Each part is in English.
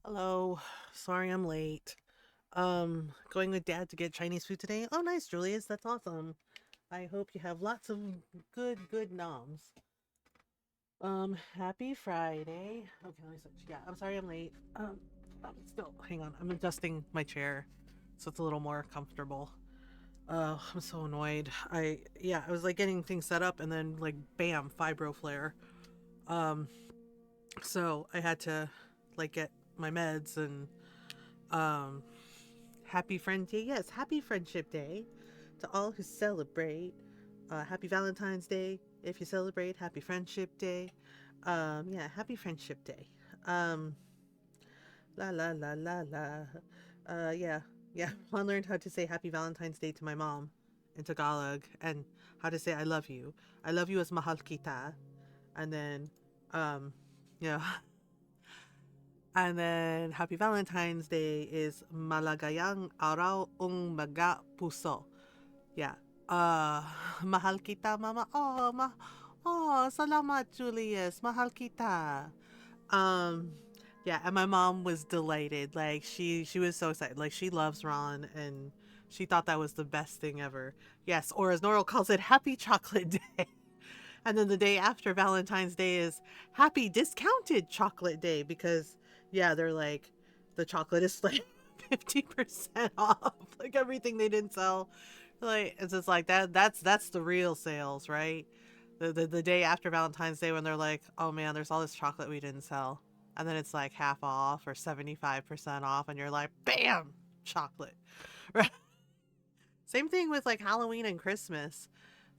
Hello. Sorry I'm late. Going with dad to get Chinese food today. Oh, nice, Julius. That's awesome. I hope you have lots of good noms. Happy Friday. Okay, let me switch. Yeah, I'm sorry I'm late. Still, hang on. I'm adjusting my chair so it's a little more comfortable. I'm so annoyed. I was like getting things set up and then like bam, fibro flare. Um, so I had to like get my meds and um happy friend day. Yes, happy friendship day to all who celebrate. Happy Valentine's Day if you celebrate. Happy friendship day. Yeah, happy friendship day. Um, la la la la la. Yeah, yeah. I learned how to say happy Valentine's Day to my mom in Tagalog and how to say I love you. I love you as mahal kita. And then, um, yeah. And then Happy Valentine's Day is Malagayang Araw ung Maga Puso. Yeah. Uh, Mahal kita, mama. Oh, salamat, Julius. Mahal kita. Um, yeah, and my mom was delighted. Like she was so excited. Like she loves Ron and she thought that was the best thing ever. Yes, or as Norel calls it, Happy Chocolate Day. And then the day after Valentine's Day is Happy Discounted Chocolate Day because yeah, they're like the chocolate is like 50% off. Like everything they didn't sell. Like it's just like that's the real sales, right? The day after Valentine's Day when they're like, "Oh man, there's all this chocolate we didn't sell." And then it's like half off or 75% off and you're like, "Bam, chocolate." Right? Same thing with like Halloween and Christmas.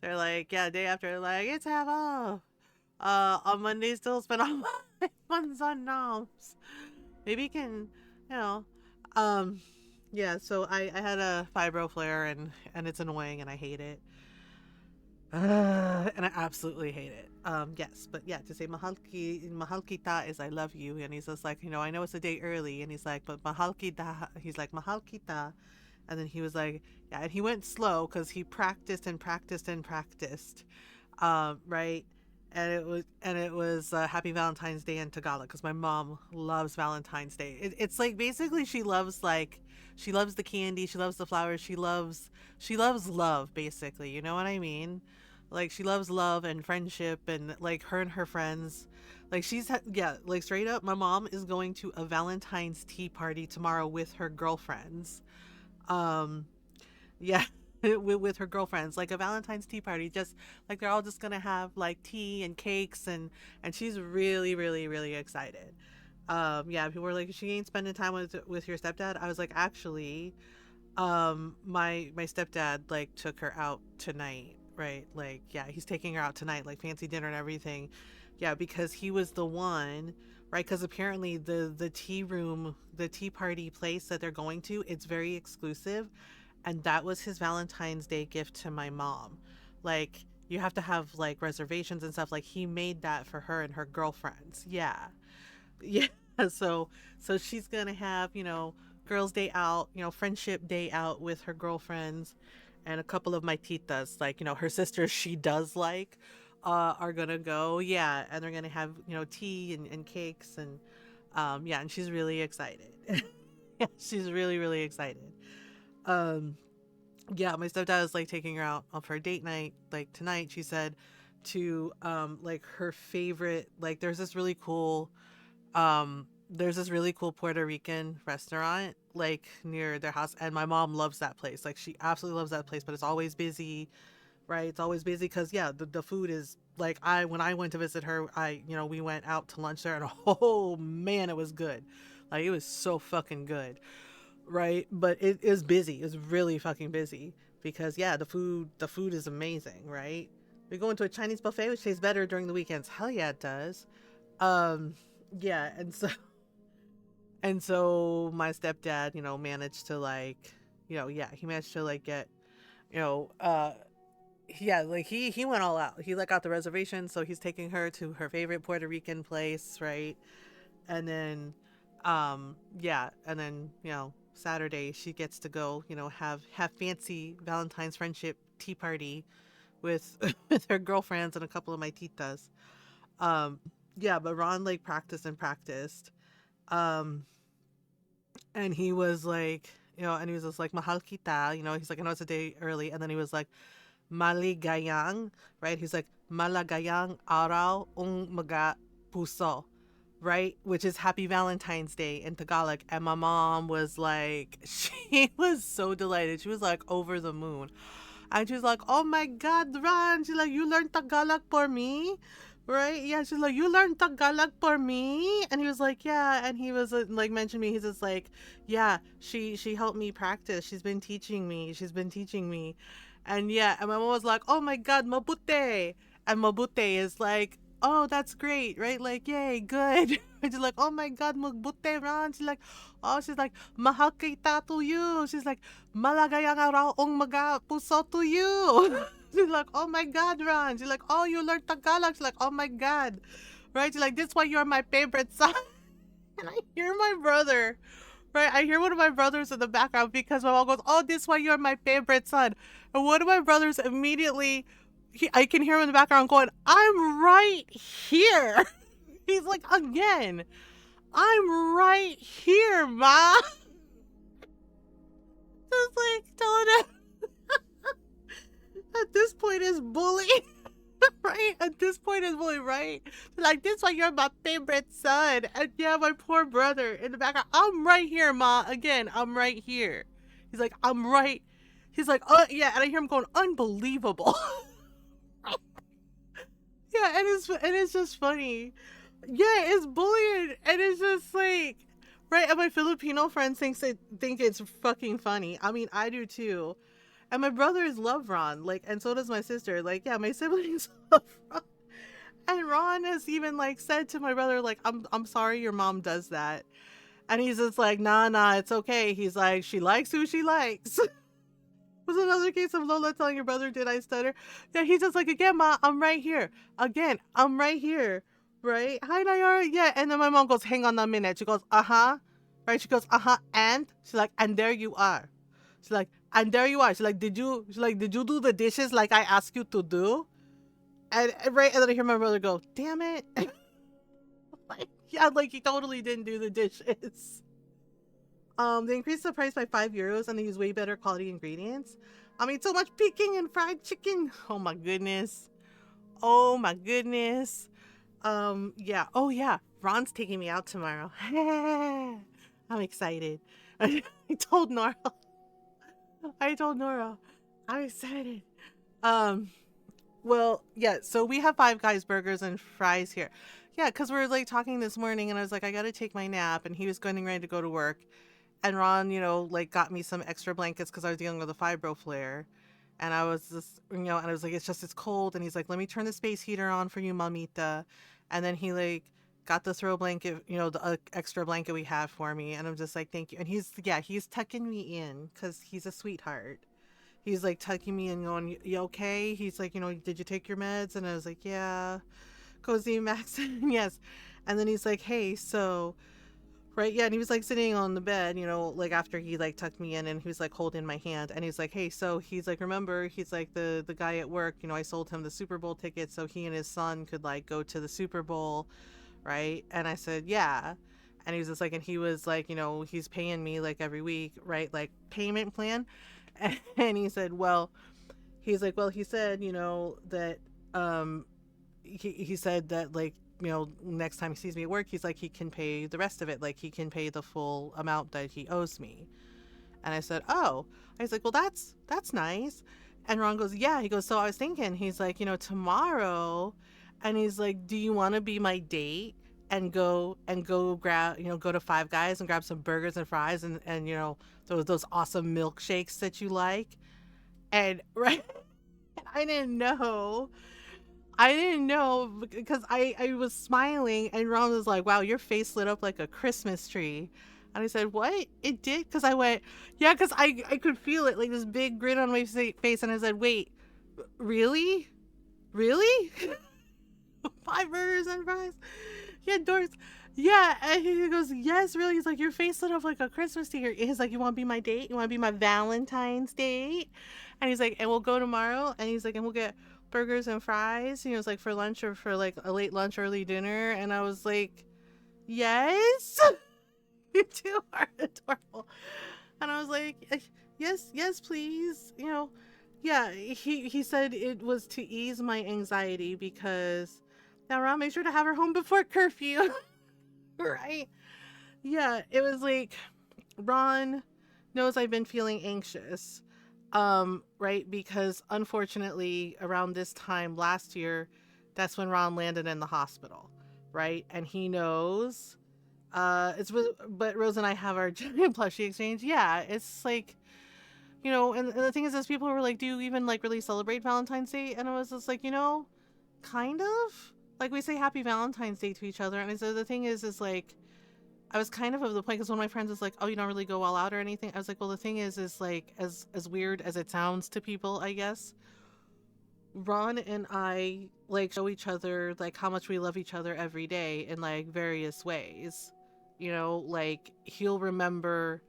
They're like, yeah, day after, like, it's half off. On Monday, still spend all my funds on noms. Maybe you can, you know, um, yeah. So I had a fibro flare and it's annoying and I hate it. And I absolutely hate it. Yes, but yeah, to say mahal kita is I love you, and he's just like, I know it's a day early, and he's like, but mahal kita, he's like mahal kita, and then he was like, yeah, and he went slow because he practiced and practiced and practiced, right? And it was Happy Valentine's Day in Tagalog because my mom loves Valentine's Day. It's like basically she loves the candy, she loves the flowers, she loves love basically. You know what I mean? Like she loves love and friendship and like her and her friends. Like yeah, like straight up, my mom is going to a Valentine's tea party tomorrow with her girlfriends. Um, yeah, with her girlfriends, like a Valentine's tea party. Just like they're all just gonna have like tea and cakes and she's really, really, really excited. Yeah, people were like, she ain't spending time with your stepdad. I was like, actually, my stepdad like took her out tonight, right? Like, yeah, he's taking her out tonight, like fancy dinner and everything. Yeah, because he was the one, right? Because apparently the tea room, the tea party place that they're going to, it's very exclusive and that was his Valentine's Day gift to my mom. Like you have to have like reservations and stuff. Like he made that for her and her girlfriends. Yeah, yeah. So she's gonna have girls' day out, friendship day out with her girlfriends, and a couple of my titas, like her sisters she does like, are gonna go. Yeah, and they're gonna have tea and cakes and yeah, and she's really excited. Yeah, she's really really excited. Um, yeah, my stepdad is like taking her out for a date night like tonight. She said to like her favorite like there's this really cool Puerto Rican restaurant like near their house and my mom loves that place. Like she absolutely loves that place, but it's always busy, right? It's always busy cuz yeah, the food is like I when I went to visit her, we went out to lunch there and oh man, it was good. Like it was so fucking good, right? But it is busy. It's really fucking busy because yeah, the food is amazing, right? We go into a Chinese buffet, which tastes better during the weekends. Hell yeah, it does. Um, yeah, and so my stepdad, managed to like, yeah, he managed to like get, you know, uh, yeah, like he went all out. He like got the reservation, so he's taking her to her favorite Puerto Rican place, right? And then yeah, and then Saturday she gets to go have fancy Valentine's friendship tea party with with her girlfriends and a couple of my titas. um yeah, but Ron like practiced and practiced. um And he was like, and he was just like, mahal kita, he's like, I know it's a day early. And then he was like, maligayang, right? He's like, malagayang araw ung mga puso, right? Which is Happy Valentine's Day in Tagalog. And my mom was like, she was so delighted. She was like over the moon. And she's like, oh my God, Ron. She's like, you learned Tagalog for me? Right? Yeah, she's like, you learned Tagalog for me? And he was like, yeah. And he was like, mentioned me. He's just like, yeah, she helped me practice. She's been teaching me. She's been teaching me. And yeah, and my mom was like, oh my God, mabute. And mabute is like, oh, that's great, right? Like, yay, good. And she's like, oh my God, magbute, Ron. She's like, mahal kita to you. She's like, malagayang araw ong mga puso to you. She's like, oh my God, Ron. She's like, oh, you learned Tagalog. She's like, oh my God, right? She's like, this is why you're my favorite son. And I hear my brother, right? I hear one of my brothers in the background because my mom goes, oh, this is why you're my favorite son. And one of my brothers immediately, I can hear him in the background going, I'm right here. He's like, again, I'm right here, Ma. Just like telling him at this point is bully. Right? At this point is bully, right? Like, this why you're my favorite son. And yeah, my poor brother in the background, I'm right here, Ma. Again, I'm right here. He's like, I'm right. He's like, oh, yeah. And I hear him going, unbelievable. Yeah, and it's just funny. Yeah, it's bullying, and it's just like, right. And my Filipino friends think it's fucking funny. I mean, I do too. And my brothers love Ron, like, and so does my sister. Like, yeah, my siblings love Ron. And Ron has even like said to my brother, like, I'm sorry your mom does that. And he's just like, nah, it's okay. He's like, she likes who she likes. Was another case of Lola telling your brother, did I stutter? Yeah, he's just like, again, Ma, I'm right here. Again, I'm right here. Right? Hi, Nayara. Yeah. And then my mom goes, hang on a minute. She goes, uh-huh. Right? She goes, uh-huh. And she's like, and there you are. She's like, and there you are. She's like, did you do the dishes like I asked you to do? And right. And then I hear my brother go, damn it. Like, yeah, like he totally didn't do the dishes. They increased the price by €5 and they use way better quality ingredients. I mean, so much Peking and fried chicken. Oh my goodness. Oh my goodness. Yeah. Oh yeah. Ron's taking me out tomorrow. I'm excited. I told Nora. I'm excited. Well, yeah, so we have Five Guys burgers and fries here. Yeah, because we were like talking this morning and I was like, I gotta take my nap, and he was getting ready to go to work. And Ron, like got me some extra blankets because I was dealing with a fibro flare. And I was just, and I was like, it's cold. And he's like, let me turn the space heater on for you, mamita. And then he like got the throw blanket, the extra blanket we have for me. And I'm just like, thank you. And he's tucking me in because he's a sweetheart. He's like tucking me in going, you okay? He's like, did you take your meds? And I was like, yeah. Cozy Max. Yes. And then he's like, hey, so, right. Yeah. And he was like sitting on the bed, like after he like tucked me in, and he was like holding my hand, and he's like, hey, so he's like, remember, he's like the guy at work, I sold him the Super Bowl ticket so he and his son could like go to the Super Bowl. Right. And I said, yeah. And he was just like, and he was like, he's paying me like every week, right? Like payment plan. And he said, well, he said, that, he said that like, next time he sees me at work, he's like, he can pay the rest of it. Like he can pay the full amount that he owes me. And I said, oh, I was like, well, that's nice. And Ron goes, yeah. He goes, so I was thinking, he's like, tomorrow, and he's like, do you want to be my date and go grab, go to Five Guys and grab some burgers and fries and those awesome milkshakes that you like? And right. I didn't know because I was smiling, and Ron was like, wow, your face lit up like a Christmas tree. And I said, what? It did? Because I went, yeah, because I could feel it, like this big grin on my face. And I said, wait, really? 5 burgers and fries? Yeah, Doris. Yeah. And he goes, yes, really? He's like, your face lit up like a Christmas tree. He's like, you want to be my date? You want to be my Valentine's date? And he's like, and we'll go tomorrow. And he's like, and we'll get burgers and fries. It was like for lunch or for like a late lunch, early dinner. And I was like, yes. You two are adorable. And I was like, yes, yes, please. Yeah, he said it was to ease my anxiety because now Ron made sure to have her home before curfew. Right? Yeah, it was like Ron knows I've been feeling anxious. Right? Because unfortunately, around this time last year, that's when Ron landed in the hospital, right? And he knows. But Rose and I have our giant plushie exchange. Yeah, it's like, and the thing is, people were like, "Do you even like really celebrate Valentine's Day?" And I was just like, kind of. Like we say Happy Valentine's Day to each other, and so the thing is like, I was kind of the point because one of my friends was like, "Oh, you don't really go all out or anything." I was like, "Well, the thing is like as weird as it sounds to people, I guess, Ron and I like show each other like how much we love each other every day in like various ways. Like he'll remember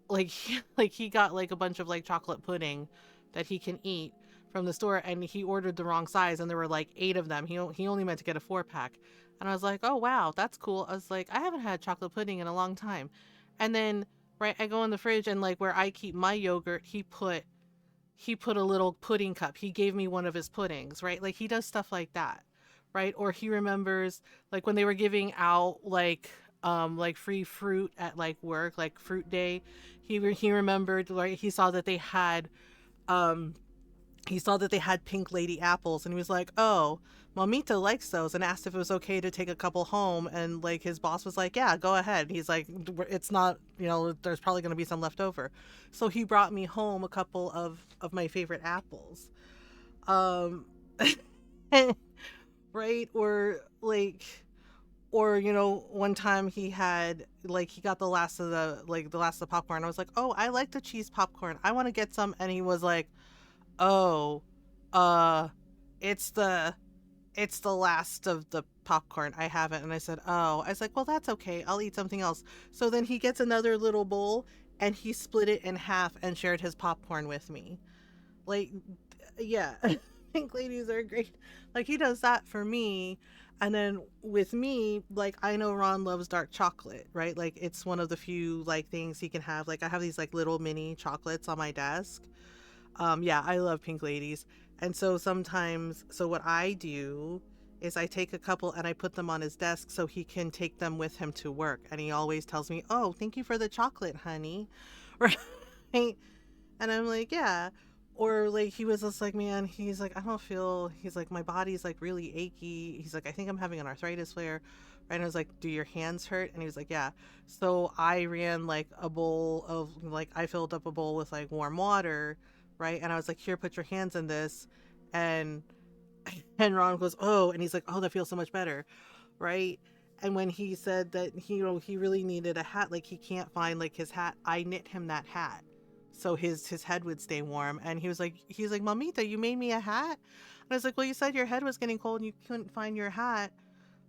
like like he got like a bunch of like chocolate pudding that he can eat from the store, and he ordered the wrong size and there were like 8 of them. He only meant to get a 4-pack. And I was like, "Oh wow, that's cool." I was like, "I haven't had chocolate pudding in a long time." And then right, I go in the fridge and like where I keep my yogurt, he put a little pudding cup. He gave me one of his puddings, right? Like he does stuff like that, right? Or he remembers like when they were giving out like free fruit at like work, like fruit day. He remembered, like um he saw that they had pink lady apples, and he was like, "Oh, Mamita likes those," and asked if it was okay to take a couple home. And like his boss was like, "Yeah, go ahead." He's like, "It's not, there's probably going to be some left over." So he brought me home a couple of my favorite apples. Um right? Or one time he had like he got the last of the popcorn. I was like, "Oh, I like the cheese popcorn. I want to get some." And he was like, "Oh, uh it's the last of the popcorn. I haven't." And I said, "Oh." I was like, "Well, that's okay. I'll eat something else." So then he gets another little bowl and he split it in half and shared his popcorn with me. Like, yeah. Pink ladies are great. Like he does that for me. And then with me, like I know Ron loves dark chocolate, right? Like it's one of the few like things he can have. Like I have these like little mini chocolates on my desk. Yeah, I love pink ladies. And so sometimes, so what I do is I take a couple and I put them on his desk so he can take them with him to work. And he always tells me, "Oh, thank you for the chocolate, honey." Right? And I'm like, "Yeah." Or like he was just like, "Man," he's like, he's like, "My body's like really achy." He's like, "I think I'm having an arthritis flare." Right? And I was like, "Do your hands hurt?" And he was like, "Yeah." So I ran like a bowl of like I filled up a bowl with like warm water, right? And I was like, "Here, put your hands in this." And Ron goes, "Oh," and he's like, "Oh, that feels so much better." Right? And when he said that he really needed a hat, like he can't find like his hat, I knit him that hat so his head would stay warm. And he's like, "Mamita, you made me a hat?" And I was like, "Well, you said your head was getting cold and you couldn't find your hat.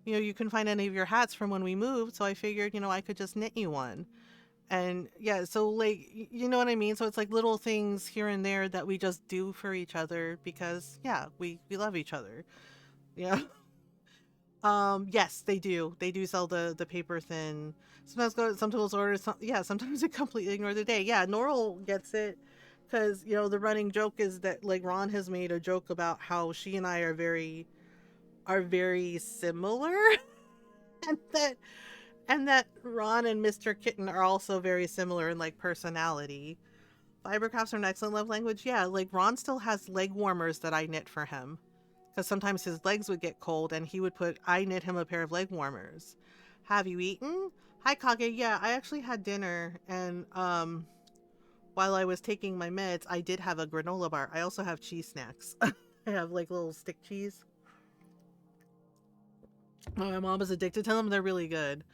You couldn't find any of your hats from when we moved, so I figured, I could just knit you one." And yeah, so like you know what I mean? So it's like little things here and there that we just do for each other because yeah, we love each other. Yeah. Yes, they do. They do sell the paper thin. Sometimes some people's orders. Yeah, sometimes they completely ignore the day. Yeah, Norl gets it because the running joke is that like Ron has made a joke about how she and I are very similar, and that Ron and Mr. Kitten are also very similar in like personality. Fibercrafts are an excellent love language. Yeah, like Ron still has leg warmers that I knit for him because sometimes his legs would get cold and I knit him a pair of leg warmers. Have you eaten? Hi Kage. Yeah, I actually had dinner, and while I was taking my meds, I did have a granola bar. I also have cheese snacks. I have like little stick cheese. My mom is addicted to them. They're really good.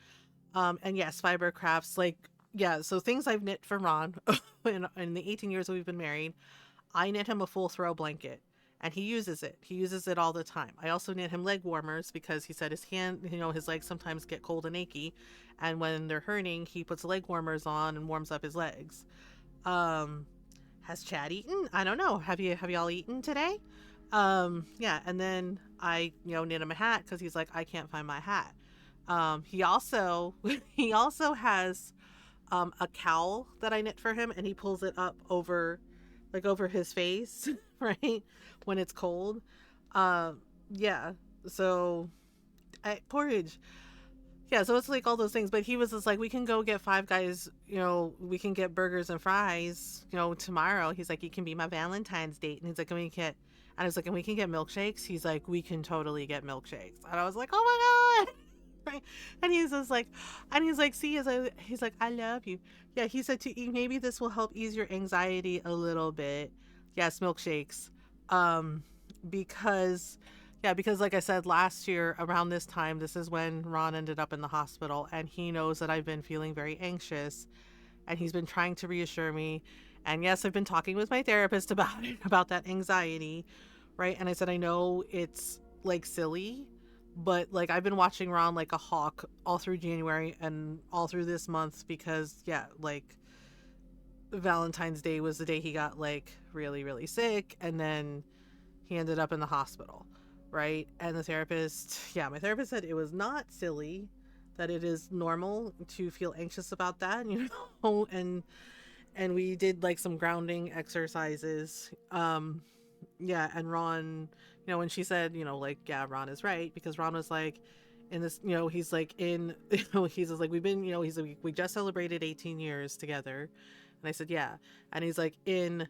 And yes, fiber crafts, like, yeah, so things I've knit for Ron in the 18 years that we've been married. I knit him a full throw blanket and he uses it. He uses it all the time. I also knit him leg warmers because he said his legs sometimes get cold and achy. And when they're hurting, he puts leg warmers on and warms up his legs. Um, has Chad eaten? I don't know. Have y'all eaten today? Yeah. And then I, knit him a hat because he's like, "I can't find my hat." He also he also has a cowl that I knit for him, and he pulls it up over, like over his face, right, when it's cold. Yeah. So porridge. Yeah, so it's like all those things. But he was just like, we can go get Five Guys, we can get burgers and fries, tomorrow. He's like, you can be my Valentine's date. And he's like, and we can and I was like, and we can get milkshakes. He's like, we can totally get milkshakes. And I was like, oh my God. Right. And he's just like, and he's like, see, he's like, I love you. Yeah, he said to eat, maybe this will help ease your anxiety a little bit. Yes, milkshakes. Because because like I said last year around this time, this is when Ron ended up in the hospital, and he knows that I've been feeling very anxious, and he's been trying to reassure me. And yes, I've been talking with my therapist about it, about that anxiety, right? And I said, I know it's like silly, but like I've been watching Ron like a hawk all through January and all through this month because like Valentine's Day was the day he got like really, really sick, and then he ended up in the hospital, right? And my therapist said it was not silly, that it is normal to feel anxious about that, and we did like some grounding exercises. And Ron, when she said, like, yeah, Ron is right, because Ron was like, in this, he's like, he's just like, we've been, he's like, we just celebrated 18 years together. And I said, yeah. And he's like, in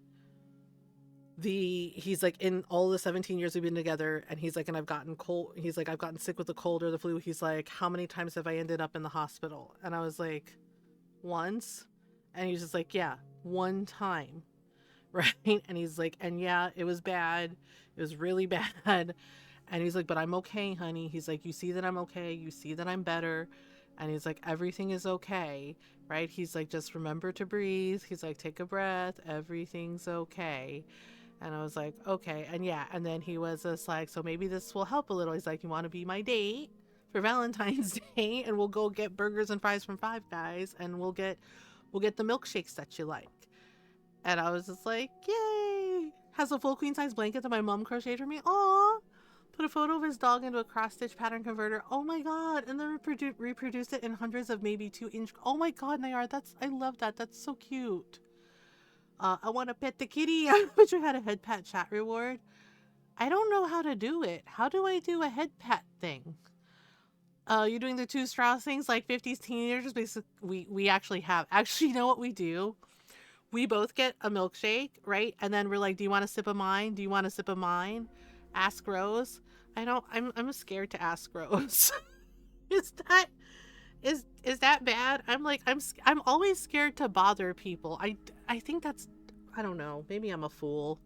all the 17 years we've been together, and he's like, and I've gotten cold, he's like, I've gotten sick with the cold or the flu. He's like, how many times have I ended up in the hospital? And I was like, once. And he's just like, yeah, one time. Right. And he's like, and yeah, it was bad. It was really bad. And he's like, but I'm okay, honey. He's like, you see that I'm okay. You see that I'm better. And he's like, everything is okay. Right. He's like, just remember to breathe. He's like, take a breath. Everything's okay. And I was like, okay. And yeah. And then he was just like, so maybe this will help a little. He's like, you want to be my date for Valentine's Day? And we'll go get burgers and fries from Five Guys, and we'll get the milkshakes that you like. And I was just like, yay. Has a full queen size blanket that my mom crocheted for me. Aw. Put a photo of his dog into a cross stitch pattern converter. Oh my God. And then reproduced it in hundreds of maybe 2-inch. Oh my God, Nayar. I love that. That's so cute. I want to pet the kitty. I wish I had a head pat chat reward. I don't know how to do it. How do I do a head pat thing? You're doing the two straws things like 50s teenagers. Basically, we actually have. Actually, you know what we do? We both get a milkshake, right? And then we're like, do you want a sip of mine? Do you want a sip of mine? Ask Rose. I'm scared to ask Rose. Is that bad? I'm always scared to bother people. I think that's, I don't know. Maybe I'm a fool.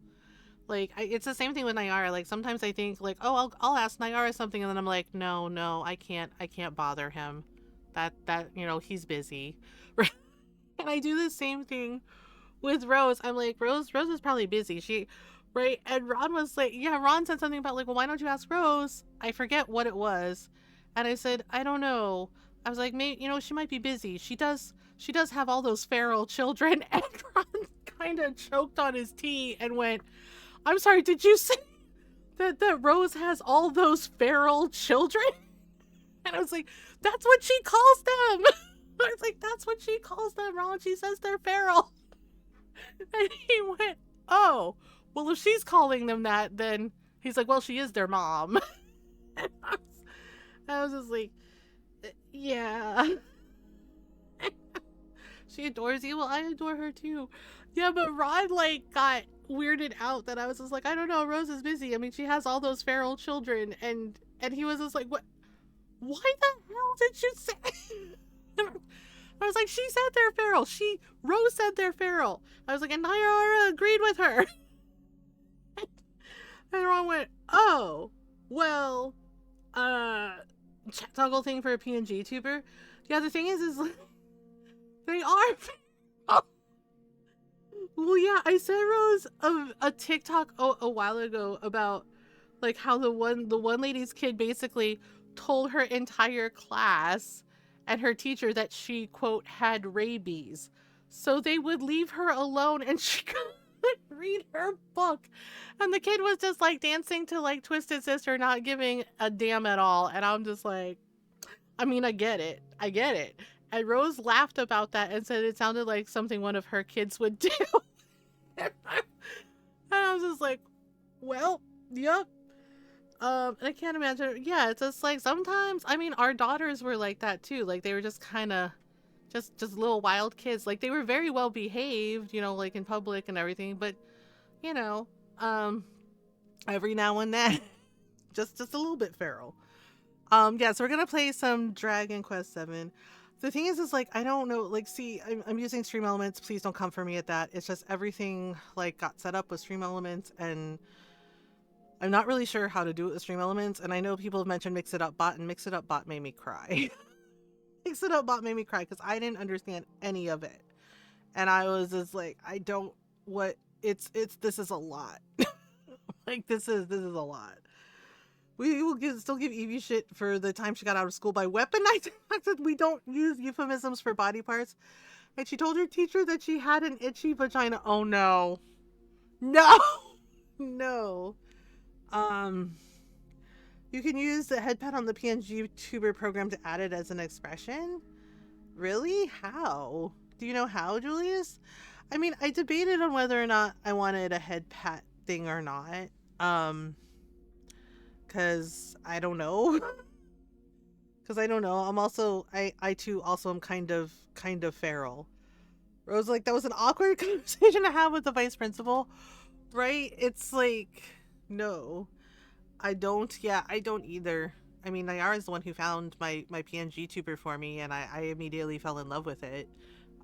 Like, it's the same thing with Nayara. Like, sometimes I think like, oh, I'll ask Nayara something, and then I'm like, no, I can't bother him. That he's busy. Right? And I do the same thing with Rose. I'm like, Rose is probably busy. Right? And Ron was like, yeah, Ron said something about like, well, why don't you ask Rose? I forget what it was. And I said, I don't know. I was like, maybe, she might be busy. She does have all those feral children. And Ron kind of choked on his tea and went, I'm sorry, did you say that Rose has all those feral children? And I was like, that's what she calls them. I was like, that's what she calls them, Ron. She says they're feral. And he went, oh, well, if she's calling them that, then he's like, well, she is their mom. And I was just like, yeah. She adores you. Well, I adore her too. Yeah, but Ron like got weirded out that I was just like, I don't know, Rose is busy. I mean, she has all those feral children, and he was just like, what? Why the hell did you say? I was like, she said they're feral. Rose said they're feral. I was like, and Nayara agreed with her. And Ron went, oh, well, chat toggle thing for a PNG tuber. Yeah, the thing is they are feral. Well, yeah, I sent Rose a TikTok a while ago about like how the one lady's kid basically told her entire class and her teacher that she, quote, had rabies. So they would leave her alone and she couldn't read her book. And the kid was just like dancing to like Twisted Sister, not giving a damn at all. And I'm just like, I mean, I get it. And Rose laughed about that and said it sounded like something one of her kids would do. And I was just like, well, yep. I can't imagine. Yeah, it's just like sometimes, I mean, our daughters were like that too. Like they were just kind of just little wild kids. Like they were very well behaved, you know, like in public and everything, but you know, every now and then just a little bit feral. Yeah, so we're gonna play some Dragon Quest 7. The thing is like, I don't know, like, see, I'm using Stream Elements. Please don't come for me at that. It's just everything, like, got set up with Stream Elements, and I'm not really sure how to do it with Stream Elements, and I know people have mentioned Mix It Up Bot, and Mix It Up Bot made me cry. Mix It Up Bot made me cry, because I didn't understand any of it. And I was just like, I don't, what, this is a lot. Like, this is a lot. We will still give Evie shit for the time she got out of school by weaponizing that we don't use euphemisms for body parts. And she told her teacher that she had an itchy vagina. Oh no. No! No. You can use the head pad on the PNG tuber program to add it as an expression? Really? How? Do you know how, Julius? I mean, I debated on whether or not I wanted a head pat thing or not. Cause I don't know. I'm also, I too also am kind of feral. Rose, like, that was an awkward conversation to have with the vice principal, right? It's like, no, I don't either. I mean, Nayara's the one who found my PNG tuber for me, and I immediately fell in love with it.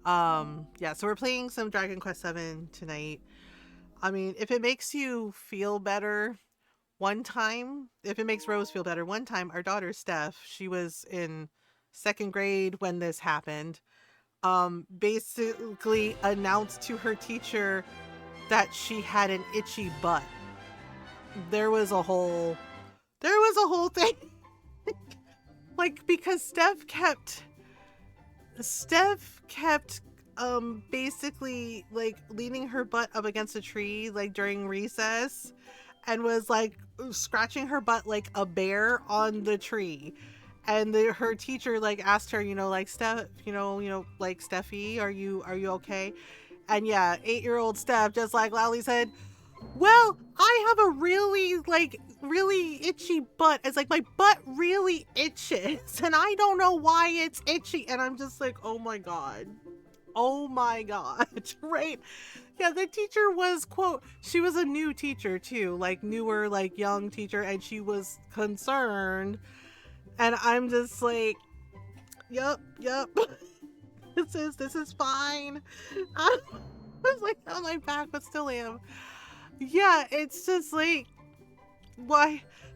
Yeah, so we're playing some Dragon Quest 7 tonight. I mean, if it makes you feel better, if it makes Rose feel better, one time our daughter Steph, she was in 2nd grade when this happened, basically announced to her teacher that she had an itchy butt. There was a whole thing. Like, because Steph kept basically like leaning her butt up against a tree like during recess, and was like scratching her butt like a bear on the tree. And her teacher like asked her, you know, like, Steph, you know, like, Steffi, are you okay? And yeah, 8-year-old Steph just like loudly said, well, I have a really itchy butt. It's like, my butt really itches and I don't know why it's itchy. And I'm just like, oh my god, right? Yeah, the teacher was, quote, she was a new teacher too, like newer, like young teacher, and she was concerned. And I'm just like, yep. This is fine. I was like on my back, but still am. Yeah, it's just like,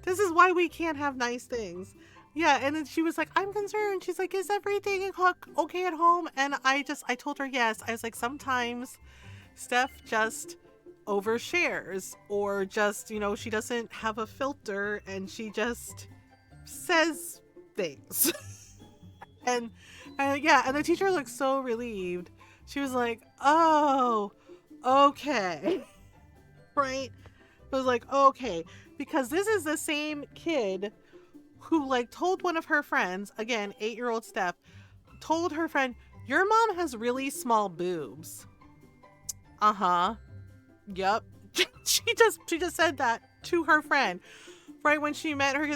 this is why we can't have nice things. Yeah, and then she was like, I'm concerned. She's like, is everything okay at home? And I told her yes. I was like, sometimes Steph just overshares, or just, you know, she doesn't have a filter and she just says things. and yeah, and the teacher looked so relieved. She was like, oh, okay. Right? I was like, okay, because this is the same kid who like told one of her friends, again, 8-year-old Steph, told her friend, your mom has really small boobs. Yep. she just said that to her friend, right? When she met her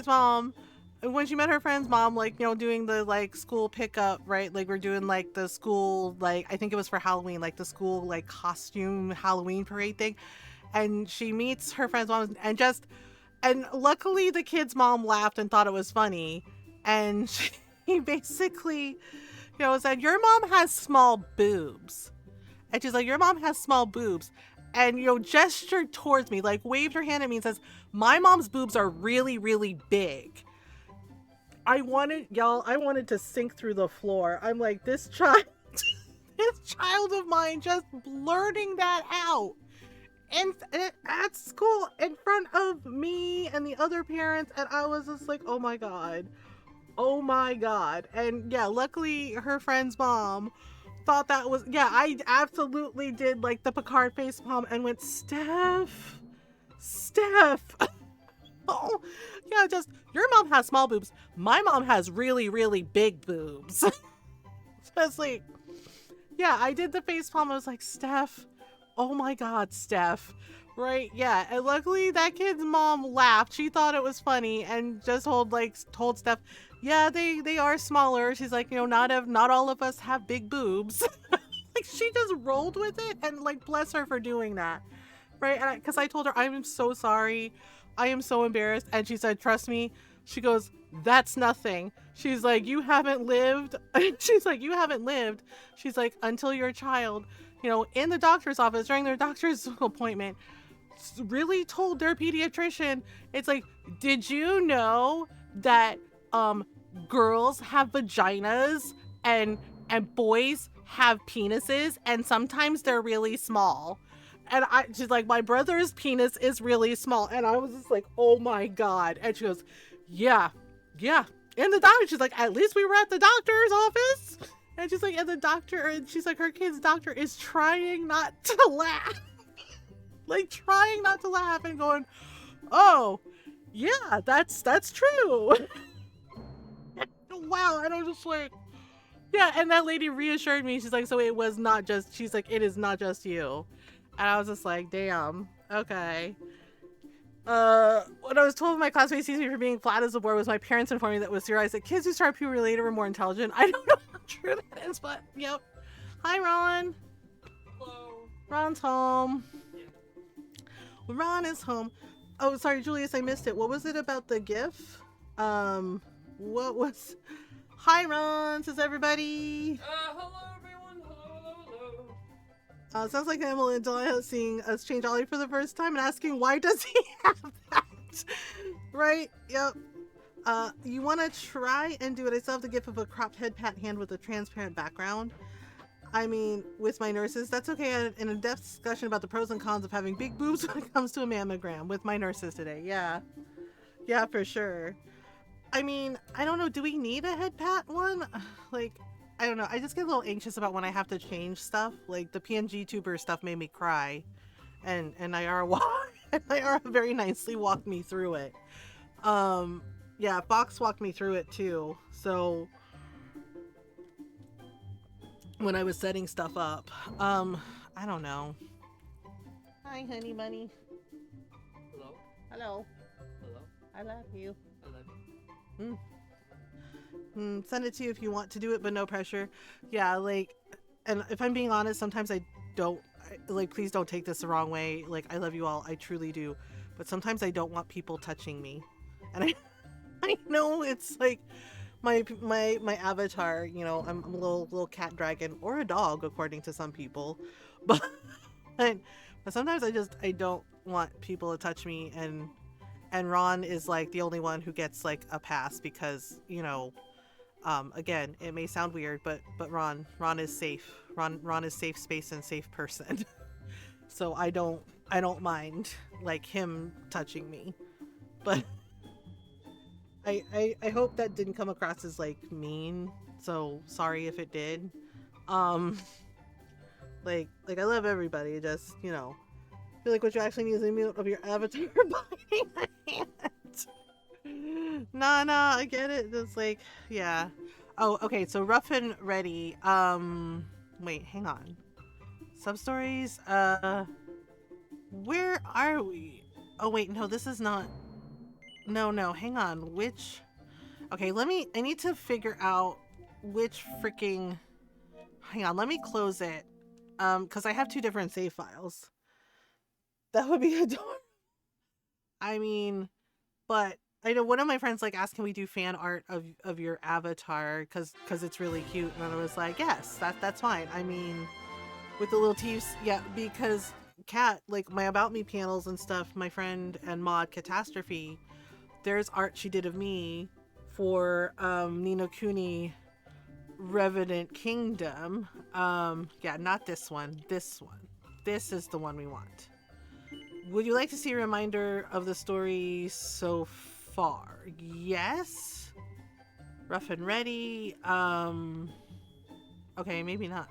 friend's mom, like, you know, doing the like school pickup, right? Like, we're doing like the school, like, I think it was for Halloween, like the school like costume Halloween parade thing. And she meets her friend's mom, and luckily the kid's mom laughed and thought it was funny. And she basically, you know, said, your mom has small boobs. And she's like, your mom has small boobs. And, you know, gestured towards me, like waved her hand at me and says, my mom's boobs are really, really big. I wanted to sink through the floor. I'm like, this child of mine just blurting that out. And at school in front of me and the other parents, and I was just like, oh my god. And yeah, luckily her friend's mom thought that was, yeah, I absolutely did like the Picard face palm and went, Steph. Oh yeah, just, your mom has small boobs, my mom has really, really big boobs. Just like, yeah, I did the face palm. I was like, Steph, oh my God, Steph. Right, yeah, and luckily that kid's mom laughed. She thought it was funny and just told Steph, yeah, they are smaller. She's like, not all of us have big boobs. Like, she just rolled with it, and like, bless her for doing that, right? And because I told her, I'm so sorry, I am so embarrassed, and she said, trust me. She goes, that's nothing. She's like, you haven't lived. She's like, you haven't lived. She's like, until you're a child, in the doctor's office during their doctor's appointment, really told their pediatrician, it's like, did you know that girls have vaginas and boys have penises, and sometimes they're really small. And she's like, my brother's penis is really small. And I was just like, oh my God. And she goes, yeah. And the doctor, she's like, at least we were at the doctor's office. And she's like, and the doctor, and she's like, her kid's doctor is trying not to laugh. Like, trying not to laugh and going, oh, yeah, that's true. Wow. And I was just like, yeah. And that lady reassured me. She's like, so it was not just, she's like, it is not just you. And I was just like, damn, okay. When I was told my classmates sees me for being flat as a board, was my parents informing me that was theorized that kids who start puberty later were more intelligent. I don't know how true that is, but yep. Hi, Ron. Hello. Ron's home. Yeah. Ron is home. Oh, sorry, Julius, I missed it. What was it about the GIF? What was... Hi, Ron, says everybody. Hello, everyone. Hello. Sounds like Emily and Delia seeing us change Ollie for the first time and asking, why does he have that? Right? Yep. You want to try and do it. I still have the GIF of a cropped head pat hand with a transparent background. I mean, with my nurses, that's okay. I had an in-depth discussion about the pros and cons of having big boobs when it comes to a mammogram with my nurses today. Yeah. Yeah, for sure. I mean, I don't know. Do we need a head pat one? Like, I don't know. I just get a little anxious about when I have to change stuff. Like, the PNG tuber stuff made me cry. And Nyara very nicely walked me through it. Yeah, Fox walked me through it too. So... when I was setting stuff up. I don't know. Hi, honey bunny. Hello. Hello. Hello. I love you. I love you. Send it to you if you want to do it, but no pressure. Yeah, like, and if I'm being honest, sometimes I don't, please don't take this the wrong way. Like, I love you all. I truly do. But sometimes I don't want people touching me. And I know it's like, my avatar, I'm a little cat dragon or a dog according to some people, but sometimes I don't want people to touch me, and Ron is like the only one who gets like a pass because again, it may sound weird, but Ron is safe. Ron is safe space and safe person. So I don't mind like him touching me, but I hope that didn't come across as like mean, so sorry if it did. Like I love everybody, just feel like what you actually need is a mute of your avatar biting my hand. Nah, I get it. Just like, yeah. Oh, okay, so rough and ready. Wait, hang on. Sub-stories, where are we? Oh wait, no, this is not. No, hang on. Which... Okay, I need to figure out which freaking... Hang on, let me close it. Because I have two different save files. That would be adorable. I mean, but I know one of my friends like asked, can we do fan art of your avatar? Because it's really cute. And I was like, yes, that's fine. I mean, with the little teeth, yeah, because Kat, like my About Me panels and stuff, my friend and mod Catastrophe, there's art she did of me for Ni no Kuni Revenant Kingdom. Yeah, not this one. This one. This is the one we want. Would you like to see a reminder of the story so far? Yes. Rough and ready. Okay, maybe not.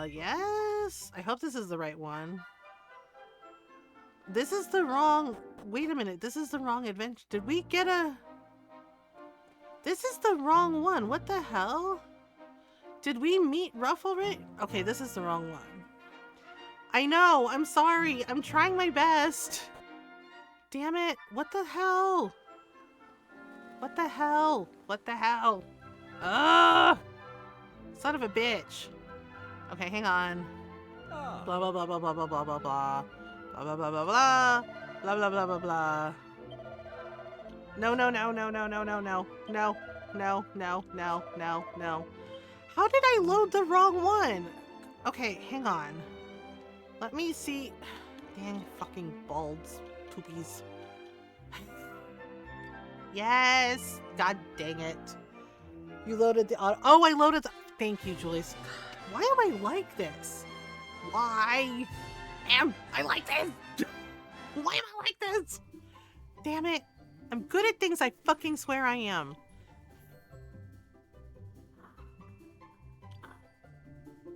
Yes. I hope this is the right one. This is the wrong... Wait a minute. This is the wrong adventure. Did we get a... This is the wrong one. What the hell? Did we meet Ruff already? Okay, this is the wrong one. I know, I'm sorry. I'm trying my best. Damn it. What the hell? What the hell? What the hell? Ugh! Son of a bitch. Okay, hang on. Blah, blah, blah, blah, blah, blah, blah, blah, blah. Blah, blah, blah, blah, blah. Blah, blah, blah, blah, blah. No, no, no, no, no, no, no, no. No, no, no, no, no, no. How did I load the wrong one? Okay, hang on. Let me see. Dang fucking balds. Poopies. Yes! God dang it. You loaded the auto. Oh, I loaded the. Thank you, Julius. Why am I like this? Why am I like this? Why am I like this? Damn it. I'm good at things I fucking swear I am.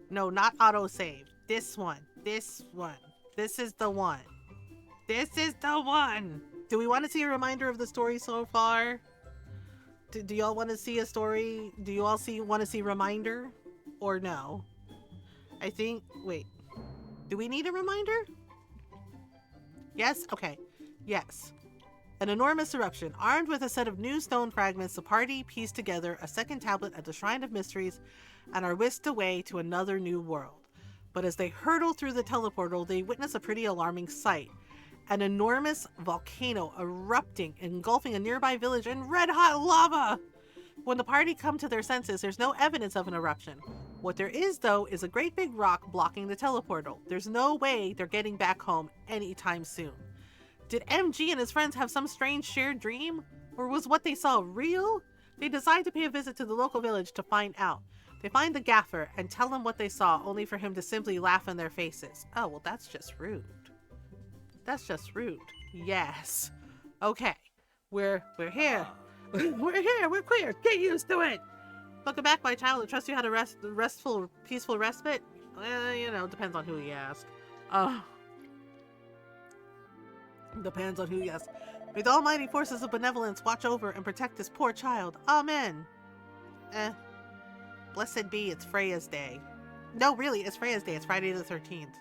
No, not autosave. This one. This one. This is the one. This is the one. Do we want to see a reminder of the story so far? Do y'all want to see a story? Do you all want to see reminder? Or no? I think, wait. Do we need a reminder? Yes? Okay. Yes. An enormous eruption. Armed with a set of new stone fragments, the party pieced together a second tablet at the Shrine of Mysteries and are whisked away to another new world. But as they hurtle through the teleportal, they witness a pretty alarming sight. An enormous volcano erupting, engulfing a nearby village in red-hot lava! When the party come to their senses, there's no evidence of an eruption. What there is, though, is a great big rock blocking the teleportal. There's no way they're getting back home anytime soon. Did MG and his friends have some strange shared dream? Or was what they saw real? They decide to pay a visit to the local village to find out. They find the gaffer and tell him what they saw, only for him to simply laugh in their faces. Oh, well, that's just rude. That's just rude. Yes. Okay. We're here. We're here. We're queer. Get used to it. Welcome back, my child. I trust you had a restful, peaceful respite. You know, depends on who you ask. Depends on who you ask. May the almighty forces of benevolence watch over and protect this poor child. Amen. Blessed be, it's Freya's day. No, really, it's Freya's day. It's Friday the 13th.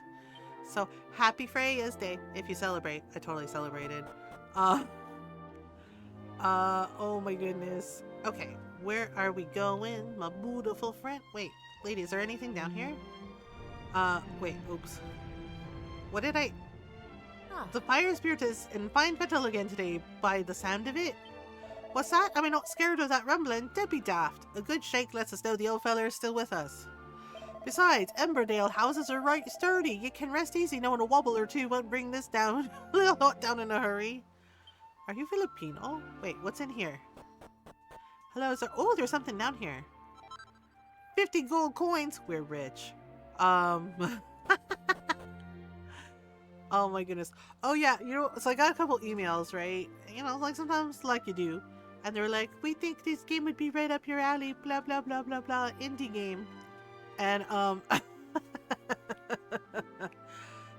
So, happy Freya's day if you celebrate. I totally celebrated. Oh my goodness. Okay, where are we going, my beautiful friend? Wait, lady, is there anything down here? Wait, oops. What did I... The fire spirit is in fine fettle again today, by the sound of it. What's that? Am I not scared of that rumbling? Don't be daft. A good shake lets us know the old fella is still with us. Besides, Emberdale houses are right sturdy. You can rest easy knowing a wobble or two won't bring this down. Not down in a hurry. Are you Filipino? Wait, what's in here? Hello, is there... Oh, there's something down here. 50 gold coins. We're rich. Oh my goodness. Oh yeah, you know, so I got a couple emails, right? You know, like sometimes like you do. And they're like, we think this game would be right up your alley, blah, blah, blah, blah, blah, indie game. And,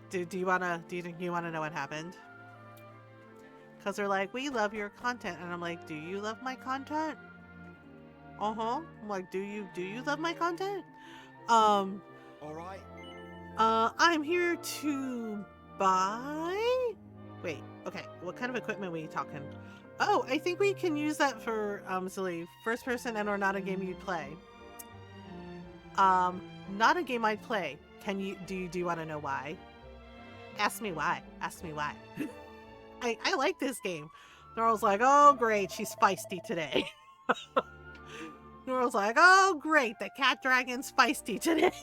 do you think you wanna know what happened? Cause they're like, we love your content. And I'm like, do you love my content? I'm like, do you love my content? All right. I'm here to buy? Wait, okay, what kind of equipment are we talking? Oh, I think we can use that for, silly, first person and or not a game you'd play. Not a game I'd play. Do you want to know why? Ask me why. Ask me why. I like this game. Noral's like, oh great, she's feisty today. Noral's like, oh great, the cat dragon's feisty today.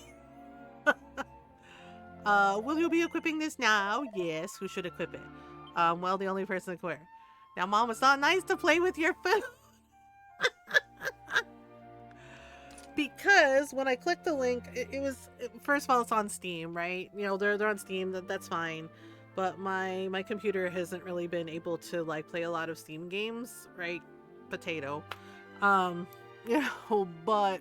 Will you be equipping this now? Yes, who should equip it? Well, the only person that can wear. Now, Mom, it's not nice to play with your food. Because when I clicked the link, first of all, it's on Steam, right? You know, they're on Steam, that's fine. But my computer hasn't really been able to, like, play a lot of Steam games, right? Potato. You know, but...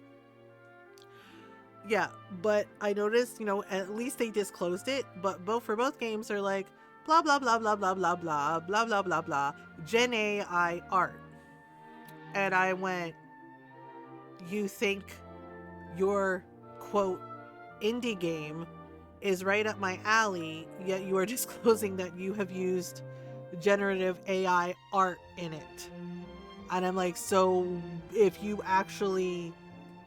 Yeah, but I noticed, you know, at least they disclosed it, but for both games are like, blah, blah, blah, blah, blah, blah, blah, blah, blah, blah, blah, Gen AI art. And I went, you think your quote indie game is right up my alley, yet you are disclosing that you have used generative AI art in it. And I'm like, so if you actually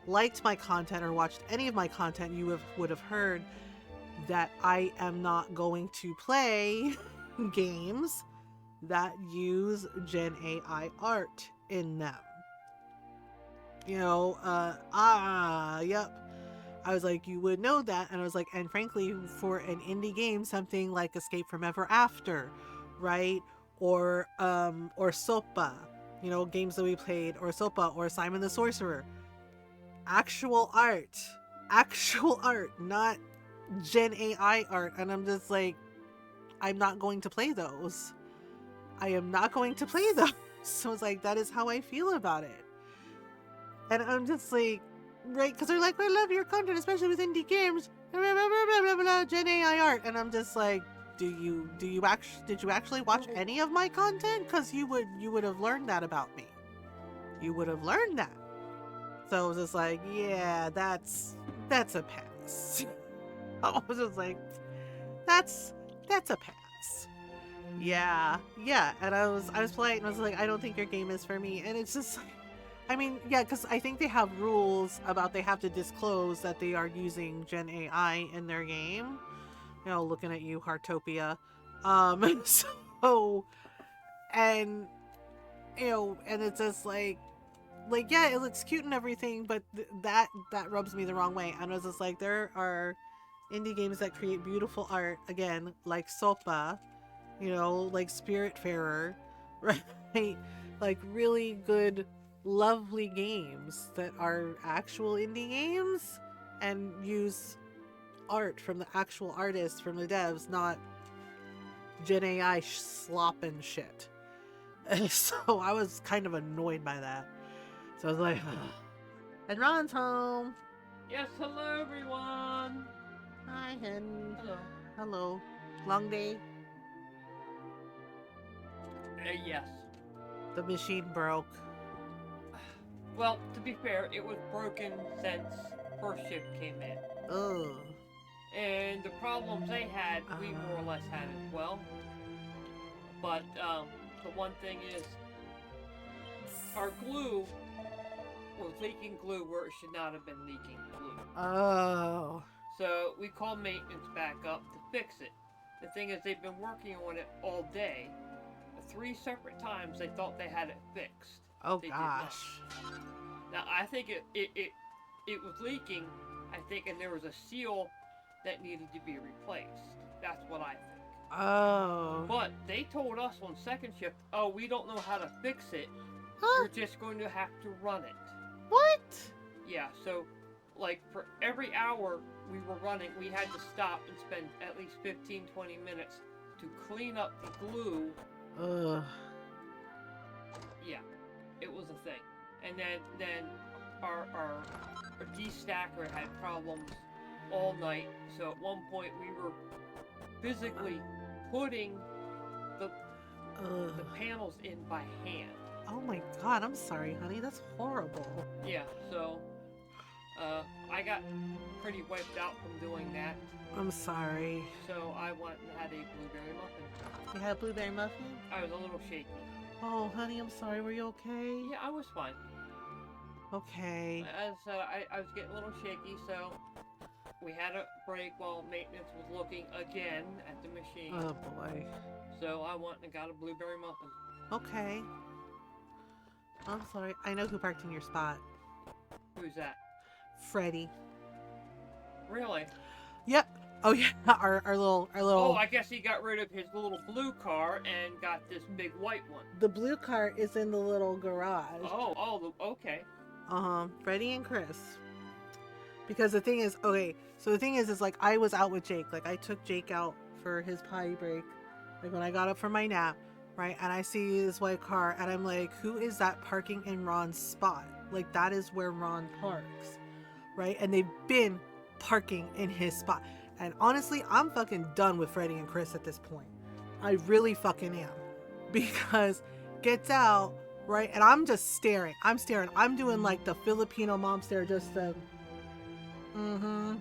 liked my content or watched any of my content, you would have heard that I am not going to play games that use Gen AI art in them. Yep. I was like, you would know that. And I was like, and frankly, for an indie game, something like Escape from Ever After, right? Or Sopa, games that we played, or Sopa, or Simon the Sorcerer. Actual art, not Gen AI art. And I'm just like, I'm not going to play those. I am not going to play those. So it's like, that is how I feel about it. And I'm just like, right, because they're like, I love your content, especially with indie games, blah, blah, blah, blah, blah, blah, Gen AI art. And I'm just like, did you actually watch any of my content? Because you would have learned that about me. You would have learned that. So I was just like, yeah, that's a pass. I was just like, that's a pass. Yeah. And I was polite and I was like, I don't think your game is for me. And it's just, I mean, yeah, because I think they have rules about they have to disclose that they are using Gen AI in their game. Looking at you, Heartopia. So, and it's just like, yeah, it looks cute and everything, but that rubs me the wrong way. And I was just like, there are indie games that create beautiful art, again, like Sopa, like Spiritfarer, right? Like really good, lovely games that are actual indie games and use art from the actual artists, from the devs, not Gen AI slop and shit. And so I was kind of annoyed by that. So I was like, ugh. And Ron's home. Yes, hello everyone. Hi, hen. Hello. Long day. Yes. The machine broke. Well, to be fair, it was broken since first shift came in. Ugh. And the problems they had, we more or less had as well. But the one thing is, our glue was leaking glue where it should not have been leaking glue. Oh. So we called maintenance back up to fix it. The thing is, they've been working on it all day. 3 separate times they thought they had it fixed. Oh they gosh. Did not. Now I think it was leaking, I think, and there was a seal that needed to be replaced. That's what I think. Oh. But they told us on second shift, oh, we don't know how to fix it. Huh? You're just going to have to run it. What? Yeah, so like for every hour we were running, we had to stop and spend at least 15-20 minutes to clean up the glue. Ugh. Yeah, it was a thing. And then our destacker had problems all night. So at one point we were physically putting the panels in by hand. Oh my god, I'm sorry, honey. That's horrible. Yeah, so I got pretty wiped out from doing that. I'm sorry. So I went and had a blueberry muffin. You had a blueberry muffin? I was a little shaky. Oh, honey, I'm sorry. Were you okay? Yeah, I was fine. Okay. As I was getting a little shaky, so we had a break while maintenance was looking again at the machine. Oh boy. So I went and got a blueberry muffin. Okay. I'm sorry. I know who parked in your spot. Who's that? Freddie. Really? Yep. Oh yeah, our little. Oh, I guess he got rid of his little blue car and got this big white one. The blue car is in the little garage. Okay. Freddie and Chris. Because the thing is, is like I was out with Jake. Like I took Jake out for his potty break. Like when I got up from my nap, right? And I see this white car and I'm like, who is that parking in Ron's spot? Like that is where Ron parks, right? And they've been parking in his spot. And honestly, I'm fucking done with Freddie and Chris at this point. I really fucking am. Because gets out, right? And I'm just staring. I'm doing like the Filipino mom stare, just Mm-hmm.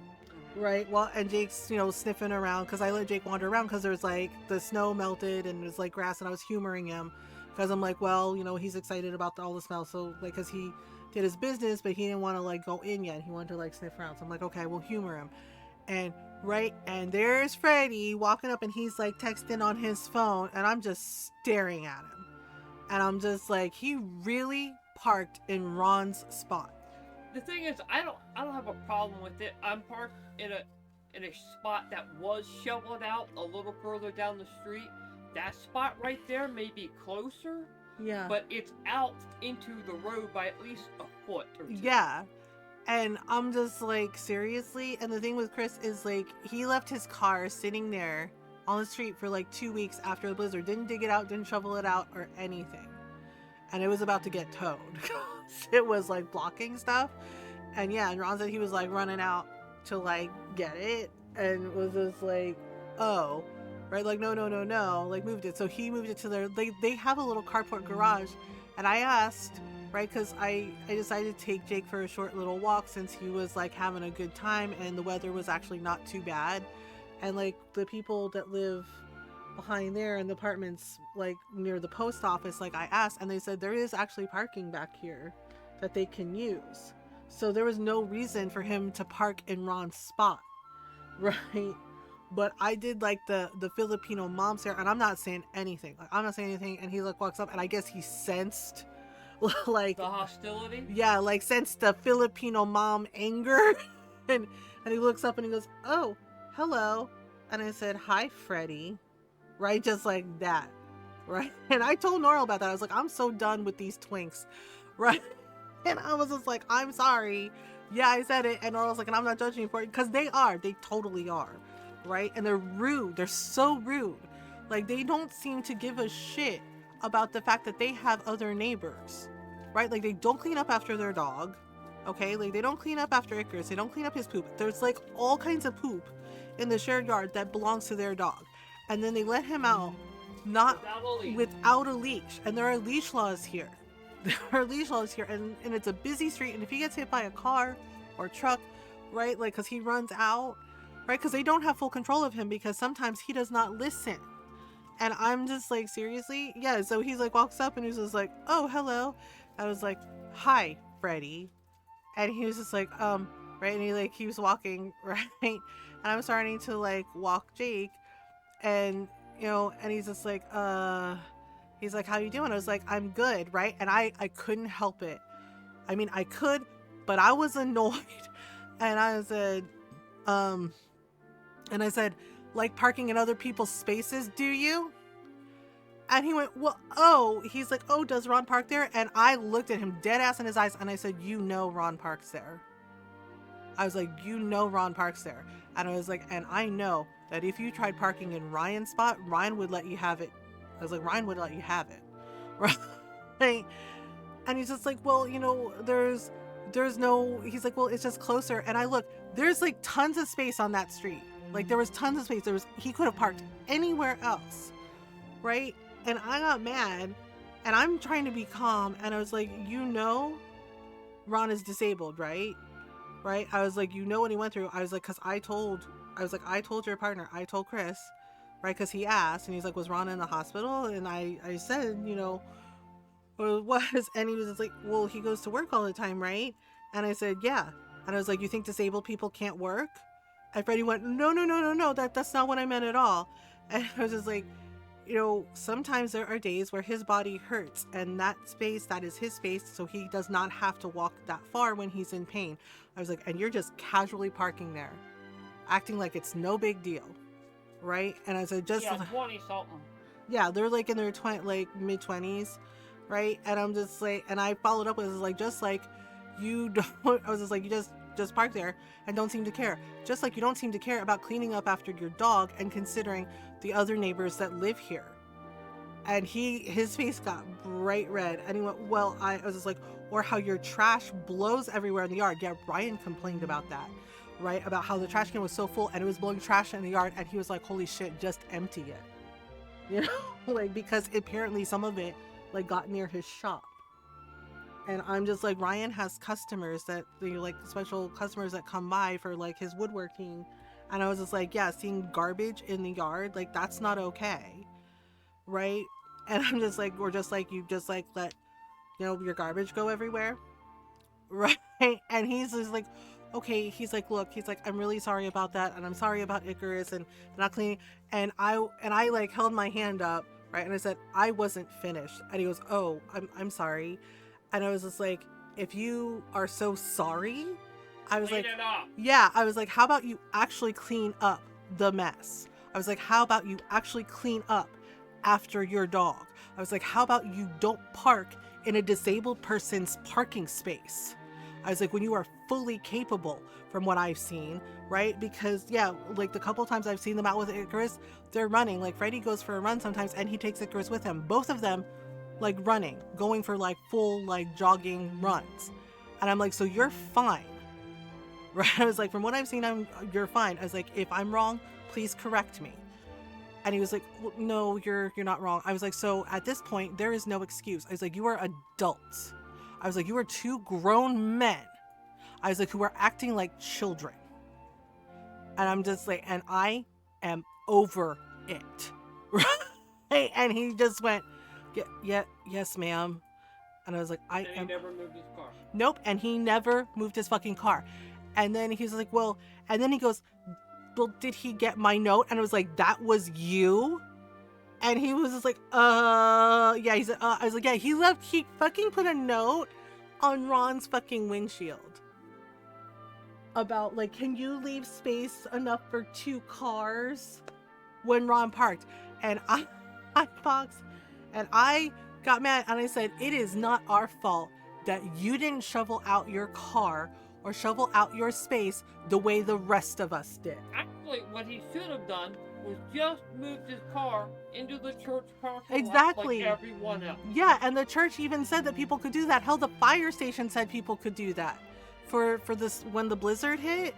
Right. Well, and Jake's, sniffing around because I let Jake wander around because there's like the snow melted and there's like grass, and I was humoring him because I'm like, well, he's excited about all the smell. So like, because he did his business, but he didn't want to like go in yet. He wanted to like sniff around. So I'm like, okay, we'll humor him. And and there's Freddie walking up and he's like texting on his phone, and I'm just staring at him. And I'm just like, he really parked in Ron's spot. The thing is, I don't have a problem with it. I'm parked in a spot that was shoveled out a little further down the street. That spot right there may be closer, Yeah. but it's out into the road by at least a foot or two. Yeah. And I'm just like, seriously? And the thing with Chris is like, he left his car sitting there on the street for like 2 weeks after the blizzard. Didn't dig it out, didn't shovel it out or anything. And it was about to get towed. It was like blocking stuff. And yeah, and Ron said he was like running out to like get it. And was just like, oh, right? Like, no. Like moved it. So he moved it to they have a little carport garage. And I asked, right, because I decided to take Jake for a short little walk since he was like having a good time and the weather was actually not too bad. And like the people that live behind there in the apartments like near the post office, like I asked, and they said there is actually parking back here that they can use. So there was no reason for him to park in Ron's spot, right? But I did like the Filipino mom stare, and I'm not saying anything. Like, I'm not saying anything, and he like walks up, and I guess he sensed like the hostility. Yeah, like sensed the Filipino mom anger, and he looks up and he goes, "Oh, hello," and I said, "Hi, Freddie," right, just like that, right? And I told Nora about that. I was like, I'm so done with these twinks, right? And I was just like, I'm sorry. Yeah, I said it, and Nora was like, and I'm not judging you for it because they totally are. Right? And they're rude. They're so rude. Like, they don't seem to give a shit about the fact that they have other neighbors. Right? Like, they don't clean up after their dog. Okay? Like, they don't clean up after Icarus. They don't clean up his poop. There's, like, all kinds of poop in the shared yard that belongs to their dog. And then they let him out not without a leash. And there are leash laws here. There are leash laws here. And it's a busy street. And if he gets hit by a car or truck, right? Like, because he runs out, right? Because they don't have full control of him because sometimes he does not listen. And I'm just like, seriously? Yeah, so he's like, walks up and he's just like, oh, hello. I was like, hi, Freddie. And he was just like, right? And he like keeps walking, right? And I'm starting to like walk Jake. And, and he's just like, he's like, how you doing? I was like, I'm good, right? And I couldn't help it. I mean, I could, but I was annoyed. And I said, like parking in other people's spaces, do you? And he went, well, oh, he's like, oh, does Ron park there? And I looked at him dead ass in his eyes and I said, Ron parks there. I was like, Ron parks there. And I was like, and I know that if you tried parking in Ryan's spot, Ryan would let you have it. I was like, Ryan would let you have it. Right? And he's just like, well, there's no, he's like, well, it's just closer. And I look, there's like tons of space on that street. Like there was tons of space. He could have parked anywhere else. Right? And I got mad and I'm trying to be calm. And I was like, Ron is disabled, right? Right? I was like, what he went through. I was like, I told your partner, I told Chris, right? Because he asked and he's like, was Ron in the hospital? And I said, well, it was. And he was just like, well, he goes to work all the time, right? And I said, yeah. And I was like, you think disabled people can't work? And Freddie went, no, that's not what I meant at all. And I was just like, sometimes there are days where his body hurts and that is his space, so he does not have to walk that far when he's in pain. I was like, and you're just casually parking there, acting like it's no big deal, right? And I said, 20-something. Yeah, they're like in their mid-20s, right? And I'm just like, and I followed up with like, just like you don't, I was just like, you just park there and don't seem to care. Just like you don't seem to care about cleaning up after your dog and considering the other neighbors that live here. And his face got bright red and he went, well, I was just like, or how your trash blows everywhere in the yard. Yeah, Ryan complained about that, right? About how the trash can was so full and it was blowing trash in the yard. And he was like, holy shit, just empty it. Like, because apparently some of it like got near his shop. And I'm just like, Ryan has customers that, like special customers that come by for like his woodworking. And I was just like, yeah, seeing garbage in the yard, like that's not okay. Right? And I'm just like, we're just like, you just like let, your garbage go everywhere. Right? And he's just like, okay, he's like, look, he's like, I'm really sorry about that. And I'm sorry about Icarus and not cleaning. And I like held my hand up, right? And I said, I wasn't finished. And he goes, oh, I'm sorry. And I was just like, if you are so sorry, I was Clean like, it up. yeah, I was like, how about you actually clean up the mess? I was like, how about you actually clean up after your dog? I was like, how about you don't park in a disabled person's parking space? I was like, when you are fully capable from what I've seen, right? Because yeah, like the couple times I've seen them out with Icarus, they're running. Like Freddy goes for a run sometimes and he takes Icarus with him. Both of them like running, going for like full like jogging runs. And I'm like, so you're fine. Right? I was like, from what I've seen, you're fine. I was like, if I'm wrong, please correct me. And he was like, well, no, you're not wrong. I was like, so at this point, there is no excuse. I was like, you are adults. I was like, you are two grown men. I was like, who are acting like children. And I'm just like, and I am over it. Right? And he just went, yeah, yes, ma'am. And I was like, And he never moved his car. Nope. And he never moved his fucking car. And then he's like, well, and then he goes, well, did he get my note? And I was like, that was you? And he was just like, yeah. He's I was like, yeah, he fucking put a note on Ron's fucking windshield about like, can you leave space enough for 2 cars when Ron parked? And I boxed and I got mad and I said, it is not our fault that you didn't shovel out your car or shovel out your space the way the rest of us did. Actually, what he should have done was just moved his car into the church parking Exactly. lot like everyone else. Yeah, and the church even said that people could do that. Hell, the fire station said people could do that. For this, when the blizzard hit,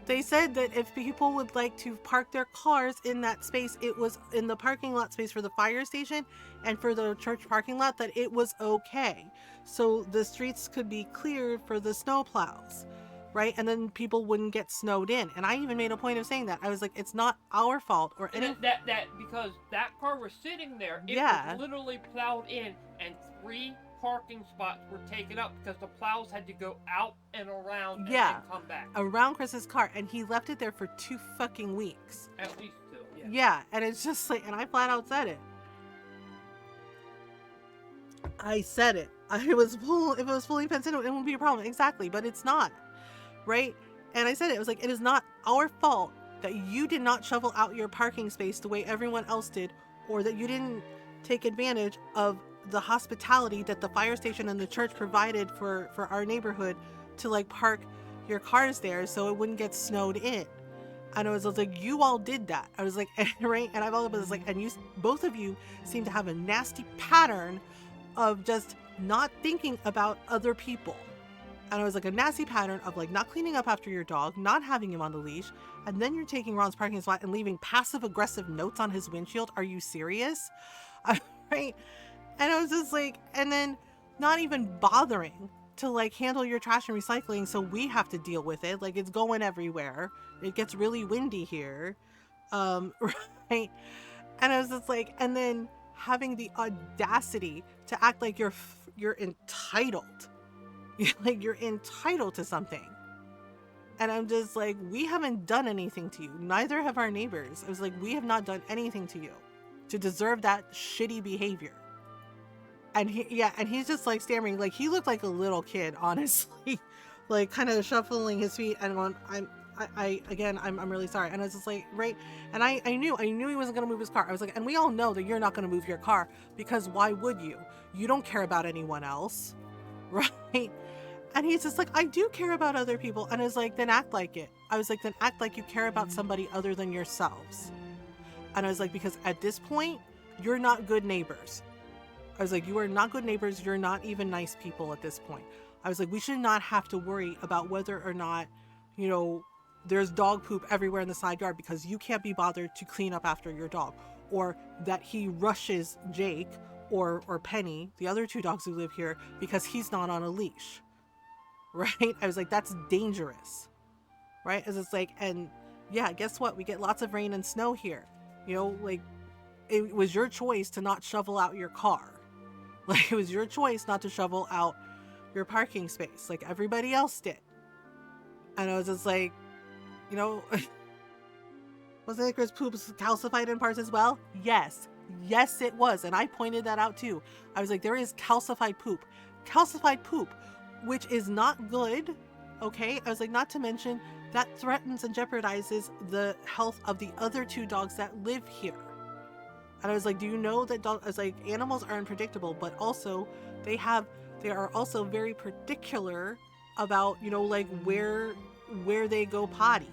they said that if people would like to park their cars in that space, it was in the parking lot space for the fire station and for the church parking lot, that it was okay. So the streets could be cleared for the snow plows, right? And then people wouldn't get snowed in. And I even made a point of saying that. I was like, it's not our fault or any. That because that car was sitting there, it was literally plowed in, and 3 parking spots were taken up because the plows had to go out and around and then come back. Around Chris's car, and he left it there for 2 fucking weeks. At least 2, yeah. Yeah, and it's just like, and I flat out said it. I said it. If it was fully fenced in, it wouldn't be a problem. Exactly, but it's not. Right? And I said it was like, it is not our fault that you did not shovel out your parking space the way everyone else did, or that you didn't take advantage of the hospitality that the fire station and the church provided for our neighborhood to like park your cars there so it wouldn't get snowed in. And I was like, you all did that. I was like, right? And I've always been like, and you, both of you seem to have a nasty pattern of just not thinking about other people. And I was like, a nasty pattern of like not cleaning up after your dog, not having him on the leash, and then you're taking Ron's parking spot and leaving passive aggressive notes on his windshield. Are you serious? Right? And I was just like, and then not even bothering to like handle your trash and recycling, so we have to deal with it. Like, it's going everywhere. It gets really windy here. Right? And I was just like, and then having the audacity to act like you're entitled. Like you're entitled to something. And I'm just like, we haven't done anything to you. Neither have our neighbors. I was like, we have not done anything to you to deserve that shitty behavior. And he's just like stammering, like he looked like a little kid, honestly, like kind of shuffling his feet and going, I'm really sorry. And I was just like, right. And I knew he wasn't going to move his car. I was like, and we all know that you're not going to move your car, because why would you? You don't care about anyone else. Right. And he's just like, I do care about other people. And I was like, then act like it. I was like, then act like you care about somebody other than yourselves. And I was like, because at this point, you're not good neighbors. I was like, you are not good neighbors. You're not even nice people at this point. I was like, we should not have to worry about whether or not, there's dog poop everywhere in the side yard because you can't be bothered to clean up after your dog, or that he rushes Jake or Penny, the other 2 dogs who live here, because he's not on a leash. Right? I was like, that's dangerous. Right? As it's like, and yeah, guess what? We get lots of rain and snow here. You know, like, it was your choice to not shovel out your car. Like, it was your choice not to shovel out your parking space like everybody else did. And I was just like, you know, wasn't Icarus poops calcified in parts as well? Yes. Yes, it was. And I pointed that out too. I was like, there is calcified poop. Calcified poop, which is not good. Okay? I was like, not to mention that threatens and jeopardizes the health of the other 2 dogs that live here. And I was like, do you know that I was like, animals are unpredictable, but also they are also very particular about, you know, like where they go potty.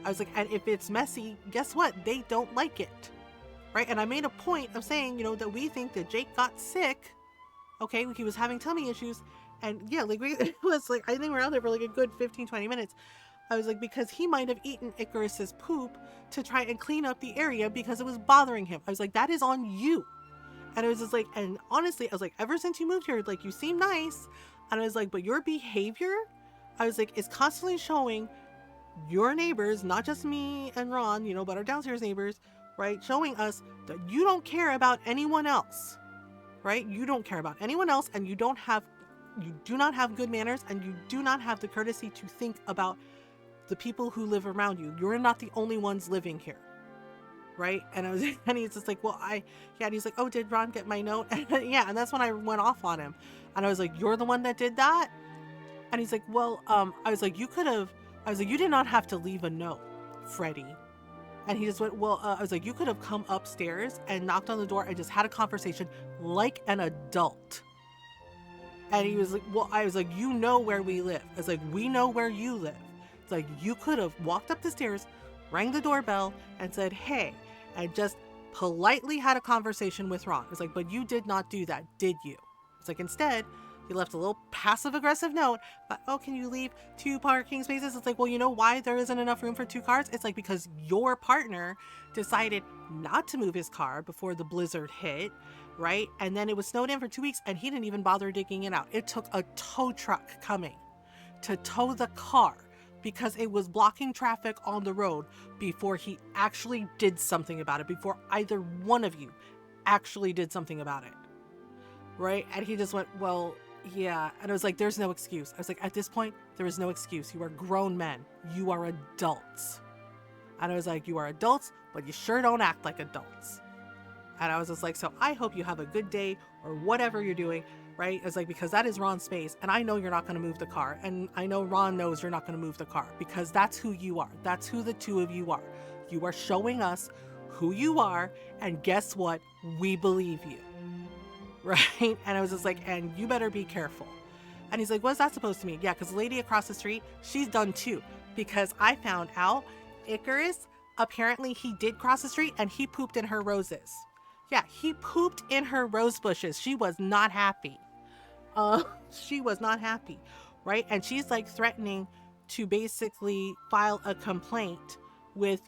I was like, and if it's messy, guess what? They don't like it. Right? And I made a point of saying, you know, that we think that Jake got sick. Okay, he was having tummy issues. And yeah, like it was like, I think we're out there for like a good 15-20 minutes. I was like, because he might have eaten Icarus's poop to try and clean up the area because it was bothering him. I was like, that is on you. And I was just like, and honestly, I was like, ever since you moved here, like, you seem nice. And I was like, but your behavior, I was like, is constantly showing your neighbors, not just me and Ron, you know, but our downstairs neighbors, right? Showing us that you don't care about anyone else, right? You don't care about anyone else, and you do not have good manners, and you do not have the courtesy to think about the people who live around you. You're not the only ones living here. Right? And I was, and he's just like, well, and he's like, oh, did Ron get my note? And yeah, and that's when I went off on him. And I was like, you're the one that did that? And he's like, well, I was like, you did not have to leave a note, Freddie. And he just went, well, I was like, you could have come upstairs and knocked on the door and just had a conversation like an adult. And he was like, well, I was like, you know where we live. I was like, we know where you live. It's like, you could have walked up the stairs, rang the doorbell, and said, hey, and just politely had a conversation with Ron. It's like, but you did not do that, did you? It's like, instead, you left a little passive-aggressive note, but, oh, can you leave 2 parking spaces? It's like, well, you know why there isn't enough room for 2 cars? It's like, because your partner decided not to move his car before the blizzard hit, right? And then it was snowed in for 2 weeks, and he didn't even bother digging it out. It took a tow truck coming to tow the car because it was blocking traffic on the road before he actually did something about it, before either one of you actually did something about it, right? And he just went, well, yeah. And I was like, there's no excuse. I was like, at this point, there is no excuse. You are grown men. You are adults. And I was like, you are adults, but you sure don't act like adults. And I was just like, so I hope you have a good day or whatever you're doing, right? It's like, because that is Ron's space, and I know you're not going to move the car, and I know Ron knows you're not going to move the car, because that's who you are. That's who the 2 of you are. You are showing us who you are, and guess what? We believe you, right? And I was just like, and you better be careful. And he's like, what's that supposed to mean? Yeah, because the lady across the street, she's done too, because I found out Icarus, apparently he did cross the street, and he pooped in her roses. Yeah, he pooped in her rose bushes. She was not happy. She was not happy, right? And she's like threatening to basically file a complaint with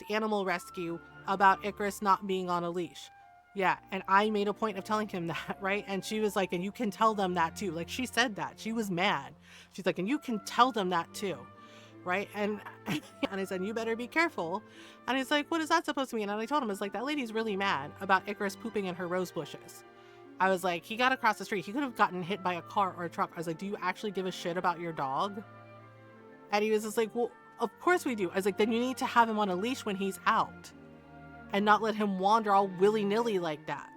animal rescue about Icarus not being on a leash. Yeah, and I made a point of telling him that, right? And she was like, and you can tell them that too. Like, she said that. She was mad. She's like, and you can tell them that too, right? And I said, you better be careful. And he's like, what is that supposed to mean? And I told him, it's like, that lady's really mad about Icarus pooping in her rose bushes. I was like, he got across the street. He could have gotten hit by a car or a truck. I was like, do you actually give a shit about your dog? And he was just like, well, of course we do. I was like, then you need to have him on a leash when he's out and not let him wander all willy-nilly like that.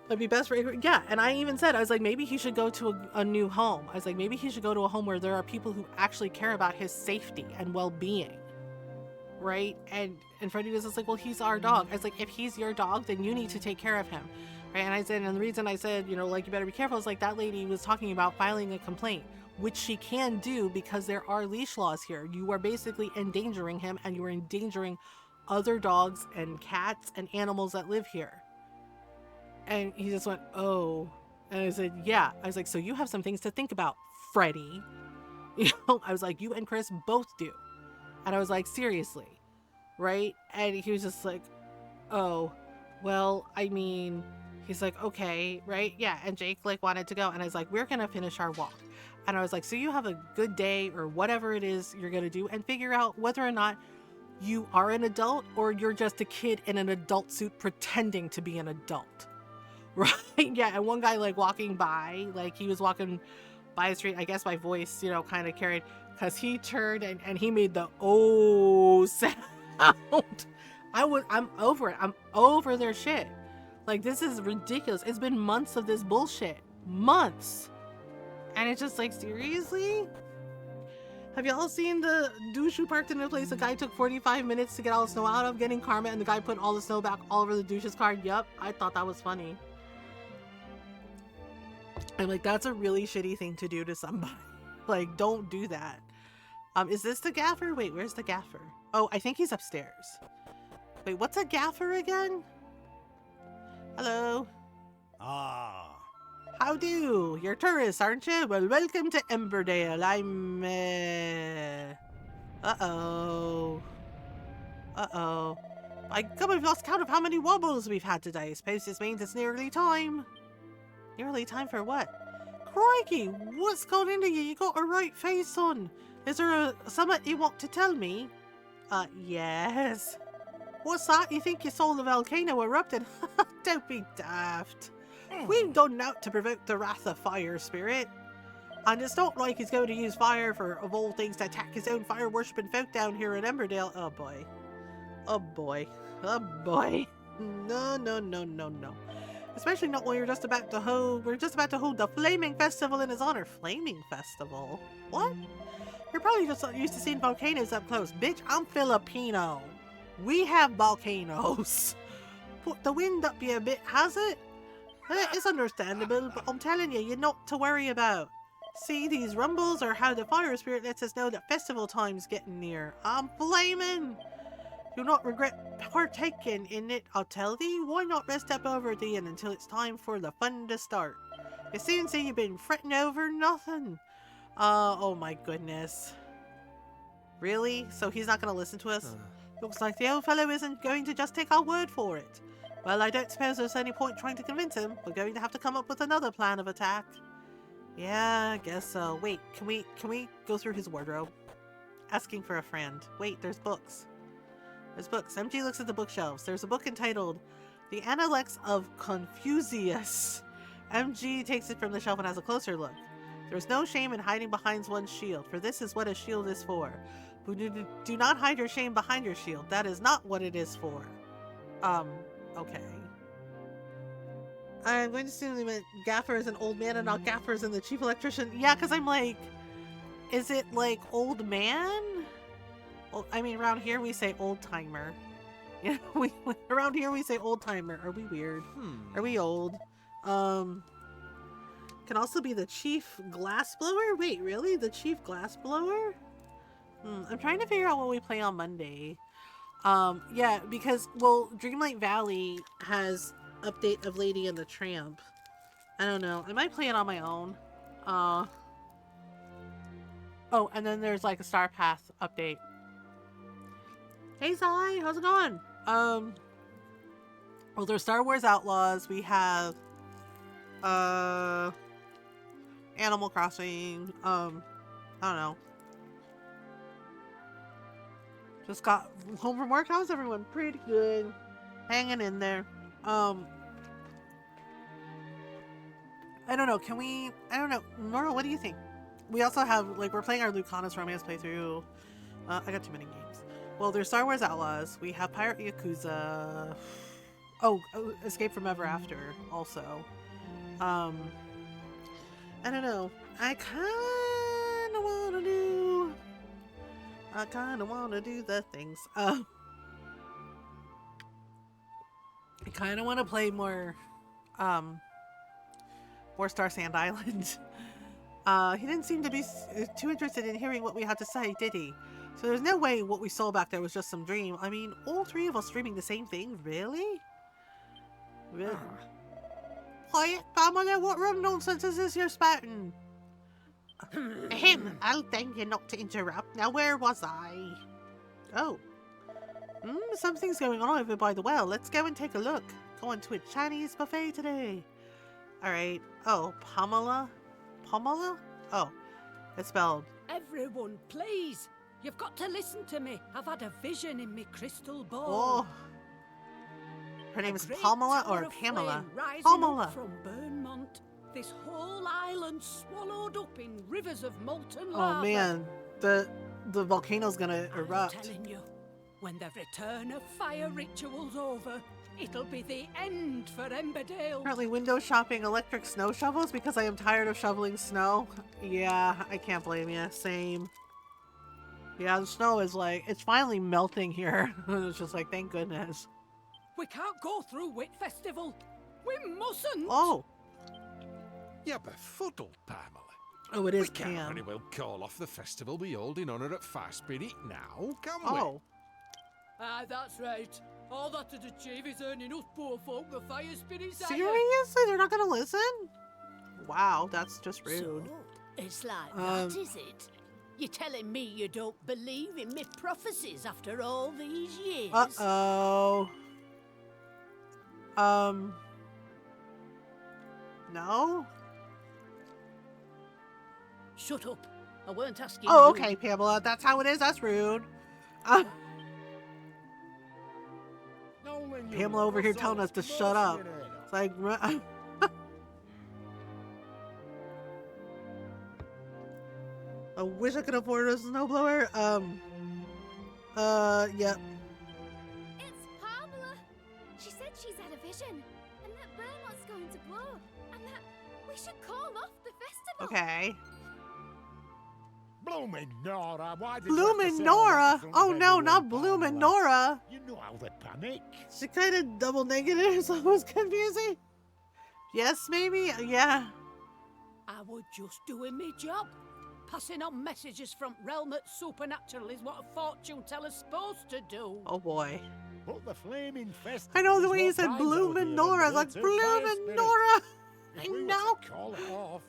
That'd be best for Icarus. Yeah, and I even said, I was like, maybe he should go to a new home. I was like, maybe he should go to a home where there are people who actually care about his safety and well-being, right? And Freddie was just like, well, he's our dog. I was like, if he's your dog, then you need to take care of him. Right? And I said, and the reason I said, you know, like, you better be careful is like, that lady was talking about filing a complaint, which she can do because there are leash laws here. You are basically endangering him, and you are endangering other dogs and cats and animals that live here. And he just went, oh. And I said, yeah. I was like, so you have some things to think about, Freddie. You know, I was like, you and Chris both do. And I was like, seriously, right? And he was just like, oh, well, I mean, He's like, okay, right? Yeah. And Jake like wanted to go. And I was like, we're going to finish our walk. And I was like, so you have a good day or whatever it is you're going to do and figure out whether or not you are an adult or you're just a kid in an adult suit pretending to be an adult. Right? Yeah. And one guy like walking by, like he was walking by the street. I guess my voice, you know, kind of carried because he turned and he made the oh sound. I'm over it. I'm over their shit. Like, this is ridiculous. It's been months of this bullshit. Months. And it's just like, seriously? Have y'all seen the douche who parked in a place the guy took 45 minutes to get all the snow out of, getting karma, and the guy put all the snow back all over the douche's car? Yup, I thought that was funny. I'm like, that's a really shitty thing to do to somebody. Like, don't do that. Is this the gaffer? Wait, where's the gaffer? Oh, I think he's upstairs. Wait, what's a gaffer again? Hello. Ah. How do? You're tourists, aren't you? Well, welcome to Emberdale. I'm, Uh-oh. Uh-oh. By God, we've lost count of how many wobbles we've had today. I suppose this means it's nearly time. Nearly time for what? Crikey, what's gone into you? You got a right face on. Is there something you want to tell me? Yes. What's that? You think you saw the volcano erupted? Don't be daft. We've done naught to provoke the wrath of fire spirit. And it's not like he's going to use fire for, of all things, to attack his own fire-worshipping folk down here in Emberdale. Oh boy. Oh boy. Oh boy. No, no, no, no, no. Especially not when we're just about to hold the Flaming Festival in his honor. Flaming Festival? What? You're probably just used to seeing volcanoes up close. Bitch, I'm Filipino. We have volcanoes. Put the wind up you a bit, has it? It's understandable, but I'm telling you, you're not to worry about. See, these rumbles are how the fire spirit lets us know that festival time's getting near. I'm flaming! You'll not regret partaking in it, I'll tell thee. Why not rest up over thee until it's time for the fun to start? You soon see you've been fretting over nothing. Oh my goodness. Really? So he's not going to listen to us? Looks like the old fellow isn't going to just take our word for it. Well, I don't suppose there's any point trying to convince him. We're going to have to come up with another plan of attack. Yeah, I guess so. Wait, can we go through his wardrobe? Asking for a friend. Wait, there's books. There's books. MG looks at the bookshelves. There's a book entitled The Analects of Confucius. MG takes it from the shelf and has a closer look. There's no shame in hiding behind one's shield, for this is what a shield is for. Do not hide your shame behind your shield. That is not what it is for. Okay. I'm going to assume they meant Gaffer is an old man and not Gaffer is in the chief electrician. Yeah, because I'm like, is it like old man? Well, I mean, around here we say old timer. Yeah, around here we say old timer. Are we weird? Are we old? Can also be the chief glassblower? Wait, really? The chief glassblower? I'm trying to figure out what we play on Monday. Yeah, because, well, Dreamlight Valley has update of Lady and the Tramp. I don't know. I might play it on my own. Oh, and then there's like a Star Path update. Hey, Zai, how's it going? Well, there's Star Wars Outlaws. We have, Animal Crossing. I don't know. Just got home from work. How's everyone? Pretty good. Hanging in there. I don't know. Can we... I don't know. Nora, what do you think? We also have... Like, we're playing our Lucanus Romance playthrough. I got too many games. Well, there's Star Wars Outlaws. We have Pirate Yakuza. Oh, Escape from Ever After, also. I don't know. I kind of want to do the things. I kind of want to play more Star Sand Island. He didn't seem to be too interested in hearing what we had to say, did he? So there's no way what we saw back there was just some dream. I mean, all three of us dreaming the same thing? Really? Really? Quiet, family, what rum nonsense is this you're spouting? I'll thank you not to interrupt. Now, where was I? Oh. Something's going on over by the well. Let's go and take a look. Going to a Chinese buffet today. Alright. Oh, Pamela? Pamela? Oh, it's spelled. Everyone, please. You've got to listen to me. I've had a vision in me crystal ball. Oh. Her name A is great Pamela tower or of Pamela? flame rising Pamela. up from Burnmont. This whole island swallowed up in rivers of molten Oh lava. man, the volcano's gonna erupt. I'm telling you, when the return of fire ritual's over, it'll be the end for Emberdale. Currently window shopping electric snow shovels because I am tired of shoveling snow. Yeah, I can't blame you. Same. Yeah, the snow is like, it's finally melting here. It's just like, thank goodness. We can't go through Wit Festival. We mustn't. Oh. You're befuddled, Pamela. Oh, it is We can't Pam. very well call off the festival we hold in honour at Fire Spirit now, can we? Oh. Ah, that's right. All that to achieve is earning us poor folk the fire spirits. Seriously? They're not gonna listen? Wow, that's just rude. So, it's like Um, that, is it? You're telling me you don't believe in me prophecies after all these years? Uh-oh. No? Shut up. I weren't asking Oh, you. okay, Pamela. That's how it is. That's rude. Uh, Pamela over here telling us to shut up. It's like, I wish I could afford a snowblower. Yep. It's Pamela. She said she's had a vision, and that Burnmont's going to blow, and that we should call off the festival. Okay. Bloomin' Nora, why did you have to Bloomin' say all that Nora? in front Oh of no, everyone, not Bloomin' Pamela? Nora. You know how they panic. She kind of double negative, so it was confusing. Yes, maybe? Yeah. I was just doing my job. Passing on messages from realm at supernatural is what a fortune teller's supposed to do. Oh boy. But the flaming festival I know the is way you what said binds Bloomin' out here Nora. I was and like, builds her fire Bloomin' spirit. Nora. If I we were know. to call it off,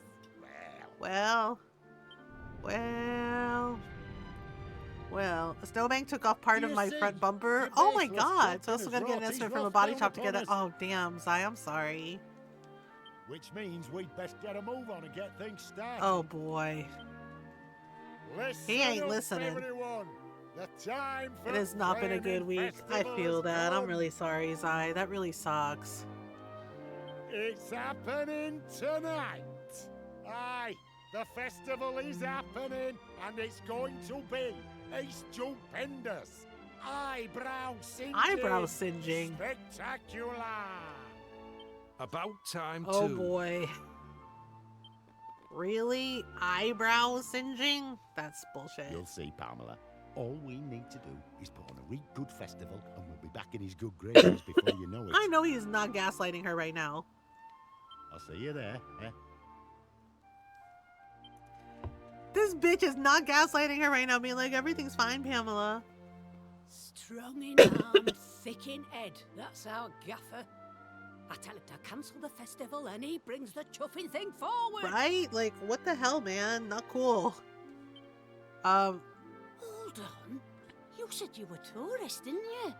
Well, a snowbank took off part of You my see, front bumper. the Oh my baseless god. So captain also has gonna get an wrought his estimate from a wrath body down shop to upon get it. us. Oh damn, Zai, I'm sorry. which means we'd best get a move on and get things started. Oh boy. Listen He ain't up, listening. everyone. The time for It has not been a good flaming week. I festival feel has that. I'm come. really sorry, Zai. That really sucks. It's happening tonight. Aye, the festival is happening, and it's going to be a stupendous, eyebrow singeing, Eyebrow singeing. spectacular. About time, Oh too. boy. Really? Eyebrow singeing? That's bullshit. You'll see, Pamela. All we need to do is put on a real good festival, and we'll be back in his good graces before you know it. I know he's not gaslighting her right now. I'll see you there. Eh? This bitch is not gaslighting her right now, being like, everything's fine, Pamela. Strong in arm, thick in head. That's our gaffer. I tell him to cancel the festival and he brings the chuffing thing forward. Right? Like, what the hell, man? Not cool. Hold on. You said you were tourists, didn't you?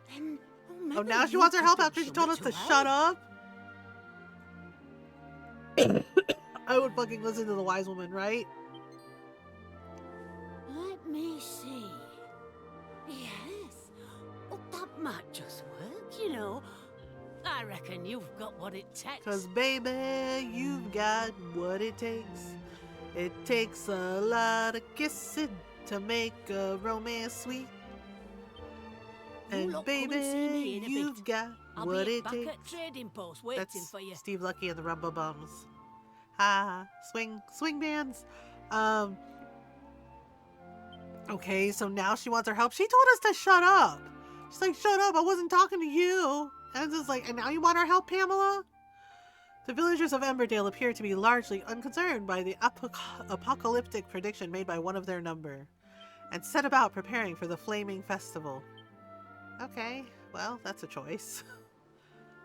Then, Oh, now she wants her help after she told us to shut up? I would fucking listen to the wise woman, right? Let me see. Yes. Oh, that might just work, you know. I reckon you've got what it takes. Cause baby, you've got what it takes. It takes a lot of kissing to make a romance sweet. You And lot come and see me baby, in a you've bit. got I'll what be it back takes. at trading post waiting That's for you. Steve Lucky and the Rumble Bums. Ha, swing bands. Okay, so now she wants our help. She told us to shut up. She's like, shut up, I wasn't talking to you. And it's just like, and now you want our help, Pamela? The villagers of Emberdale appear to be largely unconcerned by the apocalyptic prediction made by one of their number, and set about preparing for the flaming festival. Okay, well, that's a choice.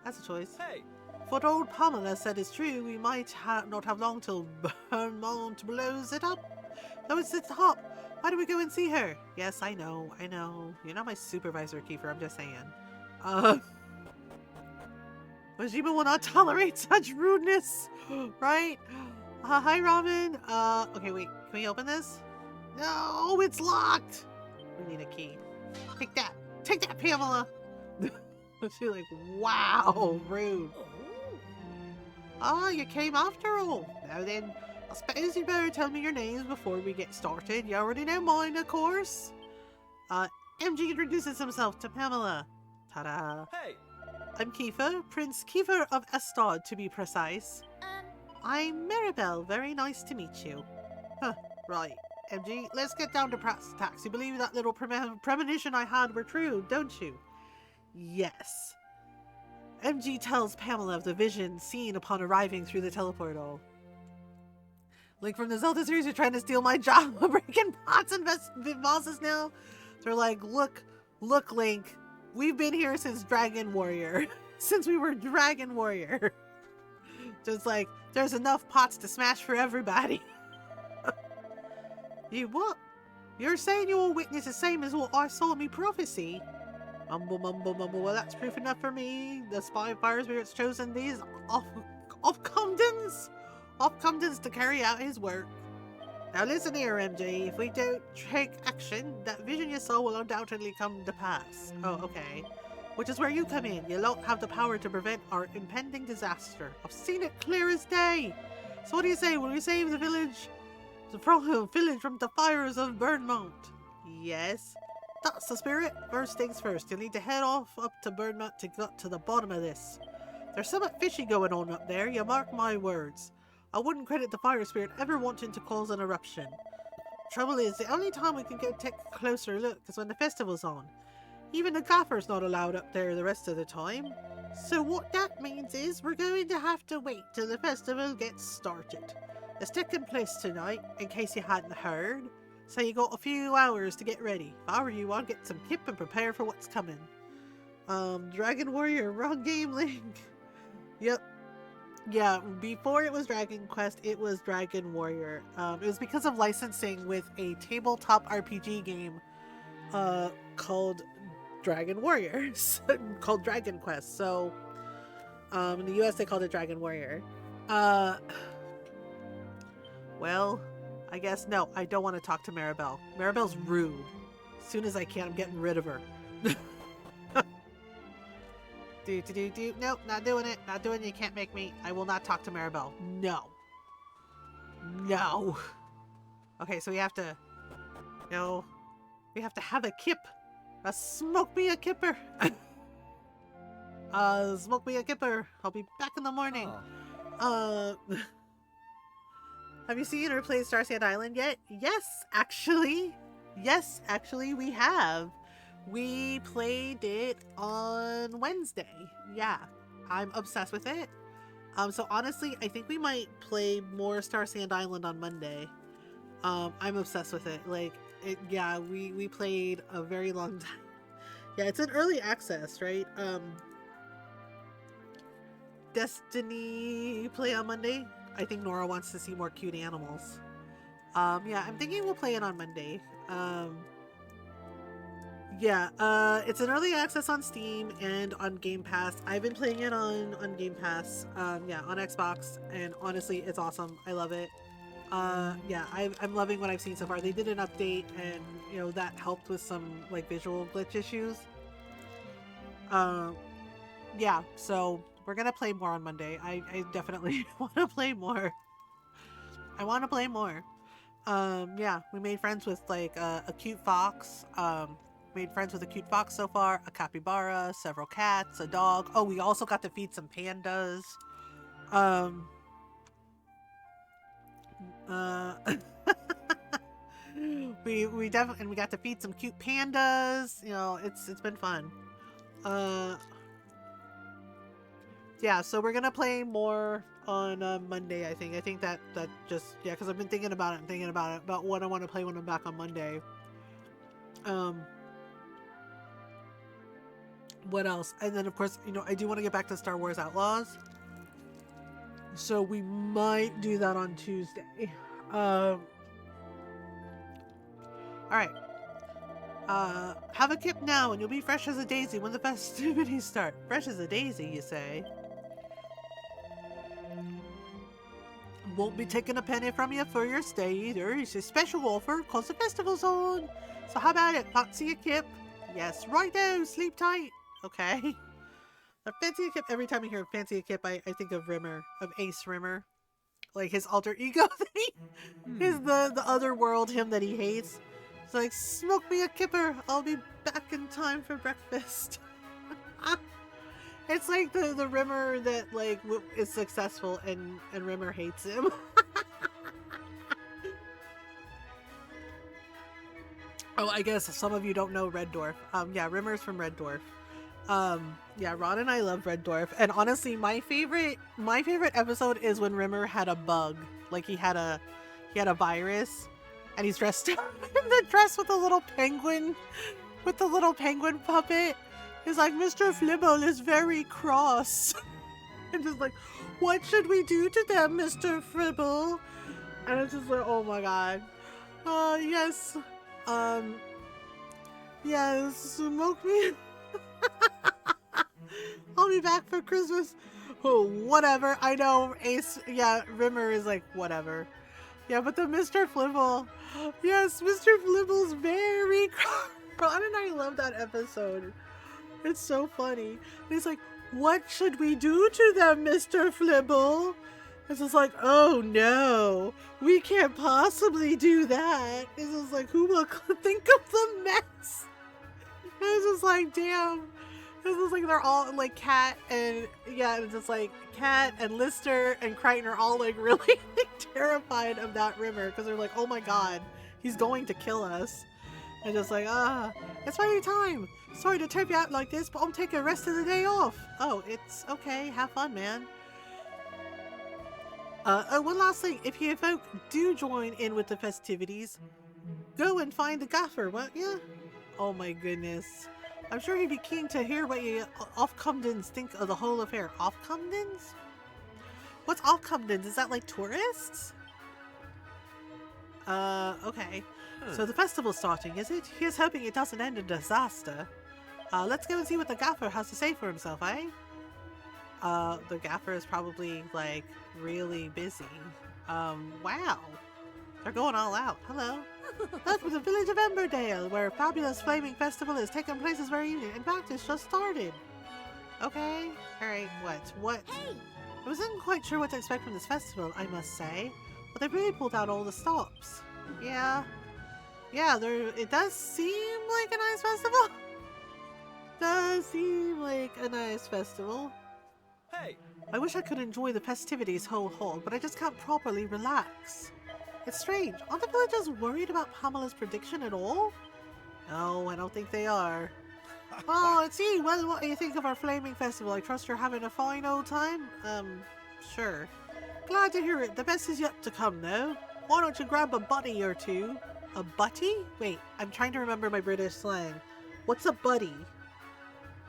That's a choice. Hey, What old Pamela said is true. We might not have long till Burnmont blows it up. Though it's hot. Why do we go and see her? Yes, I know. You're not my supervisor, Kiefer. I'm just saying. Majima will not tolerate such rudeness, right? Hi, Robin. Okay, wait. Can we open this? No, it's locked. We need a key. Take that. Take that, Pamela. She's like, wow, rude. Ah, you came after all. Now then, I suppose you better tell me your names before we get started. You already know mine, of course. MG introduces himself to Pamela. Ta-da. Hey! I'm Kiefer, Prince Kiefer of Estad, to be precise. I'm Maribel. Very nice to meet you. Huh, right. MG, let's get down to brass tacks. You believe that little premonition I had were true, don't you? Yes. MG tells Pamela of the vision seen upon arriving through the teleportal. Link from the Zelda series, you're trying to steal my job of breaking pots and vases now? They're like, look, Link. We've been here since Dragon Warrior. Since we were Dragon Warrior. Just like, there's enough pots to smash for everybody. You what? You're saying you will witness the same as what I saw in me prophecy? Mumble, mumble, mumble. Well, that's proof enough for me. The spy fire spirit's chosen these off-Comptons to carry out his work. Now listen here, MJ. If we don't take action, that vision you saw will undoubtedly come to pass. Oh, okay. Which is where you come in. You don't have the power to prevent our impending disaster. I've seen it clear as day. So what do you say? Will we save the village from the fires of Burnmount? Yes. That's the spirit. First things first. You'll need to head off up to Burnmount to get to the bottom of this. There's something fishy going on up there. You mark my words. I wouldn't credit the fire spirit ever wanting to cause an eruption. Trouble is, the only time we can go take a closer look is when the festival's on. Even the gaffer's not allowed up there the rest of the time. So what that means is we're going to have to wait till the festival gets started. It's taking place tonight, in case you hadn't heard. So you got a few hours to get ready. If I were you, I'd get some kip and prepare for what's coming. Dragon Warrior, wrong game, Link. Yep. Yeah, before it was Dragon Quest, it was Dragon Warrior. It was because of licensing with a tabletop RPG game called Dragon Warriors, called Dragon Quest. So, in the US they called it Dragon Warrior. Well, I guess no, I don't want to talk to Maribel. Maribel's rude. As soon as I can, I'm getting rid of her. Nope, not doing it. Not doing it. You can't make me. I will not talk to Maribel. No. No. Okay, so we have to... No. We have to have a kip. Smoke me a kipper. Smoke me a kipper. I'll be back in the morning. Oh. Have you seen or played Star Sand Island yet? Yes, actually, we have. We played it on Wednesday. Yeah, I'm obsessed with it. So honestly, I think we might play more Star Sand Island on Monday. I'm obsessed with it. Like, yeah, we played a very long time. Yeah, it's in early access, right? Destiny play on Monday. I think Nora wants to see more cute animals. Yeah, I'm thinking we'll play it on Monday. Yeah, it's an early access on Steam and on Game Pass. I've been playing it on Game Pass, yeah, on Xbox, and honestly, it's awesome. I love it. Yeah, I'm loving what I've seen so far. They did an update, and, you know, that helped with some, like, visual glitch issues. Yeah, so we're gonna play more on Monday. I definitely want to play more. I want to play more. Yeah, we made friends with, like, a cute fox. Made friends with a cute fox so far, a capybara, several cats, a dog. Oh, we also got to feed some pandas. We definitely, and we got to feed some cute pandas. You know, it's been fun. Yeah, so we're gonna play more on Monday. I think that just, yeah, because I've been thinking about it about what I want to play when I'm back on Monday. What else? And then, of course, you know, I do want to get back to Star Wars Outlaws. So we might do that on Tuesday. Alright. Have a kip now and you'll be fresh as a daisy when the festivities start. Fresh as a daisy, you say? won't be taking a penny from you for your stay either. It's a special offer because the festival's on. So how about it? Fancy a kip? Yes, right now. Sleep tight. Okay. Fancy a kip. Every time I hear fancy a kip, I think of Rimmer, of Ace Rimmer. Like his alter ego thing is the other world him that he hates. It's like, smoke me a kipper. I'll be back in time for breakfast. It's like the Rimmer that like is successful and Rimmer hates him. Oh, I guess some of you don't know Red Dwarf. Yeah, Rimmer's from Red Dwarf. Yeah, Ron and I love Red Dwarf, and honestly, my favorite episode is when Rimmer had a bug, like he had a virus, and he's dressed in the dress with a little penguin, puppet. He's like, Mr. Flibble is very cross, and just like, what should we do to them, Mr. Fribble? And it's just like, oh my god, yes, yes, smoke me. I'll be back for Christmas. Oh, whatever. I know Ace, yeah, Rimmer is like, whatever. Yeah, but the Mr. Flibble. Yes, Mr. Flibble's very Ron and I love that episode. It's so funny. He's like, what should we do to them, Mr. Flibble? It's just like, oh no, we can't possibly do that. It's just like, who will think of the mess? It's just like, damn. This is like they're all like Cat and yeah, it's just like Cat and Lister and Crichton are all like really terrified of that Rimmer because they're like, oh my god, he's going to kill us. And just like, it's my time. Sorry to trip you out like this, but I'm taking the rest of the day off. Oh, it's okay. Have fun, man. Oh, one last thing. If you folk do join in with the festivities, go and find the gaffer, won't you? Oh my goodness. I'm sure he'd be keen to hear what you Offcomdens think of the whole affair. Offcomdens? What's Offcomdens? Is that like tourists? Okay. So the festival's starting, is it? Here's hoping it doesn't end in disaster. Let's go and see what the gaffer has to say for himself, eh? The gaffer is probably like really busy. Wow. They're going all out. Hello. Welcome to the village of Emberdale, where a fabulous flaming festival is taking place this very evening. In fact, it's just started. Okay. Alright, what? Hey! I wasn't quite sure what to expect from this festival, I must say. But they've really pulled out all the stops. Yeah. Yeah, it does seem like a nice festival. Does seem like a nice festival. Hey! I wish I could enjoy the festivities whole hog, but I just can't properly relax. It's strange. Aren't the villagers worried about Pamela's prediction at all? No, I don't think they are. Oh, let's see. Well, what do you think of our flaming festival? I trust you're having a fine old time? Sure. Glad to hear it. The best is yet to come, though. Why don't you grab a buddy or two? A butty? Wait, I'm trying to remember my British slang. What's a buddy?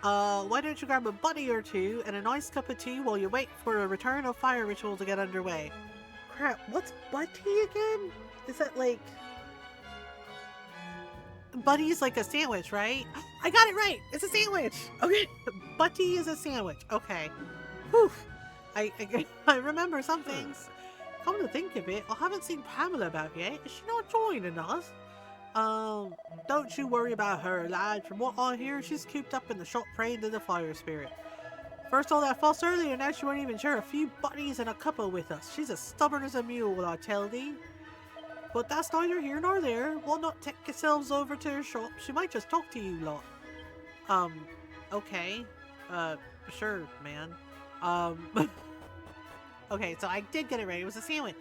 Why don't you grab a buddy or two and a nice cup of tea while you wait for a return of fire ritual to get underway? Crap, what's buddy again? Is that like... Buddy's like a sandwich, right? I got it right! It's a sandwich! Okay, buddy is a sandwich. Okay. Whew. I remember some things. Come to think of it, I haven't seen Pamela about yet. Is she not joining us? Don't you worry about her, lad. From what I hear, she's cooped up in the shop praying to the fire spirit. First all that fuss earlier, now she won't even share a few buddies and a couple with us. She's as stubborn as a mule, I tell thee. But that's neither here nor there. Why not take yourselves over to her shop? She might just talk to you lot. Okay. Sure, man. Okay, so I did get it right. It was a sandwich.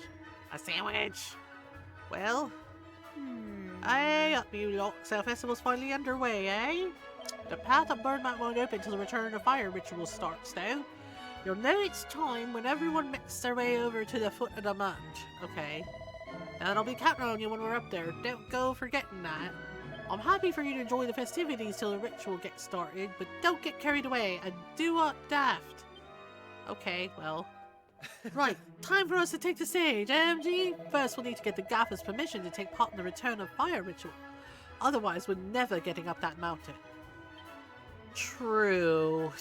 A sandwich! Well... Aye, up you lot. So the festival's finally underway, eh? The path up Burnmount won't open till the return of fire ritual starts, though. You'll know it's time when everyone makes their way over to the foot of the mount. Okay. And I'll be counting on you when we're up there. Don't go forgetting that. I'm happy for you to enjoy the festivities till the ritual gets started, but don't get carried away and do what daft. Okay, well... Right, time for us to take the stage, MG. First, we'll need to get the gaffer's permission to take part in the return of fire ritual. Otherwise, we're never getting up that mountain. True.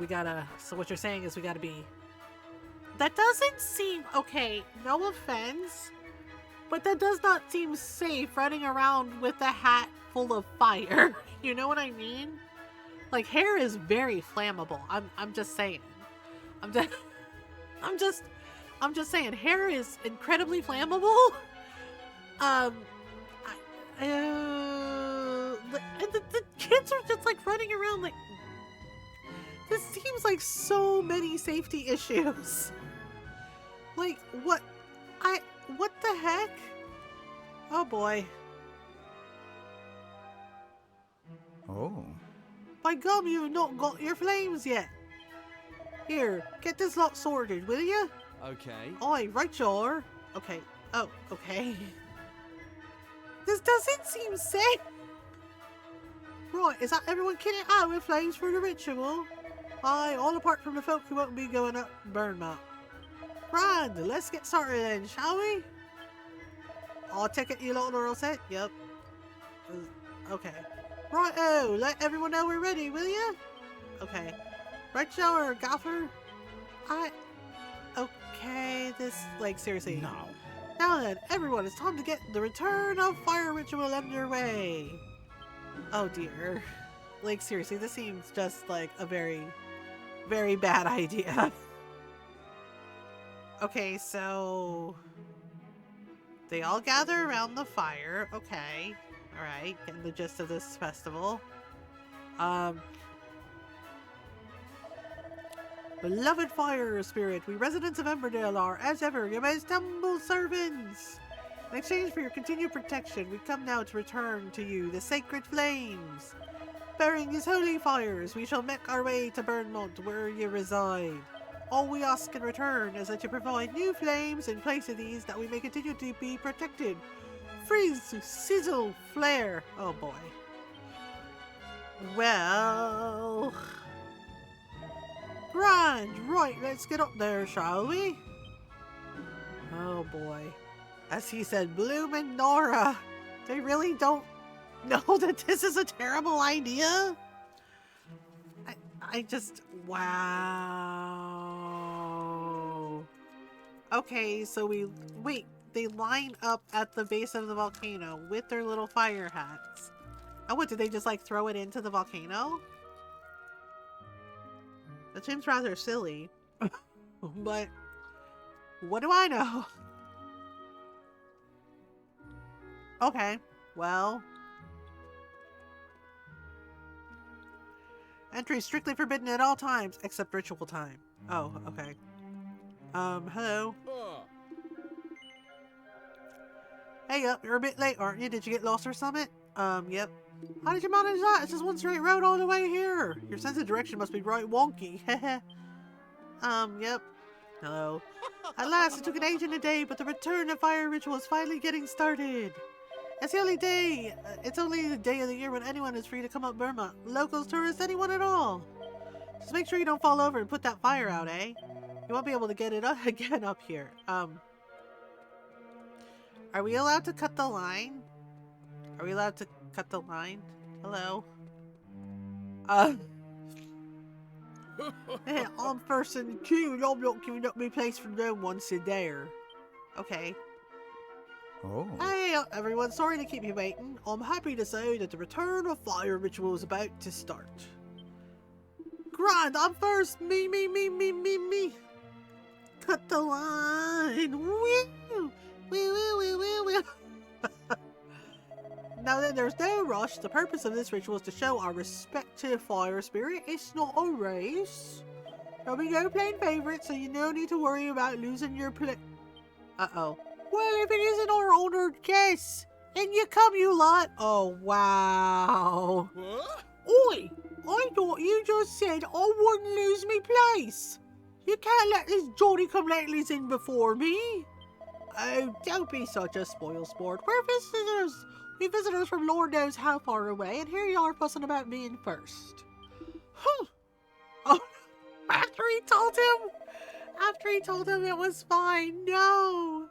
We gotta... So what you're saying is we gotta be... that doesn't seem... Okay, no offense, but that does not seem safe running around with a hat full of fire. You know what I mean? Like, hair is very flammable. I'm just saying. I'm just saying, hair is incredibly flammable. The kids are just like running around like... This seems like so many safety issues. Like, what the heck? Oh boy. Oh. By gum, you've not got your flames yet. Here, get this lot sorted, will you? Okay. Oi, right you are. Okay. Oh, okay. This doesn't seem safe. Right, is that everyone kitted out with flames for the ritual? Aye, all apart from the folk who won't be going up burn map. Grand, let's get started then, shall we? I'll take it you lot are all set? Yep. Okay. Righto, let everyone know we're ready, will you? Okay. Right shower, Gaffer? Okay, this, like, seriously. No. Now then, everyone, it's time to get the return of fire ritual underway. Oh dear. Like, seriously, this seems just like a very, very bad idea. Okay, so... They all gather around the fire. Okay. Alright, getting the gist of this festival. Beloved fire spirit, we residents of Emberdale are, as ever, your most humble servants. In exchange for your continued protection, we come now to return to you the sacred flames. Bearing these holy fires, we shall make our way to Burnmont, where you reside. All we ask in return is that you provide new flames in place of these, that we may continue to be protected. Freeze, sizzle, flare. Oh boy. Well... Grand! Right, let's get up there, shall we? Oh boy. As he said, Bloom and Nora, they really don't know that this is a terrible idea? I just... Wow. Okay, so wait, they line up at the base of the volcano with their little fire hats. Oh, what, did they just, like, throw it into the volcano? That seems rather silly. But, what do I know? Okay, well. Entry is strictly forbidden at all times, except ritual time. Oh, okay. Hello. Hey up, you're a bit late, aren't you? Did you get lost or something? Yep. How did you manage that? It's just one straight road all the way here. Your sense of direction must be right wonky. Yep. Hello. At last, it took an age and a day, but the return of fire ritual is finally getting started. It's the only day, it's only the day of the year when anyone is free to come up Burma. Locals, tourists, anyone at all. Just make sure you don't fall over and put that fire out, eh? You won't be able to get it up again up here. Are we allowed to cut the line? Are we allowed to cut the line? Hello? Hey, I'm first in the queue and I'm not giving up my place for no one sit there. Okay. Oh. Hey everyone, sorry to keep you waiting. I'm happy to say that the return of fire ritual is about to start. Grand, I'm first! Me! Cut the line! Woo! Woo! Now then, there's no rush. The purpose of this ritual is to show our respect to the fire spirit. It's not a race. There'll be no playing favorites, so you no need to worry about losing your play. Uh-oh. Well, if it isn't our honored guest, in you come, you lot. Oh, wow. What? Oi! I thought you just said I wouldn't lose me place. You can't let this Johnny-come-latelys in before me. Oh, don't be such a spoil sport. We're visitors. We visitors from Lord knows how far away, and here you are fussing about being first. Huh. Oh, after he told him it was fine. No.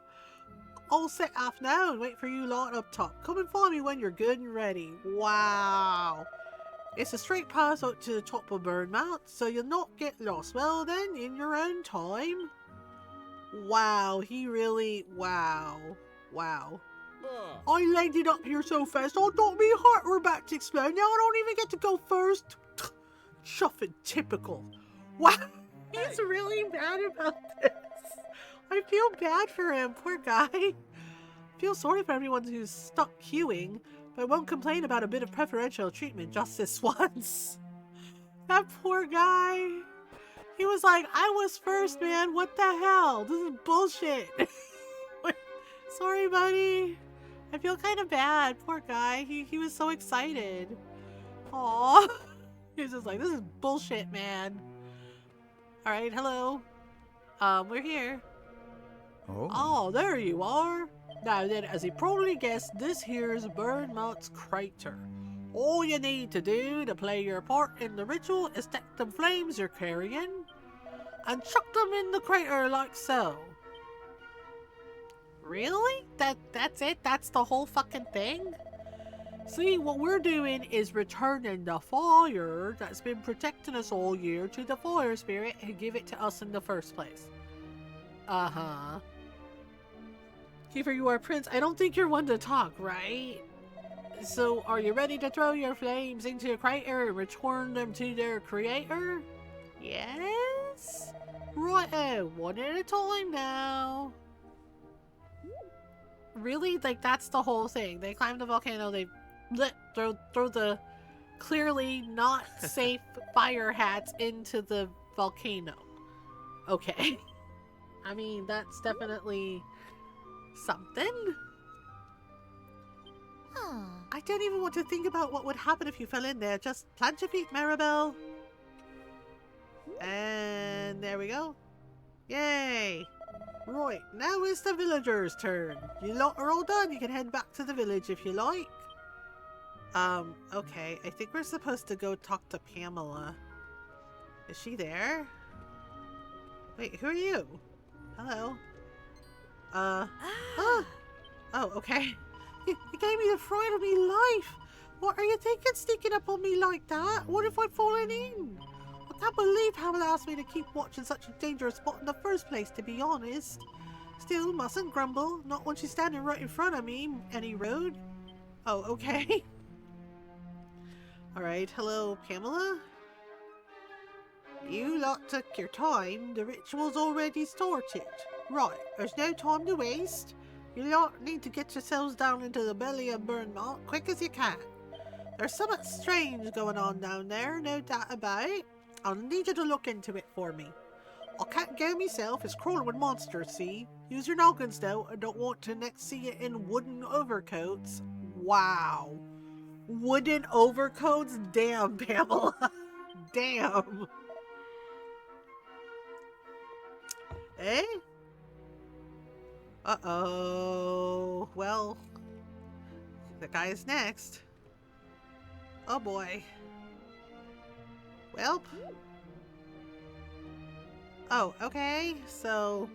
I'll set off now and wait for you lot up top. Come and find me when you're good and ready. Wow. It's a straight pass out to the top of Burnmount, so you'll not get lost. Well then, in your own time. Wow, he really, wow. Wow. Ah, I landed up here so fast, I thought my heart were about to explode. Now I don't even get to go first. Chuffin, typical. Wow, he's really mad about this. I feel bad for him, poor guy. I feel sorry for everyone who's stuck queuing, but won't complain about a bit of preferential treatment just this once. That poor guy. He was like, I was first, man. What the hell? This is bullshit. Sorry, buddy. I feel kind of bad. Poor guy. He was so excited. Aww. He was just like, this is bullshit, man. Alright, hello. We're here. Oh. Oh, there you are. Now then, as you probably guessed, this here's Burnmout's crater. All you need to do to play your part in the ritual is take them flames you're carrying and chuck them in the crater like so. Really? That's it? That's the whole fucking thing? See, what we're doing is returning the fire that's been protecting us all year to the fire spirit who gave it to us in the first place. Uh-huh. Kiefer, you are Prince. I don't think you're one to talk, right? So, are you ready to throw your flames into a crater and return them to their creator? Yes? Righto, one at a time now. Really? Like, that's the whole thing. They climb the volcano, they throw the clearly not safe fire hats into the volcano. Okay. I mean, that's definitely something. I don't even want to think about what would happen if you fell in there. Just plant your feet, Maribel. And there we go. Yay! Right, now it's the villagers' turn. You lot are all done. You can head back to the village if you like. Okay. I think we're supposed to go talk to Pamela. Is she there? Wait, who are you? Hello? Oh, okay. You gave me the fright of me life. What are you thinking, sneaking up on me like that? What if I'd fallen in? I can't believe Pamela asked me to keep watching such a dangerous spot in the first place, to be honest. Still, mustn't grumble. Not when she's standing right in front of me, any road. Oh, okay. Alright, hello, Pamela? You lot took your time. The ritual's already started. Right, there's no time to waste. You lot need to get yourselves down into the belly of Burnmouth quick as you can. There's something strange going on down there, no doubt about it. I'll need you to look into it for me. I can't go myself, it's crawling with monsters, see? Use your noggins though, I don't want to next see you in wooden overcoats. Wow. Wooden overcoats? Damn, Pamela. Damn. Eh? Uh-oh. Well, the guy is next. Oh boy. Welp. Oh, okay. So,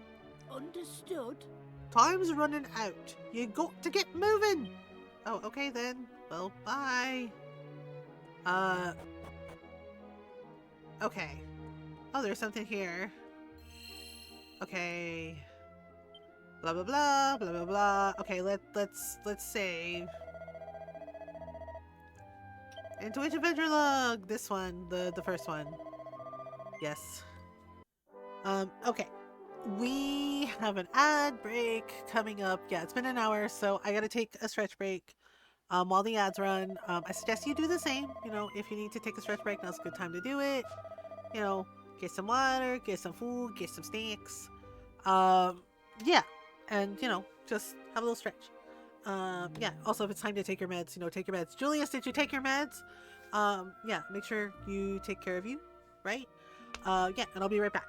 Understood. time's running out. You got to get moving. Oh, okay then. Well, bye. Okay. Oh, there's something here. Okay. Blah blah blah blah blah blah. Okay, let's save. Into which adventure log? This one, the first one. Yes. Okay. We have an ad break coming up. Yeah, it's been an hour, so I gotta take a stretch break. While the ads run, I suggest you do the same. You know, if you need to take a stretch break, now's a good time to do it. You know, get some water, get some food, get some snacks. Yeah, and you know, just have a little stretch. Yeah. Also, if it's time to take your meds, you know, take your meds. Julius, did you take your meds? Yeah. Make sure you take care of you, right? Yeah, and I'll be right back.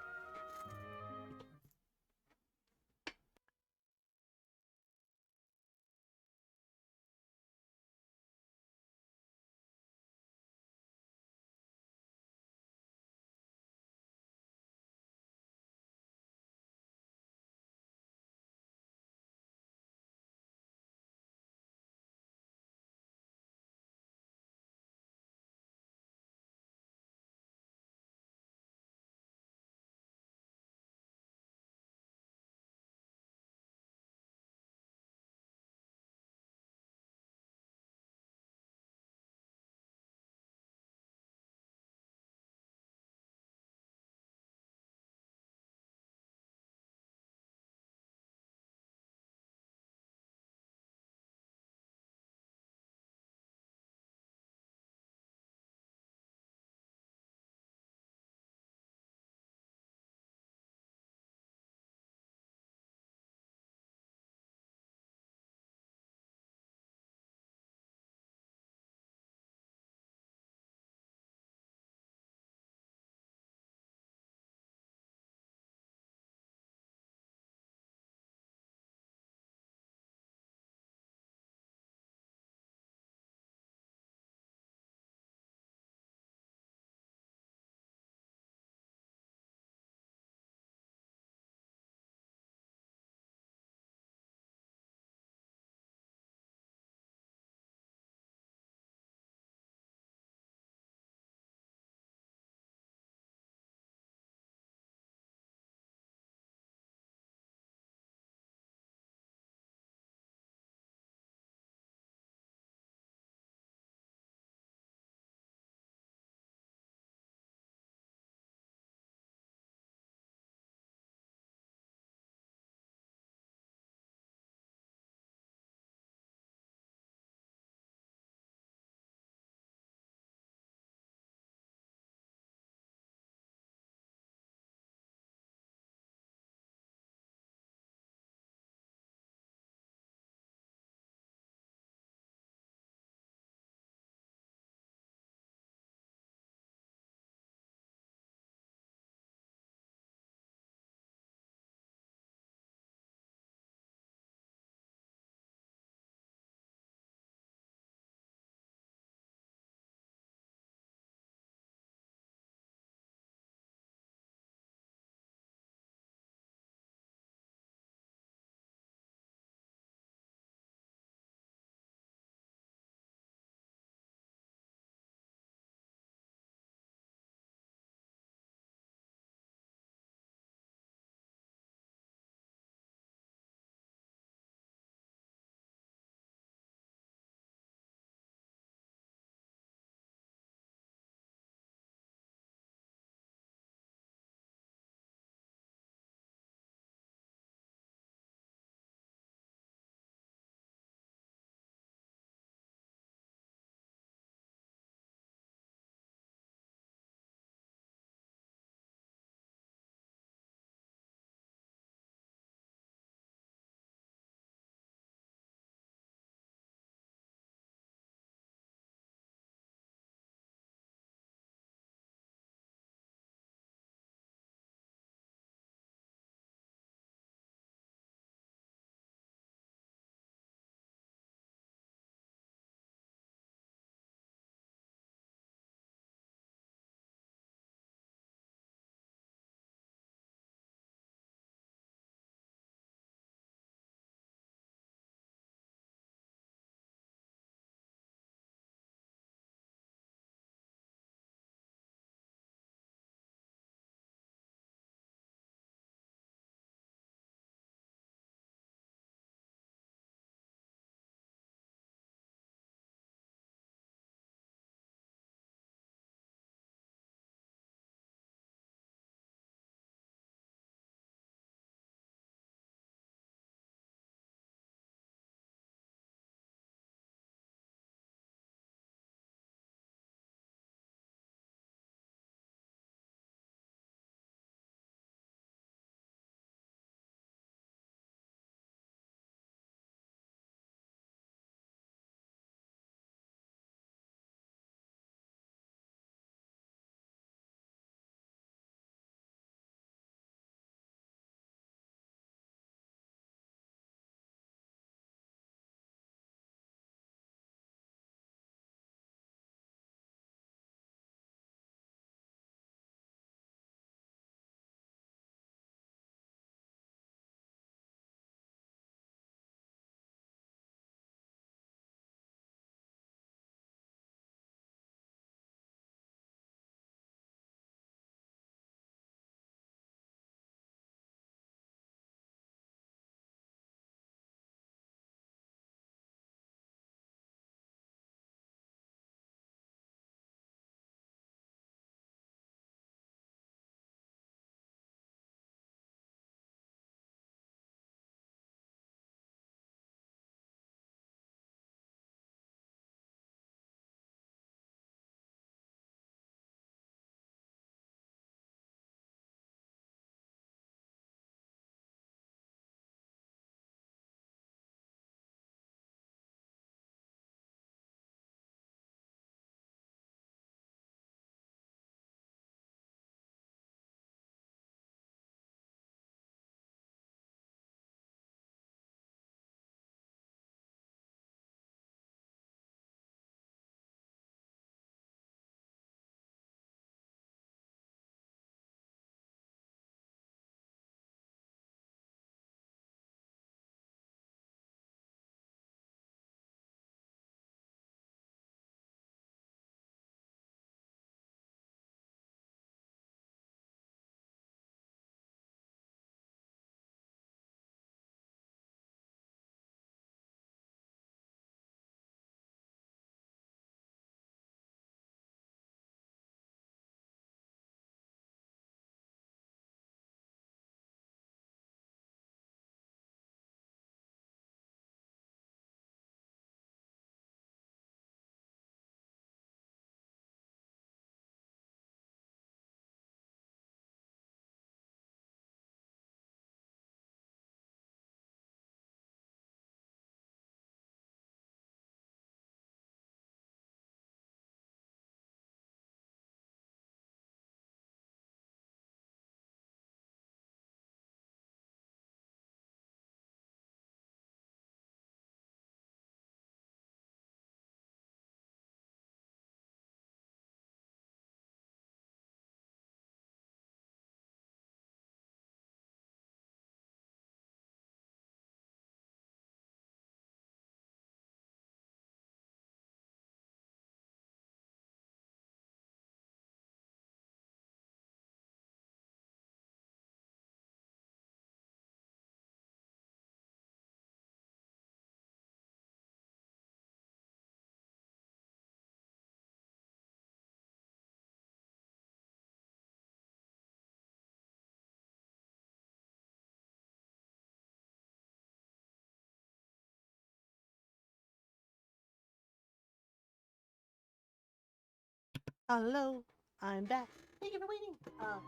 Hello, I'm back. Thank you for waiting.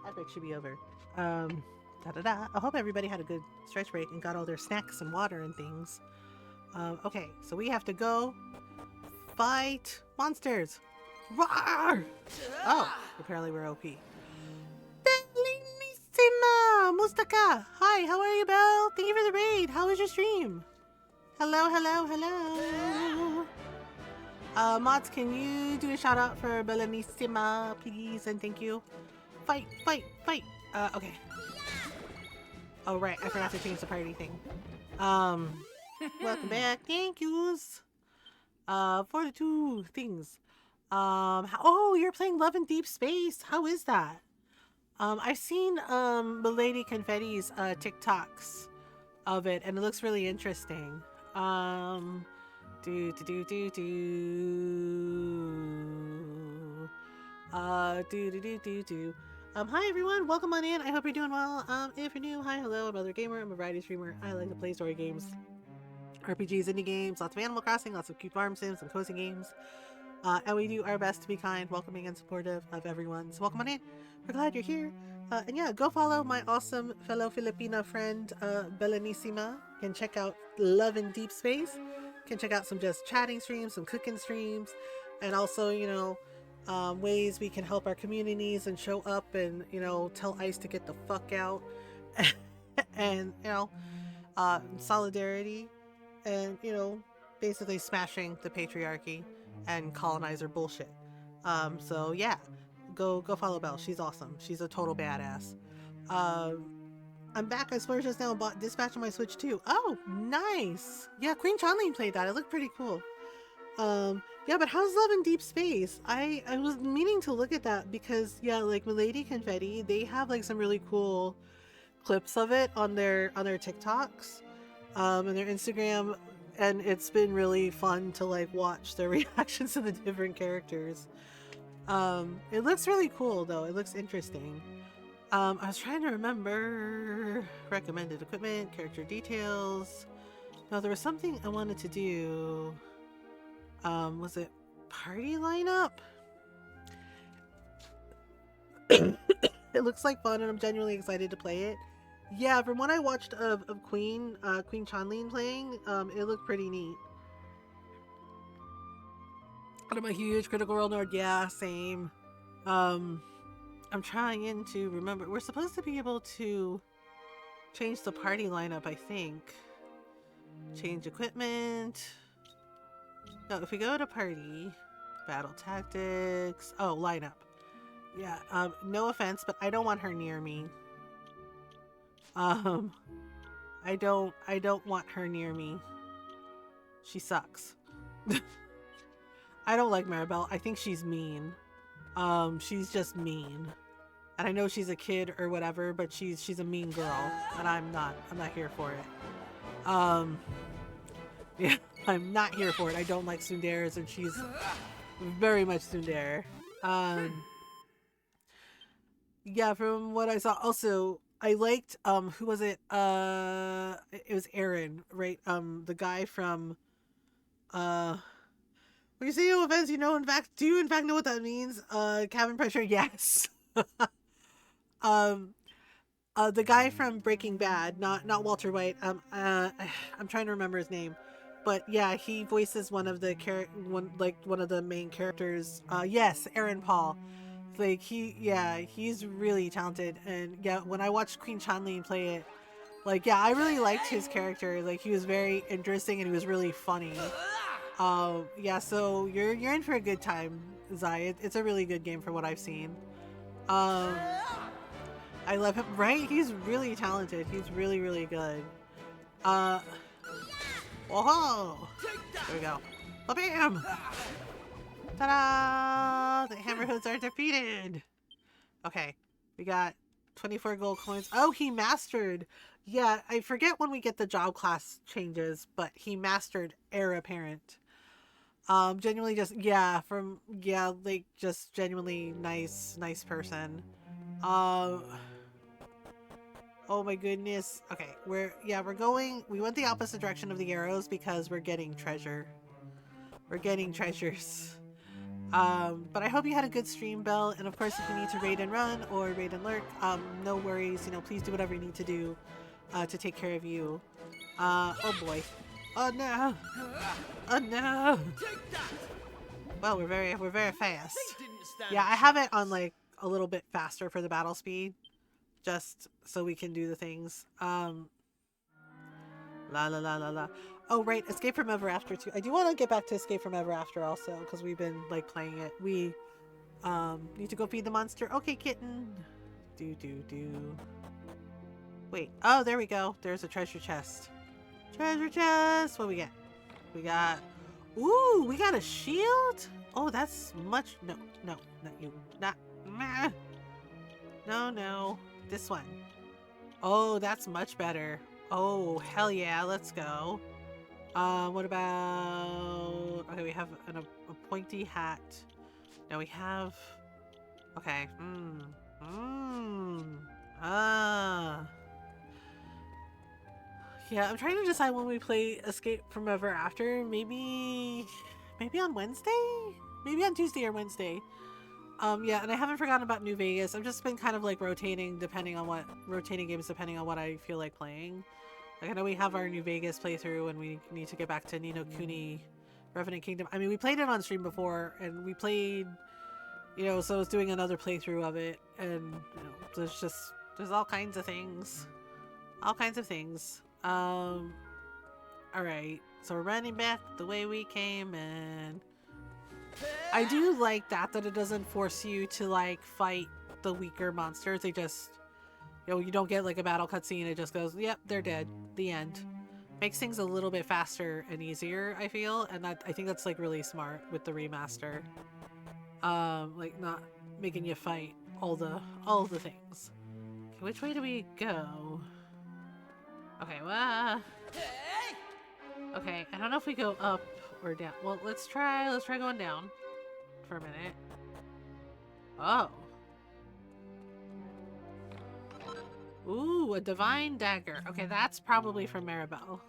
That break should be over. Da. I hope everybody had a good stretch break and got all their snacks and water and things. Okay, so we have to go fight monsters. Roar! Oh, apparently we're OP. Bellissima! Mustaka! Hi, how are you, Belle? Thank you for the raid. How was your stream? Hello. Mods, can you do a shout out for Bellissima, please, and thank you. Fight! Okay. Oh, right, I forgot to change the party thing. Welcome back. Thank yous. For the two things. Oh, you're playing Love in Deep Space. How is that? I've seen, Milady Confetti's, TikToks of it, and it looks really interesting. Hi everyone, welcome on in. I hope you're doing well. If you're new, hi, hello, I'm Mothergamer. I'm a variety streamer. I like to play story games, RPGs, indie games, lots of Animal Crossing, lots of cute farm sims and cozy games. And we do our best to be kind, welcoming, and supportive of everyone. So welcome on in. We're glad you're here. And yeah, go follow my awesome fellow Filipina friend, Bellanissima. You can check out Love in Deep Space. You can check out some just chatting streams, some cooking streams, and also, you know, ways we can help our communities and show up and, you know, tell ICE to get the fuck out. And, you know, solidarity and, you know, basically smashing the patriarchy and colonizer bullshit. So yeah, go follow Belle. She's awesome. She's a total badass. I'm back. I swear just now bought Dispatch on my Switch too. Oh, nice. Yeah, Queen Chanling played that. It looked pretty cool. Yeah, but how's Love in Deep Space? I was meaning to look at that because yeah, like Milady Confetti, they have like some really cool clips of it on their TikToks, and their Instagram. And it's been really fun to like watch their reactions to the different characters. It looks really cool though. It looks interesting. I was trying to remember recommended equipment, character details. No, there was something I wanted to do. Was it party lineup? It looks like fun and I'm genuinely excited to play it. Yeah, from what I watched of Queen Chanling playing, it looked pretty neat. And I'm a huge Critical Role nerd. Yeah, same. I'm trying to remember. We're supposed to be able to change the party lineup, I think. Change equipment. No, if we go to party, battle tactics. Oh, lineup. Yeah, no offense, but I don't want her near me. I don't want her near me. She sucks. I don't like Maribel. I think she's mean. She's just mean. And I know she's a kid or whatever, but she's a mean girl, and I'm not here for it. Yeah, I'm not here for it. I don't like tsunderes, and she's very much tsundere. Yeah, from what I saw, also I liked who was it? It was Aaron, right? The guy from when you say no offense, you know, in fact, do you in fact know what that means? Cabin pressure, yes. The guy from Breaking Bad, not Walter White. I'm trying to remember his name, but yeah, he voices one of the one of the main characters. Yes, Aaron Paul. Like he's really talented, and yeah, when I watched Queen Chanling play it, like yeah, I really liked his character. Like he was very interesting and he was really funny. Yeah, so you're in for a good time, Zai. It's a really good game for what I've seen. I love him, right? He's really talented. He's really, really good. Whoa! There we go. Bam! Ta-da! The Hammerhoods are defeated! Okay, we got 24 gold coins. Oh, he mastered! Yeah, I forget when we get the job class changes, but he mastered Heir Apparent. Genuinely just, like, just genuinely nice person. Oh my goodness. Okay, we went the opposite direction of the arrows because we're getting treasure. We're getting treasures. But I hope you had a good stream, Belle. And of course, if you need to raid and run or raid and lurk, no worries. You know, please do whatever you need to do to take care of you. Oh boy. Oh no. Oh no. Well, we're very fast. Yeah, I have it on like a little bit faster for the battle speed, just so we can do the things. La la la la la. Oh right, Escape from Ever After too. I do want to get back to Escape from Ever After also, because we've been like playing it. We need to go feed the monster. Okay, kitten. Do. Wait. Oh, there we go. There's a treasure chest. Treasure chest. What we get? We got. Ooh, we got a shield. Oh, that's much. No, not you. Not. Meh. No. This one. Oh, that's much better. Oh, hell yeah. Let's go. What about... Okay, we have a pointy hat. Now we have... Okay. Yeah, I'm trying to decide when we play Escape from Ever After. Maybe on Wednesday? Maybe on Tuesday or Wednesday. Yeah, and I haven't forgotten about New Vegas. I've just been kind of like rotating games depending on what I feel like playing. Like I know we have our New Vegas playthrough and we need to get back to Ni no Kuni Revenant Kingdom. I mean, we played it on stream before and we played, you know, so I was doing another playthrough of it, and you know, there's all kinds of things. All right, so we're running back the way we came in. I do like that it doesn't force you to like fight the weaker monsters. They just, you know, you don't get like a battle cutscene. It just goes, yep, they're dead. The end. Makes things a little bit faster and easier, I feel, and I think that's like really smart with the remaster. Like not making you fight all the things. Okay, which way do we go? Okay, well, okay, I don't know if we go up or down. Well, let's try going down for a minute. Oh. Ooh, a divine dagger. Okay, that's probably from Maribel.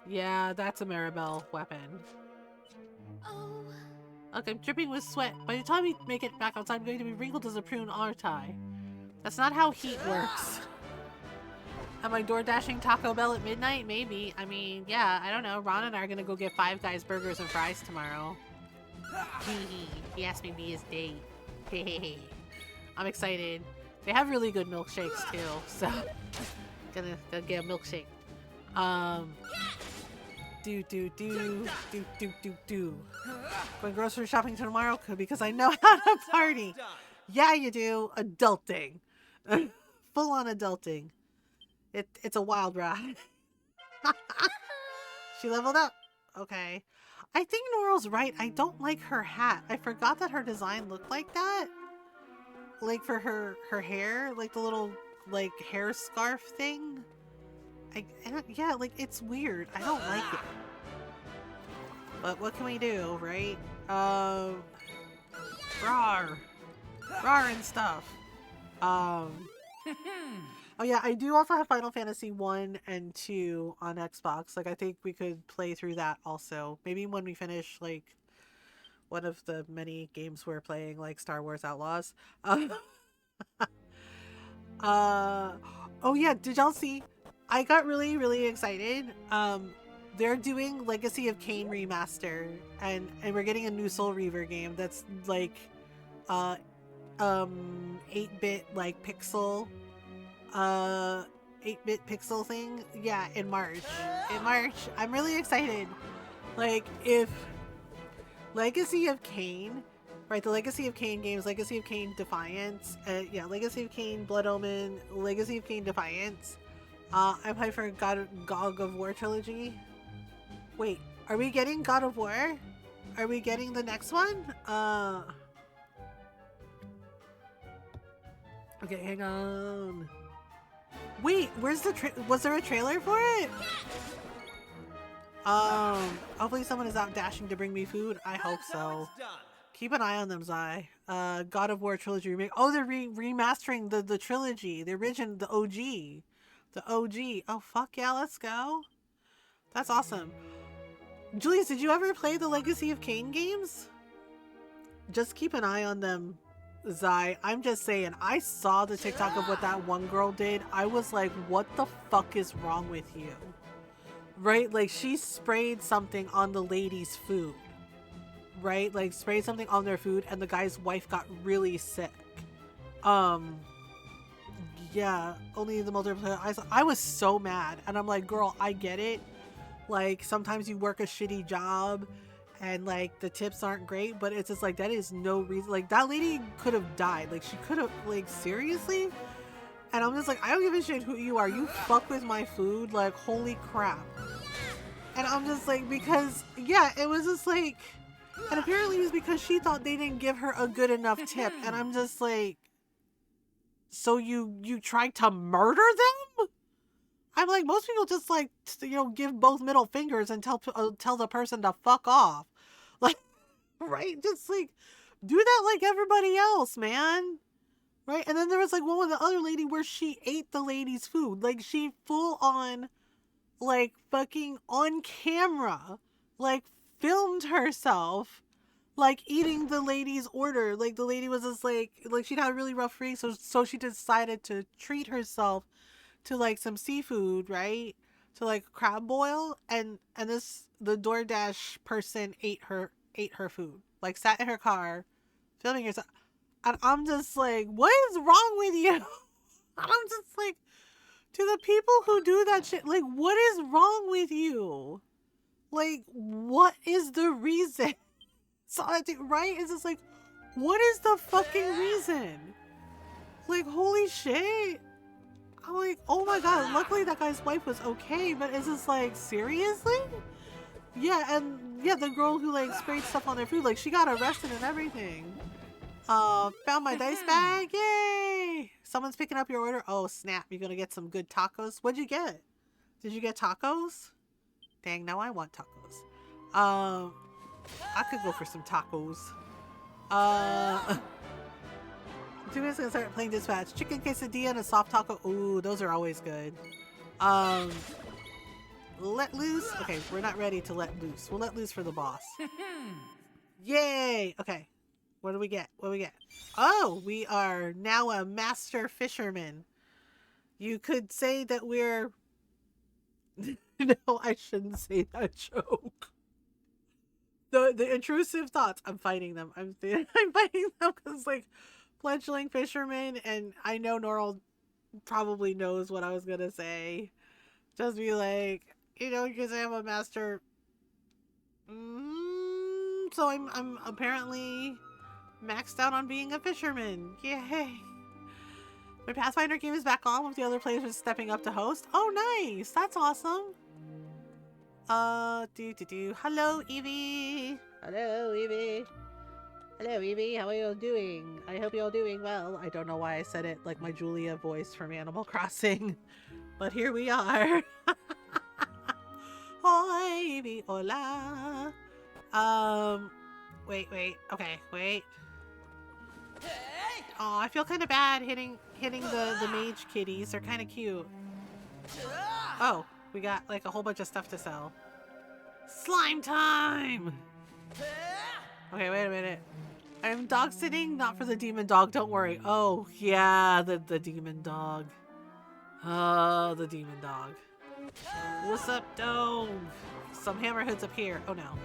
Yeah, that's a Maribel weapon. Oh. Look, I'm dripping with sweat. By the time we make it back outside, I'm going to be wrinkled as a prune, aren't I? That's not how heat works. Am I door dashing Taco Bell at midnight? Maybe. I mean, yeah, I don't know. Ron and I are gonna go get Five Guys burgers and fries tomorrow. He asked me to be his date. I'm excited. They have really good milkshakes too, so gonna get a milkshake. Do. Going grocery shopping tomorrow because I know how to party. Yeah, you do. Adulting. Full on adulting. It's a wild ride. She leveled up. Okay. I think Noral's right. I don't like her hat. I forgot that her design looked like that. Like for her hair, like the little like hair scarf thing. Yeah, like it's weird. I don't like it. But what can we do, right? Rawr and stuff. Oh yeah, I do also have Final Fantasy 1 and 2 on Xbox. Like I think we could play through that also. Maybe when we finish like one of the many games we're playing, like Star Wars Outlaws. Oh yeah, did y'all see? I got really excited. They're doing Legacy of Kain remaster, and we're getting a new Soul Reaver game that's like 8-bit like pixel 8-bit pixel thing. Yeah, in March. I'm really excited. Like if Legacy of Kain, right, the Legacy of Kain games, Legacy of Kain Defiance, Legacy of Kain Blood Omen, Legacy of Kain Defiance. I'm hyped for God of War trilogy. Wait, are we getting God of War? Are we getting the next one? Okay, hang on. Wait, where's the was there a trailer for it? Hopefully someone is out dashing to bring me food. I hope so. Keep an eye on them, Zai. God of War trilogy remake. Oh, they're remastering the trilogy, the original, the OG. The OG. Oh, fuck yeah, let's go. That's awesome. Julius, did you ever play the Legacy of Kain games? just keep an eye on them, Zai. I'm just saying, I saw the TikTok of what that one girl did. I was like, what the fuck is wrong with you? Right? Like, she sprayed something on the lady's food. Right? Like, sprayed something on their food, and the guy's wife got really sick. Yeah, only the multiplayer. I was so mad, and I'm like, girl, I get it. Like, sometimes you work a shitty job, and like the tips aren't great, but it's just like, that is no reason. Like, that lady could have died. Like, she could have, like, seriously. And I'm just like, I don't give a shit who you are. You fuck with my food, like, holy crap. And I'm just like, because yeah, it was just like, and apparently it was because she thought they didn't give her a good enough tip, and I'm just like, so you tried to murder them? I'm like, most people just like, you know, give both middle fingers and tell the person to fuck off. Like, right? Just like, do that like everybody else, man. Right? And then there was like one with the other lady where she ate the lady's food. Like, she full on, like, fucking on camera, like, filmed herself, like, eating the lady's order. Like, the lady was just like she'd had a really rough week, so she decided to treat herself to like some seafood, right? To like crab boil, and the DoorDash person ate her food. Like, sat in her car, filming herself. And I'm just like, what is wrong with you? I'm just like, to the people who do that shit, like, what is wrong with you? Like, what is the reason? So I think, right? It's just like, what is the fucking reason? Like, holy shit. I'm like, oh my god, luckily that guy's wife was okay, but it's just like, seriously? Yeah, and yeah, the girl who like sprayed stuff on their food, like, she got arrested and everything. Found my dice bag, yay! Someone's picking up your order. Oh snap, you're gonna get some good tacos. What'd you get? Did you get tacos? Dang, now I want tacos. I could go for some tacos. 2 minutes gonna start playing Dispatch. Chicken quesadilla and a soft taco. Ooh, those are always good. Let loose. Okay, we're not ready to let loose. We'll let loose for the boss. Yay! Okay. What do we get? What do we get? Oh, we are now a master fisherman. You could say that we're... No, I shouldn't say that joke. The intrusive thoughts. I'm fighting them. I'm fighting them because, like, fledgling fisherman, and I know Norl probably knows what I was gonna say. Just be like, you know, because I'm a master. So I'm apparently maxed out on being a fisherman. Yay! My Pathfinder game is back on with the other players stepping up to host. Oh, nice! That's awesome. Hello, Evie. Hello, Evie. Hello, Evie. How are you all doing? I hope you're all doing well. I don't know why I said it like my Julia voice from Animal Crossing, but here we are. Hi, Evie. Hola. Wait. Okay, wait. Oh, I feel kind of bad hitting the mage kitties. They're kind of cute. Oh, we got like a whole bunch of stuff to sell. Slime time! Okay, wait a minute. I'm dog sitting, not for the demon dog, don't worry. Oh, yeah, the demon dog. Oh, the demon dog. What's up, dog? Some hammerhoods up here. Oh, no.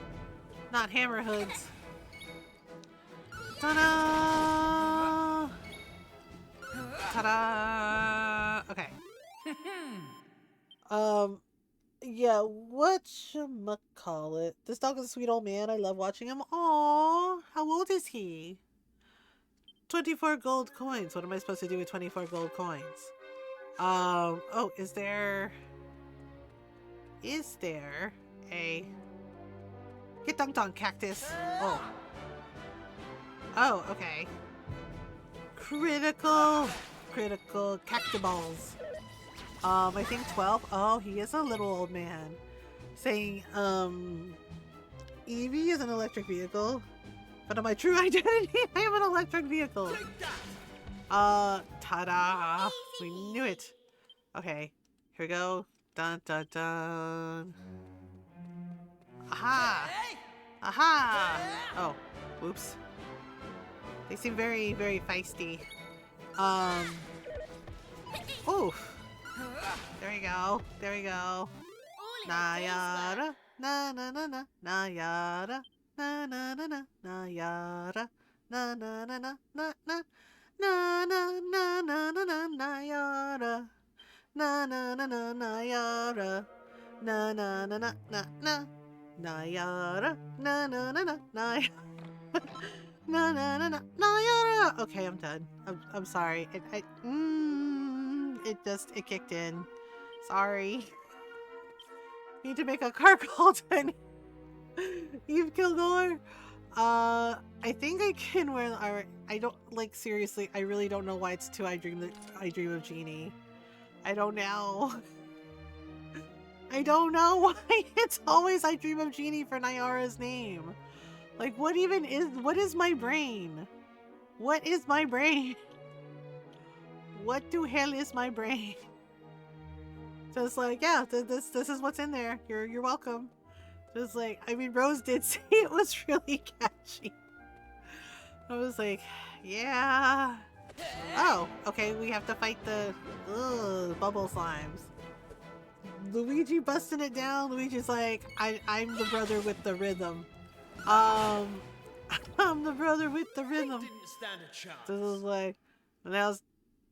Not hammerhoods. Ta-da! Ta-da! Okay. Yeah, whatchamacallit? This dog is a sweet old man. I love watching him. Aww, how old is he? 24 gold coins. What am I supposed to do with 24 gold coins? Oh, is there a get dunked on, cactus? Oh, okay. Critical cactiballs. I think 12. Oh, he is a little old man. Saying, Evie is an electric vehicle. But my true identity, I am an electric vehicle. Ta-da! We knew it. Okay, here we go. Dun dun dun. Aha! Aha! Oh, whoops. They seem very, very feisty. Oof. There we go. There we go. Nayara. Na na na na. Nayara. Na na na na. Nayara. Na na na na na na. Na na na na na na. Nayara. Na na na na. Nayara. Na na na na na na. Nayara. Na na na na. Nayara. Na na na na. Nayara. Okay, I'm done. I'm sorry. It kicked in. Sorry. Need to make a car call to Eve Kilgore. I think I can wear. I don't like seriously. I really don't know why it's two. I dream of Genie. I don't know. I don't know why it's always I dream of Genie for Nyara's name. Like, what is my brain? What is my brain? What the hell is my brain? Just like, yeah, this is what's in there. You're welcome. Just like, I mean, Rose did say it was really catchy. I was like, yeah. Oh, okay, we have to fight the bubble slimes. Luigi busting it down. Luigi's like, I'm the brother with the rhythm. I'm the brother with the rhythm. Didn't stand a chance. This is like, now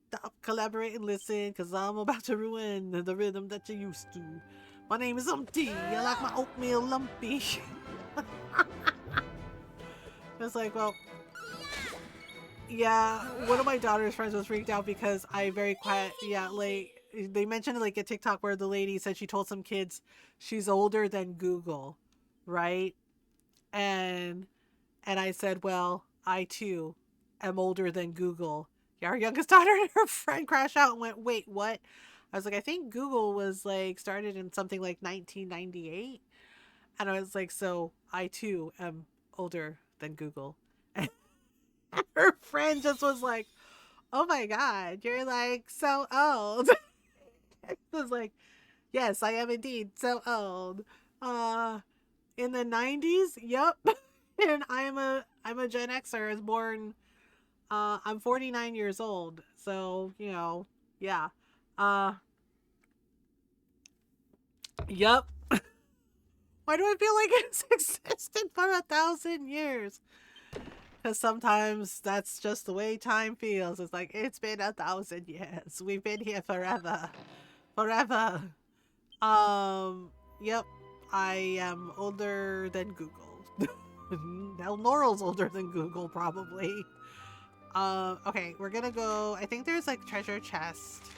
stop, collaborate, and listen, because I'm about to ruin the rhythm that you used to. My name is Umpty. I like my oatmeal lumpy. It's like, well, yeah, one of my daughter's friends was freaked out because I very quiet, yeah, like, they mentioned like a TikTok where the lady said she told some kids she's older than Google, right? And I said, well, I too am older than Google. Yeah, our youngest daughter and her friend crashed out and went, wait, what? I was like, I think Google was like started in something like 1998. And I was like, so I too am older than Google. And her friend just was like, oh my God, you're like so old. I was like, yes, I am indeed so old. In the 90s, yep. And I'm a Gen Xer. I was born, I'm 49 years old. So, you know, yeah. Yep. Why do I feel like it's existed for 1,000 years? Because sometimes that's just the way time feels. It's like, it's been 1,000 years. We've been here forever. Forever. Yep. I am older than Google. Now Laurel's older than Google, probably. Okay, we're gonna go. I think there's like treasure chest.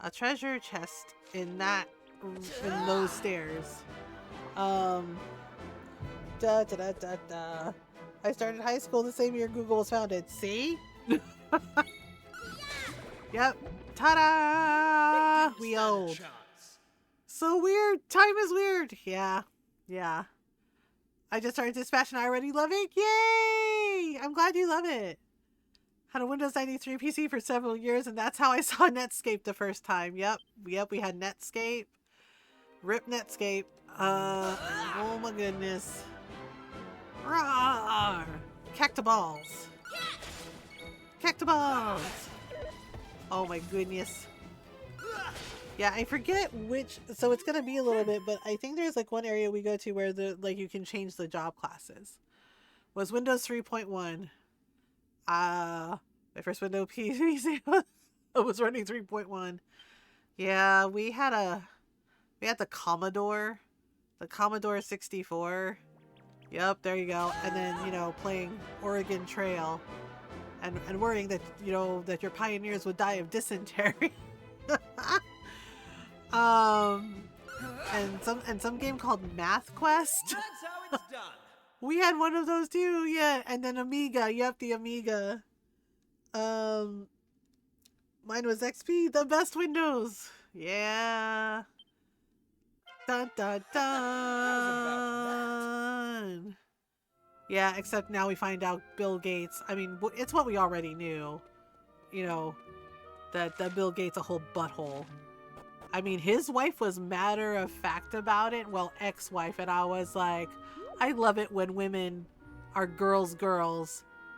A treasure chest in those stairs. Da da da da da. I started high school the same year Google was founded. See? Yep. Ta-da! We old. So weird. Time is weird. Yeah. Yeah. I just started Dispatch and I already love it. Yay! I'm glad you love it. Had a Windows 93 PC for several years, and that's how I saw Netscape the first time. Yep. Yep, we had Netscape. Rip Netscape. Oh my goodness. Rawr! Cactaballs. Cactaballs. Oh my goodness. Yeah, I forget which, so it's gonna be a little bit, but I think there's like one area we go to where you can change the job classes. Was Windows 3.1. My first Windows PC was running 3.1. Yeah, we had the Commodore 64. Yep, there you go. And then, you know, playing Oregon Trail and worrying that, you know, that your pioneers would die of dysentery. And some game called Math Quest. That's how it's done. We had one of those too, yeah. And then Amiga, yep, the Amiga. Mine was XP, the best Windows. Yeah. Dun dun dun. Yeah, except now we find out Bill Gates. I mean, it's what we already knew. You know, that Bill Gates a whole butthole. I mean, his wife was matter of fact about it. Well, ex-wife, and I was like, I love it when women are girls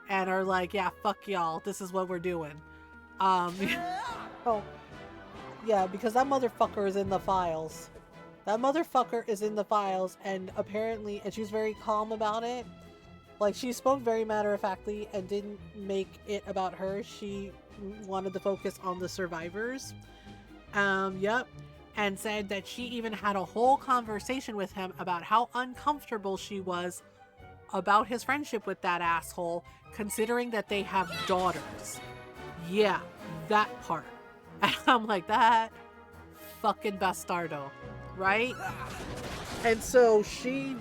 and are like, yeah, fuck y'all, this is what we're doing. Oh, yeah, because that motherfucker is in the files. That motherfucker is in the files, and apparently, and she was very calm about it. Like, she spoke very matter-of-factly and didn't make it about her. She wanted to focus on the survivors. Yep. And said that she even had a whole conversation with him about how uncomfortable she was about his friendship with that asshole, considering that they have daughters. Yeah, that part. And I'm like, that fucking bastardo, right? And so she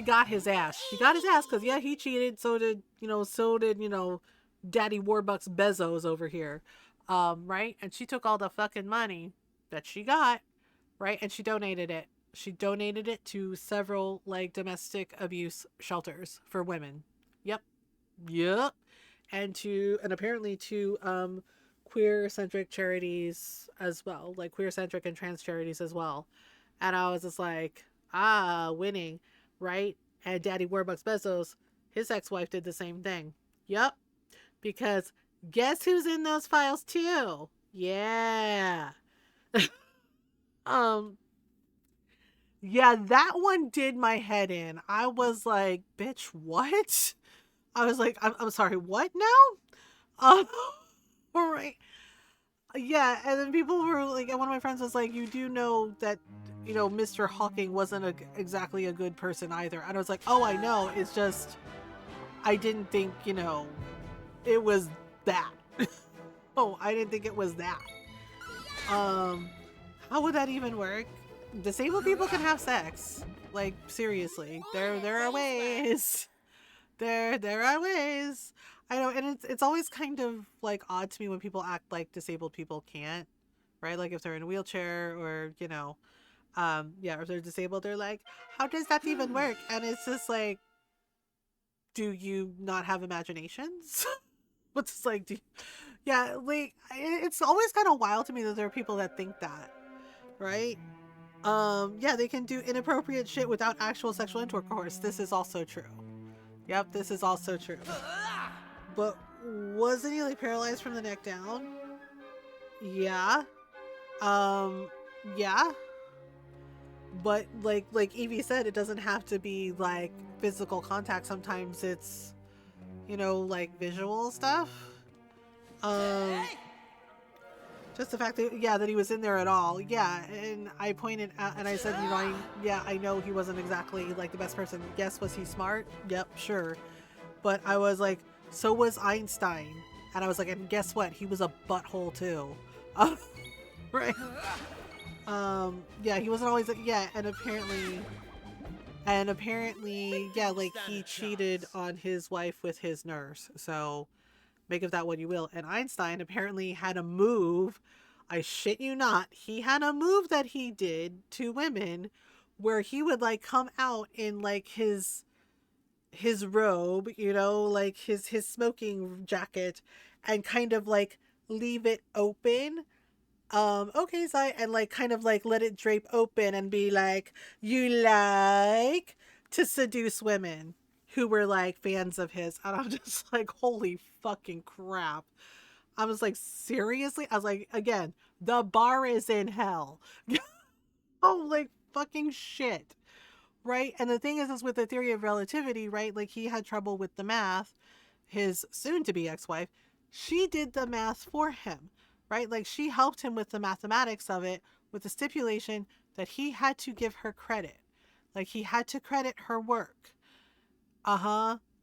got his ass. She got his ass because, yeah, he cheated. So did Daddy Warbucks Bezos over here. Right? And she took all the fucking money that she got, right? And she donated it. She donated it to several, like, domestic abuse shelters for women. Yep. And apparently to queer-centric charities as well, like queer-centric and trans charities as well. And I was just like, winning, right? And Daddy Warbucks Bezos, his ex-wife did the same thing. Yep. Because guess who's in those files too? Yeah. Yeah, that one did my head in. I was like, bitch, what? I was like, I'm sorry, what now? All right. Yeah, and then people were like, and one of my friends was like, you do know that, Mr. Hawking wasn't exactly a good person either. And I was like, oh, I know. It's just, I didn't think, it was that. Oh, I didn't think it was that. How would that even work? Disabled people can have sex. Like, seriously. There are ways. There are ways. I know, and it's always kind of, like, odd to me when people act like disabled people can't, right? Like, if they're in a wheelchair or, if they're disabled, they're like, how does that even work? And it's just like, do you not have imaginations? What's like, like, it's always kind of wild to me that there are people that think that, right? They can do inappropriate shit without actual sexual intercourse. This is also true. Yep, this is also true. But wasn't he, like, paralyzed from the neck down? Yeah. Yeah. But like Evie said, it doesn't have to be, like, physical contact. Sometimes it's, like, visual stuff. Just the fact that, that he was in there at all. Yeah, and I pointed out, and I said, I know he wasn't exactly, like, the best person. Yes, was he smart? Yep, sure. But I was like, so was Einstein. And I was like, and guess what? He was a butthole too. Right? He wasn't always, and apparently, like, he cheated on his wife with his nurse. So make of that what you will. And Einstein apparently had a move, I shit you not, he had a move that he did to women where he would, like, come out in, like, his robe, like his smoking jacket, and kind of, like, leave it open. Okay, so and, like, kind of, like, let it drape open and be like, you like to seduce women who were, like, fans of his. And I'm just like, holy fucking crap. I was like, seriously? I was like, again, the bar is in hell. Oh, like, fucking shit. Right? And the thing is with the theory of relativity, right? Like, he had trouble with the math. His soon-to-be ex-wife, she did the math for him, right? Like, she helped him with the mathematics of it, with the stipulation that he had to give her credit. Like, he had to credit her work.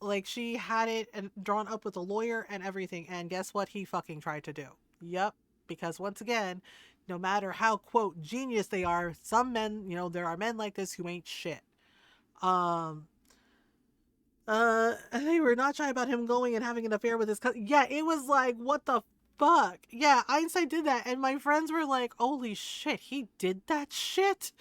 Like, she had it and drawn up with a lawyer and everything. And guess what he fucking tried to do? Yep. Because once again, no matter how, quote, genius they are, some men, there are men like this who ain't shit. They were not shy about him going and having an affair with his cousin. Yeah, it was like, what the fuck? Yeah, Einstein did that. And my friends were like, holy shit, he did that shit?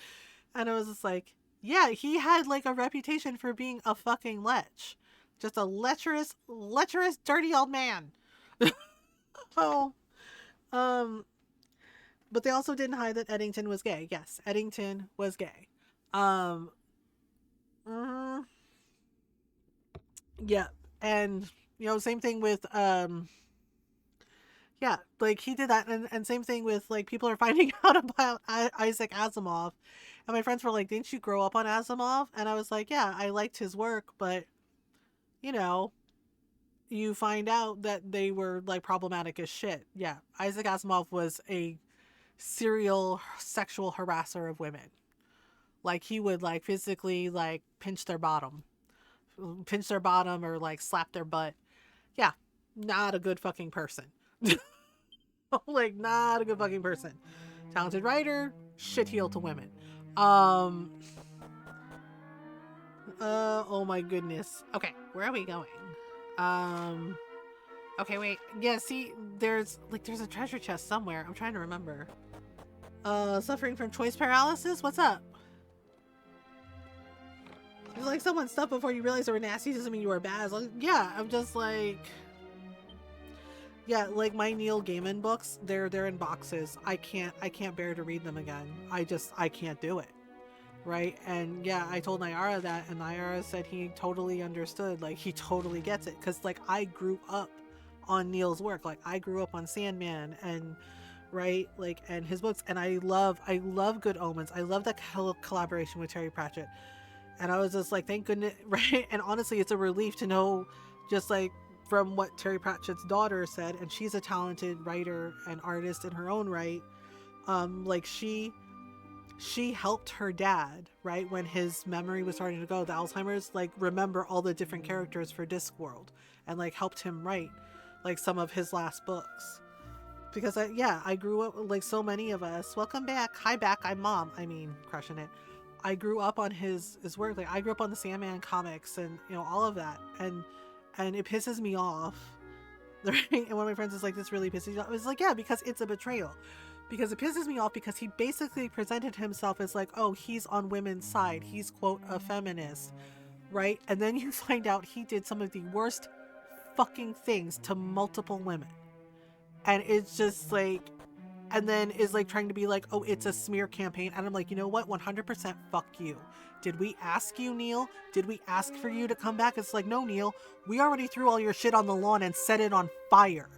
And I was just like, yeah, he had, like, a reputation for being a fucking lech. Just a lecherous, dirty old man. But they also didn't hide that Eddington was gay. Yes, Eddington was gay. Yeah, and You know, same thing with yeah, like he did that, and same thing with like people are finding out about Isaac Asimov, and my friends were like, "Didn't you grow up on Asimov?" And I was like, "Yeah, I liked his work, but you know, you find out that they were like problematic as shit." Yeah, Isaac Asimov was a serial sexual harasser of women. Like he would like physically like pinch their bottom or like slap their butt. Yeah, not a good fucking person. Like not a good fucking person. Talented writer, shitheel to women. Oh my goodness. Okay, where are we going? Okay, wait. Yeah, see, there's a treasure chest somewhere. I'm trying to remember. Suffering from choice paralysis? What's up? It's like someone stuff before you realize they were nasty doesn't mean you were bad. Like, yeah, I'm just like, yeah, like my Neil Gaiman books, they're in boxes. I can't bear to read them again. I can't do it. Right? And yeah, I told Nyara that, and Nyara said he totally understood. Like he totally gets it, because like I grew up on Neil's work. Like I grew up on Sandman and right, like, and his books, and I love Good Omens. I love that collaboration with Terry Pratchett. And I was just like, thank goodness, right? And honestly, it's a relief to know, just like from what Terry Pratchett's daughter said, and she's a talented writer and artist in her own right. Like she helped her dad, right, when his memory was starting to go, the Alzheimer's, like remember all the different characters for Discworld, and like helped him write like some of his last books. Because I grew up like so many of us. Welcome back. Hi back. I'm Mom. I mean, crushing it. I grew up on his work. Like I grew up on the Sandman comics and you know all of that, and it pisses me off. Right? And one of my friends is like, "This really pisses you off." I was like, "Yeah, because it's a betrayal." Because it pisses me off because he basically presented himself as like, oh, he's on women's side. He's quote a feminist, right? And then you find out he did some of the worst fucking things to multiple women, and it's just like. And then is like trying to be like, oh, it's a smear campaign. And I'm like, you know what? 100% fuck you. Did we ask you, Neil? Did we ask for you to come back? It's like, no, Neil, we already threw all your shit on the lawn and set it on fire.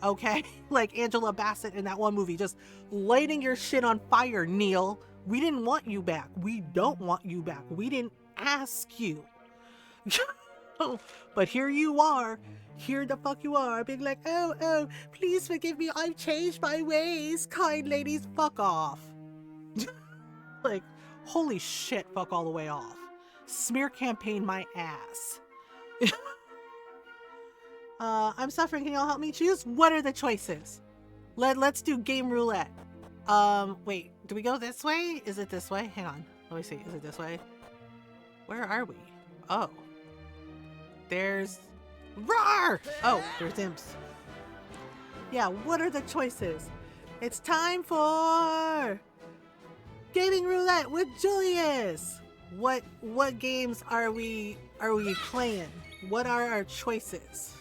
Okay? Like Angela Bassett in that one movie, just lighting your shit on fire, Neil. We didn't want you back. We don't want you back. We didn't ask you. But here you are. Here the fuck you are, being like, oh, please forgive me, I've changed my ways. Kind ladies, fuck off. Like, holy shit, fuck all the way off. Smear campaign my ass. I'm suffering, can y'all help me choose? What are the choices? Let's do game roulette. Wait, do we go this way? Is it this way? Hang on, let me see, is it this way? Where are we? Oh. There's... Roar! Oh, there's imps. Yeah, what are the choices? It's time for gaming roulette with Julius. What games are we playing? What are our choices?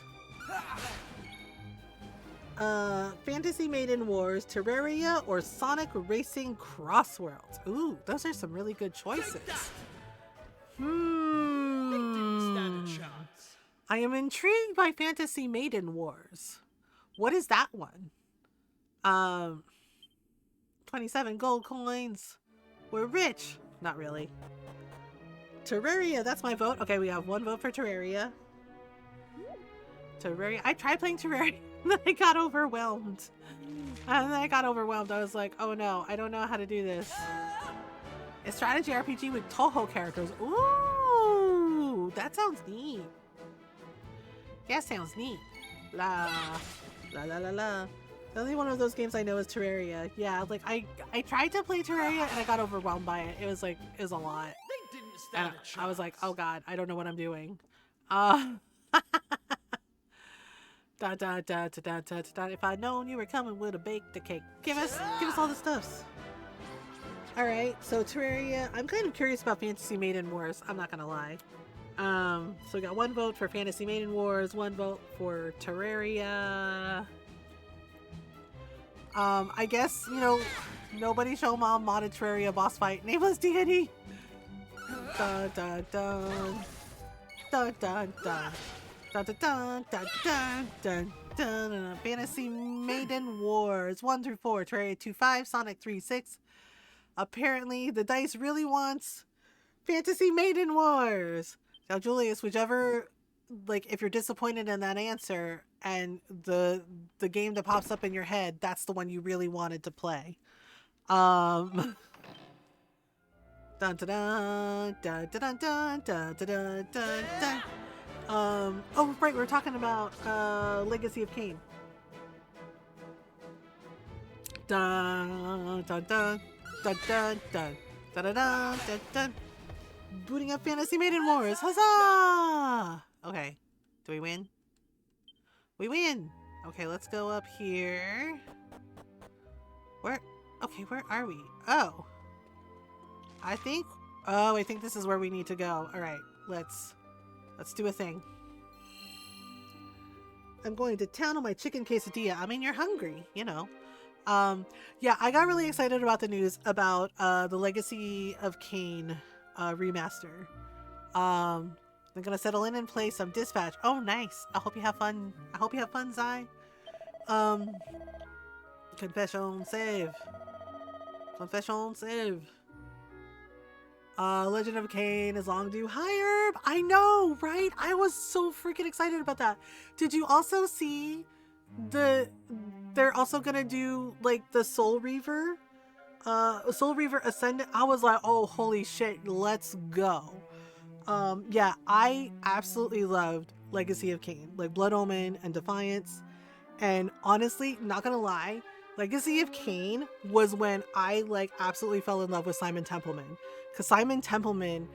Fantasy Maiden Wars, Terraria, or Sonic Racing Crossworlds? Ooh, those are some really good choices. They didn't stand a chance. I am intrigued by Fantasy Maiden Wars. What is that one? 27 gold coins. We're rich. Not really. Terraria, that's my vote. Okay, we have one vote for Terraria. Terraria. I tried playing Terraria, and then I got overwhelmed. I was like, oh no, I don't know how to do this. A strategy RPG with Toho characters. Ooh, that sounds neat. Yeah, sounds neat. La la la la la. The only one of those games I know is Terraria. Yeah, like I tried to play Terraria and I got overwhelmed by it. It was a lot. They didn't stand And a chance. I was like, oh god, I don't know what I'm doing. Da da da da da da da. If I'd known you were coming, would have baked the cake. Give us all the stuffs. All right, so Terraria. I'm kind of curious about Fantasy Maiden Wars. I'm not gonna lie. So we got one vote for Fantasy Maiden Wars, one vote for Terraria. I guess, you know, nobody show Mom modded Terraria boss fight. Nameless deity. Dun dun dun. Dun dun dun. Dun, dun, dun, dun, dun, dun, dun, dun. Fantasy Maiden Wars 1 through 4. Terraria 2-5. Sonic 3-6. Apparently, the dice really wants Fantasy Maiden Wars. Now, Julius, whichever, like, if you're disappointed in that answer and the game that pops up in your head, that's the one you really wanted to play. Dun dun dun dun dun dun dun dun dun dun. Oh right, we were talking about Legacy of Kain. Dun dun dun dun dun dun dun dun dun dun dun. Booting up Fantasy Maiden Wars, huzzah! Okay, do we win? We win. Okay, let's go up here. Where? Okay, where are we? Oh, I think this is where we need to go. All right, let's do a thing. I'm going to town on my chicken quesadilla. I mean, you're hungry, you know. Yeah, I got really excited about the news about the Legacy of Kain remaster. I'm gonna settle in and play some Dispatch. Oh, nice. I hope you have fun. I hope you have fun, Zai. Confession save. Confession save. Legend of Kain is long due. Hi, Herb. I know, right? I was so freaking excited about that. Did you also see they're also gonna do like the Soul Reaver Ascendant? I was like, oh, holy shit, let's go. Yeah, I absolutely loved Legacy of Kain, like Blood Omen and Defiance. And honestly, not gonna lie, Legacy of Kain was when I like absolutely fell in love with Simon Templeman, because Simon Templeman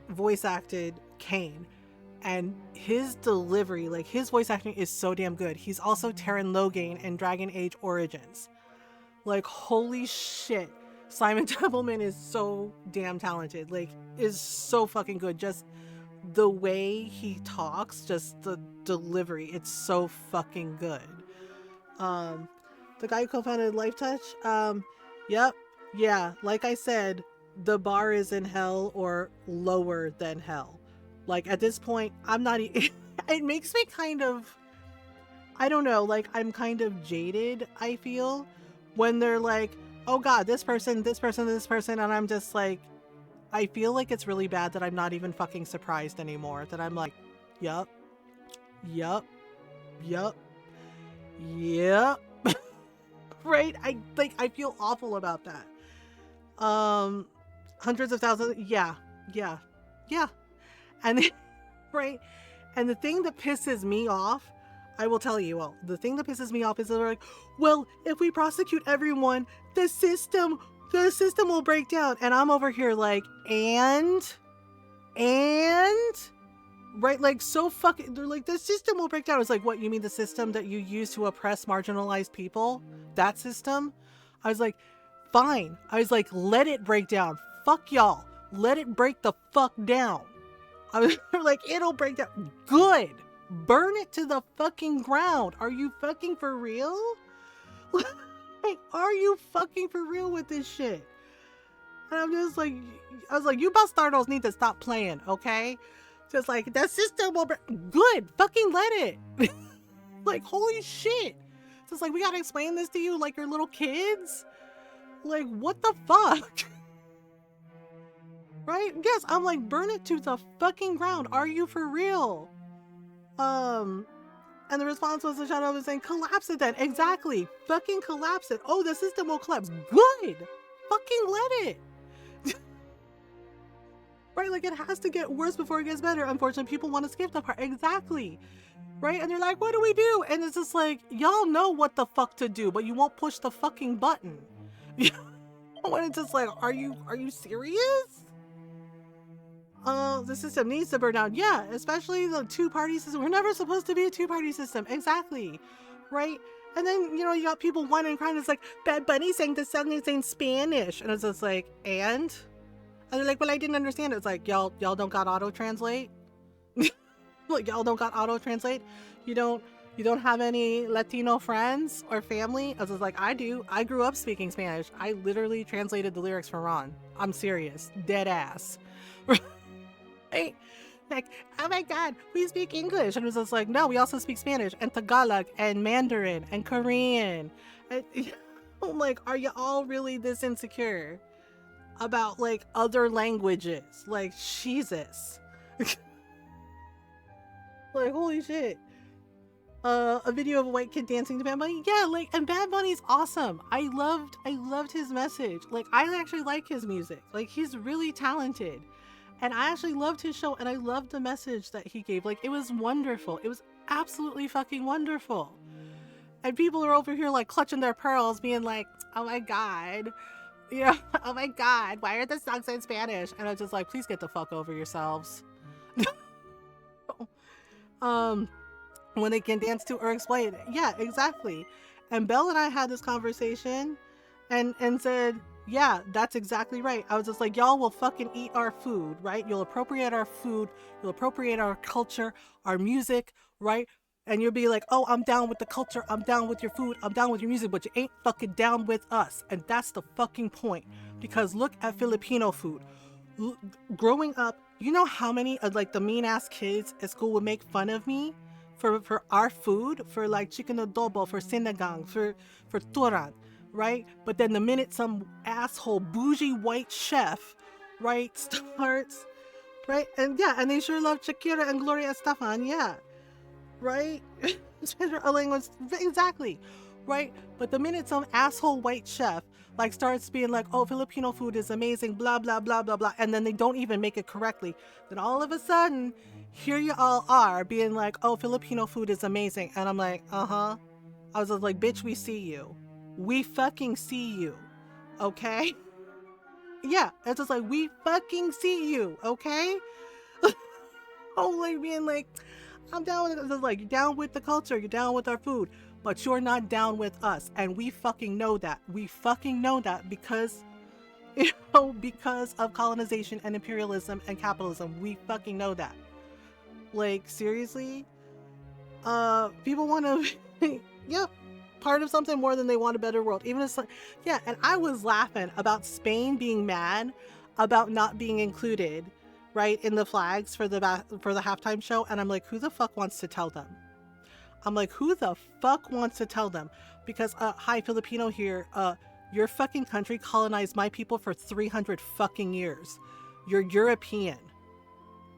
voice acted Kain, and his delivery, like his voice acting is so damn good. He's also Terran Logain in Dragon Age Origins. Like, holy shit, Simon Templeman is so damn talented, like is so fucking good. Just the way he talks, just the delivery, it's so fucking good. The guy who co-founded Lifetouch, yep, yeah, like I said, the bar is in hell or lower than hell. Like at this point, I'm not it makes me kind of, I don't know, like I'm kind of jaded, I feel, when they're like, oh god, this person, and I'm just like, I feel like it's really bad that I'm not even fucking surprised anymore, that I'm like, yup, right? I feel awful about that. Hundreds of thousands, yeah. And then, right? And the thing that pisses me off, I will tell you all, the thing that pisses me off is they're like, well, if we prosecute everyone, the system will break down. And I'm over here like, and right, like, so fucking, they're like, the system will break down. It's like, what, you mean the system that you use to oppress marginalized people? That system? I was like, fine. I was like, let it break down. Fuck y'all. Let it break the fuck down. I was like, it'll break down. Good. Burn it to the fucking ground. Are you fucking for real? Like, are you fucking for real with this shit? And I'm just like, I was like, you bastardos need to stop playing, okay? Just like, that system will break. Good. Fucking let it. Like, holy shit. So it's like, we gotta explain this to you like you're little kids? Like, what the fuck? Right? Yes, I'm like, burn it to the fucking ground. Are you for real? And the response was, the shadow was saying, collapse it then. Exactly. Fucking collapse it. Oh, the system will collapse. Good. Fucking let it. Right? Like, it has to get worse before it gets better. Unfortunately, people want to skip the part. Exactly. Right? And they're like, what do we do? And it's just like, y'all know what the fuck to do, but you won't push the fucking button. When it's just like, are you serious? The system needs to burn down. Yeah, especially the two-party system. We're never supposed to be a two-party system. Exactly. Right? And then, you know, you got people whining and crying. It's like, Bad Bunny sang the song in Spanish. And it's just like, and they're like, well, I didn't understand it. It's like, y'all don't got auto-translate? Like, y'all don't got auto-translate? You don't have any Latino friends or family? I was just like, I do. I grew up speaking Spanish. I literally translated the lyrics for Ron. I'm serious. Dead ass. Right? like, oh my god, we speak English. And it was just like, no, we also speak Spanish and Tagalog and Mandarin and Korean. And, I'm like, are you all really this insecure about like other languages? Like, Jesus. Like, holy shit. A video of a white kid dancing to Bad Bunny. Yeah, like, and Bad Bunny's awesome. I loved his message. Like, I actually like his music. Like, he's really talented. And I actually loved his show, and I loved the message that he gave. Like, it was wonderful. It was absolutely fucking wonderful. And people are over here, like, clutching their pearls, being like, oh my god. You know, oh my god, why are the songs in Spanish? And I was just like, please get the fuck over yourselves. When they can dance to or explain it. Yeah, exactly. And Belle and I had this conversation and said, yeah, that's exactly right. I was just like, y'all will fucking eat our food, right? You'll appropriate our food, you'll appropriate our culture, our music, right? And you'll be like, oh, I'm down with the culture, I'm down with your food, I'm down with your music, but you ain't fucking down with us. And that's the fucking point. Because look at Filipino food. Growing up, you know how many of like the mean ass kids at school would make fun of me for our food, for like chicken adobo, for sinigang, for turan, right? But then the minute some asshole bougie white chef, right, starts, right, and yeah, and they sure love Shakira and Gloria Estefan, yeah, right, exactly, right? But the minute some asshole white chef like starts being like, oh, Filipino food is amazing, blah blah blah blah blah, and then they don't even make it correctly, then all of a sudden here you all are being like, oh, Filipino food is amazing. And I'm like, I was just like, bitch, we see you. We fucking see you. Okay? Yeah, it's just like, we fucking see you. Okay? Oh, like being like, I'm down with it. It's just like, you're down with the culture. You're down with our food. But you're not down with us. And we fucking know that. We fucking know that because, you know, because of colonization and imperialism and capitalism. We fucking know that. Like, seriously? People want to, yep, part of something more than they want a better world. Even if, yeah, and I was laughing about Spain being mad about not being included, right, in the flags for the halftime show. And I'm like, who the fuck wants to tell them? I'm like, who the fuck wants to tell them? Because, hi, Filipino here, your fucking country colonized my people for 300 fucking years. You're European.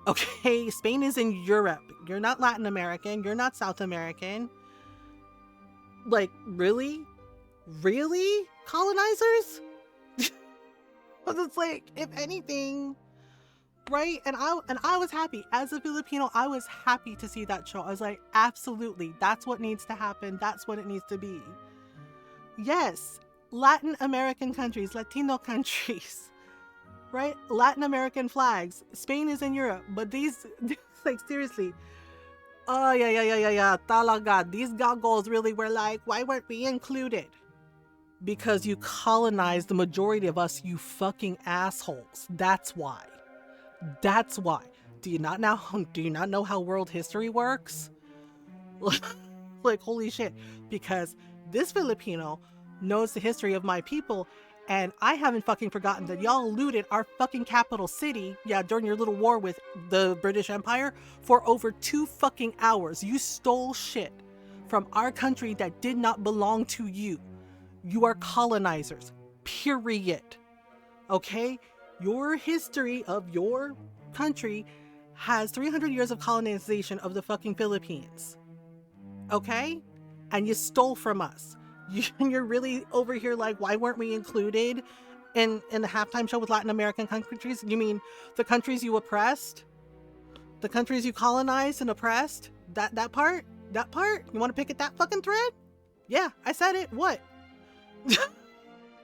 Okay, Spain is in Europe. You're not Latin American. You're not South American. Like, really? Really? Colonizers? It's like, if anything, right? And I was happy. As a Filipino, I was happy to see that show. I was like, absolutely. That's what needs to happen. That's what it needs to be. Yes, Latin American countries, Latino countries. Right? Latin American flags. Spain is in Europe, but these, like, seriously. Oh, yeah. Talaga. These goggles really were like, why weren't we included? Because you colonized the majority of us, you fucking assholes. That's why. That's why. Do you not know how world history works? Like, holy shit. Because this Filipino knows the history of my people. And I haven't fucking forgotten that y'all looted our fucking capital city, yeah, during your little war with the British Empire for over 2 fucking hours. You stole shit from our country that did not belong to you. You are colonizers, period. Okay? Your history of your country has 300 years of colonization of the fucking Philippines. Okay? And you stole from us. You're really over here like, why weren't we included in the halftime show with Latin American countries? You mean the countries you oppressed? The countries you colonized and oppressed? That part? That part? You want to pick at that fucking thread? Yeah, I said it. What?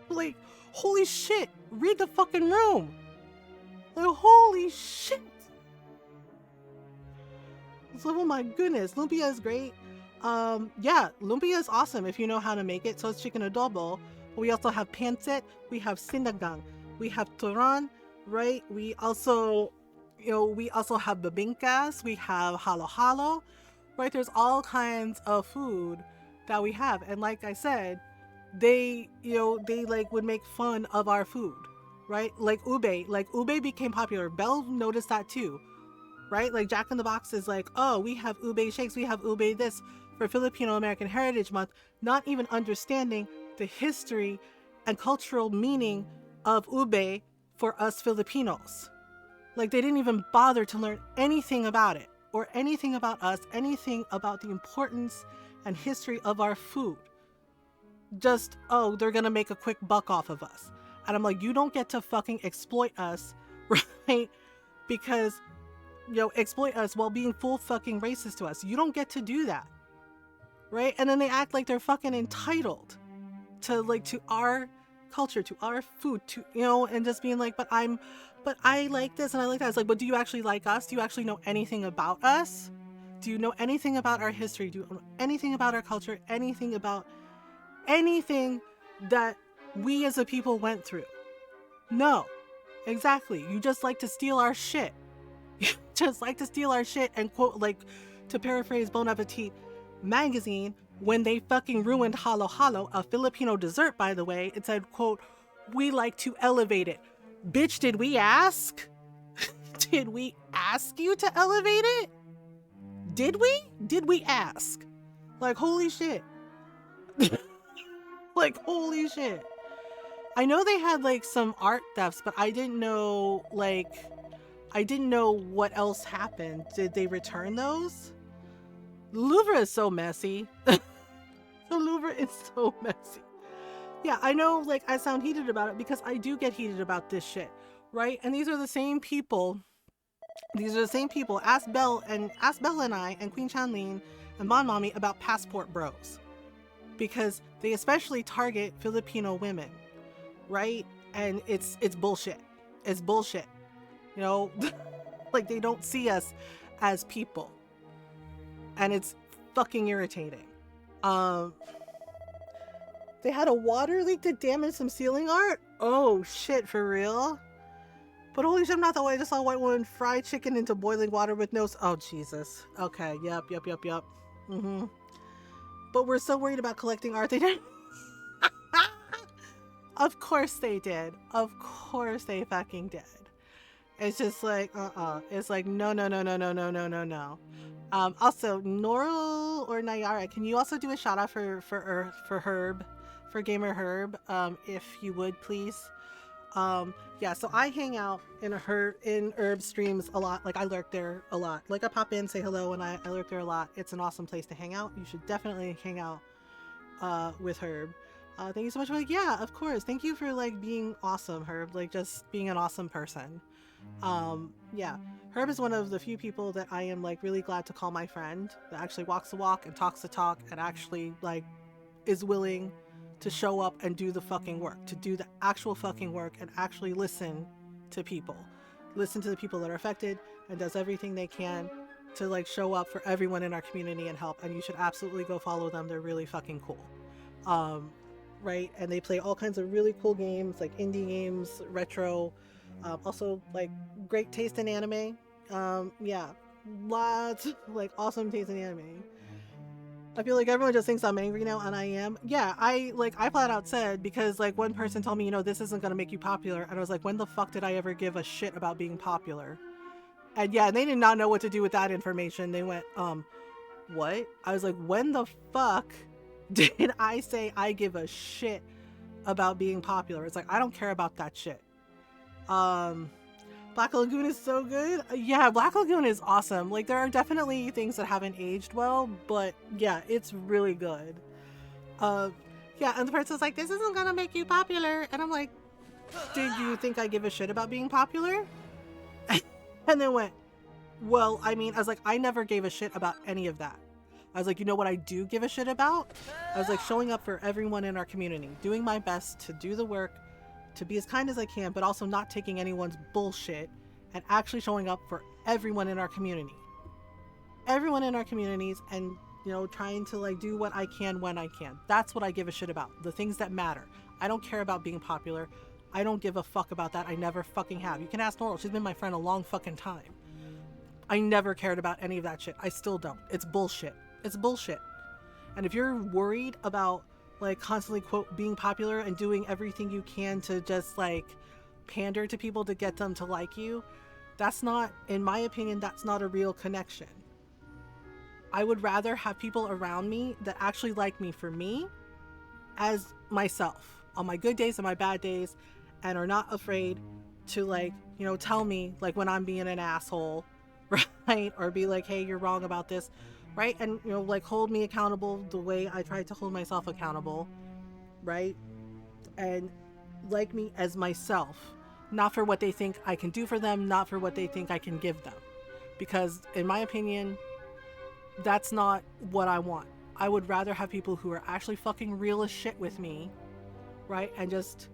Like, holy shit. Read the fucking room. Like, holy shit. So, oh my goodness. Lumpia is great. Yeah, lumpia is awesome if you know how to make it. So it's chicken adobo. We also have pancit. We have sinigang. We have turan, right? We also have bibingkas. We have halo-halo, right? There's all kinds of food that we have. And like I said, they like would make fun of our food, right? Like ube became popular. Belle noticed that too. right? Like Jack in the Box is like, oh, we have ube shakes, we have ube this for Filipino American Heritage Month, not even understanding the history and cultural meaning of ube for us Filipinos. Like they didn't even bother to learn anything about it or anything about us, anything about the importance and history of our food. Just, oh, they're gonna make a quick buck off of us. And I'm like, you don't get to fucking exploit us, right? Because, exploit us while being full fucking racist to us. You don't get to do that, right? And then they act like they're fucking entitled to our culture, to our food, to, and just being like, but I like this and I like that. It's like, but do you actually like us? Do you actually know anything about us? Do you know anything about our history? Do you know anything about our culture? Anything about anything that we as a people went through? No, exactly. You just like to steal our shit. You just like to steal our shit and quote, like, to paraphrase Bon Appetit magazine, when they fucking ruined Halo Halo, a Filipino dessert, by the way, it said, quote, we like to elevate it. Bitch, did we ask? Did we ask you to elevate it? Did we? Did we ask? Like, holy shit. Like, holy shit. I know they had, like, some art thefts, but I didn't know, what else happened. Did they return those? The Louvre is so messy. The Louvre is so messy. Yeah, I know, like, I sound heated about it because I do get heated about this shit, right? And these are the same people. Ask Belle and I and Queen Chanlene and Bon Mommy about passport bros. Because they especially target Filipino women, right? And it's bullshit. It's bullshit. Like they don't see us as people. And it's fucking irritating. They had a water leak that damaged some ceiling art? Oh shit, for real? But holy shit, I'm not that way. I just saw a white woman fry chicken into boiling water with no... Oh, Jesus. Okay, yep. Mm-hmm. But we're so worried about collecting art, they didn't... Of course they did. Of course they fucking did. It's just like, It's like, no. Also, Norl or Nayara, can you also do a shout out for Herb, for Gamer Herb, if you would, please? Yeah, so I hang out in Herb streams a lot. Like, I lurk there a lot. Like, I pop in, say hello, and I lurk there a lot. It's an awesome place to hang out. You should definitely hang out with Herb. Thank you so much for, like, yeah, of course. Thank you for, like, being awesome, Herb. Like, just being an awesome person. Yeah, Herb is one of the few people that I am, like, really glad to call my friend, that actually walks the walk and talks the talk and actually, like, is willing to show up and do the fucking work, to do the actual fucking work and actually listen to people. Listen to the people that are affected and does everything they can to, like, show up for everyone in our community and help. And you should absolutely go follow them. They're really fucking cool. Right? And they play all kinds of really cool games, like indie games, retro, also, like, great taste in anime. Yeah, lots of, like, awesome taste in anime. I feel like everyone just thinks I'm angry now, and I am. Yeah, I flat out said, because, like, one person told me, this isn't gonna make you popular, and I was like, when the fuck did I ever give a shit about being popular? And yeah, they did not know what to do with that information. They went, what? I was like, when the fuck did I say I give a shit about being popular? It's like, I don't care about that shit. Black Lagoon is so good. Yeah, Black Lagoon is awesome. Like, there are definitely things that haven't aged well, but yeah, it's really good. Yeah, and the person's like, this isn't gonna make you popular. And I'm like, did you think I give a shit about being popular? And they went, well, I mean, I was like, I never gave a shit about any of that. I was like, you know what I do give a shit about? I was like, showing up for everyone in our community, doing my best to do the work, to be as kind as I can, but also not taking anyone's bullshit and actually showing up for everyone in our community. Everyone in our communities, and, trying to, like, do what I can when I can. That's what I give a shit about. The things that matter. I don't care about being popular. I don't give a fuck about that. I never fucking have. You can ask Norl. She's been my friend a long fucking time. I never cared about any of that shit. I still don't. It's bullshit. It's bullshit. And if you're worried about, like, constantly, quote, being popular and doing everything you can to just, like, pander to people to get them to like you, That's not, in my opinion, that's not a real connection. I would rather have people around me that actually like me for me as myself on my good days and my bad days, and are not afraid to, like, you know, tell me like when I'm being an asshole, right? Or be like, hey, you're wrong about this, right? And, you know, like, hold me accountable the way I try to hold myself accountable, right? And like me as myself, not for what they think I can do for them, not for what they think I can give them. Because in my opinion, that's not what I want. I would rather have people who are actually fucking real as shit with me, right? And just,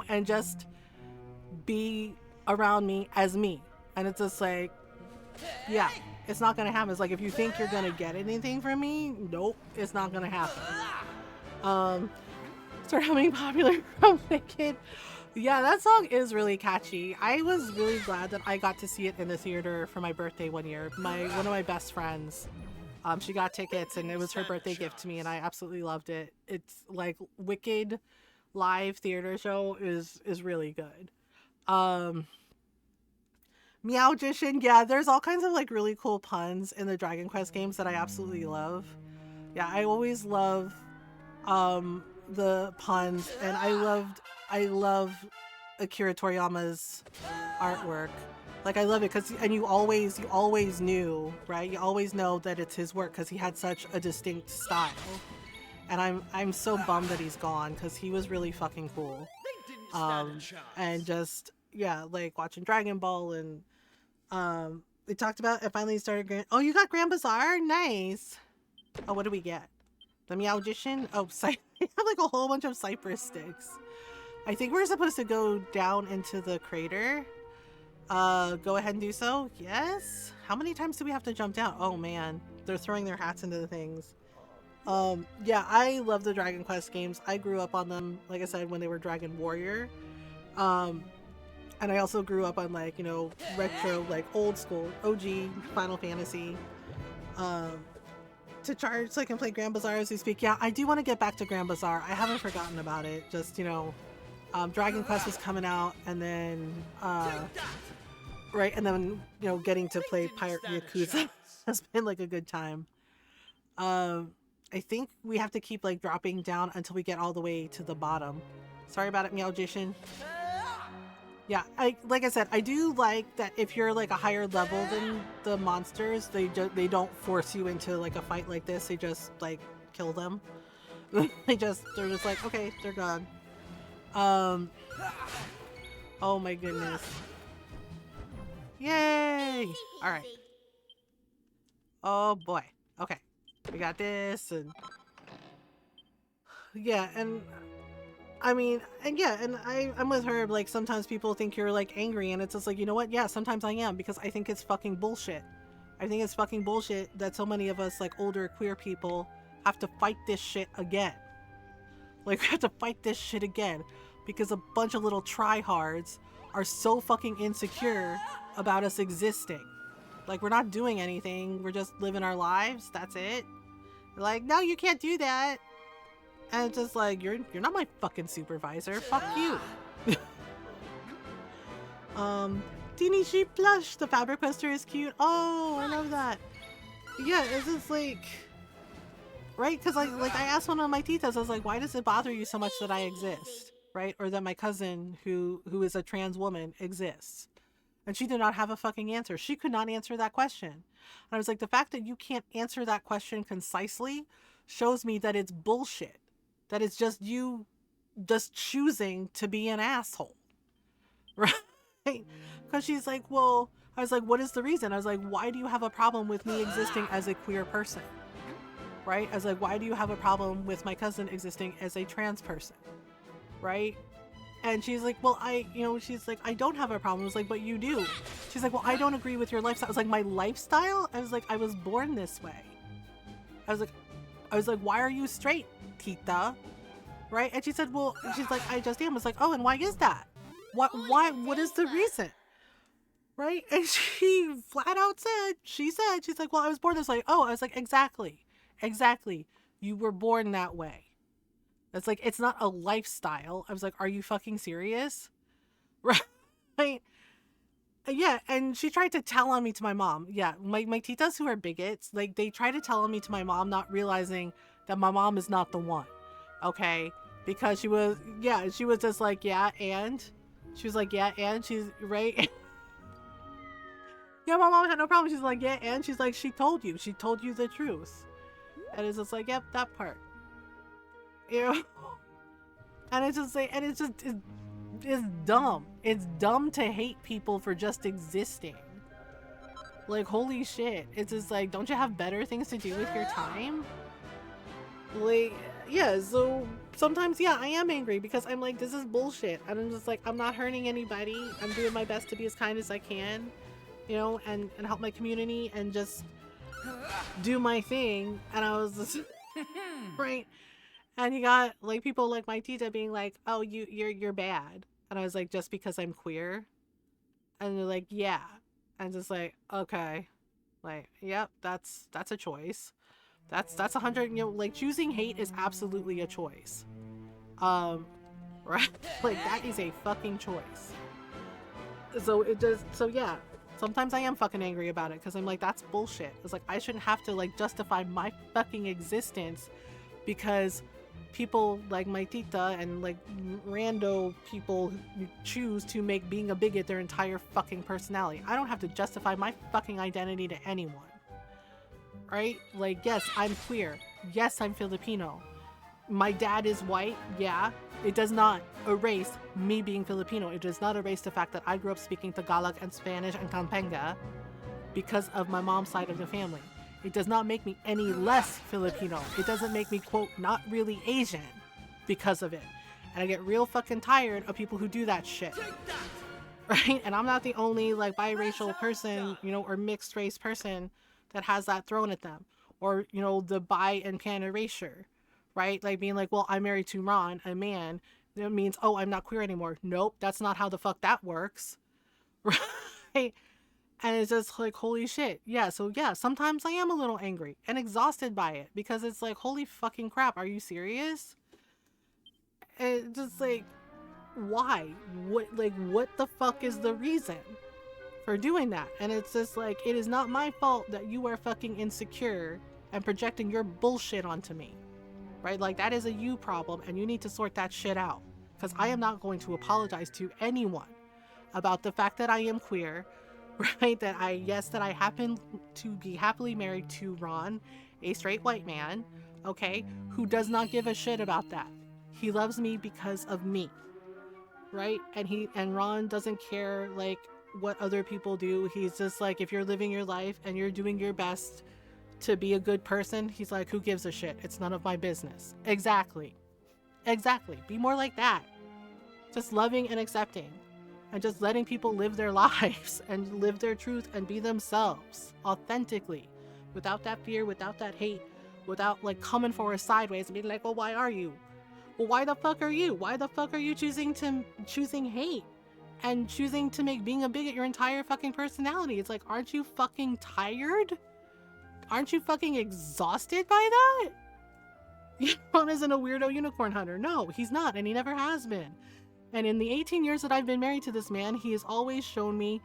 and just be around me as me. And it's just like, yeah, it's not gonna happen. It's like, if you think you're gonna get anything from me, nope, it's not gonna happen. Start having popular from Wicked. Yeah, that song is really catchy. I was really glad that I got to see it in the theater for my birthday one year. One of my best friends, she got tickets, and it was her birthday gift to me, and I absolutely loved it. It's like, Wicked live theater show is really good. Meowgician, yeah, there's all kinds of like really cool puns in the Dragon Quest games that I absolutely love. Yeah, I always love the puns, and I love Akira Toriyama's artwork. Like, I love it because, and you always knew, right? You always know that it's his work because he had such a distinct style. And I'm so bummed that he's gone because he was really fucking cool. They didn't stand a chance. And just, yeah, like watching Dragon Ball, and we talked about, I finally started oh, you got Grand Bazaar? Nice. Oh, what do we get? The Meowgician? Oh, I have like a whole bunch of cypress sticks. I think we're supposed to go down into the crater. Go ahead and do so. Yes. How many times do we have to jump down? Oh man, they're throwing their hats into the things. Yeah, I love the Dragon Quest games. I grew up on them, like I said, when they were Dragon Warrior. And I also grew up on, like, you know, retro, like old school OG Final Fantasy. To charge so I can play Grand Bazaar as we speak. Yeah, I do want to get back to Grand Bazaar. I haven't forgotten about it. Just, you know, Dragon Quest was coming out, and then right, and then, you know, getting to play Pirate Yakuza has been like a good time. I think we have to keep like dropping down until we get all the way to the bottom. Sorry about it, Meowgician. Yeah, like I said, I do like that if you're like a higher level than the monsters, they don't force you into like a fight like this. They just like kill them. they're just like, okay, they're gone. Oh my goodness. Yay! All right. Oh boy. Okay, we got this, and yeah, and I mean, and yeah, and I'm with her. Like, sometimes people think you're like angry, and it's just like, you know what? Yeah, sometimes I am, because I think it's fucking bullshit. I think it's fucking bullshit that so many of us, like older queer people, have to fight this shit again. Like, we have to fight this shit again because a bunch of little tryhards are so fucking insecure about us existing. Like, we're not doing anything. We're just living our lives. That's it. They're like, no, you can't do that. And it's just like, you're not my fucking supervisor. Fuck you. Teeny Sheep Plush. The Fabric Quester is cute. Oh, I love that. Yeah, it's just like, right? Because like I asked one of my titas, I was like, why does it bother you so much that I exist? Right? Or that my cousin, who is a trans woman, exists. And she did not have a fucking answer. She could not answer that question. And I was like, the fact that you can't answer that question concisely shows me that it's bullshit. That it's just you just choosing to be an asshole. Right? Because she's like, well, I was like, what is the reason? I was like, why do you have a problem with me existing as a queer person? Right? I was like, why do you have a problem with my cousin existing as a trans person? Right? And she's like, well, she's like, I don't have a problem. I was like, but you do. She's like, well, I don't agree with your lifestyle. I was like, my lifestyle? I was like, I was born this way. I was like, why are you straight, Tita? Right? And she said, well, she's like, I just am. I was like, oh, and why is that? What is the reason? Right? And she flat out said, she's like, well, I was born this way. Oh, I was like, exactly. You were born that way. It's like, it's not a lifestyle. I was like, are you fucking serious? Right? Yeah, and she tried to tell on me to my mom. Yeah, my titas who are bigots, like they try to tell on me to my mom, not realizing that my mom is not the one. Okay? Because she was just like, yeah, and she was like, yeah, and she's right. Yeah, my mom had no problem. She's like, yeah, and she's like, she told you the truth. And it's just like, yep, that part. You know? And it's just like, and it's dumb. It's dumb to hate people for just existing. Like, holy shit. It's just like, don't you have better things to do with your time? Like, yeah, so sometimes, yeah, I am angry because I'm like, this is bullshit. And I'm just like, I'm not hurting anybody. I'm doing my best to be as kind as I can, you know, and help my community and just do my thing. And I was just, right. And you got like people like my tita being like, oh, you're bad. And I was like, just because I'm queer? And they're like, yeah. And just like, okay. Like, yep, that's a choice. That's 100, you know, like choosing hate is absolutely a choice. Right? Like that is a fucking choice. So it does, so yeah. Sometimes I am fucking angry about it because I'm like, that's bullshit. It's like, I shouldn't have to like justify my fucking existence because people like my tita and like rando people choose to make being a bigot their entire fucking personality. I don't have to justify my fucking identity to anyone. Right? Like, yes, I'm queer. Yes, I'm Filipino. My dad is white. Yeah. It does not erase me being Filipino. It does not erase the fact that I grew up speaking Tagalog and Spanish and Kampenga because of my mom's side of the family. It does not make me any less Filipino. It doesn't make me, quote, not really Asian because of it. And I get real fucking tired of people who do that shit. Right? And I'm not the only, like, biracial person, you know, or mixed race person that has that thrown at them. Or, you know, the bi and pan erasure. Right? Like, being like, well, I'm married to Ron, a man. That means, oh, I'm not queer anymore. Nope, that's not how the fuck that works. Right? And it's just like, holy shit. Yeah, so yeah, sometimes I am a little angry and exhausted by it because it's like, holy fucking crap, are you serious? And it's just like, why? What the fuck is the reason for doing that? And it's just like, it is not my fault that you are fucking insecure and projecting your bullshit onto me. Right? Like, that is a you problem and you need to sort that shit out. Because I am not going to apologize to anyone about the fact that I am queer. Right? That I happen to be happily married to Ron, a straight white man, okay, who does not give a shit about that. He loves me because of me. Right? And Ron doesn't care like what other people do. He's just like, if you're living your life and you're doing your best to be a good person, he's like, who gives a shit? It's none of my business. Exactly. Be more like that. Just loving and accepting. And just letting people live their lives and live their truth and be themselves authentically, without that fear, without that hate, without like coming for us sideways and being like, well, why are you? Well, why the fuck are you? Why the fuck are you choosing hate and choosing to make being a bigot your entire fucking personality? It's like, aren't you fucking tired? Aren't you fucking exhausted by that? Ron isn't a weirdo unicorn hunter. No, he's not, and he never has been. And in the 18 years that I've been married to this man, he has always shown me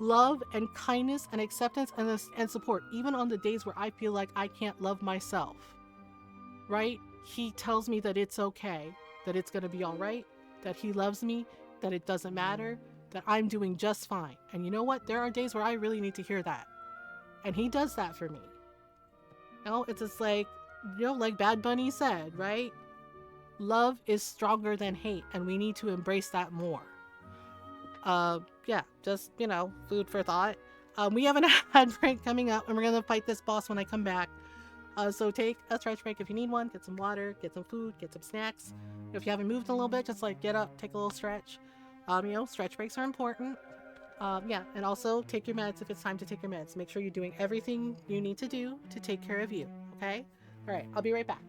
love and kindness and acceptance and support, even on the days where I feel like I can't love myself. Right? He tells me that it's okay, that it's going to be all right, that he loves me, that it doesn't matter, that I'm doing just fine. And you know what? There are days where I really need to hear that. And he does that for me. You know, it's just like, you know, like Bad Bunny said, right? Love is stronger than hate, and we need to embrace that more. Yeah, just, you know, food for thought. We have an ad break coming up, and we're gonna fight this boss when I come back. So take a stretch break if you need one. Get some water, get some food, get some snacks. If you haven't moved in a little bit, just like get up, take a little stretch. You know, stretch breaks are important. Yeah, and also take your meds if it's time to take your meds. Make sure you're doing everything you need to do to take care of you, okay? All right, I'll be right back.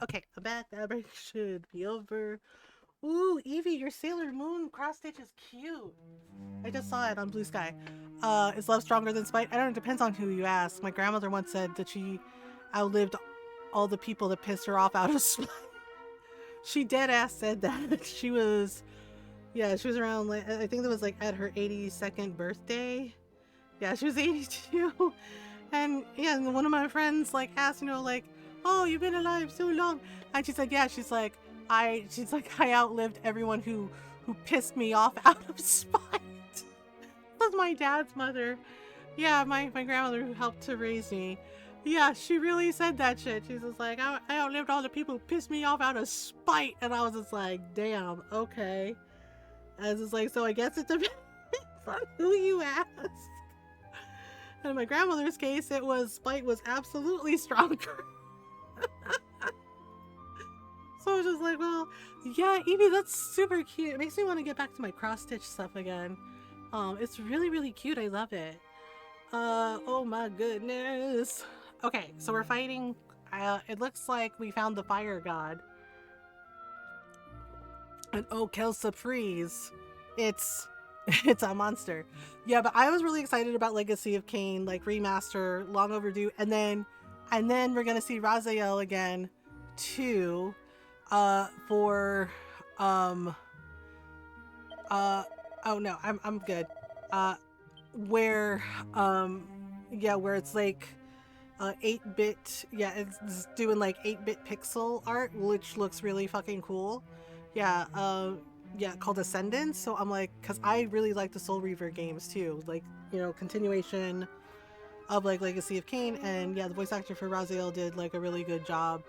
Okay, the back fabric should be over. Ooh, Evie, your Sailor Moon cross stitch is cute. I just saw it on Blue Sky. Is love stronger than spite? I don't know, it depends on who you ask. My grandmother once said that she outlived all the people that pissed her off out of spite. She dead ass said that. She was around, like, I think it was like at her 82nd birthday. Yeah, she was 82. And yeah, and one of my friends like asked, like, oh, you've been alive so long. And she said, yeah, she's like, I outlived everyone who pissed me off out of spite. That was my dad's mother. Yeah, my grandmother who helped to raise me. Yeah, she really said that shit. She's just like, I outlived all the people who pissed me off out of spite. And I was just like, damn, okay. And it's just like, so I guess it depends on who you ask. And in my grandmother's case, spite was absolutely stronger. So I was just like, well, yeah, Evie, that's super cute. It makes me want to get back to my cross-stitch stuff again. It's really, really cute. I love it. Oh my goodness. Okay, so we're fighting. It looks like we found the fire god. And oh, Kelsa Freeze. It's a monster. Yeah, but I was really excited about Legacy of Kain, like remaster, long overdue. And then we're gonna see Raziel again too. For oh no, I'm good. Where it's like 8-bit, it's doing like 8-bit pixel art, which looks really fucking cool. Yeah, called Ascendance. So I'm like, because I really like the Soul Reaver games too, like, continuation of like Legacy of Kain, and yeah, the voice actor for Raziel did like a really good job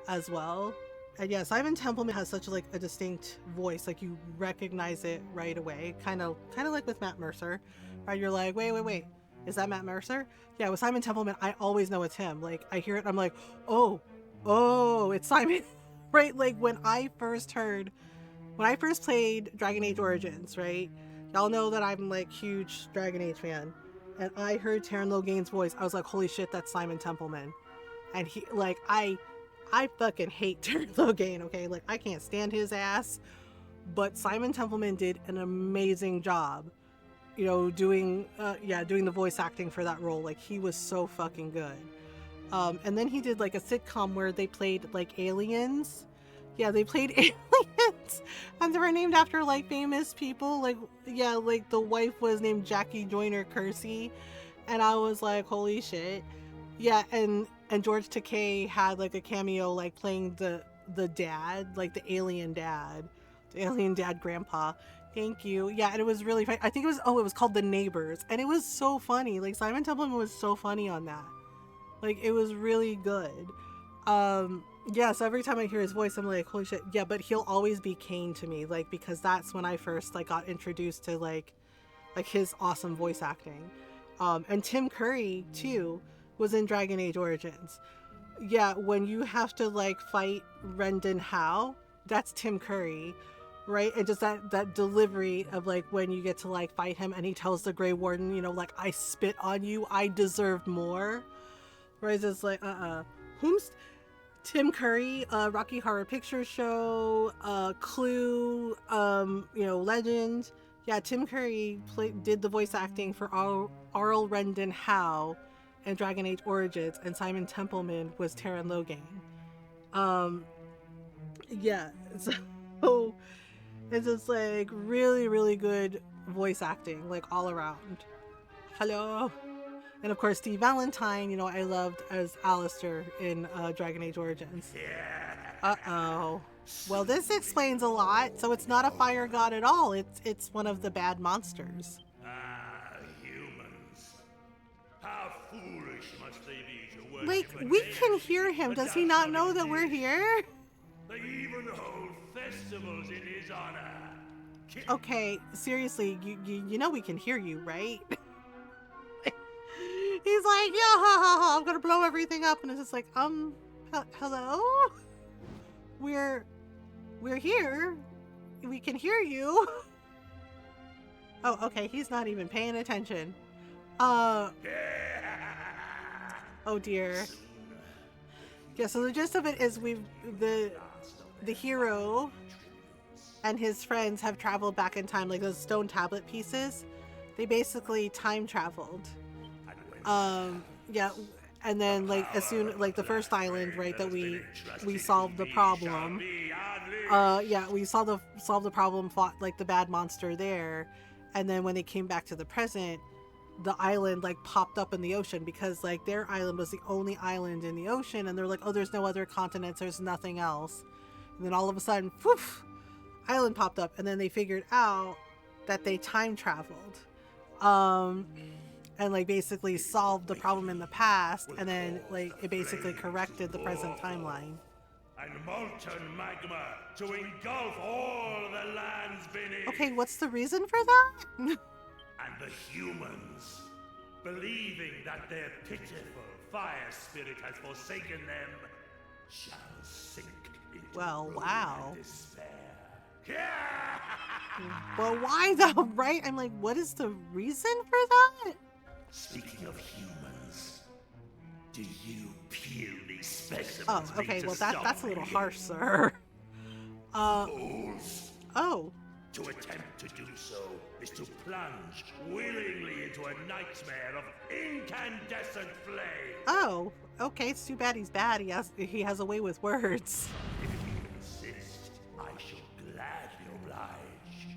as well. And yeah, Simon Templeman has such like a distinct voice, like you recognize it right away, kind of like with Matt Mercer, right? You're like, wait, is that Matt Mercer? Yeah, with Simon Templeman, I always know it's him. Like I hear it, I'm like, oh, it's Simon. Right? Like when I first played Dragon Age Origins, right? Y'all know that I'm like huge Dragon Age fan, and I heard Taron Logain's voice. I was like, holy shit, that's Simon Templeman. And he, like, I fucking hate Taron Logain, okay? Like, I can't stand his ass. But Simon Templeman did an amazing job, doing the voice acting for that role. Like, he was so fucking good. And then he did, like, a sitcom where they played, like, aliens. Yeah, they played aliens. And they were named after, like, famous people. Like, yeah, like, the wife was named Jackie Joyner Kersey. And I was like, holy shit. Yeah, and George Takei had like a cameo, like playing the dad, like the alien dad grandpa. Thank you. Yeah, and it was really funny. I think it was called The Neighbors, and it was so funny. Like Simon Templeman was so funny on that. Like it was really good. Yeah, so every time I hear his voice, I'm like, holy shit. Yeah, but he'll always be Kain to me, like because that's when I first like got introduced to like his awesome voice acting. And Tim Curry too was in Dragon Age Origins. Yeah, when you have to like fight Rendon Howe, that's Tim Curry, right? And just that delivery of like when you get to like fight him and he tells the Grey Warden, like I spit on you, I deserve more. Right? It's like whom's Tim Curry, Rocky Horror Picture Show, Clue, Legend. Yeah, Tim Curry did the voice acting for Arl Rendon Howe and Dragon Age Origins, and Simon Templeman was Taron Logain. Yeah, so it's just like really, really good voice acting, like all around. Hello. And of course, Steve Valentine, I loved as Alistair in Dragon Age Origins. Uh-oh. Well, this explains a lot. So it's not a fire god at all. It's one of the bad monsters. Humans. How foolish must they be to worship Like, a we deity can hear him. Does he not know that we're here? They even hold festivals in his honor. Okay, seriously, you know we can hear you, right? He's like, yeah, I'm gonna blow everything up, and it's just like, hello? We're here. We can hear you. Oh, okay, he's not even paying attention. Oh dear. Yeah, so the gist of it is the hero and his friends have traveled back in time, like those stone tablet pieces. They basically time traveled. Yeah, and then like as soon like the first island, right, that we solved the problem. Yeah, we solved the problem, fought like the bad monster there, and then when they came back to the present, the island like popped up in the ocean because like their island was the only island in the ocean, and they're like, oh, there's no other continents, there's nothing else. And then all of a sudden, poof, island popped up, and then they figured out that they time traveled. And like basically solved the problem in the past, and then like it basically corrected the present timeline. And molten magma to engulf all the lands beneath. Okay, what's the reason for that? And the humans, believing that their pitiful fire spirit has forsaken them, shall sink into Well, wow. despair. Well, why though, right? I'm like, what is the reason for that? Speaking of humans, do you puny specimens Oh, okay, mean to well stop that's a little me? harsh, sir. Fools! Oh. To attempt to do so is to plunge willingly into a nightmare of incandescent flame. Oh, okay, it's too bad he's bad. He has a way with words. If you insist, I shall gladly oblige.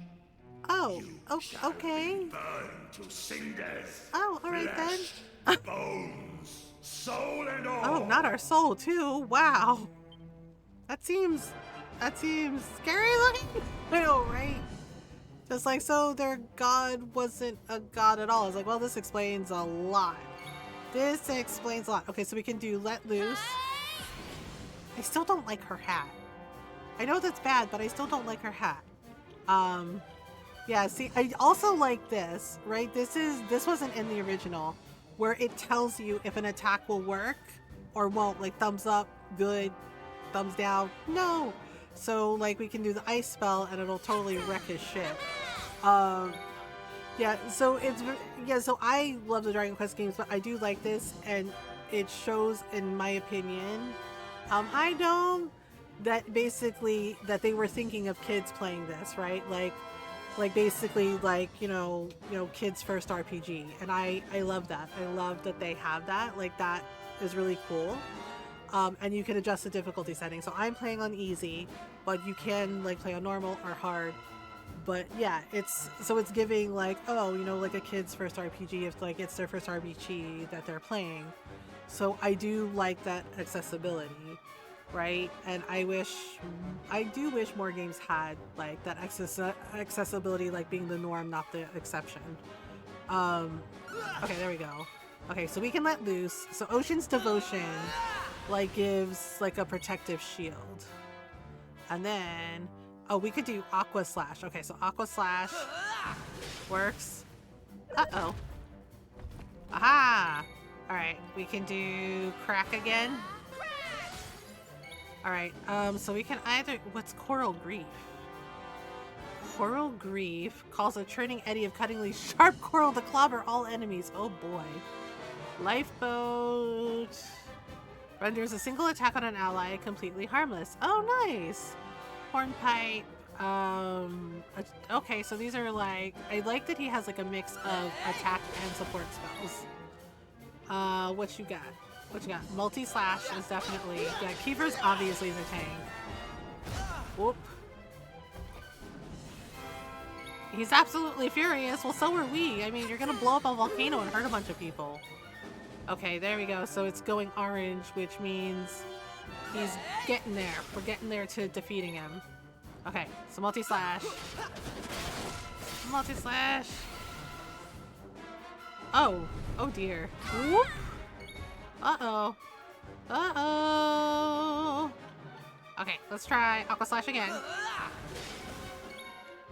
Oh, You shall okay. be burned to cinders. Oh, all right then. Flesh, bones, soul and all. Oh, not our soul too. Wow. That seems scary looking. I know, right? Just like, so their god wasn't a god at all. I was like, well, this explains a lot. This explains a lot. Okay, so we can do let loose. I still don't like her hat. I know that's bad, but I still don't like her hat. Yeah, see, I also like this, right? This wasn't in the original, where it tells you if an attack will work or won't, like thumbs up, good, thumbs down, no. So like we can do the ice spell and it'll totally wreck his shit. Yeah, so so I love the Dragon Quest games, but I do like this, and it shows, in my opinion, hi Dome, that basically that they were thinking of kids playing this, right? Like basically like, you know, kids first RPG, and I love that. I love that they have that. Like that is really cool. And you can adjust the difficulty setting. So I'm playing on easy, but you can like play on normal or hard. But yeah, it's giving like, oh, you know, like a kid's first RPG if like it's their first RPG that they're playing. So I do like that accessibility, right? And I do wish more games had like that accessibility, like being the norm, not the exception. Okay, there we go. Okay, so we can let loose. So Ocean's Devotion like gives like a protective shield. And then, oh, we could do Aqua Slash. Okay, so Aqua Slash works. Uh-oh. Aha! Alright, we can do Crack again. Alright, so we can either, what's Coral Grief? Coral Grief calls a churning eddy of cuttingly sharp coral to clobber all enemies. Oh boy. Lifeboat renders a single attack on an ally completely harmless. Oh, nice. Hornpipe. Okay, so these are like, I like that he has like a mix of attack and support spells. What you got? What you got? Multi-slash is definitely, yeah, Kiefer's obviously the tank. Whoop. He's absolutely furious. Well, so are we. I mean, you're gonna blow up a volcano and hurt a bunch of people. Okay, there we go. So it's going orange, which means he's getting there. We're getting there to defeating him. Okay, so multi-slash. Multi-slash. Oh. Oh dear. Whoop. Uh-oh. Uh-oh. Okay, let's try Aqua Slash again.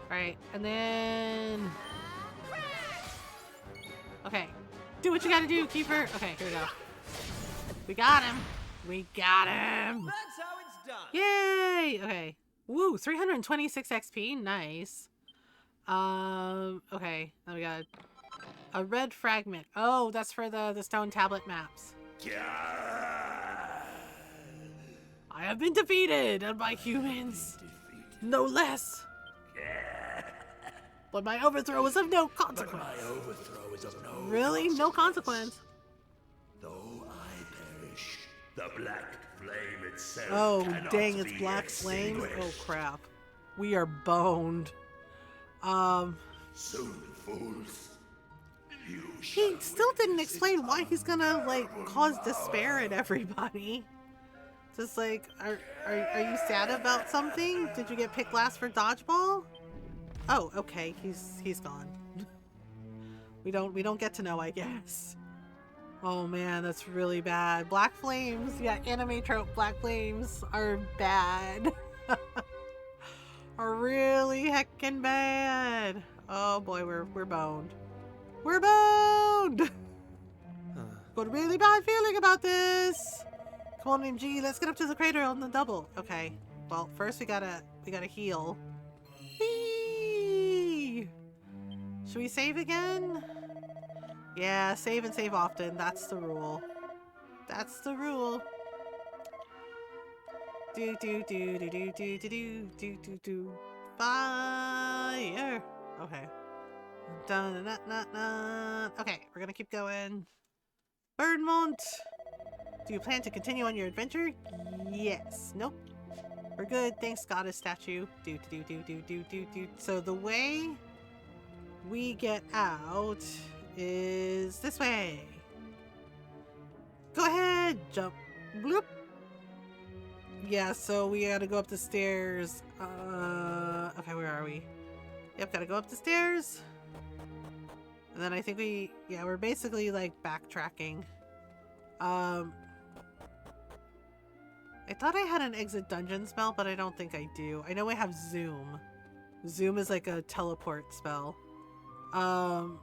Alright, and then... Okay. Do what you gotta do, Kiefer. Okay, here we go. We got him. We got him. That's how it's done. Yay! Okay. Woo, 326 XP. Nice. Okay. Now we got a red fragment. Oh, that's for the stone tablet maps. I have been defeated and by humans. No less. But my overthrow is of no consequence. Really? No consequence? Though I perish, the black flame itself Oh, cannot dang, it's be black flames? Oh, extinguished. crap. We are boned. Soon, fools. You He shall still didn't witness explain its why he's gonna, like, cause unparalleled despair in everybody. Just like, are you sad about something? Did you get picked last for dodgeball? Oh, okay, he's gone. we don't get to know, I guess. Oh man, that's really bad. Black flames, yeah, anime trope black flames are bad. Are really heckin' bad. Oh boy, we're boned. We're boned! Got a really bad feeling about this. Come on, MG, let's get up to the crater on the double. Okay. Well, first we gotta heal. Whee! Should we save again? Yeah, save and save often. That's the rule. That's the rule. Do do do do do do do do do do do. Fire. Okay. Dun, dun, dun, dun. Okay, we're gonna keep going. Birdmont. Do you plan to continue on your adventure? Yes. Nope. We're good. Thanks, goddess statue. Do do do do do do do. So the way we get out is this way. Go ahead. Jump. Bloop. Yeah, so we gotta go up the stairs. Okay, where are we? Yep, gotta go up the stairs. And then I think we're basically like backtracking. I thought I had an exit dungeon spell, but I don't think I do. I know I have zoom. Zoom is like a teleport spell. Oh,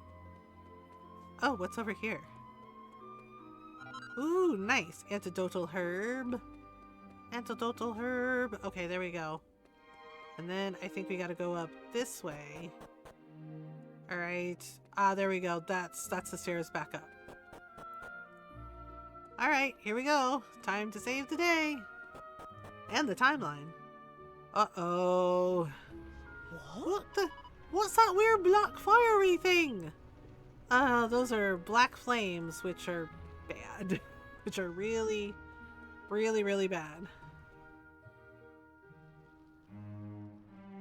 what's over here? Ooh, nice. Antidotal herb. Antidotal herb. Okay, there we go. And then I think we gotta go up this way. Alright. Ah, there we go. That's the stairs back up. Alright, here we go. Time to save the day. And the timeline. Uh-oh. What's that weird black fiery thing? Those are black flames, which are bad. Which are really, really, really bad.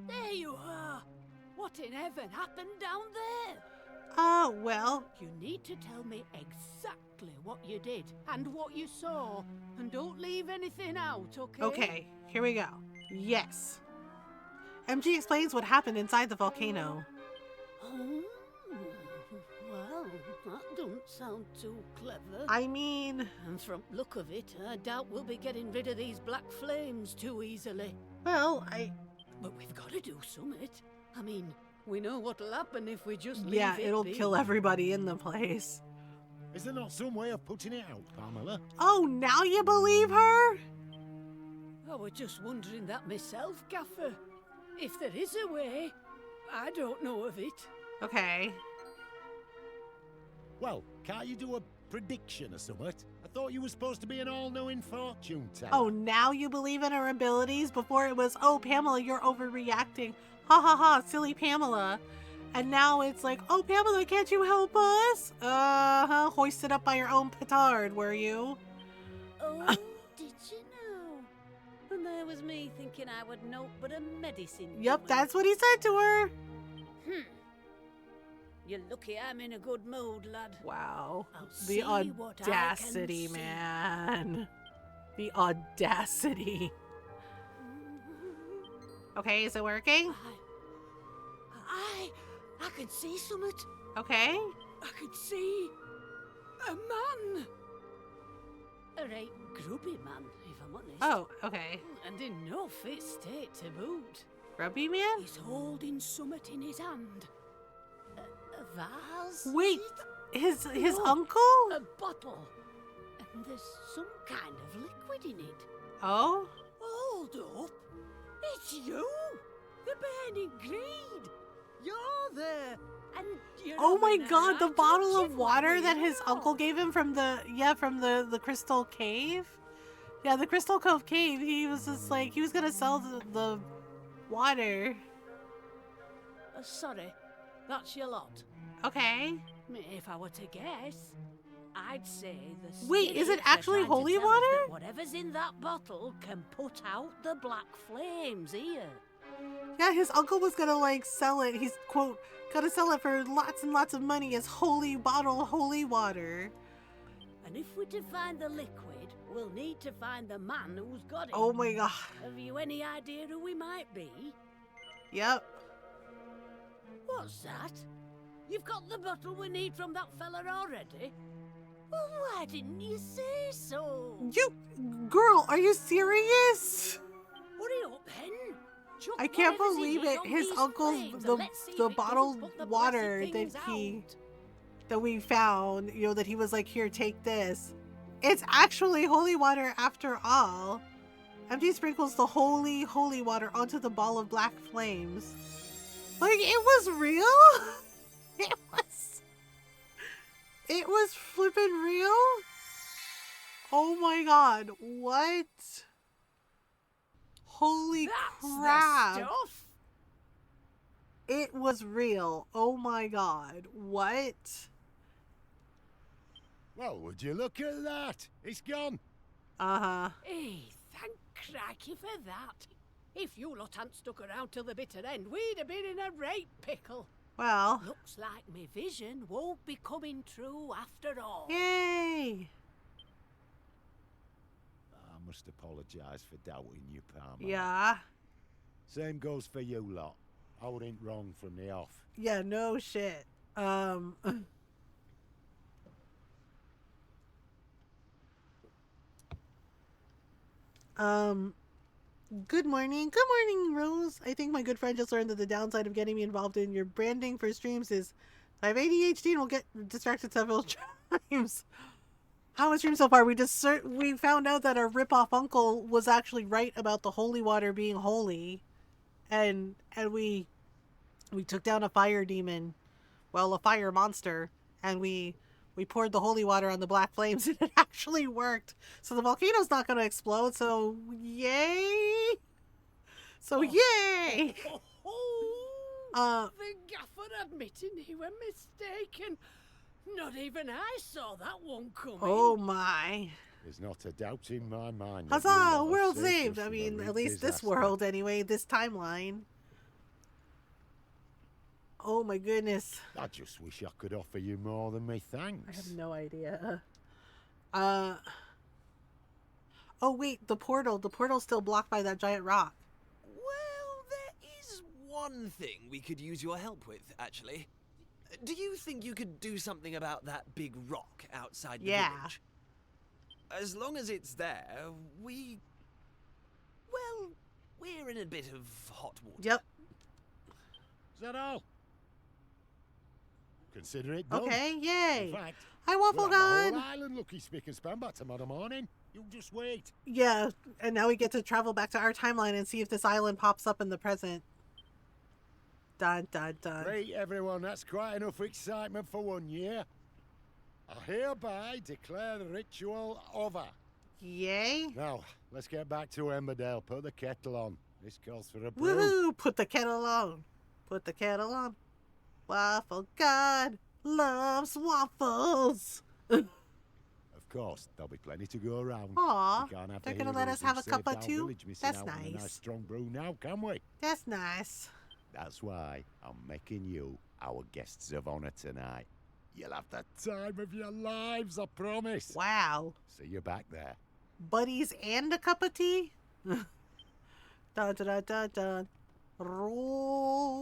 There you are. What in heaven happened down there? Well. You need to tell me exactly what you did and what you saw. And don't leave anything out, okay? Okay, here we go. Yes. MG explains what happened inside the volcano. Oh, well, that don't sound too clever. I mean... And from look of it, I doubt we'll be getting rid of these black flames too easily. Well, But we've got to do something. I mean, we know what'll happen if we just leave yeah, it it'll be. kill everybody in the place. Is there not some way of putting it out, Pamela? Oh, now you believe her? I was just wondering that myself, Gaffer. If there is a way, I don't know of it. Okay. Well, can't you do a prediction or something? I thought you were supposed to be an all-knowing fortune teller. Oh, now you believe in her abilities? Before it was, oh, Pamela, you're overreacting. Ha ha ha, silly Pamela. And now it's like, oh, Pamela, can't you help us? Hoisted up by your own petard, were you? Oh, did you know? And there was me thinking I would know but a medicine. Yep, woman. that's what he said to her. You're lucky I'm in a good mood, lad. Wow. I'll The see what I can audacity, see. man. The audacity. Okay, is it working? I can see something. Okay. I can see a man. A right grubby man, if I'm honest. Oh, okay. And in no fit state to boot. Grubby man? He's holding something in his hand. A vase? Wait, his No, uncle? A bottle. And there's some kind of liquid in it. Oh? Hold up. It's you. The burning greed. You're there. And you're Oh my having a god, the right bottle to of chip water away that his now. uncle gave him from the crystal cave? Yeah, the Crystal Cove Cave, he was just like, he was gonna sell the water. Sorry, that's your lot. Okay. If I were to guess, I'd say the Wait, is it spirits are actually trying to holy tell us water? that whatever's in that bottle can put out the black flames here. Yeah, his uncle was gonna like sell it. He's quote gonna sell it for lots and lots of money as holy bottle holy water. And if we're to find the liquid, we'll need to find the man who's got it. Oh my god. Have you any idea who we might be? Yep. What's that? You've got the bottle we need from that fella already? Well, why didn't you say so? You girl, are you serious? Hurry up, hen. Chuck I can't whatever's in believe it it. on His these uncle's flames the and let's see if it doesn't bottled put the water blessed that things out. we found, you know, that he was like, here, take this. It's actually holy water after all. MG sprinkles the holy water onto the ball of black flames. Like, it was real? It was flippin' real? Oh my god, what? Holy crap. The stuff. It was real. Oh my god, what? Well, would you look at that? It's gone. Uh-huh. Hey, thank crikey for that. If you lot hadn't stuck around till the bitter end, we'd have been in a right pickle. Well. Looks like my vision won't be coming true after all. Yay! I must apologise for doubting you, Palmer. Yeah. Same goes for you lot. I wasn't wrong from the off. Yeah, no shit. Good morning. Good morning, Rose. I think my good friend just learned that the downside of getting me involved in your branding for streams is I have ADHD and will get distracted several times. How was stream so far? We found out that our rip-off uncle was actually right about the holy water being holy. And we took down a fire demon. Well, a fire monster. And we poured the holy water on the black flames and it actually worked. So the volcano's not going to explode. So yay! Yay! The gaffer admitting he were mistaken. Not even I saw that one coming. Oh my. There's not a doubt in my mind. that you Huzzah! lot have World saved us saved. from I a mean, real at least this disaster. world anyway, this timeline. Oh my goodness. I just wish I could offer you more than me thanks. I have no idea. Oh wait, the portal's still blocked by that giant rock. Well, there is one thing we could use your help with, actually. Do you think you could do something about that big rock outside the village? As long as it's there, we're in a bit of hot water. Yep. Is that all? Consider it done. Okay, yay. In fact, Hi, we'll Waffle have the God. whole island lucky spick and span back tomorrow morning. You just wait. Yeah, and now we get to travel back to our timeline and see if this island pops up in the present. Dun dun dun. Right, everyone, that's quite enough excitement for 1 year. I hereby declare the ritual over. Yay. Now, let's get back to Emberdale. Put the kettle on. This calls for a brew. Woohoo! Put the kettle on. Put the kettle on. Waffle God loves waffles. Of course, there'll be plenty to go around. Aw, We can't have they're the gonna let heroes us have who a cup saved or our two? village missing That's out on a nice. nice strong brew now, can we? That's nice. That's why I'm making you our guests of honor tonight. You'll have the time of your lives, I promise. Wow. See you back there. Buddies and a cup of tea? Dun dun dun dun dun. Rolls.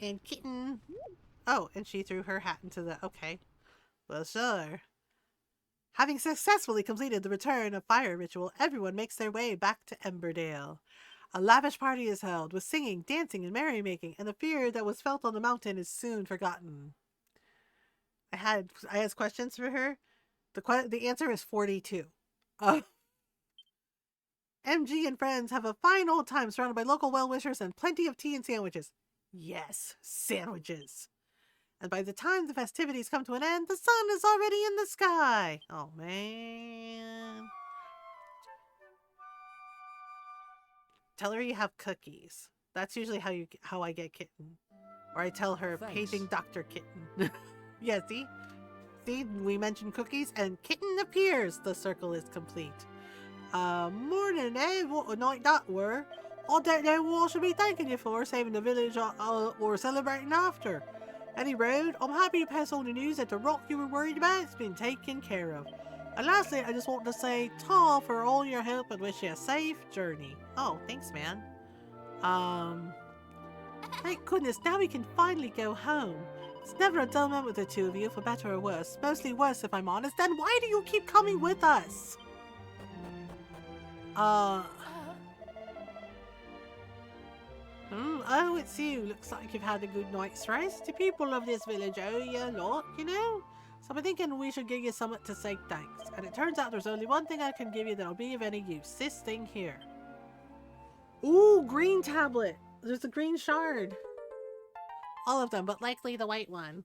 And kitten. Oh, and she threw her hat into the... Okay. Well, sure. Having successfully completed the return of fire ritual, everyone makes their way back to Emberdale. A lavish party is held, with singing, dancing, and merrymaking, and the fear that was felt on the mountain is soon forgotten. I had questions for her. The answer is 42. MG and friends have a fine old time surrounded by local well-wishers and plenty of tea and sandwiches. Yes, sandwiches. And by the time the festivities come to an end, the sun is already in the sky. Oh, man. Tell her you have cookies. That's usually how I get Kitten. Or I tell her, Thanks. paging Dr. Kitten. Yeah, see? See, we mentioned cookies and Kitten appears. The circle is complete. Morning, eh? What a night that were. I don't know what I should be thanking you for, saving the village or celebrating after. Any road, I'm happy to pass on the news that the rock you were worried about has been taken care of. And lastly, I just want to say ta for all your help and wish you a safe journey. Oh, thanks, man. Thank goodness, now we can finally go home. It's never a dull moment with the two of you, for better or worse. Mostly worse, if I'm honest. Then why do you keep coming with us? Oh, it's you. Looks like you've had a good night's rest. The people of this village owe you a lot, you know? So I'm thinking we should give you something to say thanks. And it turns out there's only one thing I can give you that'll be of any use. This thing here. Ooh, green tablet. There's a green shard. All of them, but likely the white one.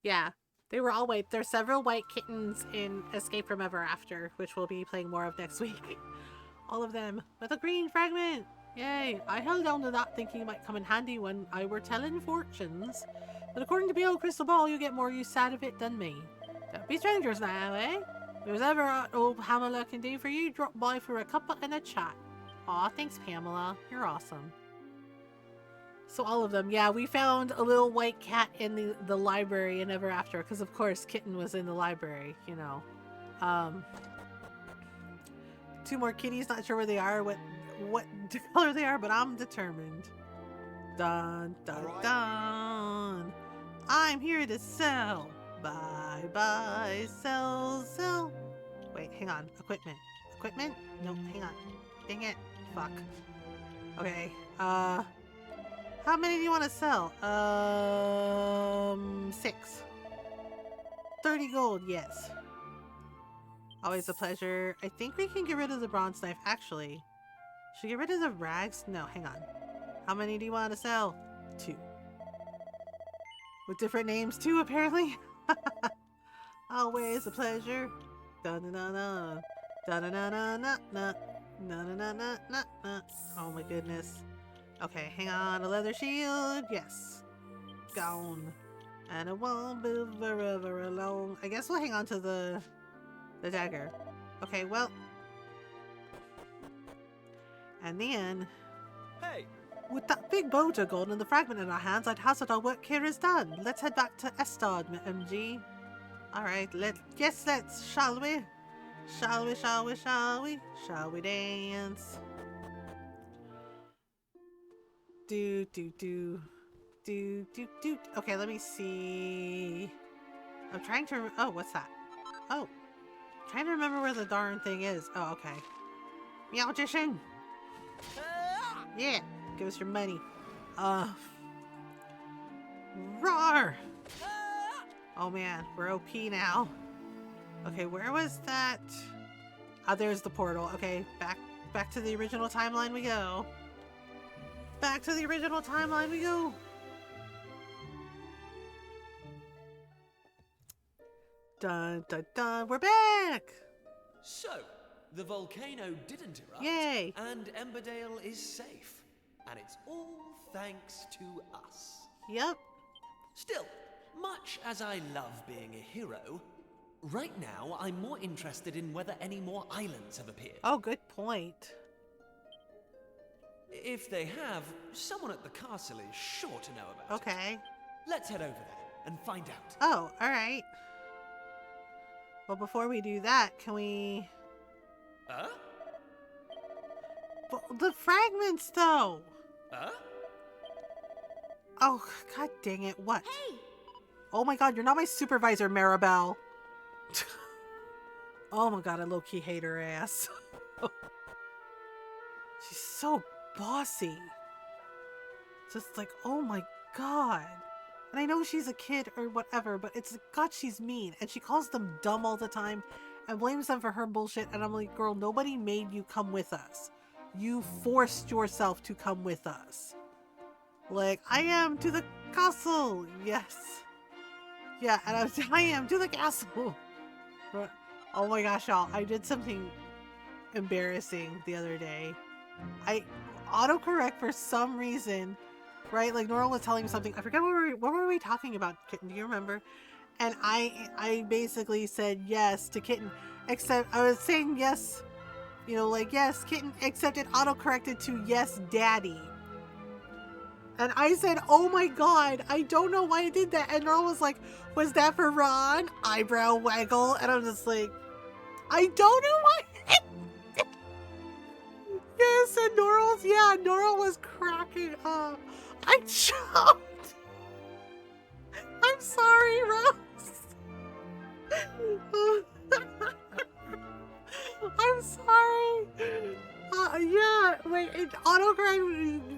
Yeah, they were all white. There's several white kittens in Escape from Ever After, which we'll be playing more of next week. All of them with a green fragment. Yay! I held on to that thinking it might come in handy when I were telling fortunes. But according to the old crystal ball, you get more use out of it than me. Don't be strangers now, eh? If there's ever an old Pamela can do for you, drop by for a cuppa and a chat. Aw, thanks Pamela. You're awesome. So all of them, yeah, we found a little white cat in the library in Ever After, because of course Kitten was in the library, you know. 2 more kitties, not sure where they are, what color they are, but I'm determined. Dun dun dun. I'm here to sell. Buy, buy, sell, sell. Wait, hang on. Equipment. Equipment? No, hang on. Dang it. Fuck. Okay. How many do you want to sell? 6. 30 gold, yes. Always a pleasure. I think we can get rid of the bronze knife, actually. Should we get rid of the rags? No, hang on. How many do you want to sell? 2. With different names too, apparently. Always a pleasure. Da-na-na-na. Da-na-na-na-na-na. Na-na-na-na-na-na. Oh my goodness. Okay, hang on. A leather shield. Yes. Gone. And it won't be forever alone. I guess we'll hang on to the dagger. Okay, well. And then, Hey! with that big boulder gold and the fragment in our hands, I'd hazard our work here is done. Let's head back to Estad, MG. Alright, let's, shall we? Shall we, shall we, shall we? Shall we dance? Do. Okay, let me see. I'm trying to, oh, what's that? Oh, I'm trying to remember where the darn thing is. Oh, okay. Meowgician! Yeah, give us your money. Roar! Oh man, we're OP now. Okay, where was that? Ah, there's the portal. Okay, back to the original timeline we go. Back to the original timeline we go. Dun dun dun, we're back! So, the volcano didn't erupt. Yay! And Emberdale is safe. And it's all thanks to us. Yep. Still, much as I love being a hero, right now I'm more interested in whether any more islands have appeared. Oh, good point. If they have, someone at the castle is sure to know about it. Okay. Let's head over there and find out. Oh, alright. Well, before we do that, can we... Huh? But the fragments, though! Huh? Oh, god dang it, what? Hey! Oh my god, you're not my supervisor, Maribel! Oh my god, I low-key hate her ass. She's so bossy. Just like, oh my god. And I know she's a kid or whatever, but it's god, she's mean. And she calls them dumb all the time and blames them for her bullshit. And I'm like, girl, nobody made you come with us. You forced yourself to come with us. Like, I am to the castle. Yes. Yeah, and I was telling him to the castle. Oh my gosh, y'all! I did something embarrassing the other day. I autocorrect for some reason, right? Like Nora was telling me something. I forget what were we talking about, Kitten? Do you remember? And I basically said yes to Kitten, except I was saying yes, you know, like yes, Kitten, except it autocorrected to yes, Daddy. And I said, oh my god, I don't know why I did that. And Nora was like, was that for Ron? Eyebrow waggle. And I'm just like, I don't know why. Yes, and Nora was cracking up. I choked. I'm sorry, Rose. I'm sorry. Yeah, wait, it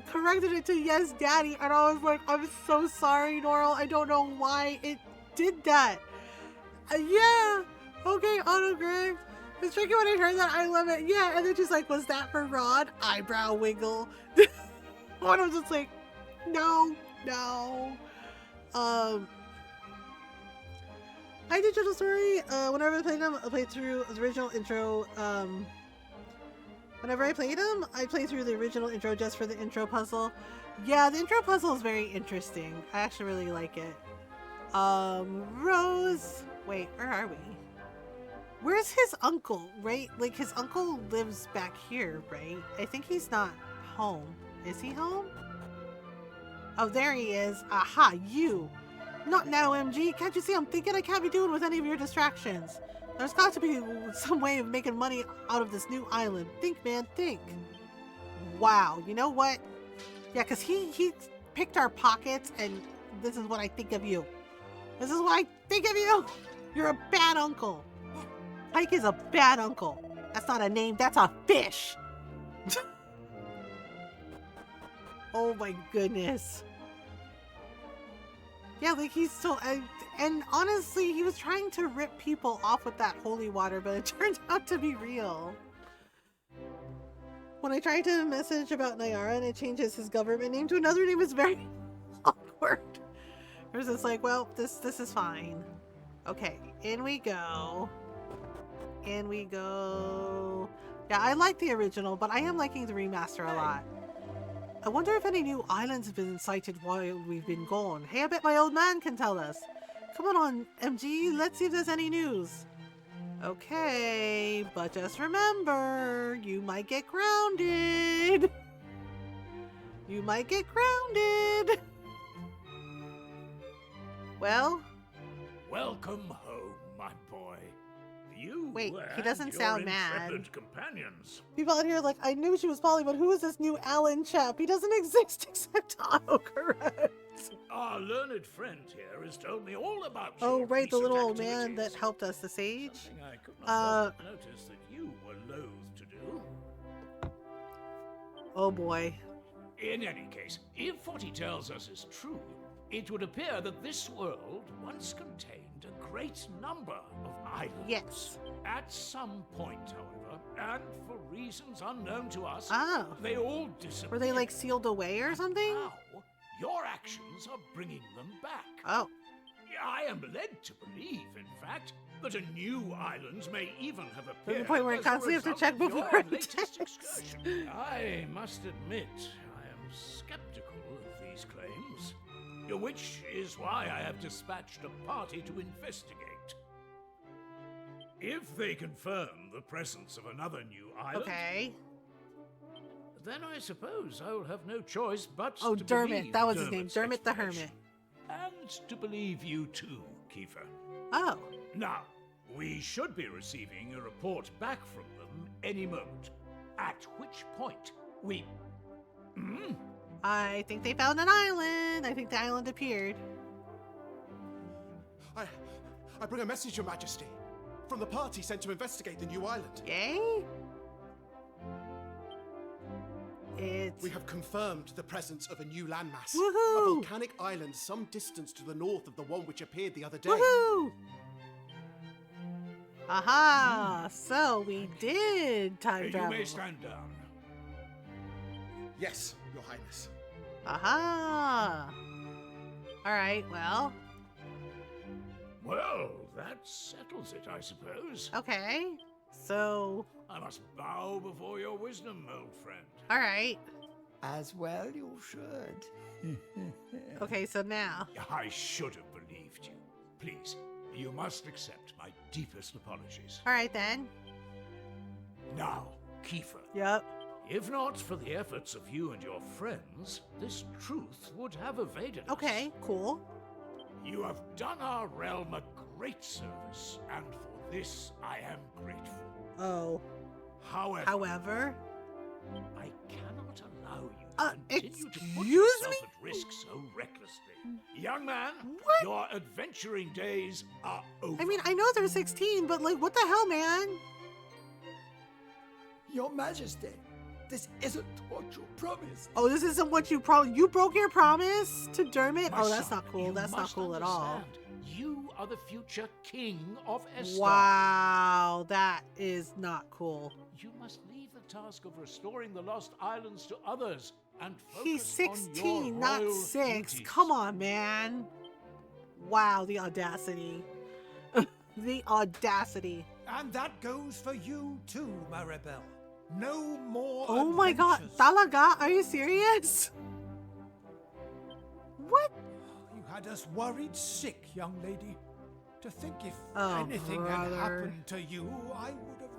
corrected it to yes, Daddy, and I was like, I'm so sorry, Nora. I don't know why it did that. Yeah, okay, autocorrect. It's tricky when I heard that. I love it. Yeah, and then she's like, was that for Rod? Eyebrow wiggle. And I was just like, no. I did Gentle Story. Whenever I played them, I played through the original intro. Whenever I played them, I played through the original intro just for the intro puzzle. Yeah, the intro puzzle is very interesting. I actually really like it. Rose. Wait, where are we? Where's his uncle, right? Like, his uncle lives back here, right? I think he's not home. Is he home? Oh, there he is. Aha, you. Not now, MG. Can't you see I'm thinking? I can't be doing with any of your distractions. There's got to be some way of making money out of this new island. Think, man, think. Wow, you know what? Yeah, because he picked our pockets, and this is what I think of you. This is what I think of you. You're a bad uncle. Pike is a bad uncle. That's not a name, that's a fish. Oh my goodness. Yeah, like he's so, and honestly, he was trying to rip people off with that holy water, but it turned out to be real. When I tried to message about Nayara and it changes his government name to another name, it's very awkward. It was just like, well, this is fine. Okay, in we go. In we go. Yeah, I like the original, but I am liking the remaster a lot. I wonder if any new islands have been sighted while we've been gone. Hey, I bet my old man can tell us. Come on, MG, let's see if there's any news. Okay, but just remember, you might get grounded. You might get grounded. Well? Welcome home, my boy. You Wait, he doesn't and sound your mad. intrepid companions. People out here are like, I knew she was Polly, but who is this new Alan chap? He doesn't exist except autocorrect. Our learned friend here has told me all about Oh, your right, the little recent old man activities. that helped us, the sage. Something I could not help but notice that you were loath to do. Oh boy. In any case, if what he tells us is true, it would appear that this world once contained a great number of islands. Yes. At some point, however, and for reasons unknown to us, Oh. they all disappeared. Were they like sealed away or something? Now, your actions are bringing them back. Oh. I am led to believe, in fact, that a new island may even have There's appeared. a point where I as a constantly have to result check of before your I latest text. excursion. I must admit, I am skeptical of these claims, which is why I have dispatched a party to investigate. If they confirm the presence of another new island, Okay. then I suppose I will have no choice but Oh, to Dermot. believe That was his name. Dermot's Dermot the explanation. Hermit. And to believe you too, Kiefer. Oh. Now, we should be receiving a report back from them any moment. At which point, we... I think they found an island. I think the island appeared. I bring a message, Your Majesty, from the party sent to investigate the new island. Yay? It's... We have confirmed the presence of a new landmass. Woohoo! A volcanic island some distance to the north of the one which appeared the other day. Woohoo! Aha! So we did time travel. You may stand down. Yes, Your Highness. Aha! Alright, well. Well, that settles it, I suppose. Okay. So, I must bow before your wisdom, old friend. all right. As well you should. Okay, so now. I should have believed you. Please, you must accept my deepest apologies. All right then. Now, Kiefer. Yep. If not for the efforts of you and your friends, this truth would have evaded us. Okay, cool. You have done our realm a great service, and for this I am grateful. Oh. However, I cannot allow you to continue to put excuse yourself me? at risk so recklessly. Young man, What? your adventuring days are over. I mean, I know they're 16, but like, what the hell, man? Your Majesty, this isn't what you promised. Oh, this isn't what you you broke your promise to Dermot? My Oh, that's son, not cool. you That's not must cool at all. understand. You are the future king of Estar. Wow, that is not cool. You must leave the task of restoring the lost islands to others and focus He's on your 16, not royal 6. duties. Come on, man. Wow, the audacity. The audacity. And that goes for you too, Maribel. No more Oh my god, adventures. talaga? Are you serious? What? You had us worried sick, young lady. To think if Oh, anything had brother. happened to you, I would have...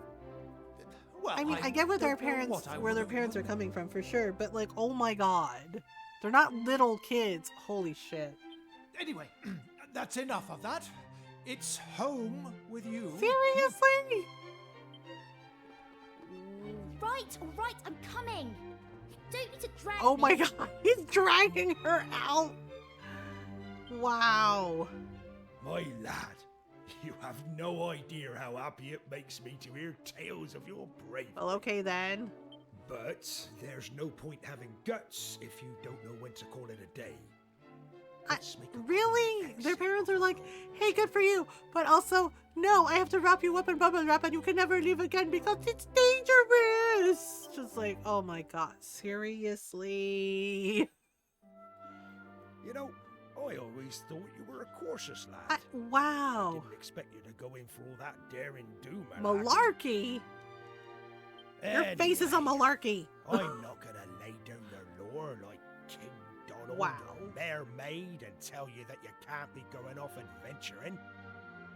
Well, I mean, I get where their don't know parents, what I where their would have parents are done. coming from for sure, but like, oh my god, they're not little kids. Holy shit! Anyway, that's enough of that. It's home with you. Seriously? Right, all right, I'm coming. Don't need to drag Oh my me. god, he's dragging her out. Wow. My lad, you have no idea how happy it makes me to hear tales of your bravery. Well, okay then. But there's no point having guts if you don't know when to call it a day. Really? Their parents are like, hey, good for you, but also, no, I have to wrap you up in bubble wrap and you can never leave again because it's dangerous. Just like, oh my god, seriously? You know, I always thought you were a cautious lad. Wow. I didn't expect you to go in for all that daring do, Malarkey? Your face is a malarkey. I'm not gonna lay down the law like King Donald Wow. or Mayor Maid and tell you that you can't be going off adventuring.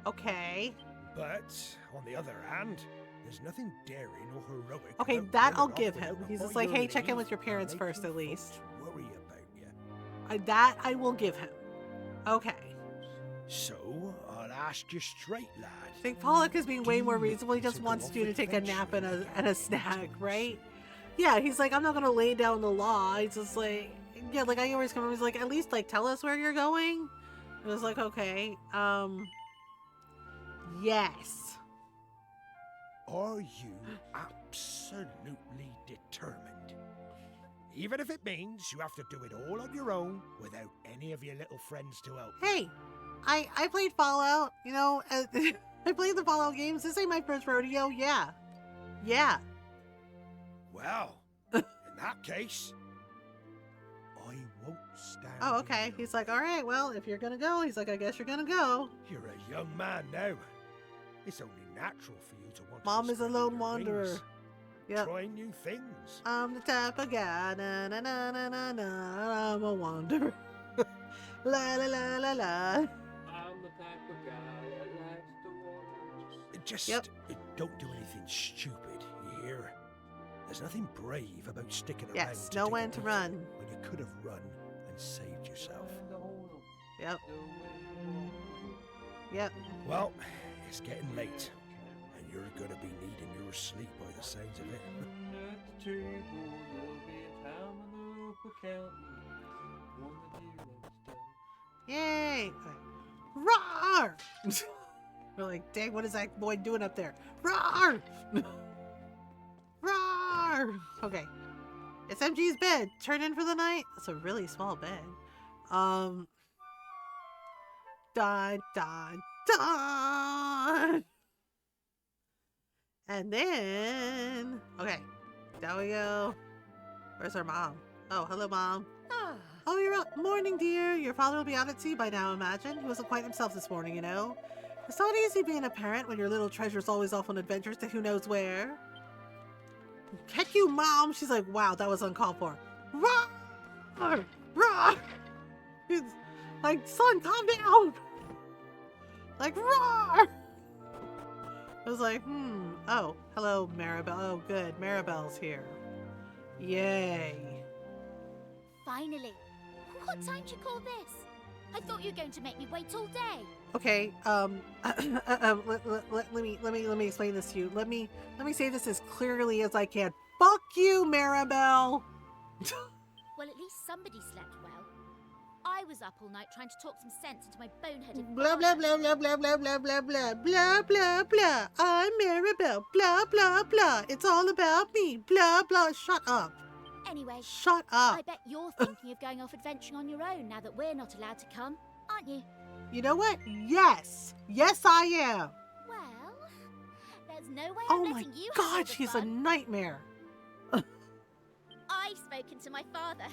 Okay. But, on the other hand, there's nothing daring or heroic. Okay, about that I'll running off give without him. He's a just like, your hey, check in leave with your parents and first at making least. folks worry about you. That I will give him. Okay. So, I'll ask you straight, lad. I think Pollock is being way more reasonable. He just to go wants off you to take a nap and adventuring? a snack, right? Yeah, he's like, I'm not gonna lay down the law. He's just like, yeah, like I always come. He's like, at least like tell us where you're going. I was like, okay, yes. Are you absolutely determined? Even if it means you have to do it all on your own without any of your little friends to help. Hey, I played Fallout. You know, I played the Fallout games. This ain't my first rodeo. Yeah, yeah. Well, in that case, I won't stand. Oh, okay. He's like, all right. Well, if you're gonna go, he's like, I guess you're gonna go. You're a young man now. It's only natural for you to want Mom to is a spread lone your wanderer. wings, Yep. try new things. I'm the type of guy, na na na na na na. I'm a wanderer. La la la la la. I'm the type of guy that likes to wander. Just don't do anything stupid, you hear? There's nothing brave about sticking around. Yes, to know take when a to beating run. When you could have run and saved yourself. Yep. Yep. Well, it's getting late, and you're gonna be needing your sleep by the sounds of it. At the table, there'll be a time enough for counting. One that you understand. Yay! Roar! We're like, dang, what is that boy doing up there? Roar! Roar! Okay. It's MG's bed. Turn in for the night. That's a really small bed. Dun, dun, dun! And then... Okay. Down we go. Where's our mom? Oh, hello, Mom. Ah, Oh, you're up. Morning, dear. Your father will be out at sea by now, imagine. He wasn't quite himself this morning, you know. It's not easy being a parent when your little treasure's always off on adventures to who knows where. Heck you, Mom! She's like, wow, that was uncalled for. Roar! Roar! He's like, son, calm down! Like, roar! I was like, oh, hello, Maribel. Oh, good, Maribel's here. Yay. Finally. What time do you call this? I thought you were going to make me wait all day. Okay, let me explain this to you. Let me say this as clearly as I can. Fuck you, Maribel! Well, at least somebody slept well. I was up all night trying to talk some sense into my boneheaded Blah blah blah blah blah blah blah blah blah blah blah blah. I'm Maribel. Blah blah blah. It's all about me. Blah blah. Shut up. Anyway, shut up. I bet you're thinking of going off adventuring on your own now that we're not allowed to come, aren't you? You know what? Yes. Yes, I am. Well, there's no way Oh I'm my letting you have God, all the she's a fun. nightmare. I've spoken to my father,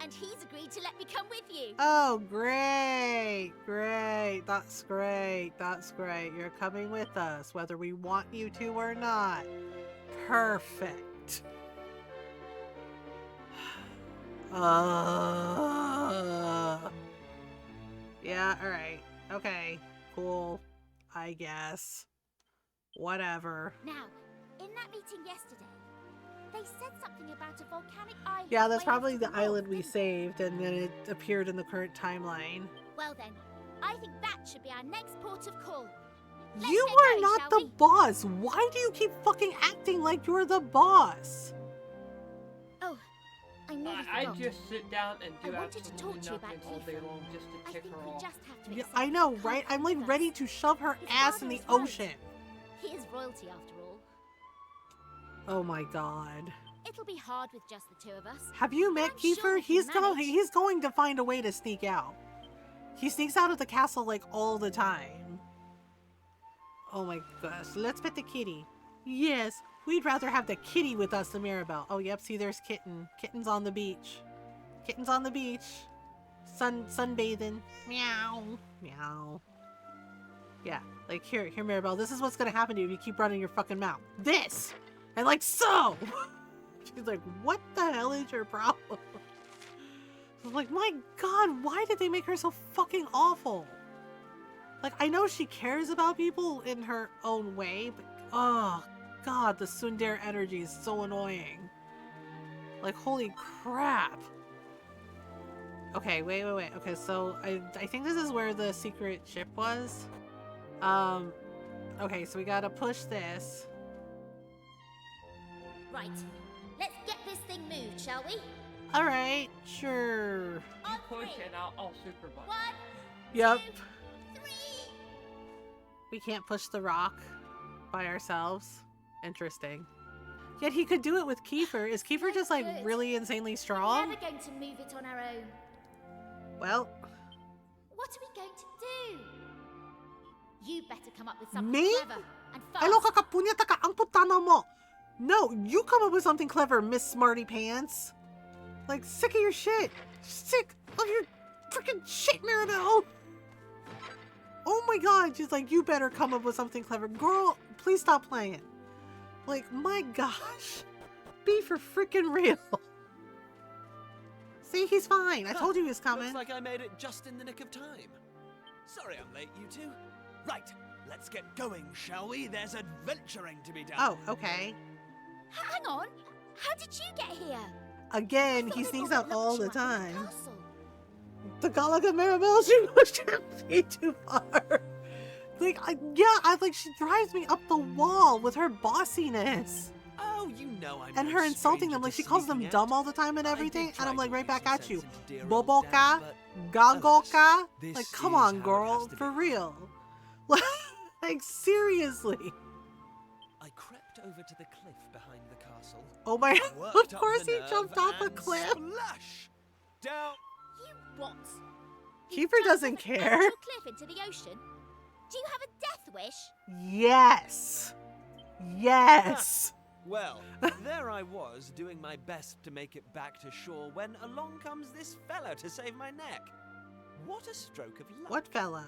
and he's agreed to let me come with you. Oh, great. Great. That's great. That's great. You're coming with us, whether we want you to or not. Perfect. Yeah, alright. Okay, cool. I guess. Whatever. Now, in that meeting yesterday, they said something about a volcanic island. Yeah, that's way probably off the to north, island we didn't they? saved, and then it appeared in the current timeline. Well then, I think that should be our next port of call. Let's You get are going, not shall the we? boss! Why do you keep fucking acting like you're the boss? Oh, I nearly I forgot. just sit down and do I wanted to absolutely talk to you nothing about all day Kiefer. long just to I tick think her we off. just have to Yeah, accept I know, that he right? can't I'm like with ready us. to shove her His ass father in the is right. ocean. He is royalty after all. Oh my god. It'll be hard with just the two of us. Have you met I'm sure Kiefer? we can manage. He's going to find a way to sneak out. He sneaks out of the castle like all the time. Oh my gosh. Let's pet the kitty. Yes, we'd rather have the kitty with us than Maribel. Oh yep, see there's Kitten. Kitten's on the beach. Kitten's on the beach. Sunbathing. Meow. Meow. Yeah, like here Maribel, this is what's gonna happen to you if you keep running your fucking mouth. This! And like so! She's like, what the hell is your problem? I'm like, my god, why did they make her so fucking awful? Like, I know she cares about people in her own way, but oh god, the tsundere energy is so annoying. Like, holy crap. Okay, wait. Okay, so I think this is where the secret ship was. Okay, so we gotta push this. Right, let's get this thing moved, shall we? Alright, sure. You push and I'll supervise. 1, Yep. 2, 3. We can't push the rock by ourselves. Interesting. Yet he could do it with Kiefer. Is Kiefer just like Good. really insanely We're strong? never going to move it on our own. Well, What are we going to do? You better come up with something Me? clever and fast. Alo kakapunyata ka ang putana mo. No, you come up with something clever, Miss Smarty Pants. Like, sick of your shit. Sick of your freaking shit, Maribel. Oh my god, she's like, you better come up with something clever. Girl, please stop playing. Like, my gosh. Be for freaking real. See, he's fine. I told you he was coming. Looks like I made it just in the nick of time. Sorry I'm late, you two. Right, let's get going, shall we? There's adventuring to be done. Oh, okay. Hang on. How did you get here? Again, I he thought sneaks they'd out all all locked the you up in time. castle. The Galaga Maribel, she pushed him way too far. Like, like she drives me up the wall with her bossiness. Oh, you know I'm And no her insulting stranger them, like to she calls them sneaking dumb out. all the time and I did everything, and try I'm like right talking back some at you. sense into dear old Boboka, Dad, but Gagoka, this like come is on, how it girl, has to for be. real. Like seriously. I crept over to the cliff behind the castle. Oh my! worked Of up course the he nerve jumped off a and cliff. Splash! Down. You what? You Kiefer jumped doesn't off an care. actual cliff into the ocean? Do you have a death wish? Yes. Yes. Well, there I was, doing my best to make it back to shore when along comes this fella to save my neck. What a stroke of luck. What fella?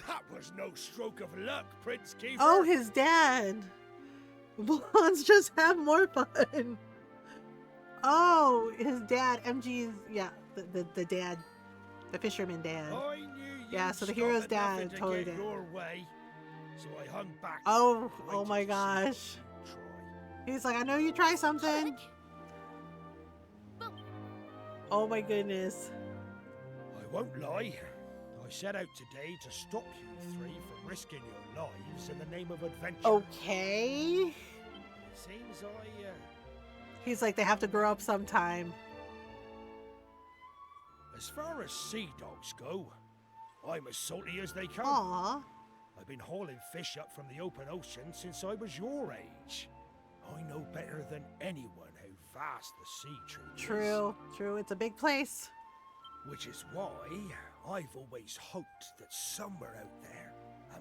That was no stroke of luck, Prince Kiefer. Oh, his dad. Blondes just have more fun. Oh, his dad. MG's, yeah, the dad. The fisherman dad. I knew yeah, so the hero's dad totally did. Your way, so I hung back. Oh my gosh. He's like, I know you try something. Oh my goodness. I won't lie. I set out today to stop you three from risking your lives in the name of adventure. Okay. It seems He's like, they have to grow up sometime. As far as sea dogs go, I'm as salty as they come. Aww. I've been hauling fish up from the open ocean since I was your age. I know better than anyone how vast the sea truly is. True. It's a big place. Which is why I've always hoped that somewhere out there,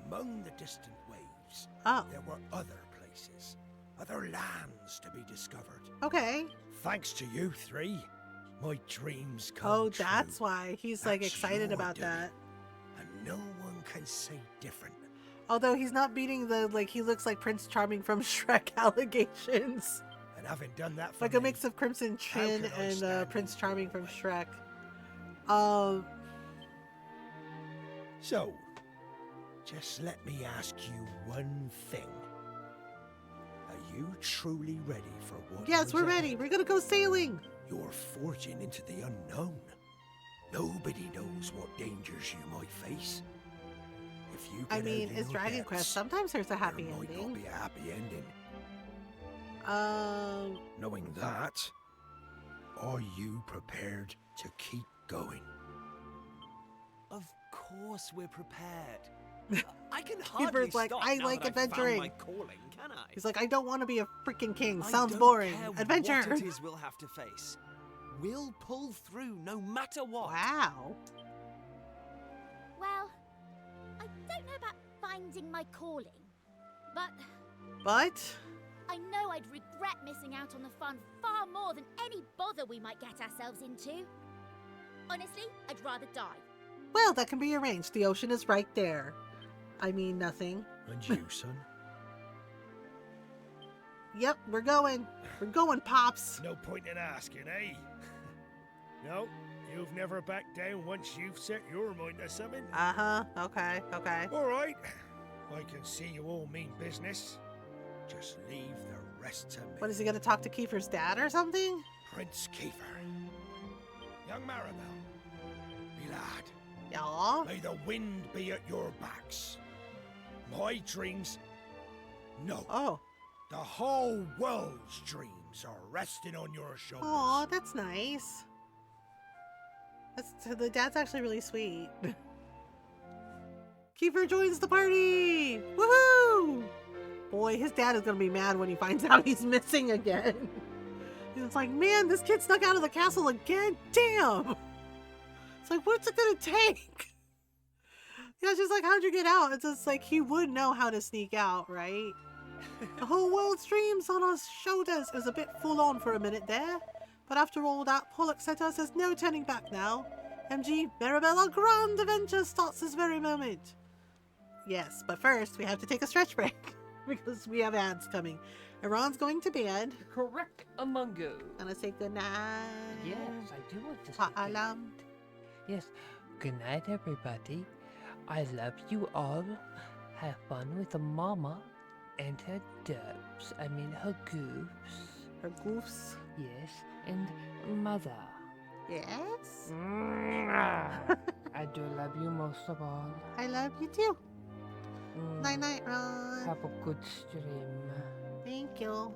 among the distant waves, there were other places, other lands to be discovered. Okay. Thanks to you three, my dreams come true. Oh, that's why he's like excited about that. And no one can say different. Although he's not beating the, like, he looks like Prince Charming from Shrek allegations. And having done that for like me, a mix of Crimson Chin and Prince Charming from Shrek. So, just let me ask you one thing. Are you truly ready for what? Yes, we're ready. We're gonna go sailing. You're forging into the unknown. Nobody knows what dangers you might face. If you I mean, it's Dragon Quest. Sometimes there's a happy ending. Might not be a happy ending. Knowing that, are you prepared to keep going? Of course we're prepared. I can hardly Kiefer's like, stop I now like that I've found adventuring. my calling, can I? He's like, I don't want to be a freaking king. I Sounds don't boring. care Adventure. What it is we'll have to face. We'll pull through no matter what. Wow. Well, I don't know about finding my calling, but I know I'd regret missing out on the fun far more than any bother we might get ourselves into. Honestly, I'd rather die. Well, that can be arranged. The ocean is right there. I mean, nothing. And you, son? Yep, we're going. We're going, Pops. No point in asking, eh? No, you've never backed down once you've set your mind to something. Uh-huh. Okay. All right. I can see you all mean business. Just leave the rest to me. What, is he going to talk to Kiefer's dad or something? Prince Kiefer. Young Maribel. Me lad. Yeah? May the wind be at your backs. My dreams... No. Oh. The whole world's dreams are resting on your shoulders. Aw, that's nice. The dad's actually really sweet. Kiefer joins the party! Woohoo! Boy, his dad is gonna be mad when he finds out he's missing again. He's like, man, this kid snuck out of the castle again? Damn! It's like, what's it gonna take? Yeah, she's like, how'd you get out? It's just like, he would know how to sneak out, right? The whole world's dreams on our shoulders. It was a bit full on for a minute there. But after all that, Pollock said to us, there's no turning back now. MG, Maribel, our grand adventure starts this very moment. Yes, but first we have to take a stretch break because we have ads coming. Iran's going to bed. Correct, Amungo. Gonna say goodnight. Yes, I do want to say Pa'alam. Yes, good night, everybody. I love you all. Have fun with the mama and her dubs. I mean, her goofs. Her goofs? Yes, and mother. Yes? I do love you most of all. I love you too. Night-night, Ron. Have a good stream. Thank you.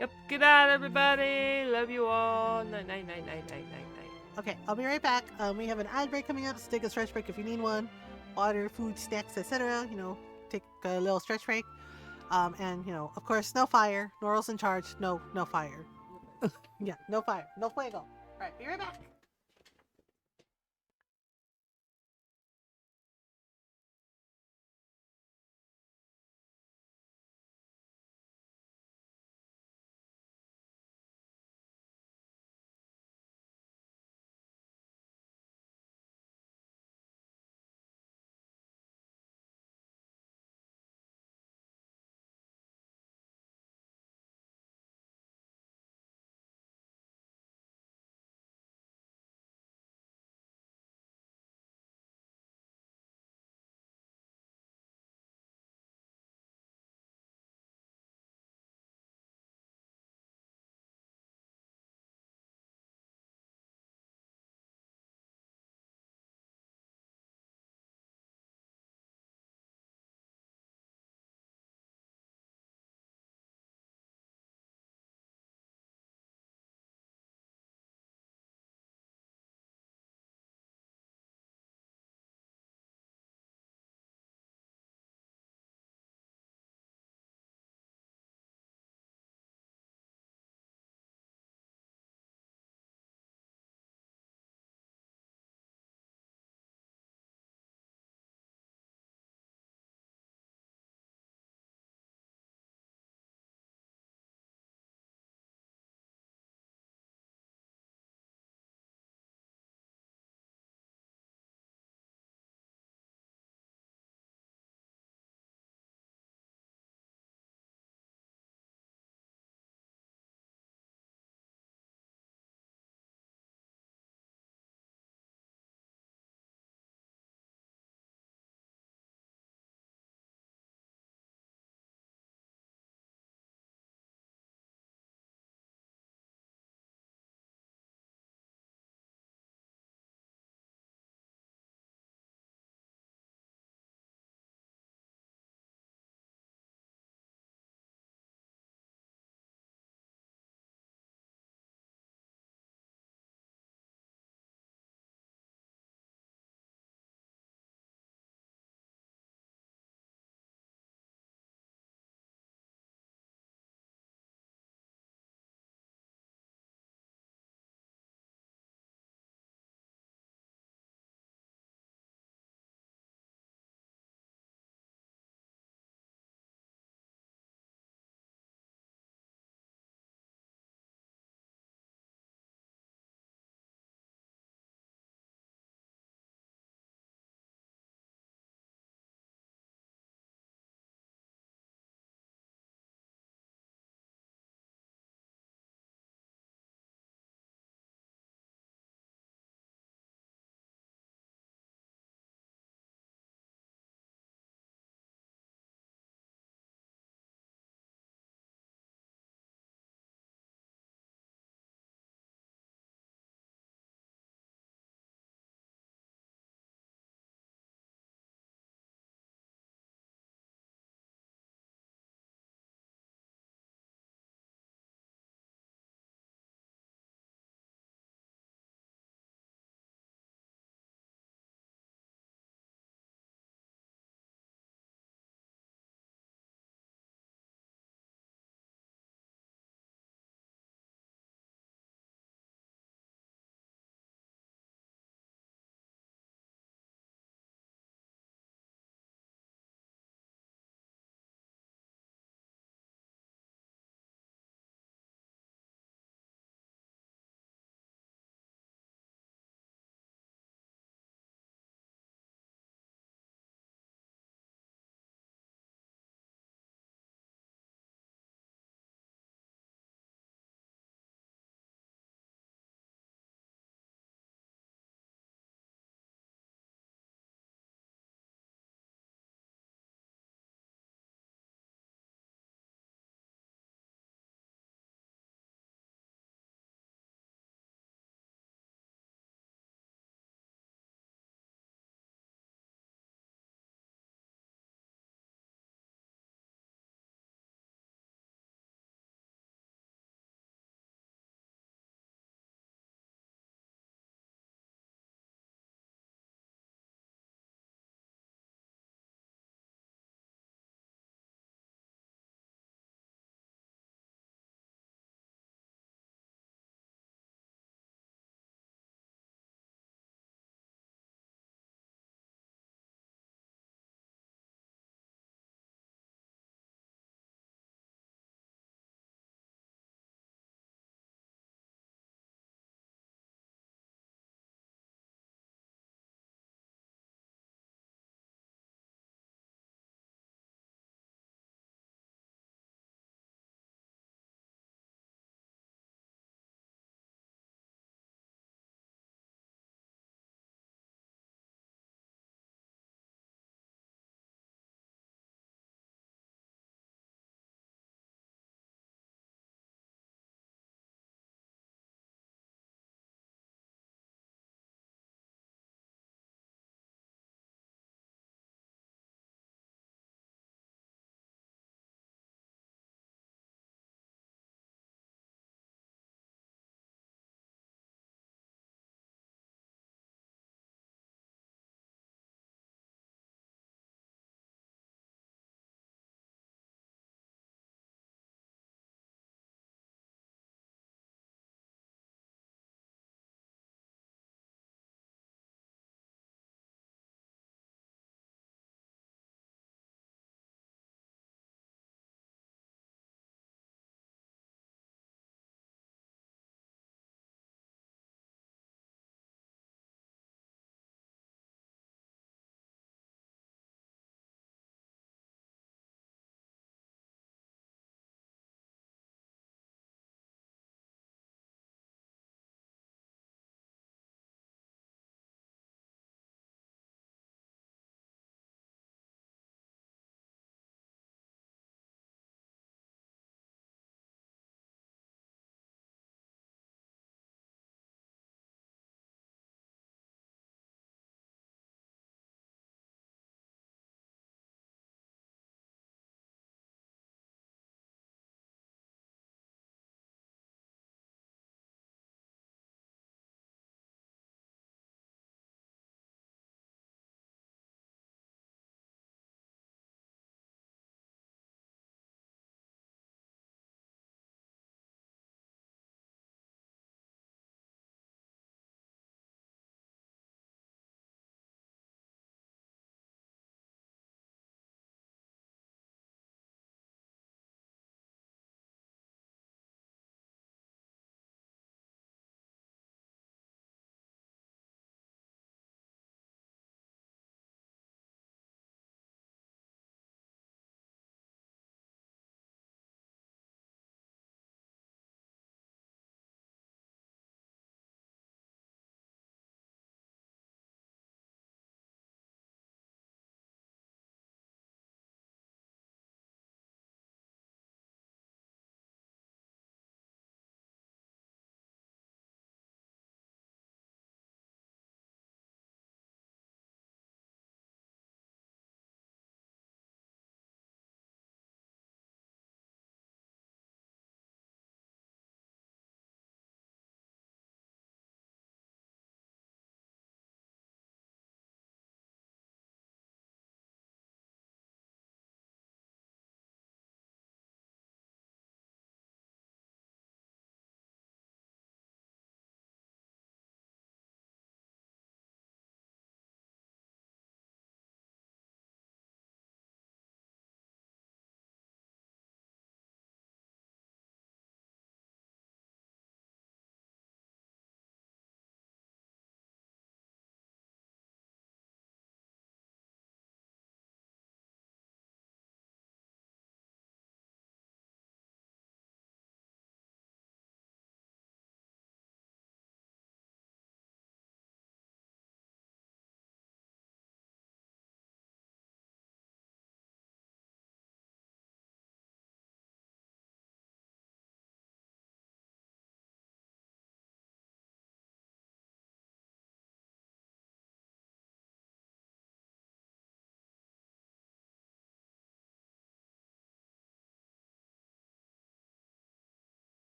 Yep, good night, everybody. Love you all. Night. Okay, I'll be right back. We have an ad break coming up, so take a stretch break if you need one. Water, food, snacks, etc. You know, take a little stretch break. And, you know, of course, no fire. Noral's in charge. No fire. Yeah, no fire. No fuego. All right, be right back.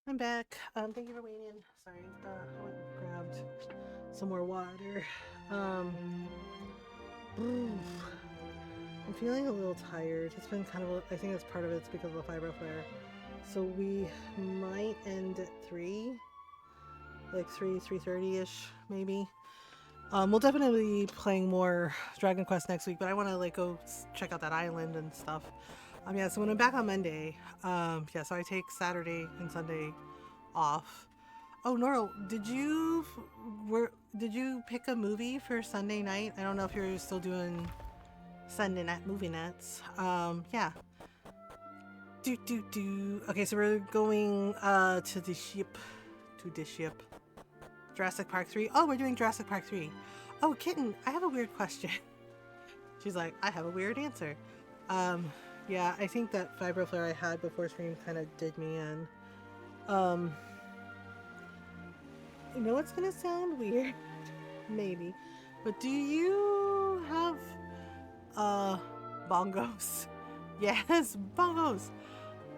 I'm back. Thank you for waiting. Sorry, I went and grabbed some more water. I'm feeling a little tired. It's been kind of, I think that's part of it's because of the fibro flare. So we might end at 3, like 3:30ish maybe. We'll definitely be playing more Dragon Quest next week, but I want to like go check out that island and stuff. Yeah, so when I'm back on Monday, yeah, so I take Saturday and Sunday off. Oh, Noro, did you pick a movie for Sunday night? I don't know if you're still doing Sunday night movie nights. Yeah. Okay, so we're going to the ship. Jurassic Park 3. Oh, we're doing Jurassic Park 3. Oh, Kitten, I have a weird question. She's like, I have a weird answer. Yeah, I think that fibro flare I had before stream kind of did me in. You know what's gonna sound weird? Maybe. But do you have bongos? Yes, bongos.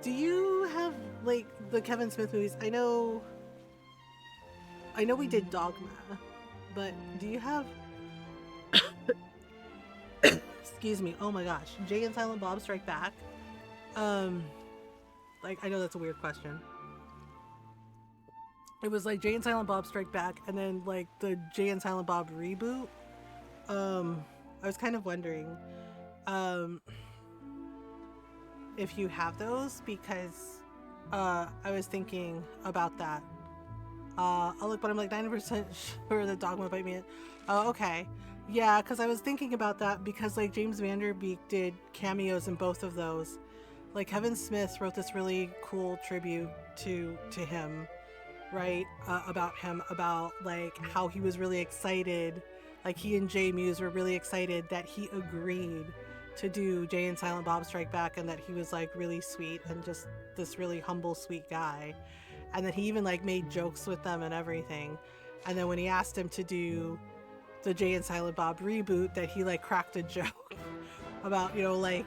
Do you have like the Kevin Smith movies? I know we did Dogma, but do you have excuse me, oh my gosh, Jay and Silent Bob Strike Back? Like, I know that's a weird question. It was like Jay and Silent Bob Strike Back and then like the Jay and Silent Bob reboot. I was kind of wondering if you have those, because I was thinking about that. I'll look, but I'm like 90% sure that Dogma bite me in. Oh, okay. Yeah, because I was thinking about that because like James Van Der Beek did cameos in both of those. Like Kevin Smith wrote this really cool tribute to him, right? About like how he was really excited. Like he and Jay Muse were really excited that he agreed to do Jay and Silent Bob Strike Back, and that he was like really sweet and just this really humble, sweet guy. And that he even like made jokes with them and everything. And then when he asked him to do the Jay and Silent Bob reboot, that he like cracked a joke about, you know, like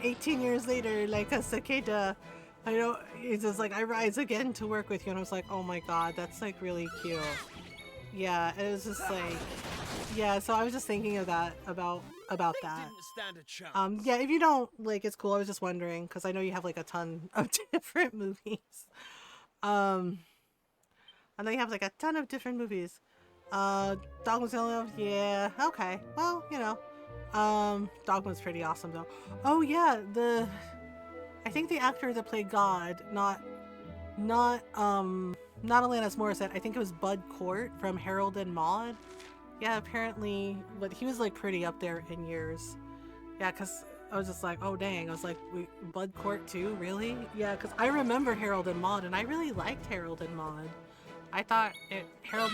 18 years later, like a cicada, I know, he's just like, I rise again to work with you. And I was like, oh my god, that's like really cute. Yeah, it was just like, yeah, so I was just thinking of that, about that. Didn't stand a chance. Yeah, if you don't, like, it's cool. I was just wondering, because I know you have like a ton of different movies. I know you have like a ton of different movies. Dogma's the only one. Yeah, okay. Well, you know, Dogma's pretty awesome though. Oh yeah, I think the actor that played God, not Alanis Morissette, I think it was Bud Cort from Harold and Maude. Yeah, apparently, but he was like pretty up there in years. Yeah, because I was just like, oh dang, I was like, Bud Cort too, really? Yeah, because I remember Harold and Maude, and I really liked Harold and Maude. I thought Harold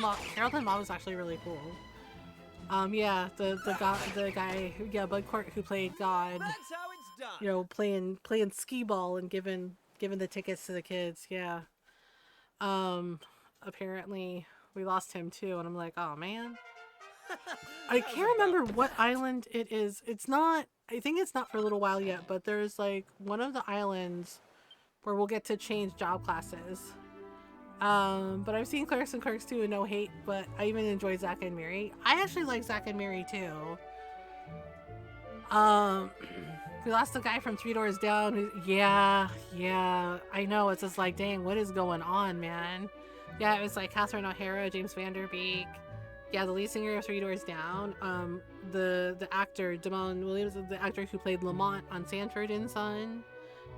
and Maude was actually really cool. Yeah, the guy, yeah, Bud Cort, who played God. That's how it's done. You know, playing skee ball and giving the tickets to the kids. Yeah. Apparently we lost him too, and I'm like, oh man. I can't remember what island it is. It's not, I think it's not for a little while yet, but there's like one of the islands where we'll get to change job classes. But I've seen Clerks and Clerks 2 and no hate, but I even enjoyed Zack and Miri. I actually like Zack and Miri too. We lost the guy from 3 Doors Down. Yeah, I know. It's just like, dang, what is going on, man? Yeah, it was like Catherine O'Hara, James Van Der Beek. Yeah, the lead singer of 3 Doors Down. The actor, Damon Williams, the actor who played Lamont on Sanford and Son.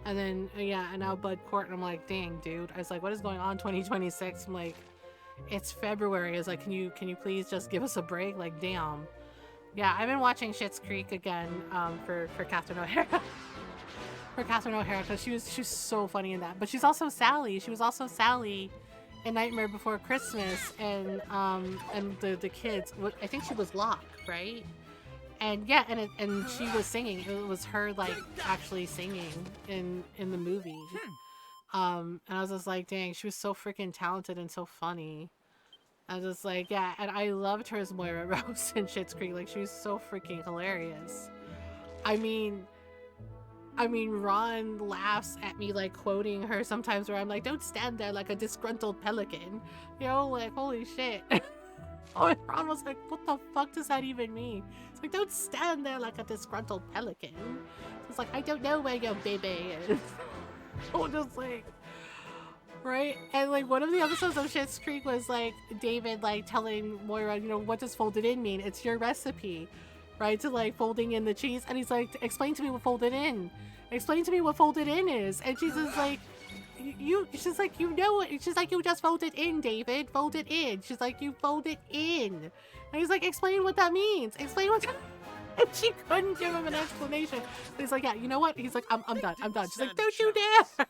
And then, yeah, and now Bud Cort. And I'm like, dang, dude. I was like, what is going on 2026? I'm like, it's February. I was like, can you please just give us a break? Like, damn. Yeah, I've been watching Schitt's Creek again for Catherine O'Hara. For Catherine O'Hara, because she was so funny in that. But she's also Sally. She was also Sally in Nightmare Before Christmas, and the kids. I think she was Locke, right? And yeah, and she was singing. It was her like actually singing in the movie. And I was just like, dang, she was so freaking talented and so funny. I was just like, yeah, and I loved her as Moira Rose in Schitt's Creek. Like, she was so freaking hilarious. I mean, I mean, Ron laughs at me, like, quoting her sometimes where I'm like, don't stand there like a disgruntled pelican. You know, like, holy shit. Oh, and Ron was like, what the fuck does that even mean? It's like, don't stand there like a disgruntled pelican. It's like, I don't know where your baby is. Oh, just like, right? And like, one of the episodes of Schitt's Creek was like, David, like, telling Moira, you know, what does folded in mean? It's your recipe, right? To like folding in the cheese. And he's like, explain to me what folded in. Explain to me what folded in is. And she's just like, she's like, you know it. She's like, you just fold it in, David. Fold it in. She's like, you fold it in. And he's like, explain what that means. Explain what that And she couldn't give him an explanation. And he's like, yeah, you know what? He's like, I'm done. I'm done. She's like, don't you dare.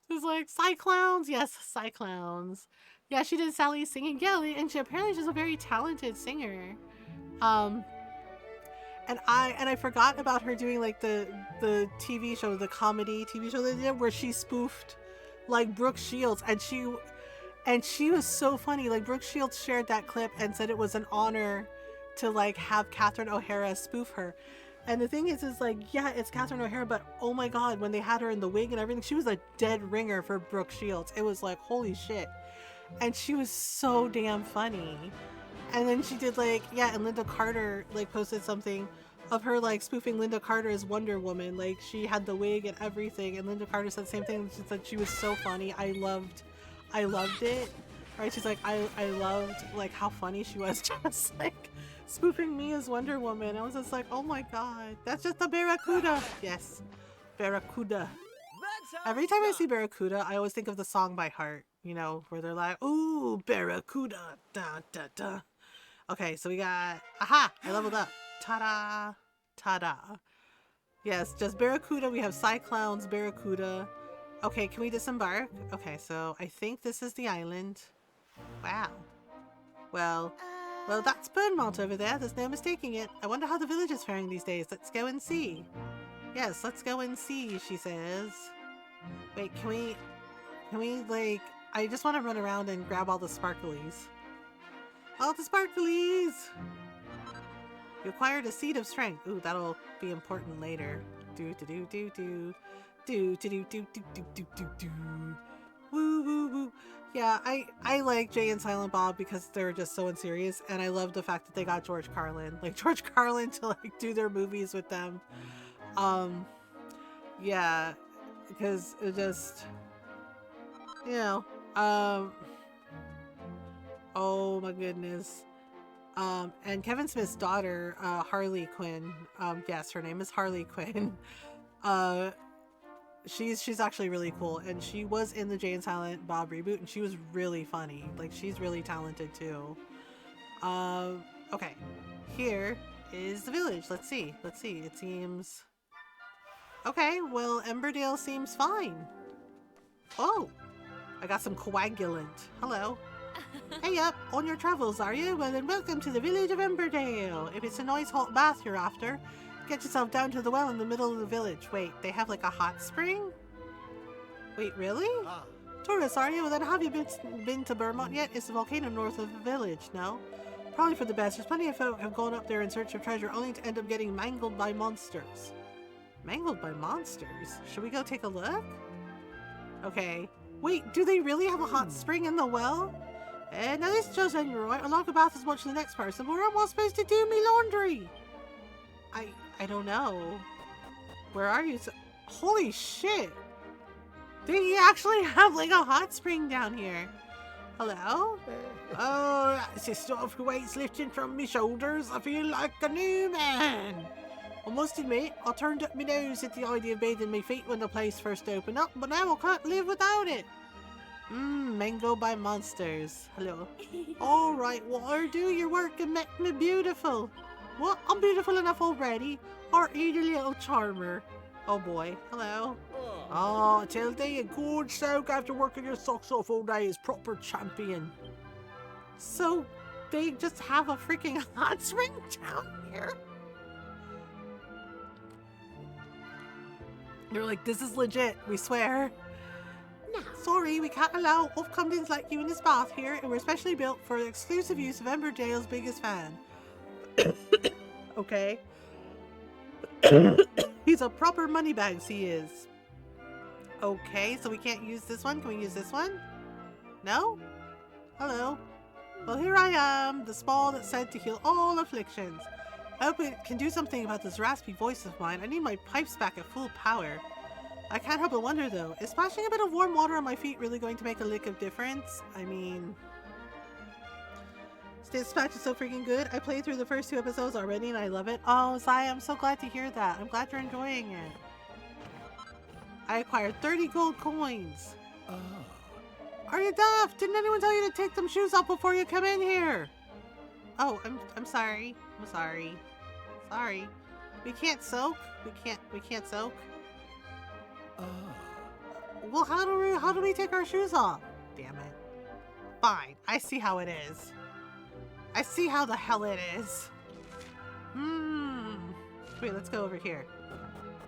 He's like, Cyclowns. Yes, Cyclowns. Yeah, she did Sally singing Gelly, and apparently she's a very talented singer. And I forgot about her doing like the TV show, the comedy TV show they did where she spoofed like Brooke Shields, and she was so funny. Like Brooke Shields shared that clip and said it was an honor to like have Catherine O'Hara spoof her. And the thing is like, yeah, it's Catherine O'Hara, but oh my god, when they had her in the wig and everything, she was a dead ringer for Brooke Shields. It was like, holy shit. And she was so damn funny. And then she did like, yeah, and Linda Carter like posted something of her like spoofing Linda Carter as Wonder Woman. Like she had the wig and everything, and Linda Carter said the same thing. She said she was so funny. I loved it. Right? She's like, I loved like how funny she was, just like spoofing me as Wonder Woman. I was just like, oh my god, that's just a Barracuda. Yes, Barracuda. Every time I see Barracuda, I always think of the song by heart. You know, where they're like, ooh, Barracuda, da da da. Okay, so we got, aha, I leveled up. Ta-da, ta-da. Yes, just Barracuda. We have Cyclowns, Barracuda. Okay, can we disembark? Okay, so I think this is the island. Wow. Well, that's Burnmont over there. There's no mistaking it. I wonder how the village is faring these days. Let's go and see. Yes, let's go and see, she says. Wait, can we, like, I just want to run around and grab all the sparklies. All the sparklies! You acquired a seed of strength. Ooh, that'll be important later. Do do do do do. Do do do do do do do do do. Woo woo woo. Yeah, I like Jay and Silent Bob because they're just so unserious, and I love the fact that they got George Carlin. Like George Carlin to like do their movies with them. Yeah, because it just, you know, oh my goodness. And Kevin Smith's daughter, Harley Quinn, yes, her name is Harley Quinn. She's actually really cool, and she was in the Jay and Silent Bob reboot, and she was really funny. Like, she's really talented too. Okay, here is the village. Let's see. It seems okay. Well, Emberdale seems fine. Oh, I got some coagulant. Hello. Hey up, on your travels, are you? Well then welcome to the village of Emberdale. If it's a nice hot bath you're after, get yourself down to the well in the middle of the village. Wait, they have like a hot spring? Wait, really? Tourists, are you? Well then have you been to Burnmont yet? It's the volcano north of the village, no? Probably for the best. There's plenty of folk have gone up there in search of treasure only to end up getting mangled by monsters. Mangled by monsters? Should we go take a look? Okay. Wait, do they really have a hot spring in the well? Now this just ain't right. I like a bath as much as the next person, but where am I supposed to do me laundry? I don't know. Where are you? Holy shit! They actually have like a hot spring down here. Hello? Oh, that's just off the weights lifting from me shoulders. I feel like a new man. I must admit, I turned up my nose at the idea of bathing my feet when the place first opened up, but now I can't live without it. Mango by monsters. Hello. Alright, water, do your work and make me beautiful. What? I'm beautiful enough already? Aren't you the little charmer? Oh boy. Hello. Oh, I tell thee, a good soak after working your socks off all day is proper champion. So, they just have a freaking hot spring down here? They're like, this is legit, we swear. Now, sorry, we can't allow off-comings like you in this bath here, and we're specially built for the exclusive use of Emberdale's biggest fan. Okay. He's a proper moneybags, he is. Okay, so we can't use this one. Can we use this one? No? Hello. Well, here I am, the small that's said to heal all afflictions. I hope it can do something about this raspy voice of mine. I need my pipes back at full power. I can't help but wonder, though, is splashing a bit of warm water on my feet really going to make a lick of difference? I mean... This patch is so freaking good. I played through the first 2 episodes already and I love it. Oh, Zaya, I'm so glad to hear that. I'm glad you're enjoying it. I acquired 30 gold coins. Oh. Are you deaf? Didn't anyone tell you to take them shoes off before you come in here? Oh, I'm sorry. I'm sorry. Sorry. We can't soak. We can't soak. Oh. Well, how do we take our shoes off? Damn it. Fine. I see how it is. I see how the hell it is. Wait, let's go over here.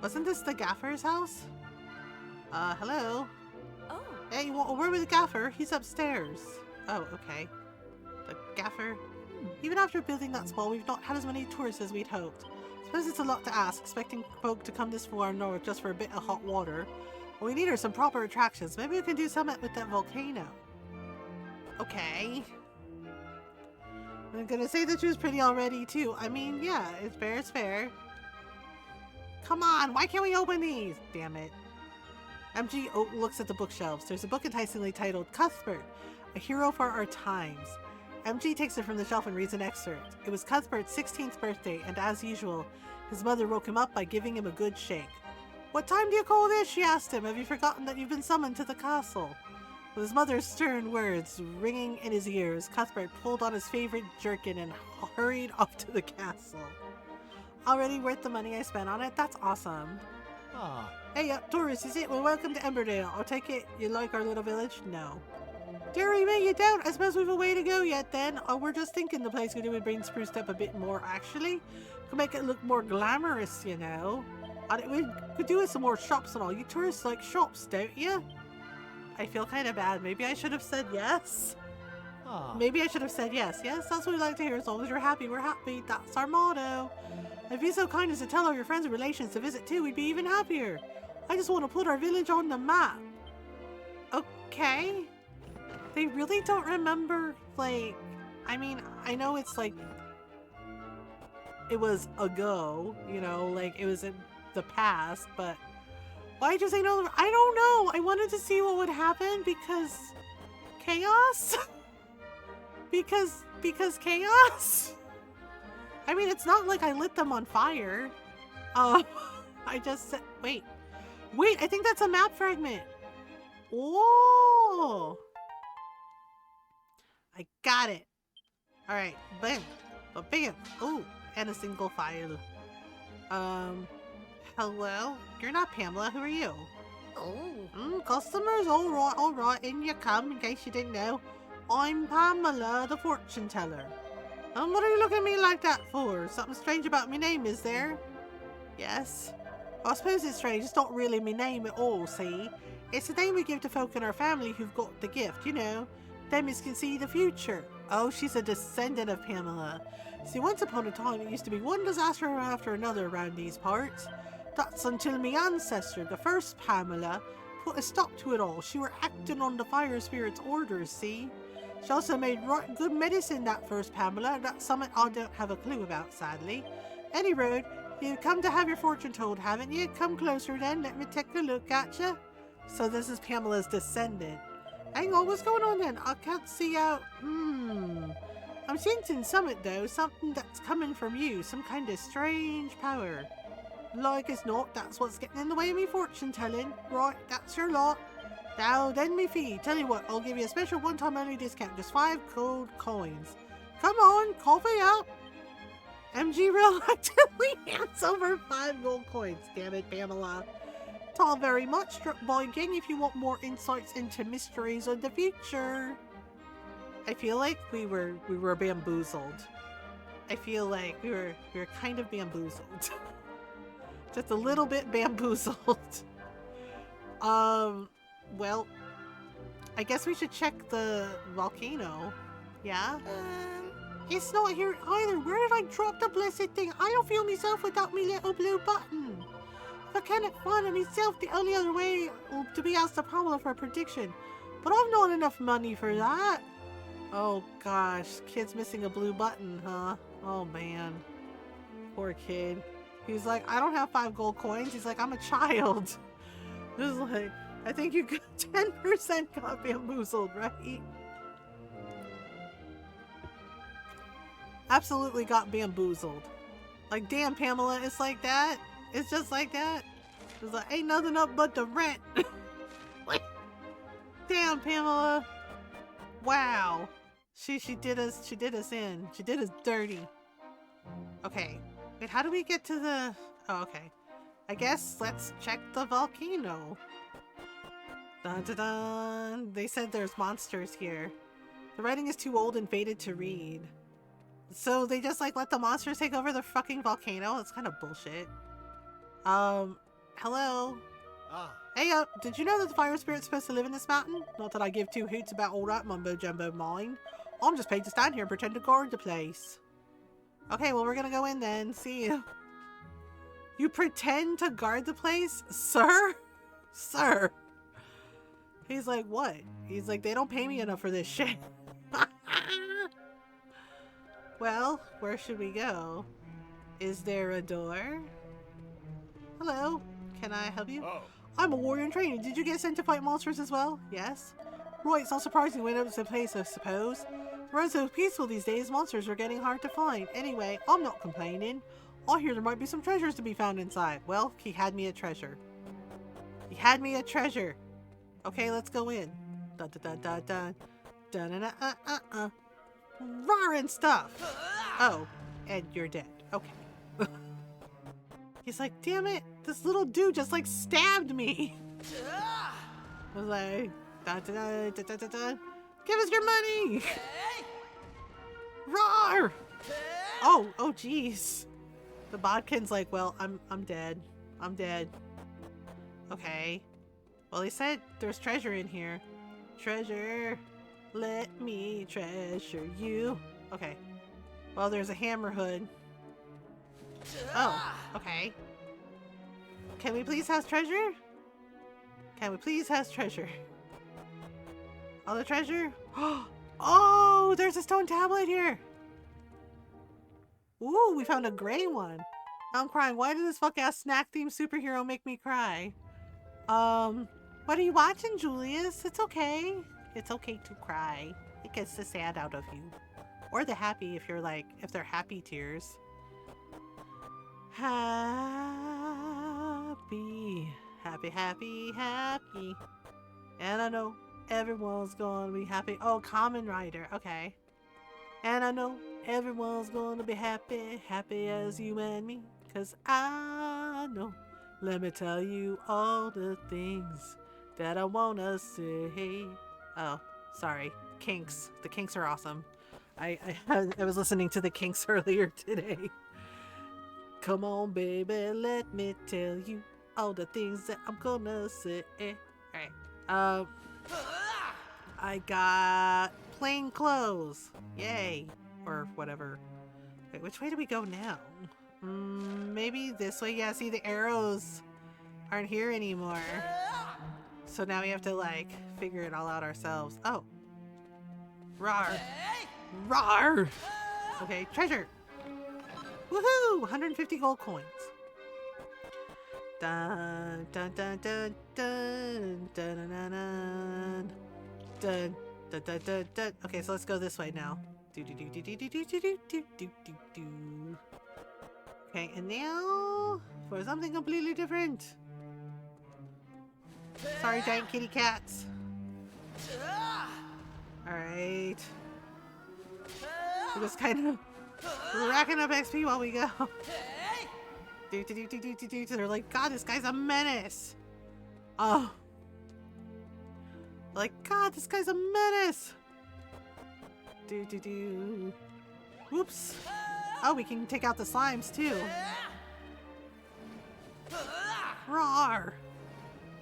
Wasn't this the gaffer's house? Hello? Oh. Hey, well, where was the gaffer? He's upstairs. Oh, okay. The gaffer? Even after building that small, we've not had as many tourists as we'd hoped. Suppose it's a lot to ask, expecting folk to come this far north just for a bit of hot water. Well, we need her some proper attractions. Maybe we can do something with that volcano. Okay. I'm gonna say that she was pretty already, too. I mean, yeah, it's fair, it's fair. Come on, why can't we open these? Damn it. MG looks at the bookshelves. There's a book enticingly titled Cuthbert, A Hero for Our Times. MG takes it from the shelf and reads an excerpt. It was Cuthbert's 16th birthday, and as usual, his mother woke him up by giving him a good shake. What time do you call this? She asked him. Have you forgotten that you've been summoned to the castle? With his mother's stern words ringing in his ears, Cuthbert pulled on his favorite jerkin and hurried off to the castle. Already worth the money I spent on it? That's awesome. Ah. Hey, tourists, is it? Well, welcome to Emberdale. I'll take it you like our little village? No. Dearie me, you don't. I suppose we've a way to go yet then. Oh, we're just thinking the place could do with being spruced up a bit more, actually. Could make it look more glamorous, you know. And we could do with some more shops and all. You tourists like shops, don't you? I feel kind of bad. Maybe I should have said yes. Ah. Maybe I should have said yes. Yes, that's what we like to hear. As long as you're happy, we're happy. That's our motto. If you'd be so kind as to tell all your friends and relations to visit too, we'd be even happier. I just want to put our village on the map. Okay. They really don't remember, like... I mean, I know it's like... It was ago, you know, like it was in the past, but... Why'd you say no? I don't know. I wanted to see what would happen because chaos? because chaos? I mean, it's not like I lit them on fire. I just said, wait, I think that's a map fragment. Oh, I got it. All right, bam, bam. Oh, and a single file. Hello? You're not Pamela. Who are you? Oh. Customers, all right, in you come, in case you didn't know. I'm Pamela, the fortune teller. What are you looking at me like that for? Something strange about my name, is there? Yes. Well, I suppose it's strange. It's not really my name at all, see? It's the name we give to folk in our family who've got the gift, you know. Them as can see the future. Oh, she's a descendant of Pamela. See, once upon a time, it used to be one disaster after another around these parts. That's until me ancestor, the first Pamela, put a stop to it all. She were acting on the fire spirit's orders, see? She also made right good medicine, that first Pamela. That's something I don't have a clue about, sadly. Any road, you've come to have your fortune told, haven't you? Come closer then, let me take a look at you. So this is Pamela's descendant. Hang on, what's going on then? I can't see out. I'm sensing something though, something that's coming from you, some kind of strange power. Like as not, that's what's getting in the way of me fortune telling. Right, that's your lot. Now then me fee. Tell you what, I'll give you a special one-time only discount, just 5 gold coins. Come on, coffee up. MG reluctantly hands over 5 gold coins. Damn it, Pamela. It's all very much, boy king, if you want more insights into mysteries of the future. I feel like we were bamboozled. I feel like we were kind of bamboozled. Just a little bit bamboozled. Well, I guess we should check the volcano. Yeah? It's not here either. Where did I drop the blessed thing? I don't feel myself without me little blue button. but Kenneth won and himself the only other way to be asked to Pamela for a prediction. But I've not enough money for that. Oh gosh, kid's missing a blue button, huh? Oh man. Poor kid. He's like, I don't have 5 gold coins. He's like, I'm a child. Just like, I think you got 10% got bamboozled, right? Absolutely got bamboozled. Like, damn, Pamela, it's like that? It's just like that? It's like, ain't nothing up but the rent. Damn, Pamela. Wow. She did us in. She did us dirty. Okay. Wait, how do we get to the... Oh, okay. I guess let's check the volcano. Dun dun dun. They said there's monsters here. The writing is too old and faded to read. So they just like let the monsters take over the fucking volcano? That's kind of bullshit. Hello? Hey, did you know that the fire spirit's supposed to live in this mountain? Not that I give 2 hoots about all that mumbo-jumbo mine. I'm just paid to stand here and pretend to guard the place. Okay, well, we're gonna go in then. See you. You pretend to guard the place? Sir? Sir. He's like, what? He's like, they don't pay me enough for this shit. Well, where should we go? Is there a door? Hello? Can I help you? Oh. I'm a warrior in training. Did you get sent to fight monsters as well? Yes. Right, it's not surprising we went up to the place, I suppose. The road's so peaceful these days, monsters are getting hard to find. Anyway, I'm not complaining. I hear there might be some treasures to be found inside. Well, he had me a treasure. He had me a treasure. Okay, let's go in. Dun dun dun dun dun dun roaring stuff. Oh, and you're dead. Okay. He's like, damn it, this little dude just like stabbed me. I was like, dun, dun, dun, dun, dun, dun, dun. Give us your money. Roar. Oh jeez. The bodkin's like, well, I'm dead. I'm dead. Okay. Well, he said there's treasure in here. Treasure. Let me treasure you. Okay. Well, there's a hammer hood. Oh, okay. Can we please have treasure? Can we please have treasure? All the treasure? Oh, there's a stone tablet here. Ooh, we found a gray one. I'm crying. Why did this fuck-ass snack-themed superhero make me cry? What are you watching, Julius? It's okay. It's okay to cry. It gets the sad out of you. Or the happy if you're like, if they're happy tears. Happy. Happy, happy, happy. And I know everyone's gonna be happy. Oh, Kamen Rider. Okay. And I know everyone's gonna be happy. Happy as you and me. 'Cause I know. Let me tell you all the things that I wanna say. Oh, sorry. Kinks. The Kinks are awesome. I was listening to the Kinks earlier today. Come on, baby, let me tell you all the things that I'm gonna say. Alright. I got plain clothes. Yay. Or whatever. Wait, which way do we go now? Maybe this way? Yeah, see, the arrows aren't here anymore. So now we have to, like, figure it all out ourselves. Oh. Rawr. Rawr! Okay, treasure! Woohoo! 150 gold coins. Dun dun dun dun dun dun dun dun dun dun dun dun dun. Okay, so let's go this way now. Do do do do do do do do do do do do. Okay, and now for something completely different. Sorry, giant kitty cats. Alright. We're just kind of racking up XP while we go. They're like, God, this guy's a menace. Oh. Like, God, this guy's a menace. Whoops. Oh, we can take out the slimes too. Roar.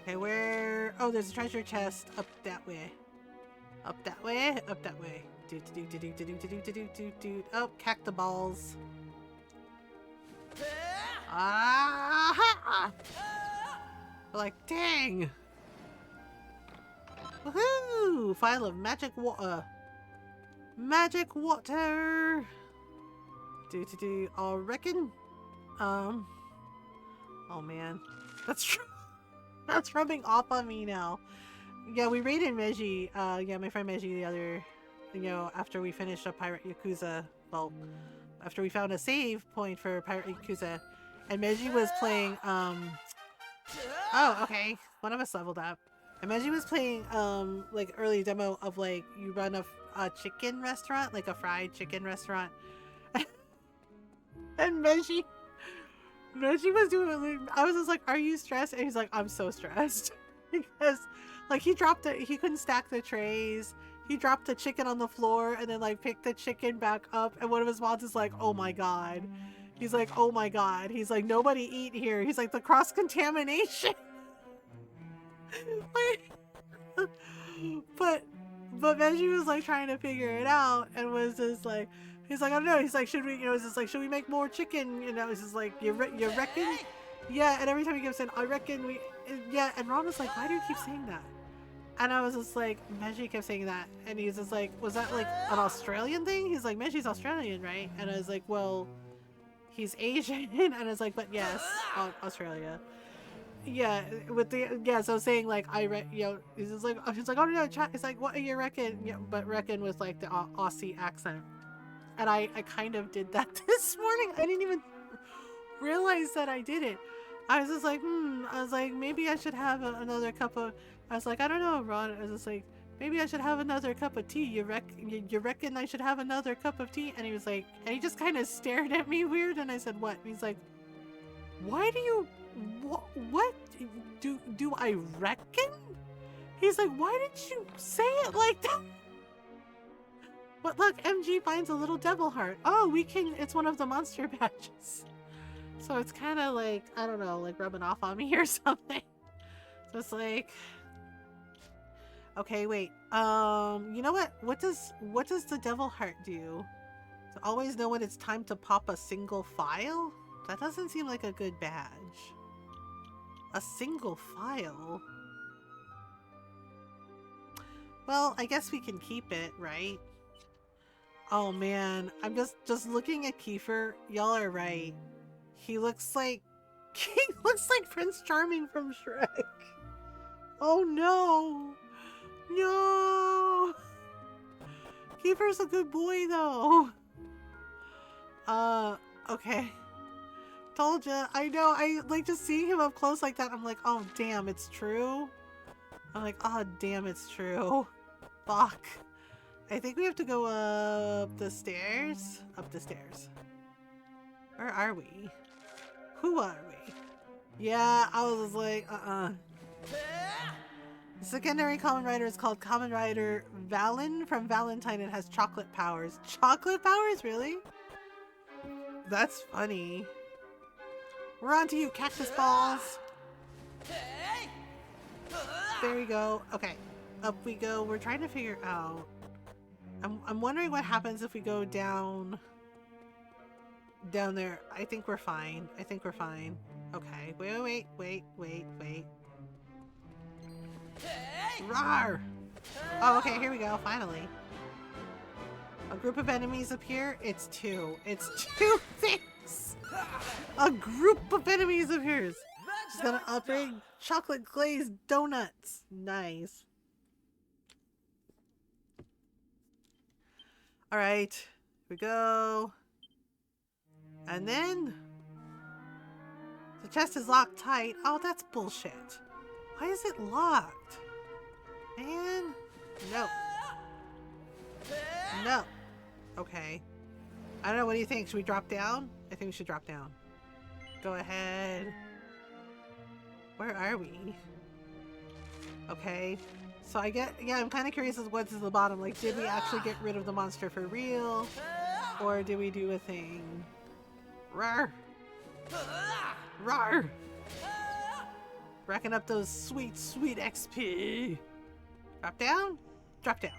Okay, where? Oh, there's a treasure chest up that way. Up that way. Up that way. Oh, cacti balls. Ah! We're like, dang! Woohoo! File of magic water. Magic water! Do. I reckon. Oh man. That's rubbing off on me now. Yeah, we raided Meiji. Yeah, my friend Meiji the other, after we finished up Pirate Yakuza. Well, after we found a save point for Pirate Yakuza. And Meiji was playing, oh, okay. One of us leveled up. And Meiji was playing, like, early demo of, like, you run a chicken restaurant, like a fried chicken restaurant. And Meiji was doing it. I was just like, are you stressed? And he's like, I'm so stressed. Because, like, he couldn't stack the trays. He dropped the chicken on the floor and then, like, picked the chicken back up. And one of his mods is like, oh my god. He's like, oh my god. He's like, nobody eat here. He's like, the cross-contamination. but Meiji was, like, trying to figure it out and was just like, he's like, I don't know. He's like, should we, it's just like, should we make more chicken? It's just like, you reckon? Yeah, and every time he kept saying, I reckon we, yeah, and Ron was like, why do you keep saying that? And I was just like, Meiji kept saying that. And he's just like, was that like an Australian thing? He's like, Meiji's Australian, right? And I was like, well, he's Asian. And I was like, but yes, Australia. Yeah, with the, yeah, so saying like, he's just like, oh no, it's like, what do you reckon? Yeah, but reckon with like the Aussie accent. And I kind of did that this morning. I didn't even realize that I did it. I was just like, I was like, maybe I should have another cup of, I was like, I don't know, Ron. I was just like, maybe I should have another cup of tea. You reckon I should have another cup of tea? And he was like, and he just kind of stared at me weird. And I said, what? And he's like, why do you, what do I reckon? He's like, why did you say it like that? But look, MG finds a little devil heart. Oh, it's one of the monster badges. So it's kind of like, I don't know, like rubbing off on me or something. So it's like, okay, wait. You know what? What does the devil heart do? To always know when it's time to pop a single file? That doesn't seem like a good badge. A single file? Well, I guess we can keep it, right? Oh man, I'm just looking at Kiefer. Y'all are right. He looks like Prince Charming from Shrek. Oh no. No. Kiefer's a good boy though. Okay. Told ya. I know. I like just seeing him up close like that. I'm like, oh damn, it's true. I'm like, oh damn, it's true. Fuck. I think we have to go up the stairs. Up the stairs. Where are we? Who are we? Yeah, I was just like, The secondary Common Rider is called Common Rider Valen from Valentine. It has chocolate powers. Chocolate powers? Really? That's funny. We're on to you, cactus balls. There we go. Okay. Up we go. We're trying to figure out. I'm wondering what happens if we go down there. I think we're fine. Okay. Wait. Rawr! Oh, okay, here we go, finally. A group of enemies appear. It's two things! A group of enemies appears! She's gonna upgrade chocolate glazed donuts. Nice. Alright, here we go. And then the chest is locked tight. Oh, that's bullshit. Why is it locked? Man, no. Okay. I don't know, what do you think? Should we drop down? I think we should drop down. Go ahead. Where are we? Okay. So I'm kind of curious as what's at the bottom. Like, did we actually get rid of the monster for real? Or did we do a thing? Rawr! Rawr! Racking up those sweet, sweet XP. Drop down? Drop down.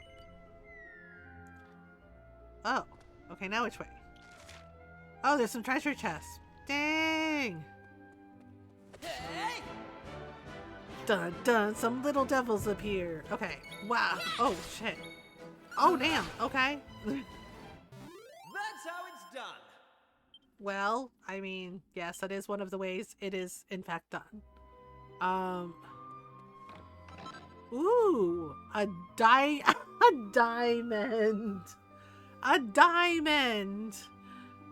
Oh. Okay, now which way? Oh, there's some treasure chests. Dang! Dun dun, some little devils appear. Okay, wow. Oh shit. Oh damn, okay. That's how it's done. Well, I mean, yes, that is one of the ways it is in fact done. Ooh, a diamond. A diamond.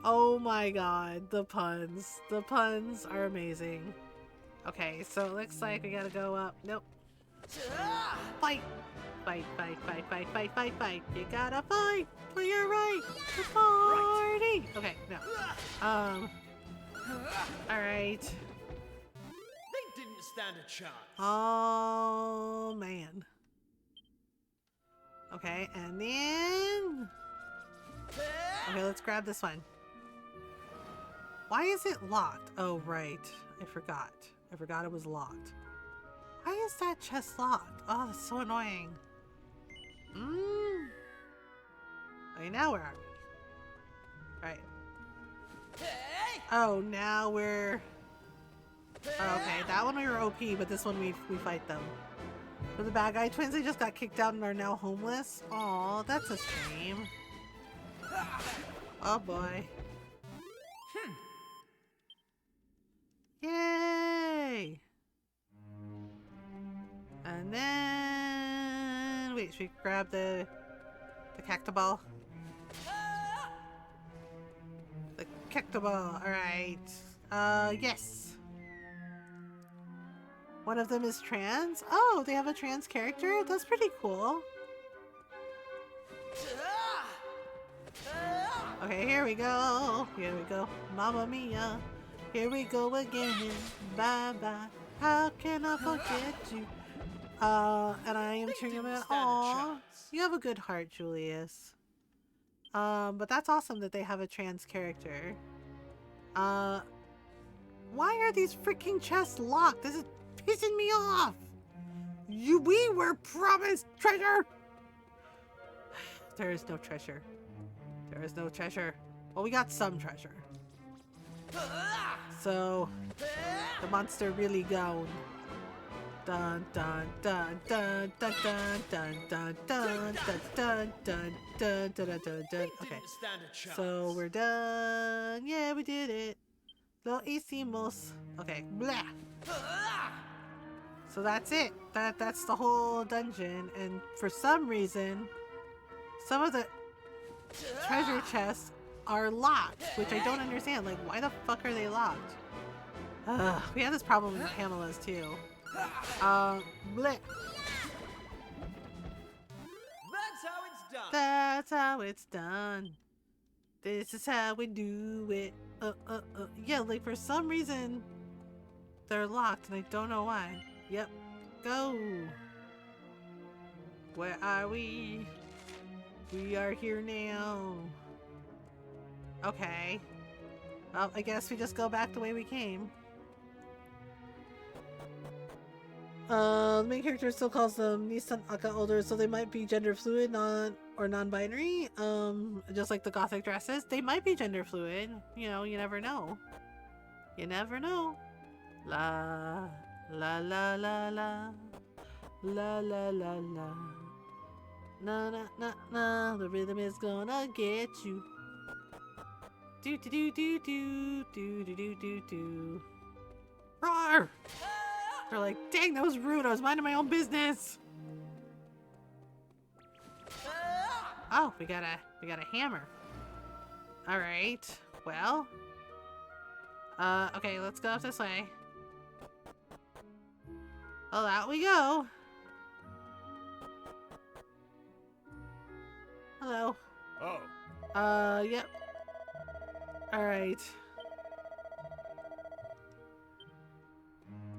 Oh my god, the puns. The puns are amazing. Okay, so it looks like we gotta go up. Nope. Fight! Fight, fight, fight, fight, fight, fight, fight. You gotta fight for your right to party! Okay, no. Alright. They didn't stand a chance. Oh, man. Okay, and then... Okay, let's grab this one. Why is it locked? Oh, right. I forgot. I forgot it was locked. Why is that chest locked? Oh, that's so annoying. Okay, now where are we? Right. Oh, now we're... Oh, okay, that one we were OP, but this one we fight them. So the bad guy twins, they just got kicked out and are now homeless. Aw, that's a shame. Oh boy. Yay! And then... Wait, should we grab the cactoball? The cactoball, alright. Yes. One of them is trans? Oh, they have a trans character? That's pretty cool. Okay, here we go. Here we go. Mamma mia. Here we go again. Bye bye. How can I forget you? And I am cheering him at all. You have a good heart, Julius. But that's awesome that they have a trans character. Why are these freaking chests locked? This is pissing me off. We were promised treasure. There is no treasure. There is no treasure. Well, we got some treasure. So, the monster really gone. Dun dun dun dun dun dun dun dun dun dun dun dun dun dun dun. Okay, so we're done. Yeah, we did it. Lo hicimos. Okay, blah. So that's it. That's the whole dungeon. And for some reason, some of the treasure chests are locked, which I don't understand. Like, why the fuck are they locked? We had this problem with Pamela's too. Bleh. That's how it's done. That's how it's done. This is how we do it. Yeah, like for some reason they're locked and I don't know why. Yep. Go. Where are we? We are here now. Okay. Well, I guess we just go back the way we came. The main character still calls them Nissan Aka older, so they might be gender fluid, non-binary. Just like the gothic dresses, they might be gender fluid. You know, you never know. You never know. La la la la la la la la la. Na na na na. The rhythm is gonna get you. Do do do do do do do do do do. Roar! They're like, dang, that was rude. I was minding my own business. Oh, we got a hammer. All right. Well. Okay, let's go up this way. Well, out we go. Hello. Oh. Yep. All right.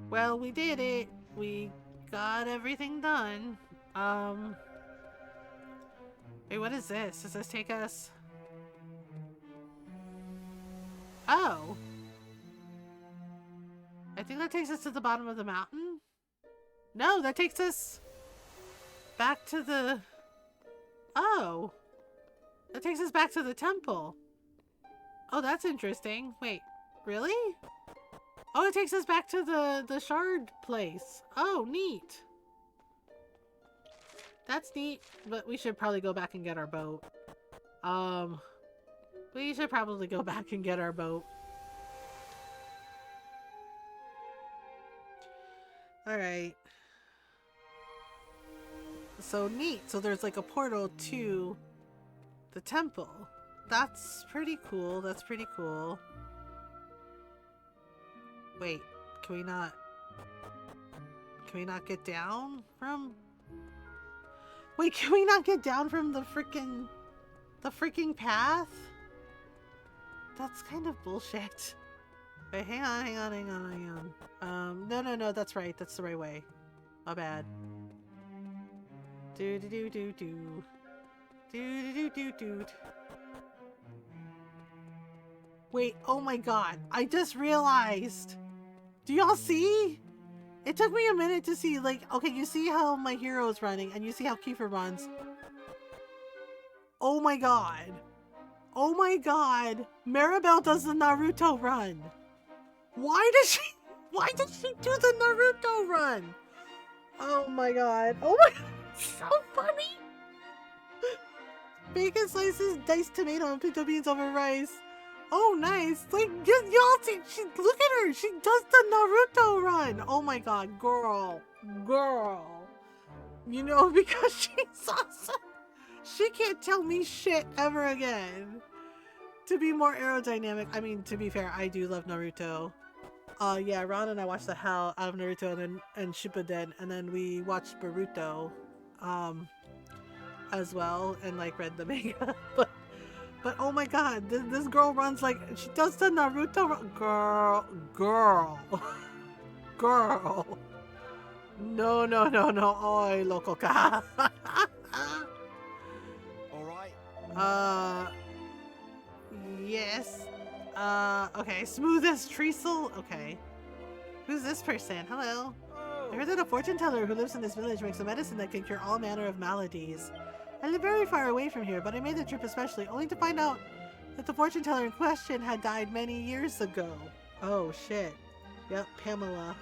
Well, we did it. We got everything done. Wait, what is this? Does this take us? Oh. I think that takes us to the bottom of the mountain. No, that takes us back to the... Oh. That takes us back to the temple. Oh, that's interesting. Wait, really? Oh, it takes us back to the shard place. Oh, neat. That's neat, but we should probably go back and get our boat. We should probably go back and get our boat. Alright. So neat. So there's like a portal to the temple. That's pretty cool. That's pretty cool. Wait, can we not get down from... Wait, can we not get down from the freaking path? That's kind of bullshit. Wait, hang on. No, that's right. That's the right way. My bad. Do. Wait, oh my god. I just realized. Do y'all see? It took me a minute to see, like, okay, you see how my hero is running, and you see how Kiefer runs. Oh my god. Oh my god. Maribel does the Naruto run. Why does she do the Naruto run? Oh my god. Oh my god. So funny. Bacon slices, diced tomato, and pinto beans over rice. Oh, nice. Like, y'all see, look at her. She does the Naruto run. Oh my god, girl. You know, because she's awesome. She can't tell me shit ever again. To be more aerodynamic, I mean, to be fair, I do love Naruto. Yeah, Ron and I watched the hell out of Naruto and Shippuden, and then we watched Boruto, as well, and like read the manga. But oh my god, this girl runs like she does the Naruto run. Girl. No. Oi, loco ka. Alright. Yes. Okay, smooth as treacle. Okay. Who's this person? Hello. I heard that a fortune teller who lives in this village makes a medicine that can cure all manner of maladies. I live very far away from here, but I made the trip especially only to find out that the fortune teller in question had died many years ago. Oh shit. Yep, Pamela.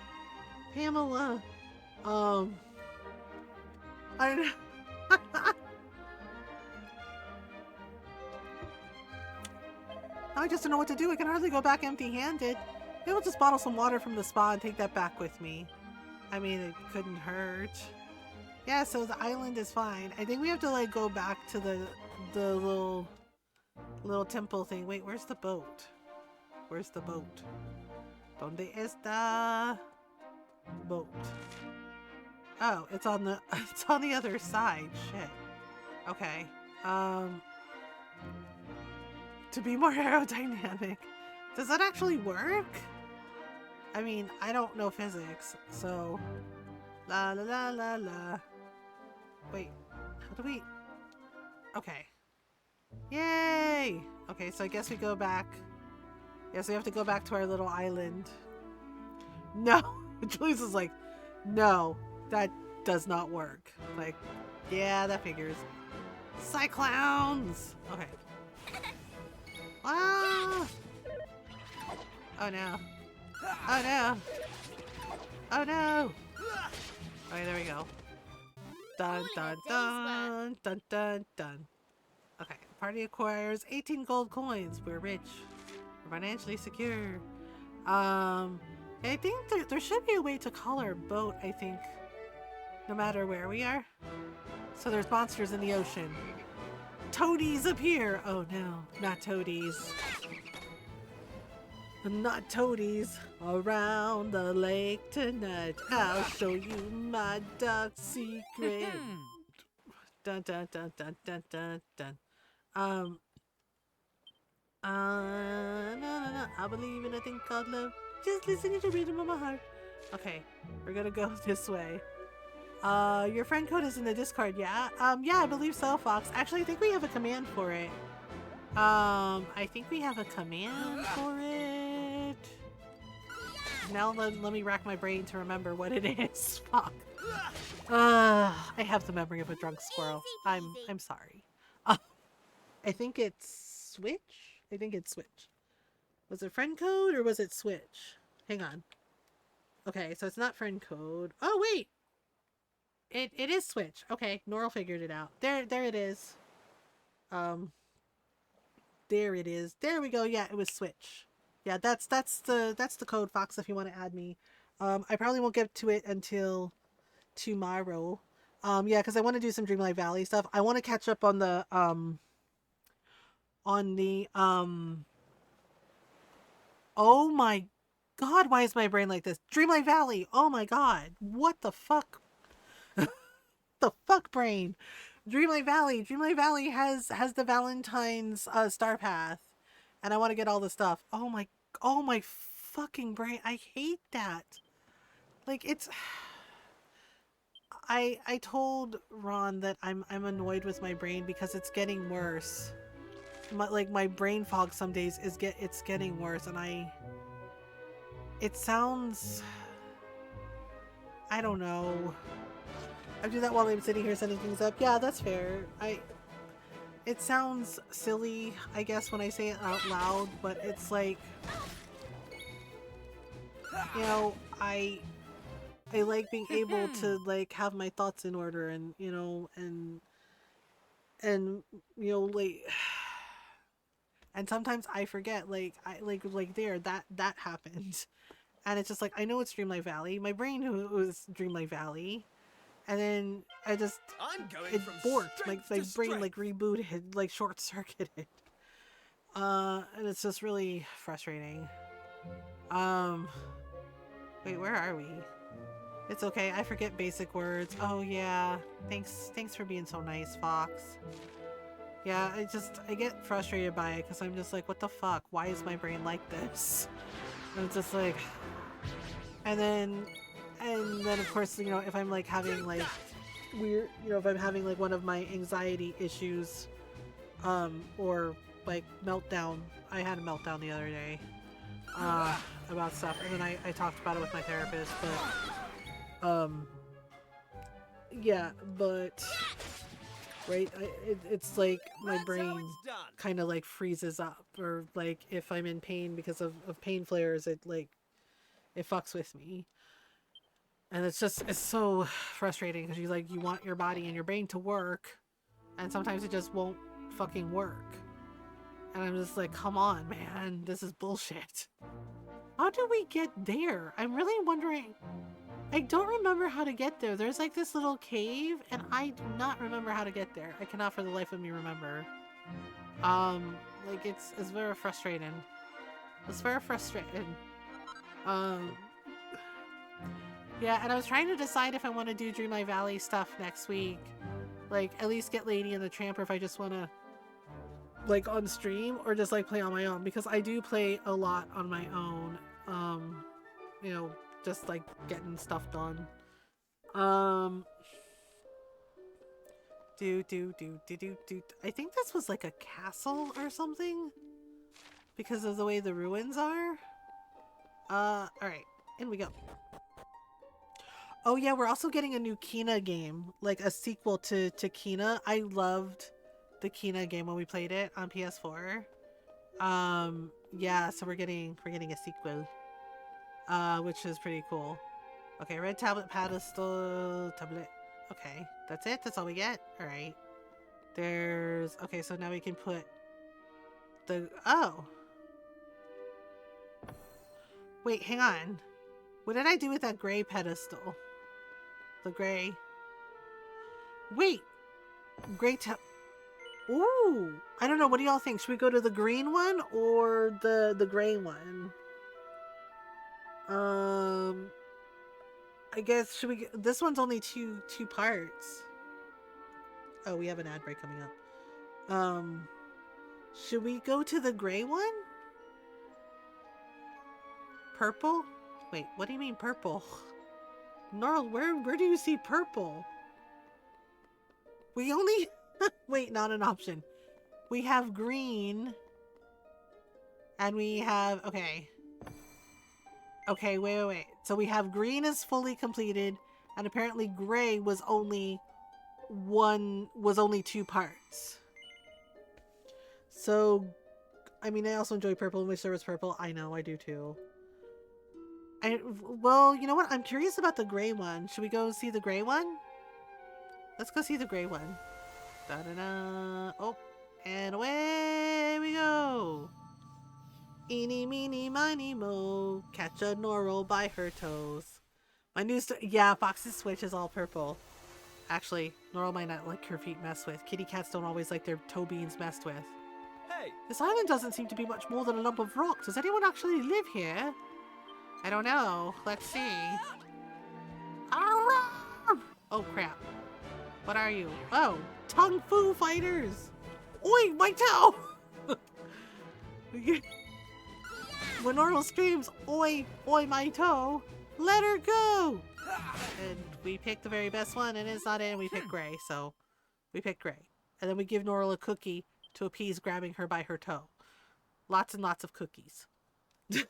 I don't know. I just don't know what to do. I can hardly go back empty-handed. Maybe I'll just bottle some water from the spa and take that back with me. I mean, it couldn't hurt. Yeah, so the island is fine. I think we have to like go back to the little temple thing. Wait, where's the boat? Donde está boat? Oh, it's on the other side. Shit. Okay. To be more aerodynamic. Does that actually work? I mean, I don't know physics, so la. Wait, how do we? Okay. Yay! Okay, so I guess we go back. Yes, we have to go back to our little island. No! Julius is like, no, that does not work. Like, yeah, that figures. Cyclones! Okay. Ah! Oh no. Okay, there we go. Dun. Okay, party acquires 18 gold coins. We're rich. We're financially secure. I think there should be a way to call our boat, I think. No matter where we are. So there's monsters in the ocean. Toadies appear! Oh no, not toadies. Not toadies around the lake tonight. I'll show you my dark secret. Dun. No. I believe in a thing called love. Just listening to the rhythm of my heart. Okay, we're gonna go this way. Your friend code is in the Discord, yeah? Yeah, I believe so, Fox. Actually, I think we have a command for it. Now let me rack my brain to remember what it is. Fuck. I have the memory of a drunk squirrel. I'm sorry. I think it's Switch? Was it friend code or was it Switch? Hang on. Okay, so it's not friend code. Oh, wait! It is Switch. Okay, Norl figured it out. There it is. There it is. There we go. Yeah, it was Switch. Yeah, that's the code, Fox, if you want to add me. I probably won't get to it until tomorrow. Yeah, because I want to do some Dreamlight Valley stuff. I want to catch up on the oh my god, why is my brain like this? Dreamlight Valley. Oh my god. What the fuck? The fuck brain. Dreamlight Valley. Dreamlight Valley has the Valentine's star path. And I want to get all the stuff. Oh my fucking brain. I hate that. Like, it's I told Ron that I'm annoyed with my brain because it's getting worse. My brain fog some days it's getting worse, and it sounds, I don't know. I do that while I'm sitting here setting things up. Yeah, that's fair. It sounds silly, I guess, when I say it out loud, but it's like, you know, I like being able to like have my thoughts in order, and you know, and you know, like, and sometimes I forget, like there that happened, and it's just like, I know it's Dreamlight Valley. My brain was Dreamlight Valley, and then it borked. Like my brain like rebooted, like short circuited, and it's just really frustrating. Wait, where are we? It's okay, I forget basic words. Oh yeah, thanks for being so nice, Fox. Yeah, I get frustrated by it because I'm just like, what the fuck? Why is my brain like this? And it's just like, and then of course, you know, if I'm like having like weird, you know, if I'm having like one of my anxiety issues, or like meltdown. I had a meltdown the other day, about stuff, and then I talked about it with my therapist, but yeah, but right, it's like my brain kind of like freezes up, or like if I'm in pain because of pain flares, it fucks with me, and it's so frustrating because you want your body and your brain to work, and sometimes it just won't fucking work, and I'm just like, come on, man, this is bullshit. How do we get there? I'm really wondering. I don't remember how to get there. There's like this little cave, and I do not remember how to get there. I cannot for the life of me remember. Like it's very frustrating. It's very frustrating. Yeah, and I was trying to decide if I want to do Dreamlight Valley stuff next week. Like, at least get Lady and the Tramp, or if I just want to, like, on stream, or just, like, play on my own. Because I do play a lot on my own. You know, just, like, getting stuff done. I think this was, like, a castle or something. Because of the way the ruins are. Alright. In we go. Oh yeah, we're also getting a new Kina game, like a sequel to Kina. I loved the Kina game when we played it on PS4. Yeah, so we're getting a sequel, which is pretty cool. Okay, red tablet, pedestal, tablet. Okay, that's it. That's all we get. All right. There's okay. So now we can put the Wait, hang on. What did I do with that gray pedestal? The gray. Wait! Gray Ooh! I don't know. What do y'all think? Should we go to the green one or the gray one? I guess, should we... This one's only two parts. Oh, we have an ad break coming up. Should we go to the gray one? Purple? Wait, what do you mean purple? Gnarl, where do you see purple? We only... Wait, not an option. We have green. And we have... Okay. Okay, wait. So we have green is fully completed. And apparently gray was only two parts. So... I mean, I also enjoy purple and wish there was purple. I know, I do too. Well, you know what? I'm curious about the gray one. Should we go see the gray one? Let's go see the gray one. Da-da-da. Oh, and away we go. Eeny, meeny, miny, mo. Catch a Normal by her toes. My new yeah, Fox's Switch is all purple. Actually, Normal might not like her feet messed with. Kitty cats don't always like their toe beans messed with. Hey! This island doesn't seem to be much more than a lump of rock. Does anyone actually live here? I don't know. Let's see. Oh, crap. What are you? Oh, Tung Fu fighters! Oi, my toe! When Normal screams, oi, oi, my toe, let her go! And we pick the very best one, and it's not in, and we pick gray, so we pick gray. And then we give Normal a cookie to appease grabbing her by her toe. Lots and lots of cookies. I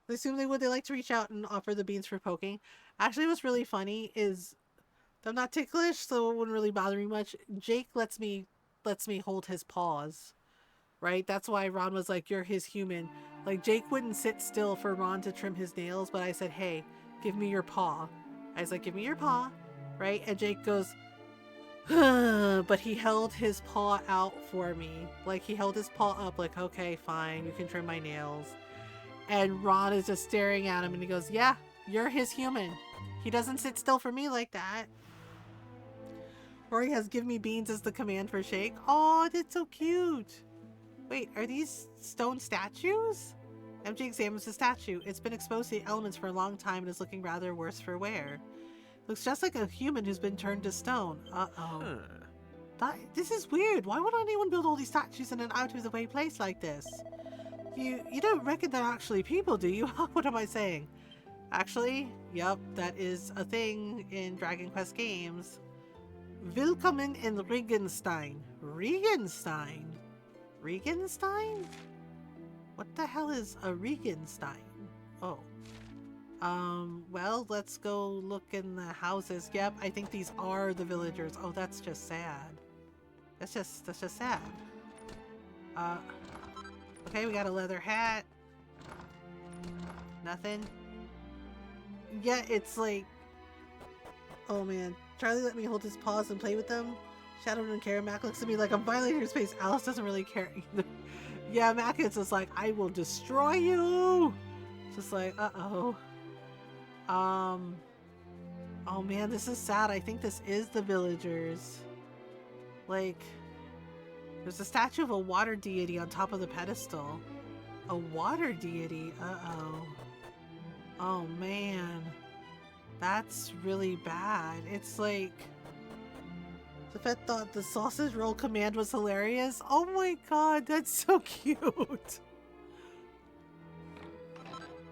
assume they would. They like to reach out and offer the beans for poking. Actually, what's really funny is I'm not ticklish, so it wouldn't really bother me much. Jake lets me hold his paws, right? That's why Ron was like, "You're his human." Like Jake wouldn't sit still for Ron to trim his nails, but I said, "Hey, give me your paw." I was like, "Give me your paw," right? And Jake goes, but he held his paw out for me. Like he held his paw up, like, "Okay, fine, you can trim my nails." And Ron is just staring at him and he goes, "Yeah, you're his human. He doesn't sit still for me like that." Rory has "give me beans" as the command for Shake. Oh, that's so cute. Wait, are these stone statues? MJ examines the statue. It's been exposed to the elements for a long time and is looking rather worse for wear. Looks just like a human who's been turned to stone. Uh-oh. This is weird. Why would anyone build all these statues in an out-of-the-way place like this? You don't reckon they're actually people, do you? What am I saying? Actually, yep, that is a thing in Dragon Quest games. Willkommen in Regenstein. Regenstein? Regenstein? What the hell is a Regenstein? Oh. Well, let's go look in the houses. Yep, I think these are the villagers. Oh, that's just sad. That's just sad. Okay, we got a leather hat. Nothing. Yeah, it's like... Oh man. Charlie let me hold his paws and play with them. Shadow doesn't care. Mac looks at me like I'm violating her space. Alice doesn't really care either. Yeah, Mac is just like, "I will destroy you!" Just like, uh-oh. Oh man, this is sad. I think this is the villagers. Like... There's a statue of a water deity on top of the pedestal. A water deity? Uh-oh. Oh, man. That's really bad. It's like... Zafet thought the sausage roll command was hilarious. Oh my god, that's so cute.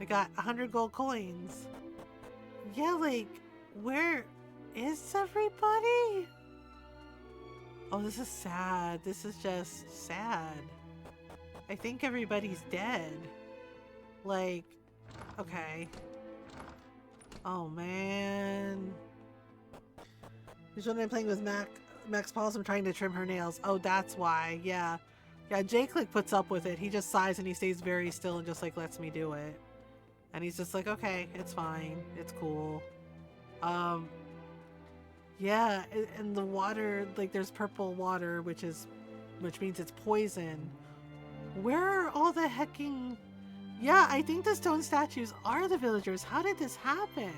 I got 100 gold coins. Yeah, like, where is everybody? Oh, this is sad. This is just sad. I think everybody's dead. Like, okay. Oh, man. Usually when I'm playing with Max Paws, I'm trying to trim her nails. Oh, that's why. Yeah. Yeah, Jake, like, puts up with it. He just sighs and he stays very still and just, like, lets me do it. And he's just like, "Okay, it's fine. It's cool." Yeah, and the water, like there's purple water, which means it's poison. Where are all the hecking... Yeah, I think the stone statues are the villagers. How did this happen?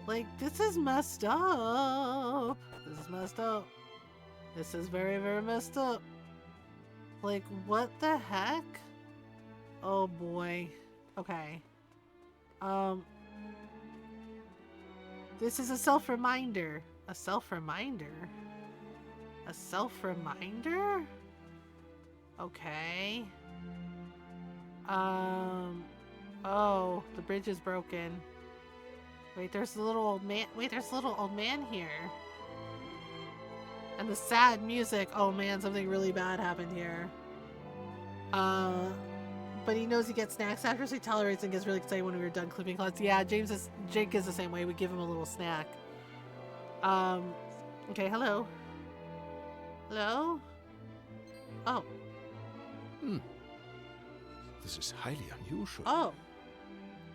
Like, this is messed up. This is messed up. This is very, very messed up. Like, what the heck? Oh boy. Okay. This is a self-reminder. A self-reminder? A self-reminder? Okay. Oh, the bridge is broken. Wait, there's a little old man. Wait, there's a little old man here. And the sad music. Oh man, something really bad happened here. But he knows he gets snacks after, so he tolerates and gets really excited when we were done clipping cloths. Yeah, Jake is the same way. We give him a little snack. Okay, hello. Hello? Oh. This is highly unusual. Oh.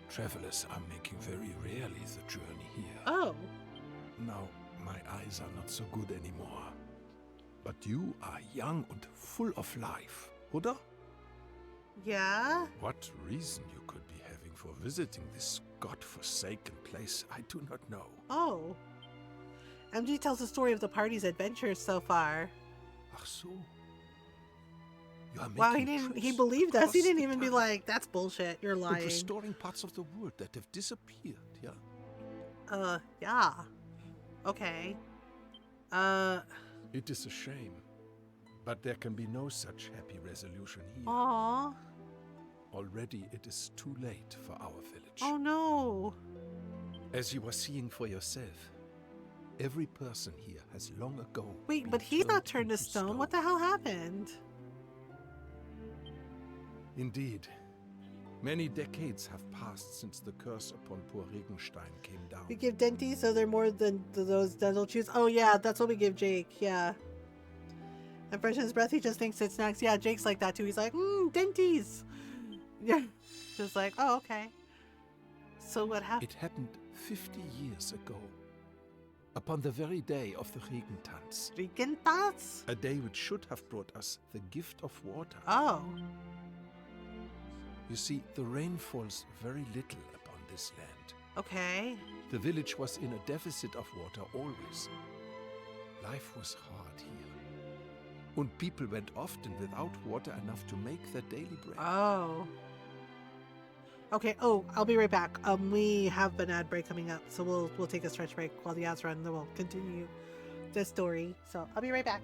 Travelers are making very rarely the journey here. Oh. Now, my eyes are not so good anymore. But you are young and full of life, oder? Yeah? What reason you could be having for visiting this god-forsaken place, I do not know. Oh. MG tells the story of the party's adventures so far. Ach so. You are Wow, making he trips believed us. He across didn't the even be time like, that's bullshit, you're and lying. restoring parts of the world that have disappeared, yeah? Yeah. Okay. It is a shame, but there can be no such happy resolution here. Aww. Already it is too late for our village. Oh no. As you are seeing for yourself, every person here has long ago Wait, been but he's not turned to into stone. What the hell happened? Indeed. Many decades have passed since the curse upon poor Regenstein came down. We give Denties so they're more than those dental chews. Oh yeah, that's what we give Jake. Yeah. And fresh in his breath, he just thinks it's snacks. Yeah, Jake's like that too. He's like, Denties. Yeah. Just like, oh, okay. So what happened? It happened 50 years ago. Upon the very day of the Regentanz. Regentanz? A day which should have brought us the gift of water. Oh. You see, the rain falls very little upon this land. Okay. The village was in a deficit of water always. Life was hard here. And people went often without water enough to make their daily bread. Oh. Okay, oh, I'll be right back. We have an ad break coming up, so we'll take a stretch break while the ads run, then we'll continue the story. So I'll be right back.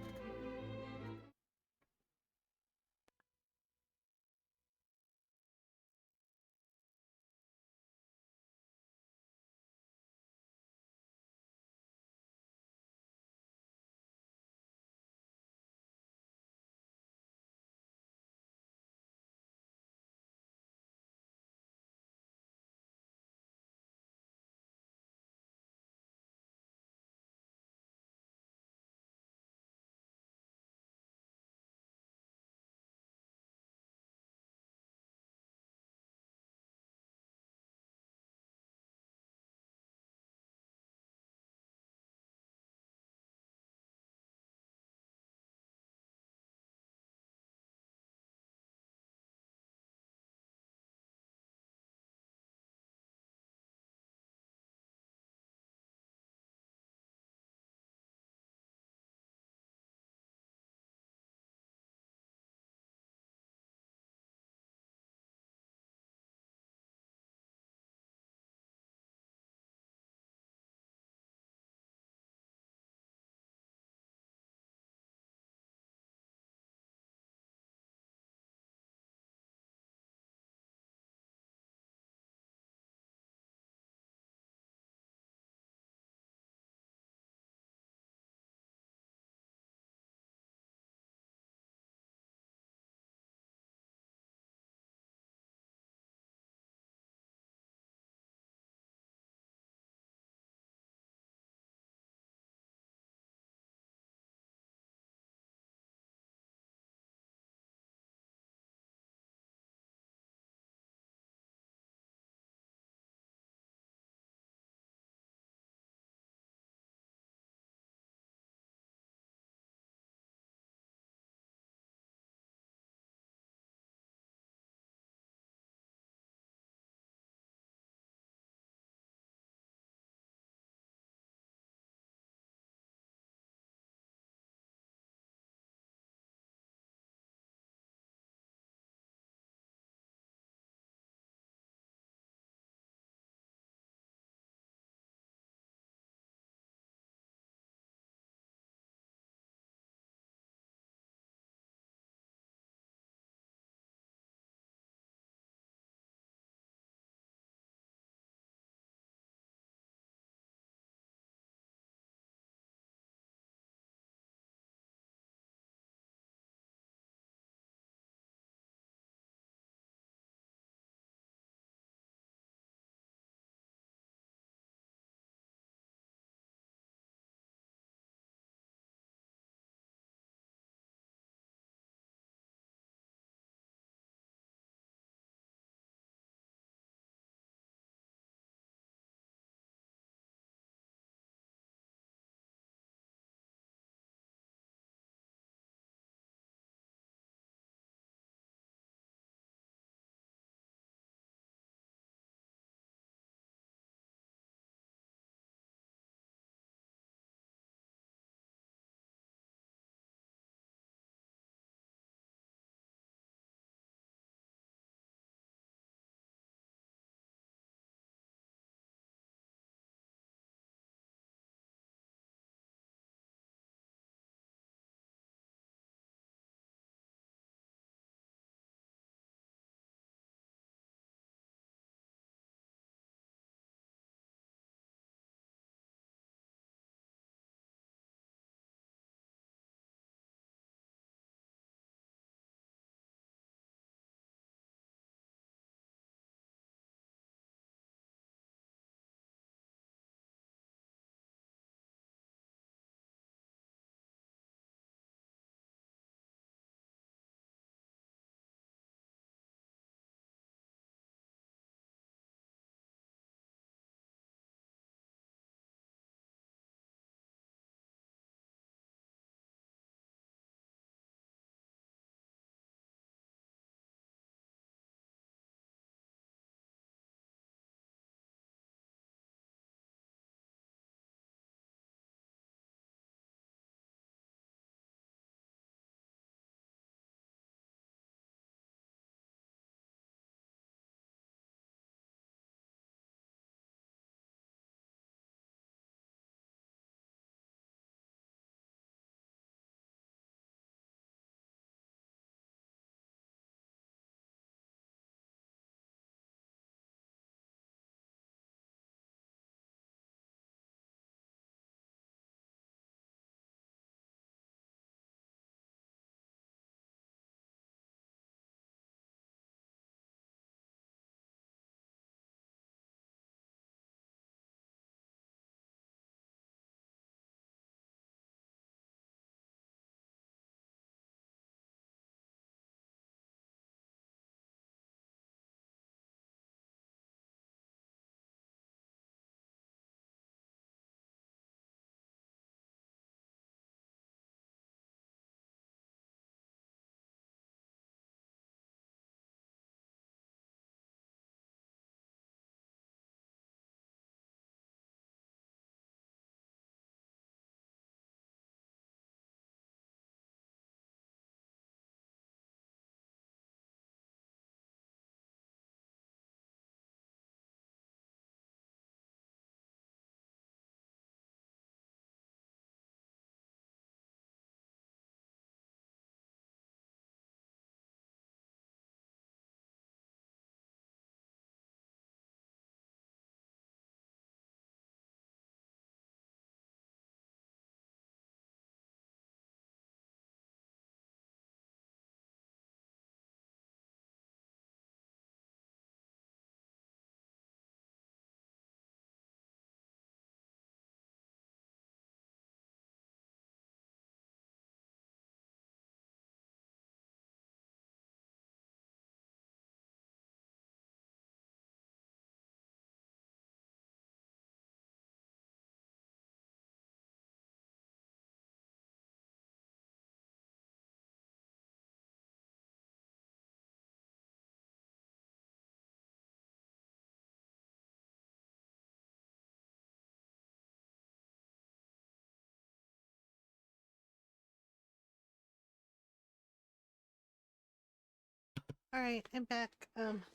Alright, I'm back.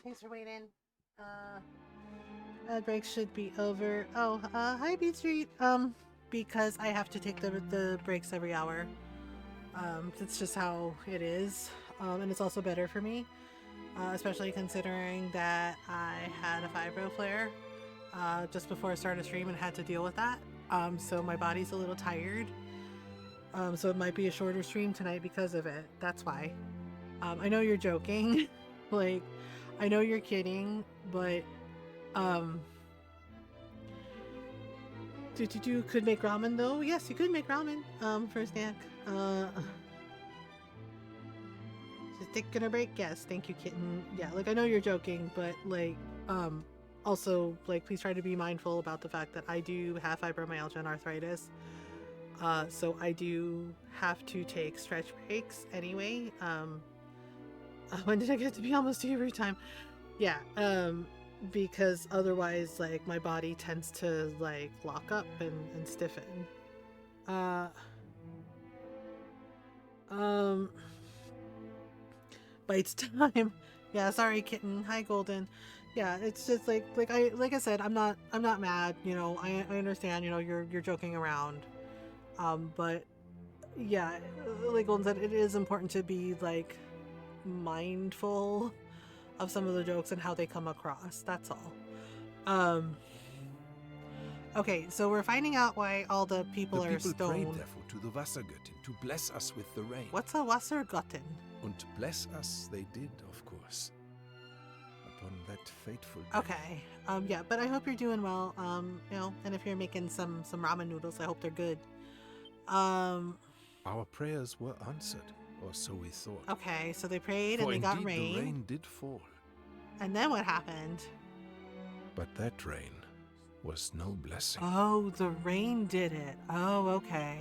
Thanks for waiting. Ad break should be over. Oh, hi Beat Street. Because I have to take the breaks every hour. That's just how it is. And it's also better for me. Especially considering that I had a fibro flare just before I started stream and had to deal with that. So my body's a little tired. So it might be a shorter stream tonight because of it. That's why. I know you're joking. Like, I know you're kidding, but could make ramen though? Yes, you could make ramen for a snack. Just taking a break? Yes, thank you, kitten. Yeah, like I know you're joking, but like also like please try to be mindful about the fact that I do have fibromyalgia and arthritis. So I do have to take stretch breaks anyway. When did I get to be almost to every time? Yeah, because otherwise like my body tends to like lock up and stiffen. But it's time. Yeah, sorry kitten. Hi Golden. Yeah, it's just like I said, I'm not mad, you know. I understand, you know, you're joking around. But yeah, like Golden said, it is important to be like mindful of some of the jokes and how they come across. That's all. Okay, so we're finding out why all the people are people stoned. prayed therefore to the Wassergöttin to bless us with the rain. What's a Wassergöttin? And bless us they did, of course. Upon that fateful day. Okay. Yeah, but I hope you're doing well. You know, and if you're making some ramen noodles, I hope they're good. Our prayers were answered, or so we thought. Okay, so they prayed For and they got indeed rain. The rain did fall. And then what happened? But that rain was no blessing. Oh, the rain did it. Oh, okay.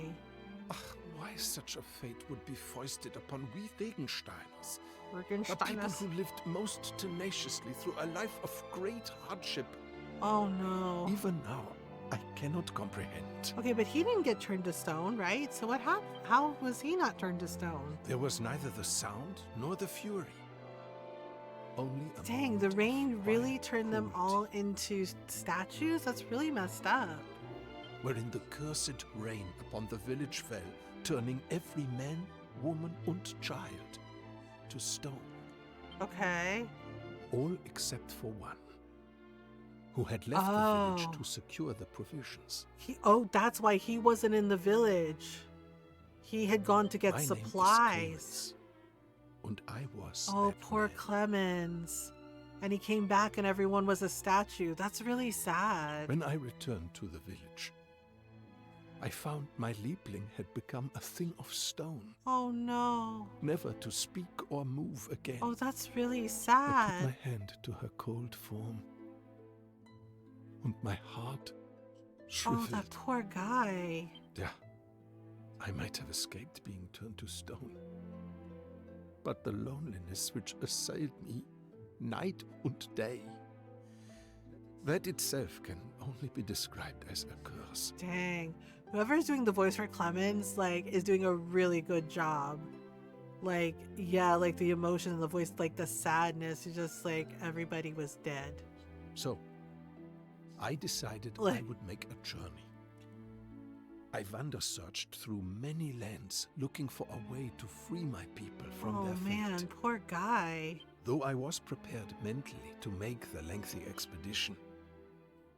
Ach, why such a fate would be foisted upon we Regensteiners? A people Regensteiners? who lived most tenaciously through a life of great hardship. Oh no. Even now, I cannot comprehend. Okay, but he didn't get turned to stone, right? So what happened? How was he not turned to stone? There was neither the sound nor the fury. Only a Dang, the moment rain of really quiet turned them hold, all into statues? That's really messed up. wherein the cursed rain upon the village fell, turning every man, woman, and child to stone. Okay. All except for one, who had left the village to secure the provisions. Oh, that's why he wasn't in the village. He had gone to get My name is supplies. Clemens, and I was Oh, that poor man. Clemens. And he came back and everyone was a statue. That's really sad. When I returned to the village, I found my Liebling had become a thing of stone, Oh no. never to speak or move again. Oh, that's really I put sad. my hand to her cold form, and my heart Oh, shriveled. that poor guy. Yeah, I might have escaped being turned to stone. But the loneliness which assailed me night and day, that itself can only be described as a curse. Dang. Whoever's doing the voice for Clemens, like, is doing a really good job. Like, yeah, like the emotion in the voice, like the sadness, it's just like everybody was dead. So, I decided I Like- would make a journey. I wander-searched through many lands, looking for a way to free my people from Oh their man, fate. poor guy. Though I was prepared mentally to make the lengthy expedition,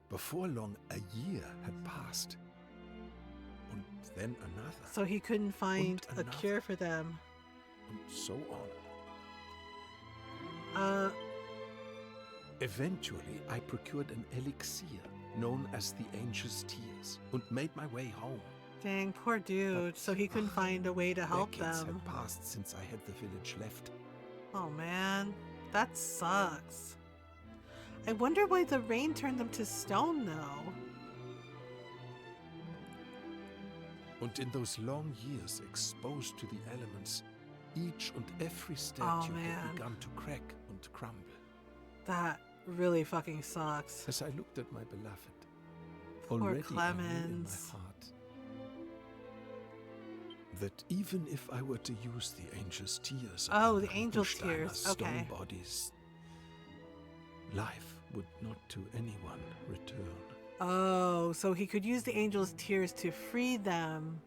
before long a year had passed, and then another, So he couldn't find a another. cure for them. and so on. Eventually, I procured an elixir known as the Angel's Tears and made my way home. Dang, poor dude. So he couldn't find a way to help Decades them. had passed since I had the village left. Oh man, that sucks. I wonder why the rain turned them to stone though. And in those long years exposed to the elements, each and every statue man. had begun to crack and crumble. That really fucking sucks. As I looked at my beloved, Poor already I knew in my Clemens. heart that even if I were to use the angel's tears Oh, upon the angel's tears. Stone Okay. bodies, life would not to anyone return. Oh, so he could use the angel's tears to free them,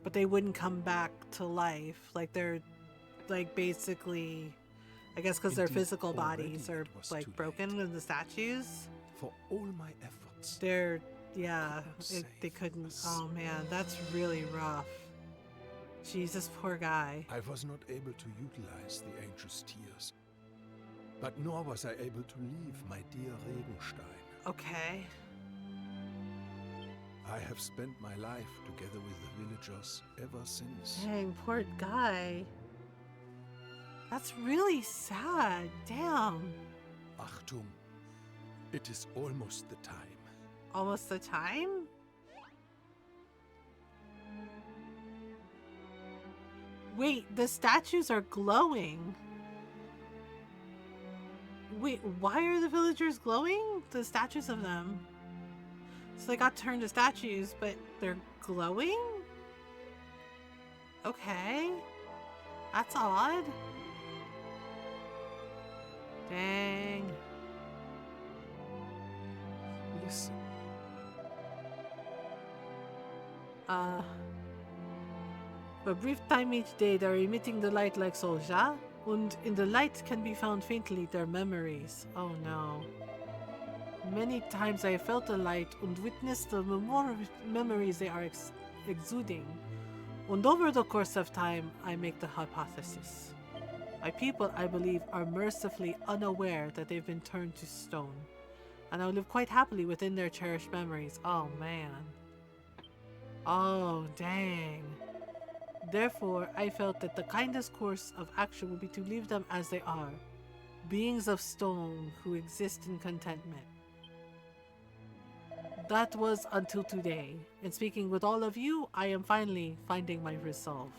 but they wouldn't come back to life. Like they're, like basically, I guess because their Indeed, physical already bodies are it was like too broken in the statues. For all my efforts, They're, yeah, Could not they save couldn't. us. Oh man, that's really rough. Jesus, poor guy. I was not able to utilize the angel's tears. But nor was I able to leave my dear Regenstein. Okay. I have spent my life together with the villagers ever since. Dang, poor guy. That's really sad. Damn. Achtung, it is almost the time. Almost the time? Wait, the statues are glowing. Wait, why are the villagers glowing? The statues of them. So they got turned to statues, but they're glowing? Okay. That's odd. Dang. Listen. For a brief time each day, they're emitting the light like Solja, and in the light can be found faintly their memories. Oh no. Many times I have felt the light and witnessed the memories they are exuding. And over the course of time, I make the hypothesis. My people, I believe, are mercifully unaware that they've been turned to stone, and I live quite happily within their cherished memories. Oh man. Oh dang. Therefore, I felt that the kindest course of action would be to leave them as they are, beings of stone who exist in contentment. That was until today. In speaking with all of you, I am finally finding my resolve.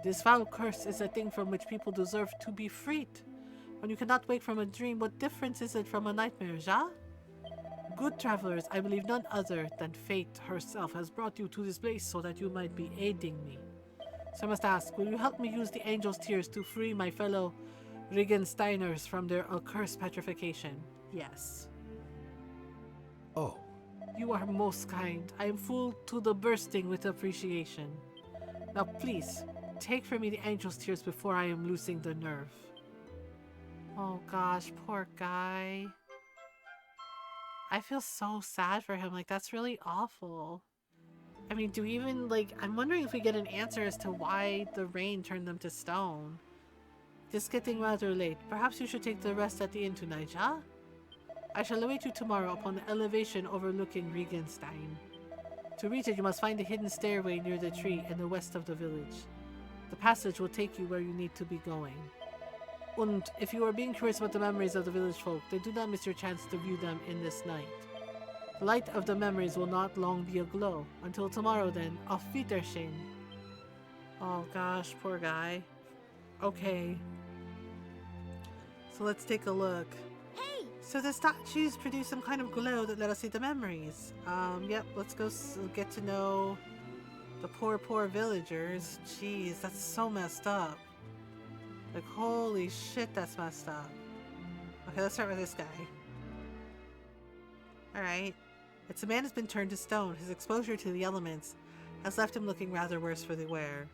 This foul curse is a thing from which people deserve to be freed. When you cannot wake from a dream, what difference is it from a nightmare, ja? Good travelers, I believe none other than fate herself has brought you to this place so that you might be aiding me. So I must ask, will you help me use the angel's tears to free my fellow Regensteiners from their accursed petrification? Yes. Oh. You are most kind. I am full to the bursting with appreciation. Now please, take from me the angel's tears before I am losing the nerve. Oh gosh, poor guy. I feel so sad for him. Like, that's really awful. I mean, do we even, like, I'm wondering if we get an answer as to why the rain turned them to stone. It's getting rather late. Perhaps you should take the rest at the inn tonight, huh? I shall await you tomorrow upon the elevation overlooking Regenstein. To reach it, you must find the hidden stairway near the tree in the west of the village. The passage will take you where you need to be going. And if you are being curious about the memories of the village folk, then do not miss your chance to view them in this night. The light of the memories will not long be aglow. Until tomorrow then, auf Wiedersehen. Oh gosh, poor guy. Okay. So let's take a look. Hey! So the statues produce some kind of glow that let us see the memories. Yep, let's go get to know the poor villagers. Jeez, that's so messed up. Like, holy shit, that's messed up. Okay, let's start with this guy. Alright. It's a man who's been turned to stone. His exposure to the elements has left him looking rather worse for the wear.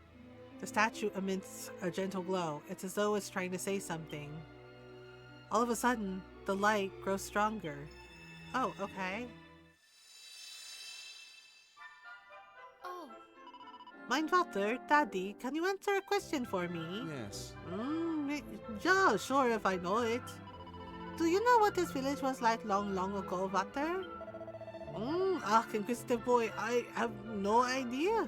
The statue emits a gentle glow. It's as though it's trying to say something. All of a sudden, the light grows stronger. Oh, okay. Oh. Mein Vater, Daddy, can you answer a question for me? Yes. Yeah, sure, if I know it. Do you know what this village was like long ago, Vater? Inquisitive boy, I have no idea.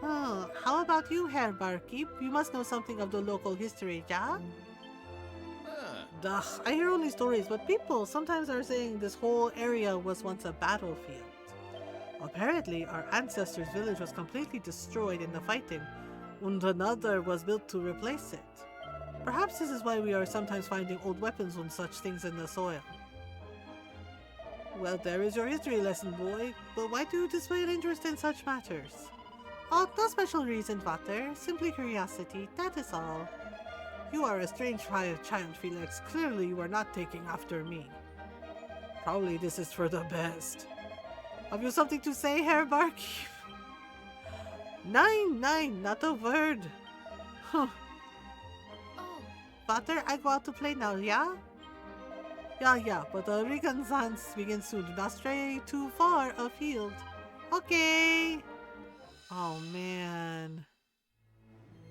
How about you, Herr Barkeep? You must know something of the local history, yeah? Ugh, I hear only stories, but people sometimes are saying this whole area was once a battlefield. Apparently, our ancestors' village was completely destroyed in the fighting, and another was built to replace it. Perhaps this is why we are sometimes finding old weapons and such things in the soil. Well, there is your history lesson, boy. But why do you display an interest in such matters? Oh, no special reason, Vater. Simply curiosity, that is all. You are a strange child, Felix. Clearly you are not taking after me. Probably this is for the best. Have you something to say, Herr Barkeep? Nine, not a word. Huh. Vater, I go out to play now, yeah? Yeah, but the reconnaissance begins soon. Do not stray too far afield. Okay. Oh, man.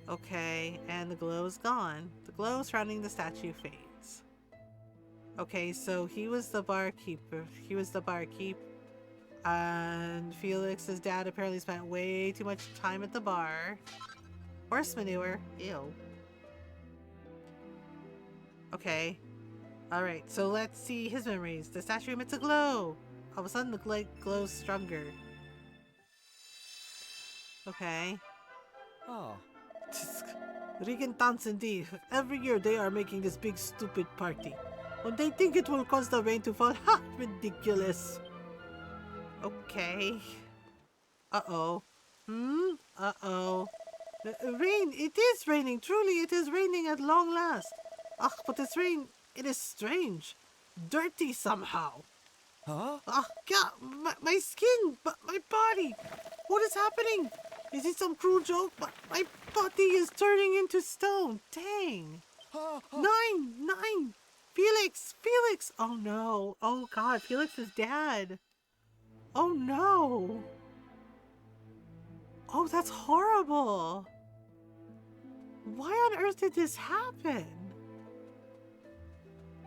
Okay, and the glow is gone. The glow surrounding the statue fades. Okay, so he was the barkeeper. And Felix's dad apparently spent way too much time at the bar. Horse manure. Ew. Okay. Alright, so let's see his memories. The statue emits a glow. All of a sudden, the light glows stronger. Okay. Oh. Regentanz indeed. Every year they are making this big stupid party. When they think it will cause the rain to fall, ha! Ridiculous. Okay. Uh-oh. Uh-oh. Rain! It is raining! Truly, it is raining at long last. Ugh, but this rain, it is strange. Dirty somehow. Huh? Yeah, my skin, but my body. What is happening? Is it some cruel joke? But my body is turning into stone. Dang. Nine. Felix. Oh no. Oh God, Felix is dead. Oh no. Oh, that's horrible. Why on earth did this happen?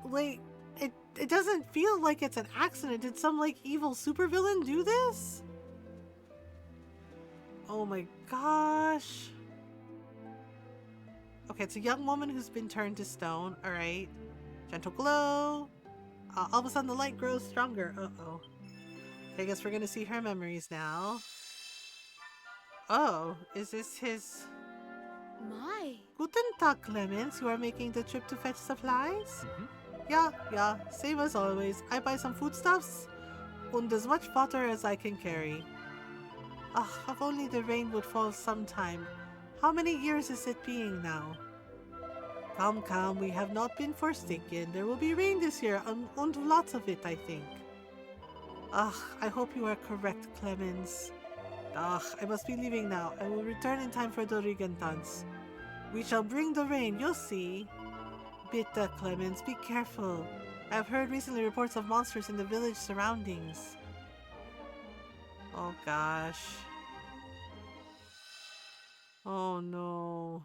Like, it doesn't feel like it's an accident. Did some, like, evil supervillain do this? Oh my gosh. Okay, it's a young woman who's been turned to stone. Alright. Gentle glow. All of a sudden the light grows stronger. Uh-oh. I guess we're gonna see her memories now. Oh, is this his... My. Guten Tag, Clemens. You are making the trip to fetch supplies? Yeah, same as always. I buy some foodstuffs and as much water as I can carry. If only the rain would fall sometime. How many years is it being now? Come, we have not been forsaken. There will be rain this year, and lots of it, I think. I hope you are correct, Clemens. I must be leaving now. I will return in time for the Regentanz. We shall bring the rain, you'll see. Bitte, Clemens, be careful. I have heard recently reports of monsters in the village surroundings. Oh gosh. Oh no.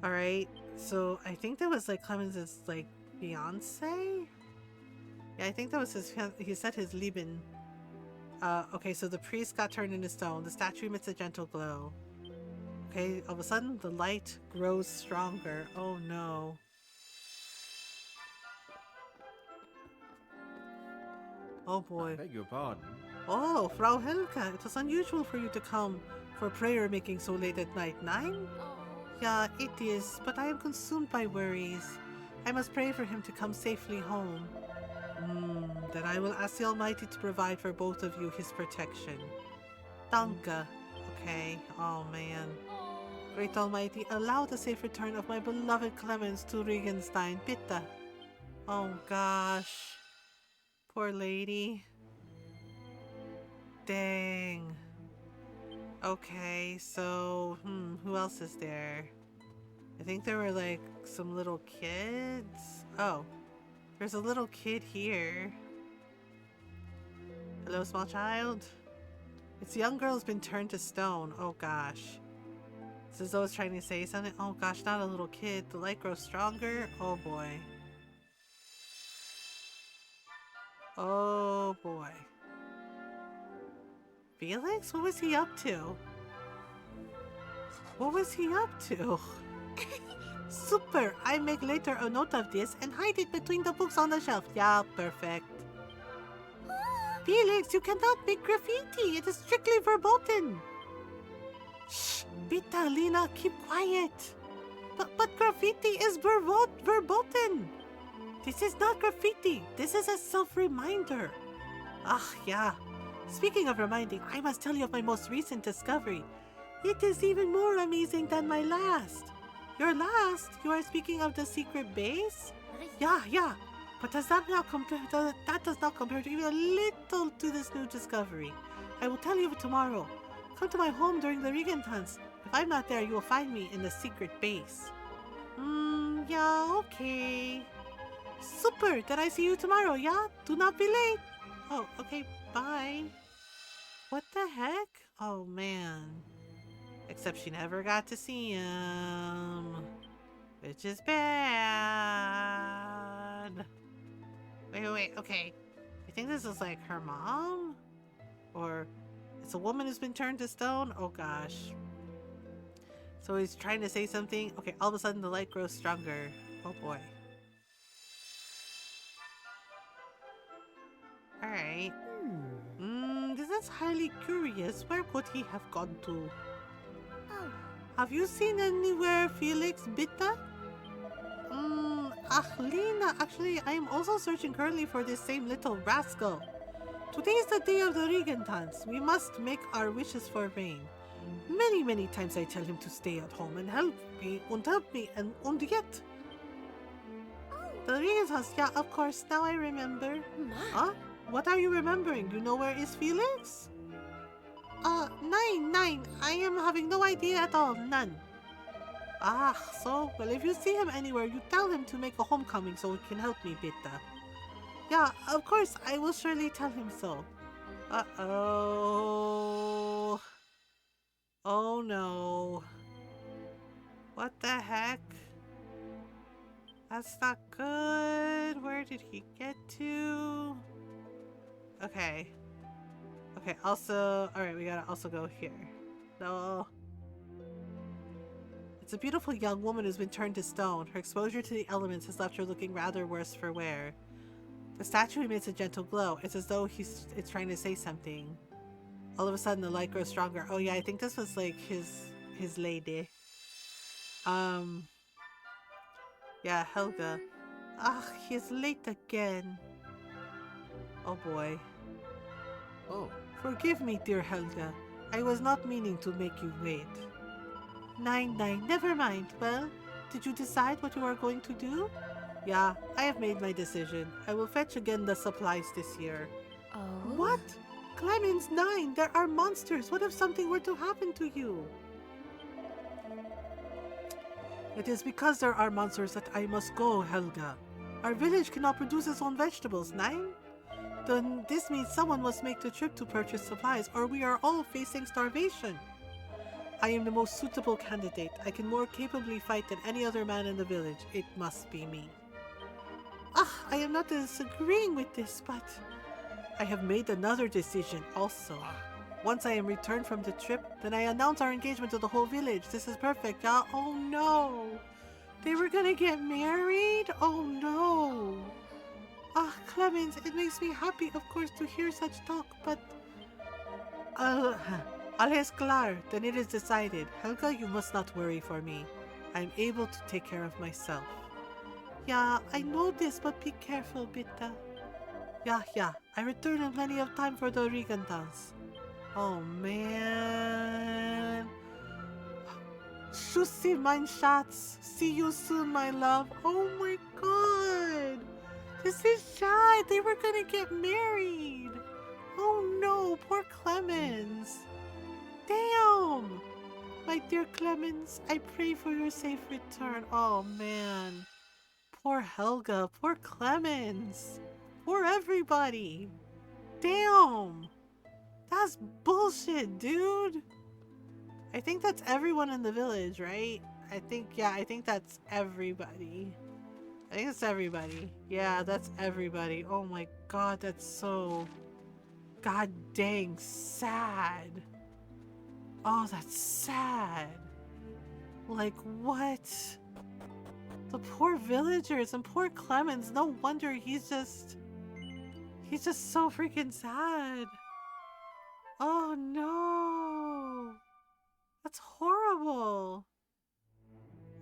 Alright, so I think that was like Clemens' like fiance? Yeah, I think that was he said his Lieben. Okay, so the priest got turned into stone. The statue emits a gentle glow. Okay, all of a sudden the light grows stronger. Oh no. Oh boy. I beg your pardon. Oh, Frau Helga, it was unusual for you to come for prayer making so late at night. 9? Yeah, it is, but I am consumed by worries. I must pray for him to come safely home. Then I will ask the Almighty to provide for both of you his protection. Danke. Okay, oh man. Great Almighty, allow the safe return of my beloved Clemens to Regenstein, bitte. Oh gosh. Poor lady. Dang. Okay, so, who else is there? I think there were like some little kids. Oh, there's a little kid here. Hello, small child. It's a young girl who's been turned to stone. Oh gosh. This is always trying to say something. Oh gosh, not a little kid. The light grows stronger. Oh boy. Oh boy. Felix? What was he up to? What was he up to? Super! I make later a note of this and hide it between the books on the shelf. Yeah, perfect. Felix, you cannot make graffiti. It is strictly verboten. Shh! Bitte, Lena, keep quiet. But graffiti is verboten. This is not graffiti. This is a self-reminder. Yeah. Speaking of reminding, I must tell you of my most recent discovery. It is even more amazing than my last. Your last? You are speaking of the secret base? Yeah. But does that not compare? That does not compare to even a little to this new discovery. I will tell you tomorrow. Come to my home during the Regentons. If I'm not there, you will find me in the secret base. Yeah, okay. Super! Then I see you tomorrow, yeah? Do not be late. Oh, okay, bye. What the heck? Oh, man. Except she never got to see him. Which is bad. Wait, okay. I think this is like her mom? Or it's a woman who's been turned to stone? Oh gosh. So he's trying to say something. Okay, all of a sudden the light grows stronger. Oh boy. Alright. This is highly curious. Where could he have gone to? Oh. Have you seen anywhere Felix Bitta? Lena, actually, I am also searching currently for this same little rascal. Today is the day of the Regentons. We must make our wishes for rain. Many times I tell him to stay at home and help me, and yet. The Regentons, yeah, of course, now I remember. Huh? What are you remembering? You know where is Felix? Nine. I am having no idea at all. None. So, well, if you see him anywhere, you tell him to make a homecoming so he can help me, Bitta. Yeah, of course, I will surely tell him so. Uh-oh. Oh no. What the heck? That's not good. Where did he get to? Okay. Also, alright, we gotta also go here. No. It's a beautiful young woman who's been turned to stone. Her exposure to the elements has left her looking rather worse for wear. The statue emits a gentle glow. It's as though it's trying to say something. All of a sudden, the light grows stronger. Oh yeah, I think this was like his lady. Yeah, Helga. He's late again. Oh boy. Oh. Forgive me, dear Helga. I was not meaning to make you wait. Nine, never mind. Well, did you decide what you are going to do? Yeah, I have made my decision. I will fetch again the supplies this year. Oh? What? Clemens, 9, there are monsters. What if something were to happen to you? It is because there are monsters that I must go, Helga. Our village cannot produce its own vegetables, 9? Then this means someone must make the trip to purchase supplies, or we are all facing starvation. I am the most suitable candidate. I can more capably fight than any other man in the village. It must be me. I am not disagreeing with this, but I have made another decision also. Once I am returned from the trip, then I announce our engagement to the whole village. This is perfect, yeah? Oh no! They were gonna get married? Oh no! Clemens, it makes me happy, of course, to hear such talk, but... Alles klar, then it is decided. Helga, you must not worry for me. I am able to take care of myself. Yeah, I know this, but be careful, Bitta. Yeah, I return in plenty of time for the Regentons. Oh, man. Tschüssi, mein Schatz. See you soon, my love. Oh my god. This is shy. They were gonna get married. Oh no, poor Clemens. Damn. My dear Clemens, I pray for your safe return. Oh man. Poor Helga. Poor Clemens. Poor everybody. Damn. That's bullshit, dude. I think that's everyone in the village, right? I think that's everybody. I think it's everybody. Yeah, that's everybody. Oh my god, that's so god dang sad. Oh, that's sad. Like, what? The poor villagers and poor Clemens. No wonder he's just so freaking sad. Oh no. That's horrible.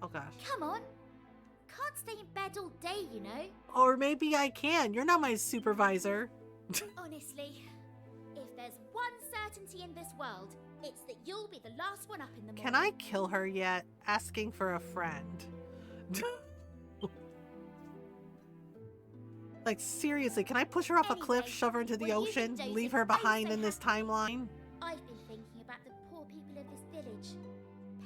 Oh gosh. Come on. Can't stay in bed all day, you know. Or maybe I can. You're not my supervisor. Honestly, if there's one certainty in this world. It's that you'll be the last one up in the morning. Can I kill her yet? Asking for a friend. Like, seriously, can I push her off a cliff, shove her into the ocean, leave her behind in this timeline? I've been thinking about the poor people of this village.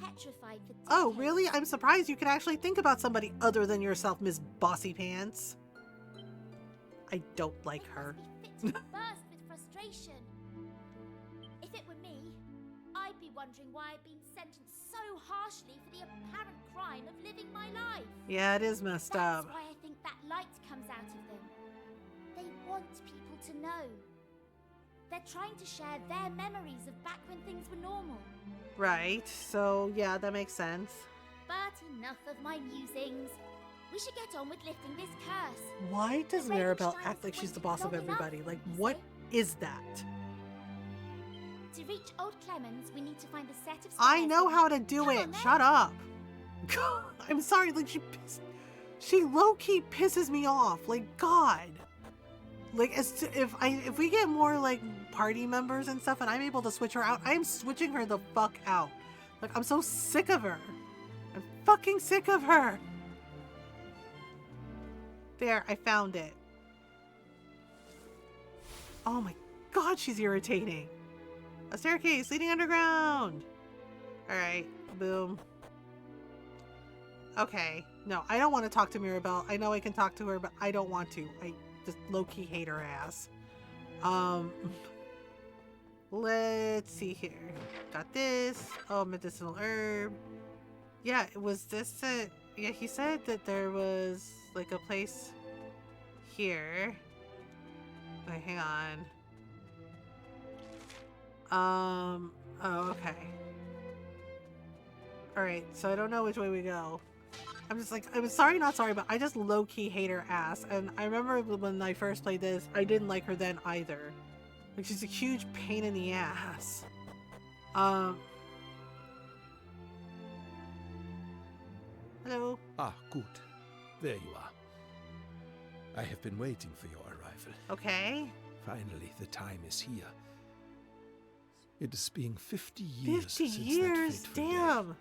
Petrified for decades. Oh, really? I'm surprised you could actually think about somebody other than yourself, Miss Bossy Pants. I don't like her. Fit to burst with frustration. If it were me, I'd be wondering why I've been sentenced so harshly for the apparent crime of living my life. Yeah, it is messed up. That's why I think that light comes out of them. They want people to know. They're trying to share their memories of back when things were normal. Right, so yeah, that makes sense. But enough of my musings. We should get on with lifting this curse. Why does The Maribel Ravensteins act like she's the boss waited of long enough, everybody? Like, you what say? is that? To reach Old Clemens, we need to find the set of stairs. I know that- how to do Come it. on, then. Shut up. I'm sorry, like she low-key pisses me off. Like, God. Like, if we get more like party members and stuff and I'm able to switch her out, I'm switching her the fuck out. Like, I'm so sick of her. I'm fucking sick of her. There, I found it. Oh my God, she's irritating. A staircase leading underground. Alright, boom. Okay, no, I don't want to talk to Maribel. I know I can talk to her, but I don't want to. I just low-key hate her ass. Let's see here. Got this. Oh, medicinal herb. Yeah, was this it? Yeah, he said that there was like a place here. Wait, hang on. Oh, okay. Alright, so I don't know which way we go. I'm just like, I'm sorry, not sorry, but I just low-key hate her ass. And I remember when I first played this, I didn't like her then either. Like, she's a huge pain in the ass. Hello? Ah, good. There you are. I have been waiting for your arrival. Okay. Finally, the time is here. It is being 50 years 50 since years, that fateful damn. day.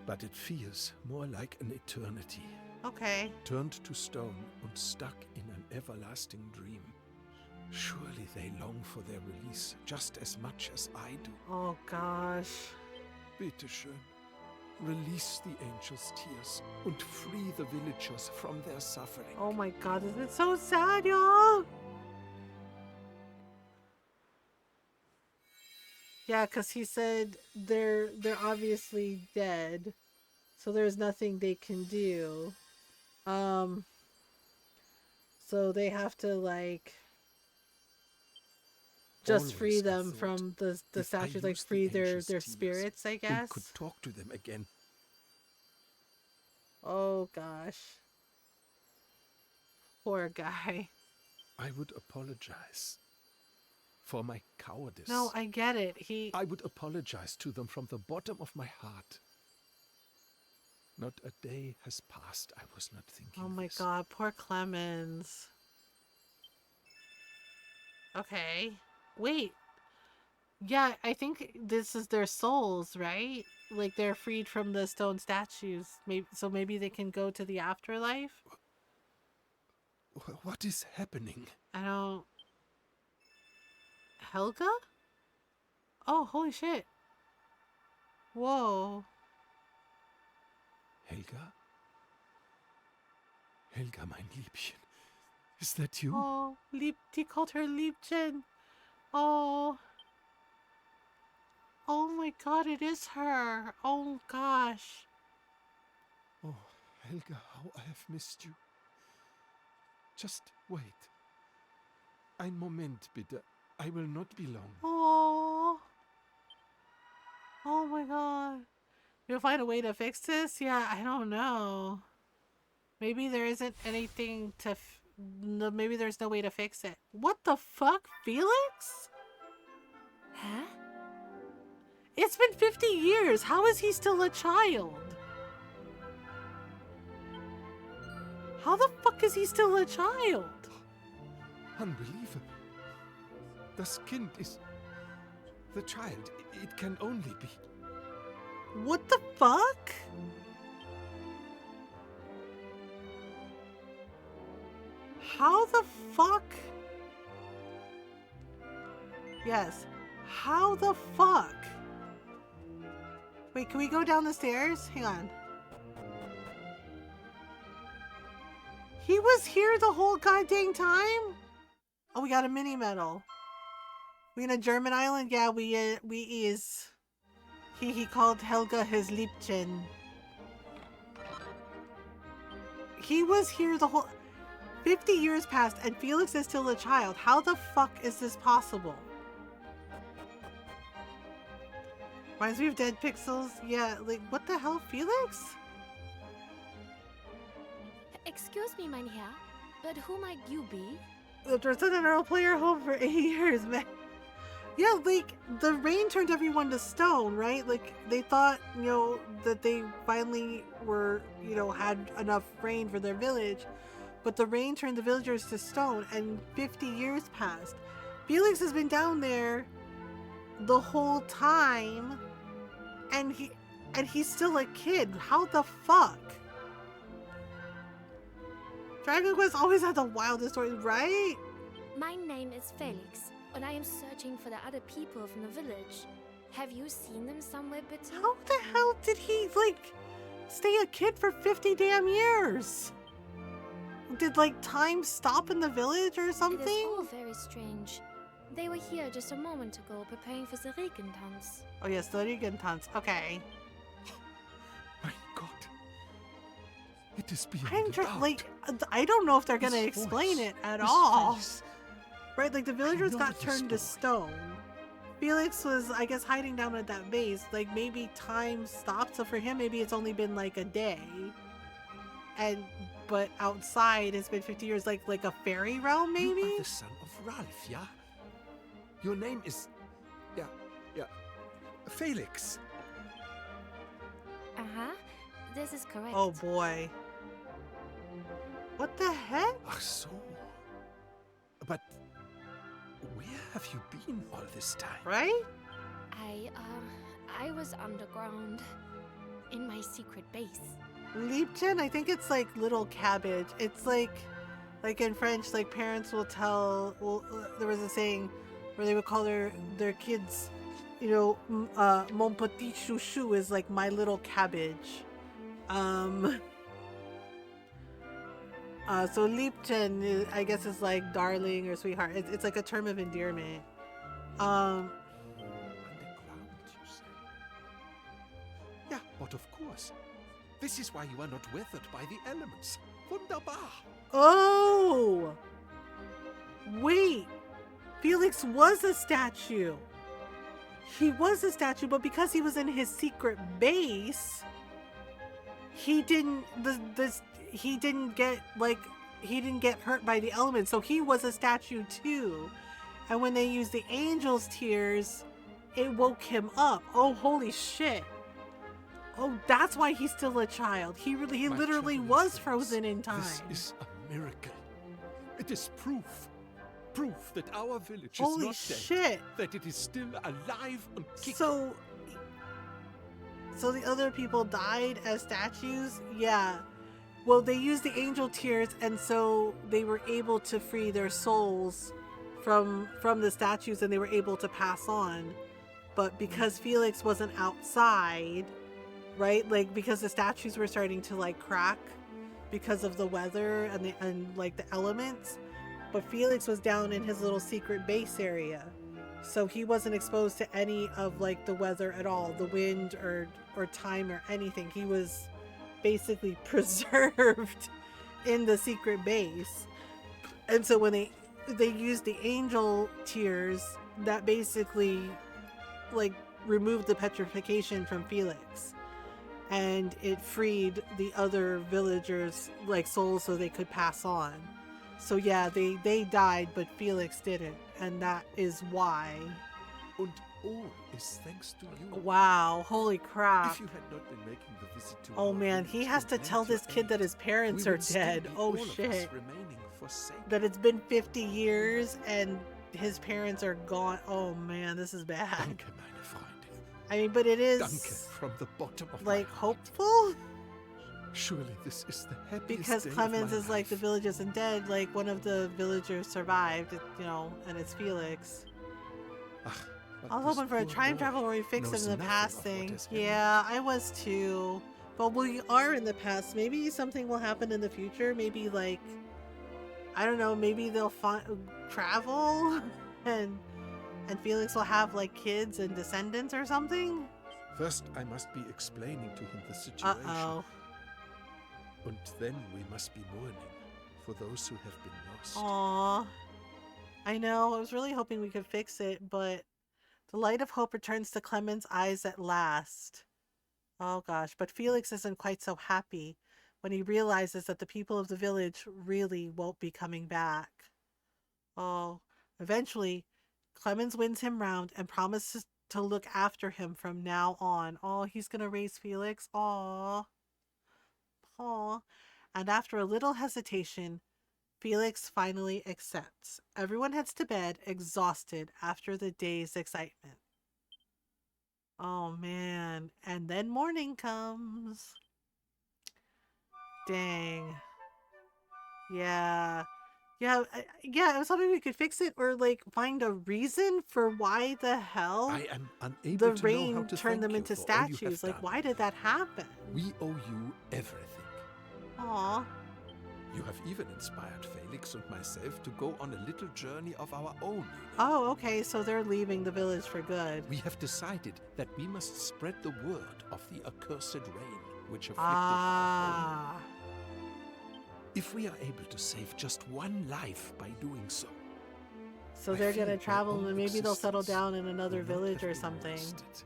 But it feels more like an eternity. Okay. Turned to stone and stuck in an everlasting dream. Surely they long for their release just as much as I do. Oh gosh. Bitte schön. Release the angels' tears and free the villagers from their suffering. Oh my God, isn't it so sad, y'all? Yeah, because he said they're obviously dead, so there's nothing they can do. So they have to like just free Always I them thought, from the if I statues, like used the free their angels' tears spirits, I and guess. could talk to them again. Oh gosh. Poor guy. I would apologize for my cowardice. No, I get it. I would apologize to them from the bottom of my heart. Not a day has passed I was not thinking Oh my this. God, poor Clemens. Okay. Wait. Yeah, I think this is their souls, right? Like they're freed from the stone statues. Maybe they can go to the afterlife? What is happening? I don't... Helga? Oh, holy shit. Whoa. Helga? Helga, mein Liebchen. Is that you? Oh, he called her Liebchen. Oh. Oh my God, it is her. Oh gosh. Oh, Helga, how I have missed you. Just wait. Ein Moment, bitte. I will not be long. Oh. Oh my God. You'll find a way to fix this? Yeah, I don't know. Maybe there isn't anything to... No, maybe there's no way to fix it. What the fuck? Felix? Huh? It's been 50 years. How is he still a child? How the fuck is he still a child? Unbelievable. Das Kind is... The child. It can only be... What the fuck? How the fuck? Yes. How the fuck? Wait, can we go down the stairs? Hang on. He was here the whole goddamn time? Oh, we got a mini medal. We in a German island? Yeah, we is. He called Helga his Liebchen. He was here the whole... 50 years passed and Felix is still a child. How the fuck is this possible? Reminds me of Dead Pixels. Yeah, like, what the hell, Felix? Excuse me, mein Herr, but who might you be? There's been an role player home for 8 years, man. Yeah, like, the rain turned everyone to stone, right? Like, they thought, you know, that they finally were, you know, had enough rain for their village. But the rain turned the villagers to stone, and 50 years passed. Felix has been down there the whole time, and he's still a kid. How the fuck? Dragon Quest always had the wildest stories, right? My name is Felix, and I am searching for the other people from the village. Have you seen them somewhere, bitte? How the hell did he, like, stay a kid for 50 damn years? Did, like, time stop in the village or something? It is all very strange. They were here just a moment ago preparing for the Regentanz. Oh yes, the Regentanz. Okay. My God. It is beyond I'm doubt. like, I don't know if they're gonna His explain voice, it at his all. face. Right, like the villagers know got the turned to story. stone. Felix was, I guess, hiding down at that base. Like, maybe time stopped, so for him, maybe it's only been like a day. But outside, it's been 50 years, like a fairy realm, maybe? You are the son of Ralph, yeah? Your name is... Yeah. Felix. Uh-huh. This is correct. Oh boy. What the heck? Ach so. But where have you been all this time? Right? I was underground in my secret base. Liebchen, I think it's like little cabbage. It's like in French, like parents will tell, there was a saying where they would call their kids, you know, mon petit chouchou is like my little cabbage. So Liebchen, I guess, is like darling or sweetheart. It's like a term of endearment. Underground, you say? Yeah, but of course. This is why you are not weathered by the elements. Wunderbar. Oh! Wait! Felix was a statue. He was a statue, but because he was in his secret base, he didn't get hurt by the elements, so he was a statue too. And when they used the angel's tears, it woke him up. Oh, holy shit. Oh, that's why he's still a child. He literally was frozen in time. This is a miracle. It is proof. Proof that our village Holy is not shit. dead. That it is still alive and kicking. So the other people died as statues? Yeah. Well, they used the angel tears, and so they were able to free their souls from the statues, and they were able to pass on. But because Felix wasn't outside, right? Like, because the statues were starting to like crack because of the weather and like the elements. But Felix was down in his little secret base area. So he wasn't exposed to any of like the weather at all, the wind or time or anything. He was basically preserved in the secret base. And so when they used the angel tears, that basically like removed the petrification from Felix, and it freed the other villagers like souls so they could pass on. So yeah, they died, but Felix didn't, and that is why. And all is thanks to you. Wow, holy crap. If you had not been making the visit to Oh our man, village he has to lend tell your this kid that aid, his parents we are would still dead. be Oh all of us shit. remaining forsaken. That it's been 50 years and his parents are gone. Oh man, this is bad. Danke, meine Freunde. I mean, but it is Danke from the bottom of like my heart. hopeful. Surely this is the happiest Because day Clemens of my is like the life. village isn't dead. Like one of the villagers survived, you know, and it's Felix. Ach, but I was this hoping for a poor time boy travel where we fix it knows in the nothing past of what thing. has happened. Yeah, I was too. But we are in the past. Maybe something will happen in the future. Maybe like, I don't know. Maybe they'll travel, and Felix will have like kids and descendants or something. First, I must be explaining to him the situation. Uh-oh. And then we must be mourning for those who have been lost. Aww. I know. I was really hoping we could fix it, but the light of hope returns to Clement's eyes at last. Oh gosh, but Felix isn't quite so happy when he realizes that the people of the village really won't be coming back. Oh, eventually, Clemens wins him round and promises to look after him from now on. Oh, he's gonna raise Felix. Aw. Aw. And after a little hesitation, Felix finally accepts. Everyone heads to bed, exhausted after the day's excitement. Oh man. And then morning comes. Dang. Yeah. Yeah, I was hoping we could fix it or like find a reason for why the hell I am unable the to know how rain to turned them thank into you for all you have statues. Like, done. why did that happen? We owe you everything. Aw. You have even inspired Felix and myself to go on a little journey of our own, you know. Oh, okay, so they're leaving the village for good. We have decided that we must spread the word of the accursed rain which afflicted Ah. our home. If we are able to save just one life by doing so, So I they're feel gonna my travel own and maybe they'll settle existence down in another will not village have or been something. wasted.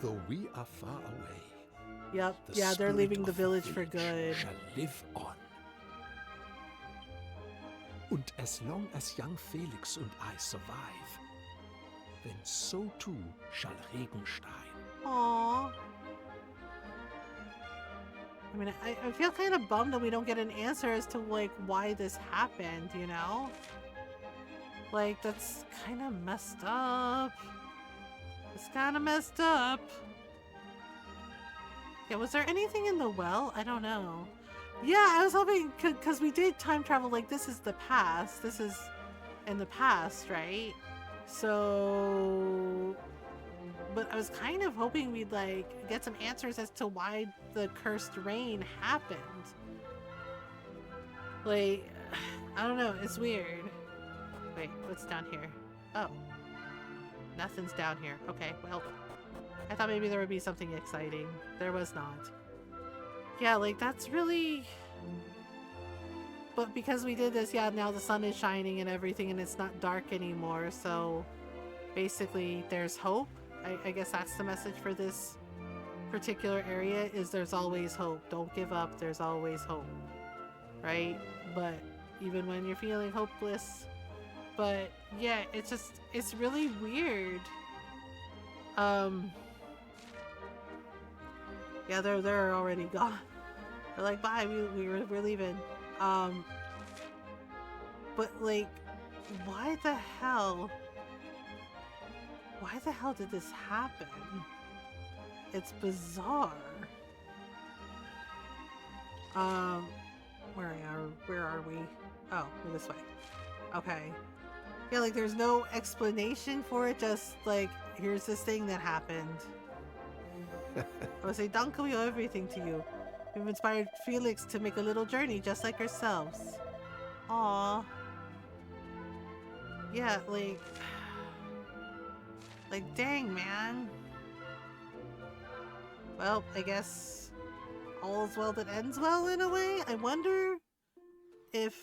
Though we are far away, Yep, the yeah, they're spirit leaving the of village for good. shall live on. And as long as young Felix and I survive, then so too shall Regenstein. Aww. I mean, I feel kind of bummed that we don't get an answer as to, like, why this happened, you know? Like, that's kind of messed up. It's kind of messed up. Yeah, was there anything in the well? I don't know. Yeah, I was hoping, because we did time travel, like, this is the past. This is in the past, right? So... But I was kind of hoping we'd, like, get some answers as to why the cursed rain happened. Like, I don't know, it's weird. Wait, what's down here? Oh. Nothing's down here. Okay, well, I thought maybe there would be something exciting. There was not. Yeah, like, that's really... But because we did this, yeah, now the sun is shining and everything and it's not dark anymore, so basically there's hope. I guess that's the message for this particular area, is there's always hope. Don't give up, there's always hope. Right? But even when you're feeling hopeless. But yeah, it's really weird. Yeah, they're already gone. They're like, bye, we're leaving. But like, why the hell did this happen? It's bizarre. Where are we? Oh, we're this way. Okay. Yeah, like there's no explanation for it, just like, here's this thing that happened. I would say, Danke, we owe everything to you. We've inspired Felix to make a little journey just like ourselves. Aww. Yeah, like, dang, man. Well, I guess all's well that ends well in a way. I wonder if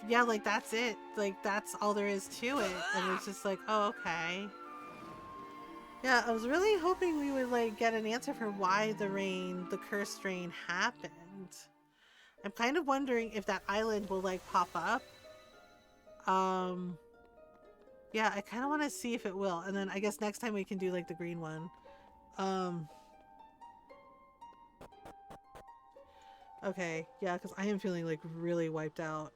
yeah, like that's it. Like that's all there is to it. And it's just like, oh, okay. Yeah, I was really hoping we would like get an answer for why the cursed rain happened. I'm kind of wondering if that island will like pop up. Yeah, I kind of want to see if it will. And then I guess next time we can do like the green one. Okay, yeah, because I am feeling like really wiped out.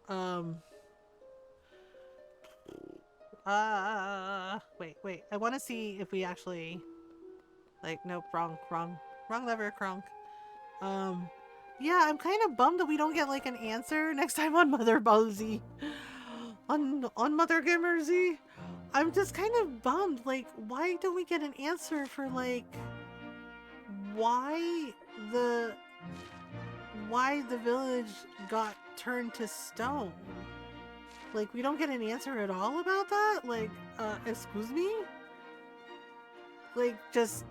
Wait. I want to see if we actually, like, nope, wrong lever, Kronk. Yeah, I'm kind of bummed that we don't get like an answer next time on Mother Ball Z. on Mothergamer Z. I'm just kind of bummed. Like, why don't we get an answer for like why the village got turned to stone? Like, we don't get an answer at all about that? Like, excuse me? Like, just,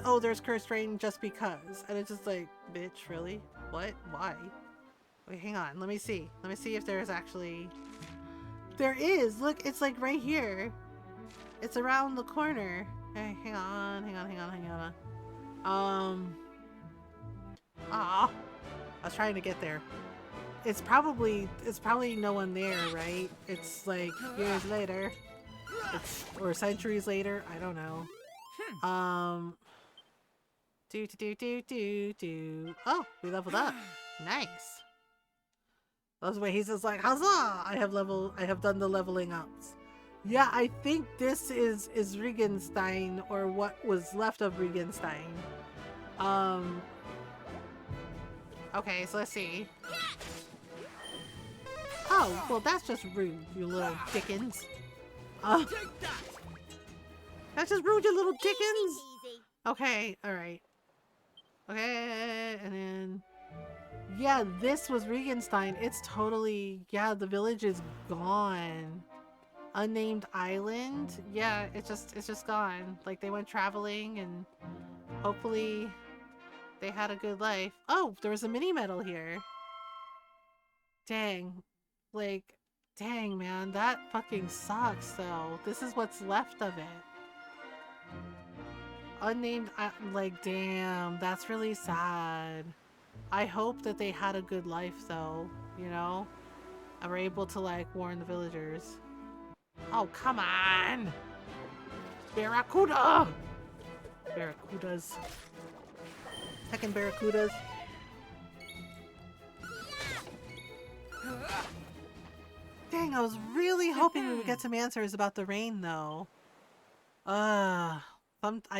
oh, there's cursed rain just because. And it's just like, bitch, really? What? Why? Wait, hang on. Let me see. Let me see if there's actually... There is! Look, it's like right here. It's around the corner. Hey, hang on. I was trying to get there. It's probably no one there, right? It's like years later. Or centuries later. I don't know. Oh, we leveled up. Nice. That's why he's just like, huzzah! I have done the leveling ups. Yeah, I think this is Regenstein, or what was left of Regenstein. Okay, so let's see. Oh, well, that's just rude, you little dickens. That's just rude, you little dickens. Okay, alright. Okay, and then... Yeah, this was Regenstein. It's totally... Yeah, the village is gone. Unnamed island? Yeah, it's just gone. Like, they went traveling and hopefully they had a good life. Oh, there was a mini medal here. Dang. Like, dang, man. That fucking sucks, though. This is what's left of it. Unnamed, like, damn. That's really sad. I hope that they had a good life, though. You know? And were able to, like, warn the villagers. Oh, come on! Barracuda! Barracudas. Heckin' barracudas. Dang, I was really hoping we would get some answers about the rain, though. I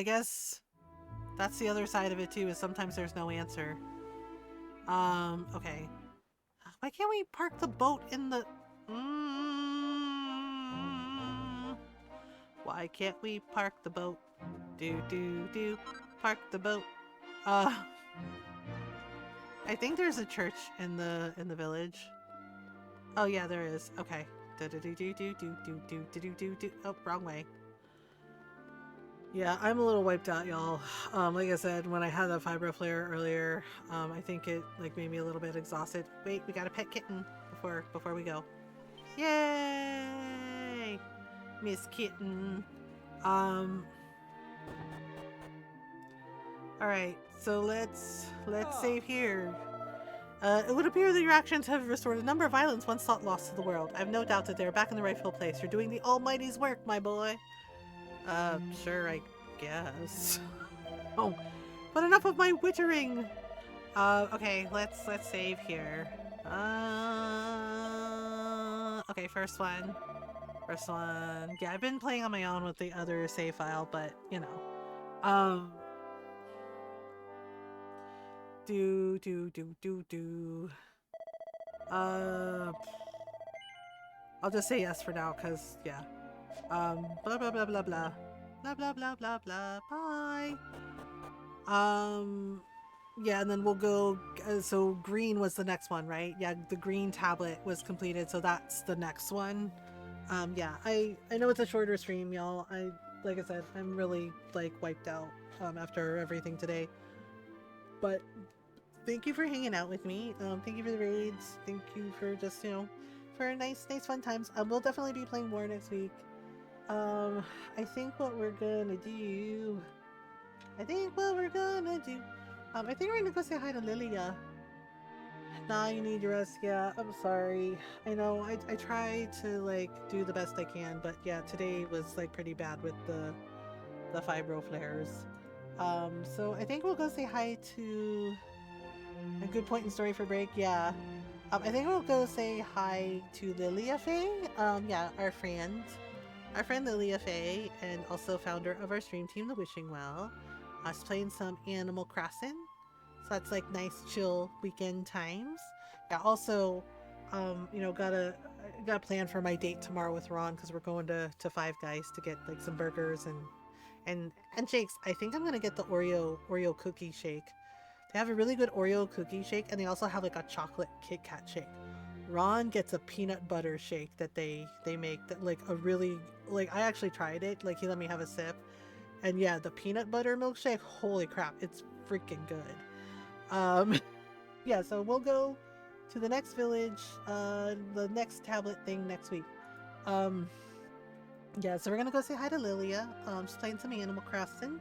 guess that's the other side of it, too, is sometimes there's no answer. Okay. Why can't we park the boat in the... Why can't we park the boat? Park the boat. I think there's a church in the village. Oh yeah, there is. Okay. Oh, wrong way. Yeah, I'm a little wiped out, y'all. Like I said, when I had that fibro flare earlier, I think it like made me a little bit exhausted. Wait, we got a pet kitten before we go. Yay! Miss Kitten. Alright, so let's save here. It would appear that your actions have restored a number of islands once thought lost to the world. I have no doubt that they're back in the rightful place. You're doing the Almighty's work, my boy. Sure, I guess. Oh, but enough of my wittering. Okay, let's save here. Okay, first one. Yeah, I've been playing on my own with the other save file, but you know. I'll just say yes for now, cause yeah. Blah blah blah blah blah. Blah blah blah blah blah. Bye. Yeah, and then we'll go. So green was the next one, right? Yeah, the green tablet was completed, so that's the next one. Yeah, I know it's a shorter stream, y'all. Like I said, I'm really like wiped out after everything today. But thank you for hanging out with me. Thank you for the raids. Thank you for just, you know, for nice fun times. We'll definitely be playing more next week. I think what we're gonna do. I think we're gonna go say hi to Lilia. Nah, you need your rest. Yeah, I'm sorry. I know. I try to like do the best I can, but yeah, today was like pretty bad with the fibro flares. So I think we'll go say hi to A good point in story for break, yeah. I think we'll go say hi to Lilia Faye. Yeah, our friend Lilia Faye, and also founder of our stream team, the Wishing Well. Us playing some Animal Crossing, so that's like nice, chill weekend times. Yeah. Also, you know, got a plan for my date tomorrow with Ron because we're going to Five Guys to get like some burgers and shakes. I think I'm gonna get the Oreo cookie shake. They have a really good Oreo cookie shake, and they also have like a chocolate Kit Kat shake. Ron gets a peanut butter shake that they make that like a really, like, I actually tried it. Like, he let me have a sip, and yeah, the peanut butter milkshake, holy crap, it's freaking good. Yeah, so we'll go to the next village, the next tablet thing next week. Yeah, so we're gonna go say hi to Lilia. She's playing some Animal Crossing.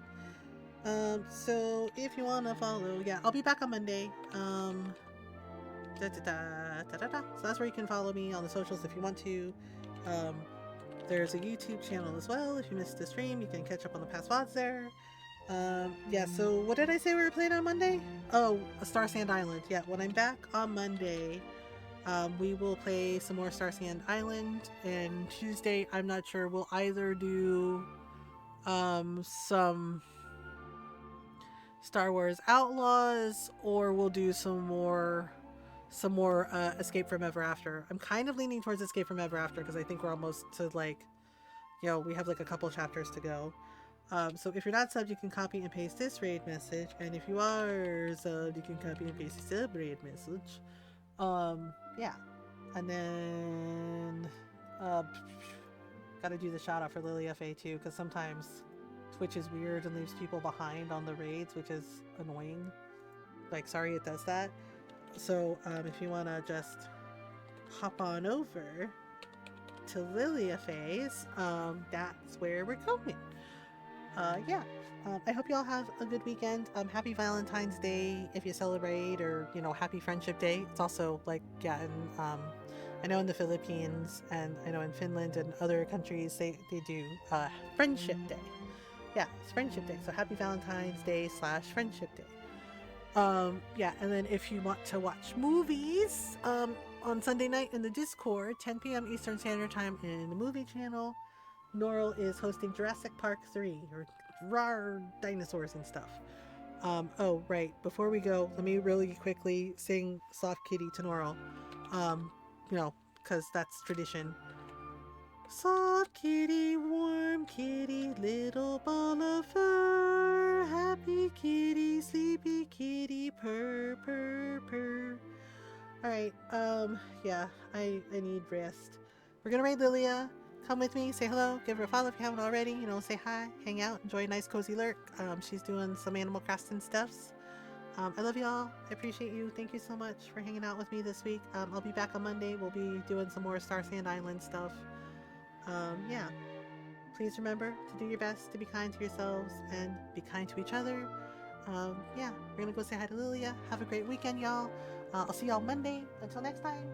So if you wanna follow, yeah, I'll be back on Monday. So that's where you can follow me on the socials if you want to. There's a YouTube channel as well. If you missed the stream, you can catch up on the past VODs there. Yeah, so what did I say we were playing on Monday? Oh, Star Sand Island. Yeah, when I'm back on Monday, we will play some more Star Sand Island, and Tuesday, I'm not sure, we'll either do some Star Wars Outlaws, or we'll do some more Escape from Ever After. I'm kind of leaning towards Escape from Ever After because I think we're almost to, like, you know, we have like a couple chapters to go. So if you're not subbed, you can copy and paste this raid message, and if you are subbed, you can copy and paste the sub raid message. Yeah, and then gotta do the shout out for Lilia Faye too, because sometimes Twitch is weird and leaves people behind on the raids, which is annoying. Like, sorry it does that. So if you want to just hop on over to Lilia Faye's, that's where we're going. Yeah. I hope you all have a good weekend. Happy Valentine's Day if you celebrate, or, you know, happy Friendship Day. It's also like, yeah, and I know in the Philippines, and I know in Finland and other countries they do Friendship Day. Yeah, it's Friendship Day. So happy Valentine's Day / Friendship Day. Yeah, and then if you want to watch movies, on Sunday night in the Discord, 10 p.m. Eastern Standard Time in the movie channel, Norl is hosting Jurassic Park 3, or rawr dinosaurs and stuff. Oh, right, before we go, let me really quickly sing Soft Kitty to Norl. You know, because that's tradition. Soft kitty, warm kitty, little ball of fur, happy kitty, sleepy kitty, purr, purr, purr. Alright, yeah, I need rest. We're gonna raid Lilia. Come with me, say hello, give her a follow if you haven't already, you know, say hi, hang out, enjoy a nice cozy lurk. She's doing some Animal Crossing stuffs. I love y'all. I appreciate you. Thank you so much for hanging out with me this week. I'll be back on Monday. We'll be doing some more Star Sand Island stuff. Yeah. Please remember to do your best to be kind to yourselves and be kind to each other. Yeah, we're gonna go say hi to Lilia. Have a great weekend, y'all. I'll see y'all Monday. Until next time.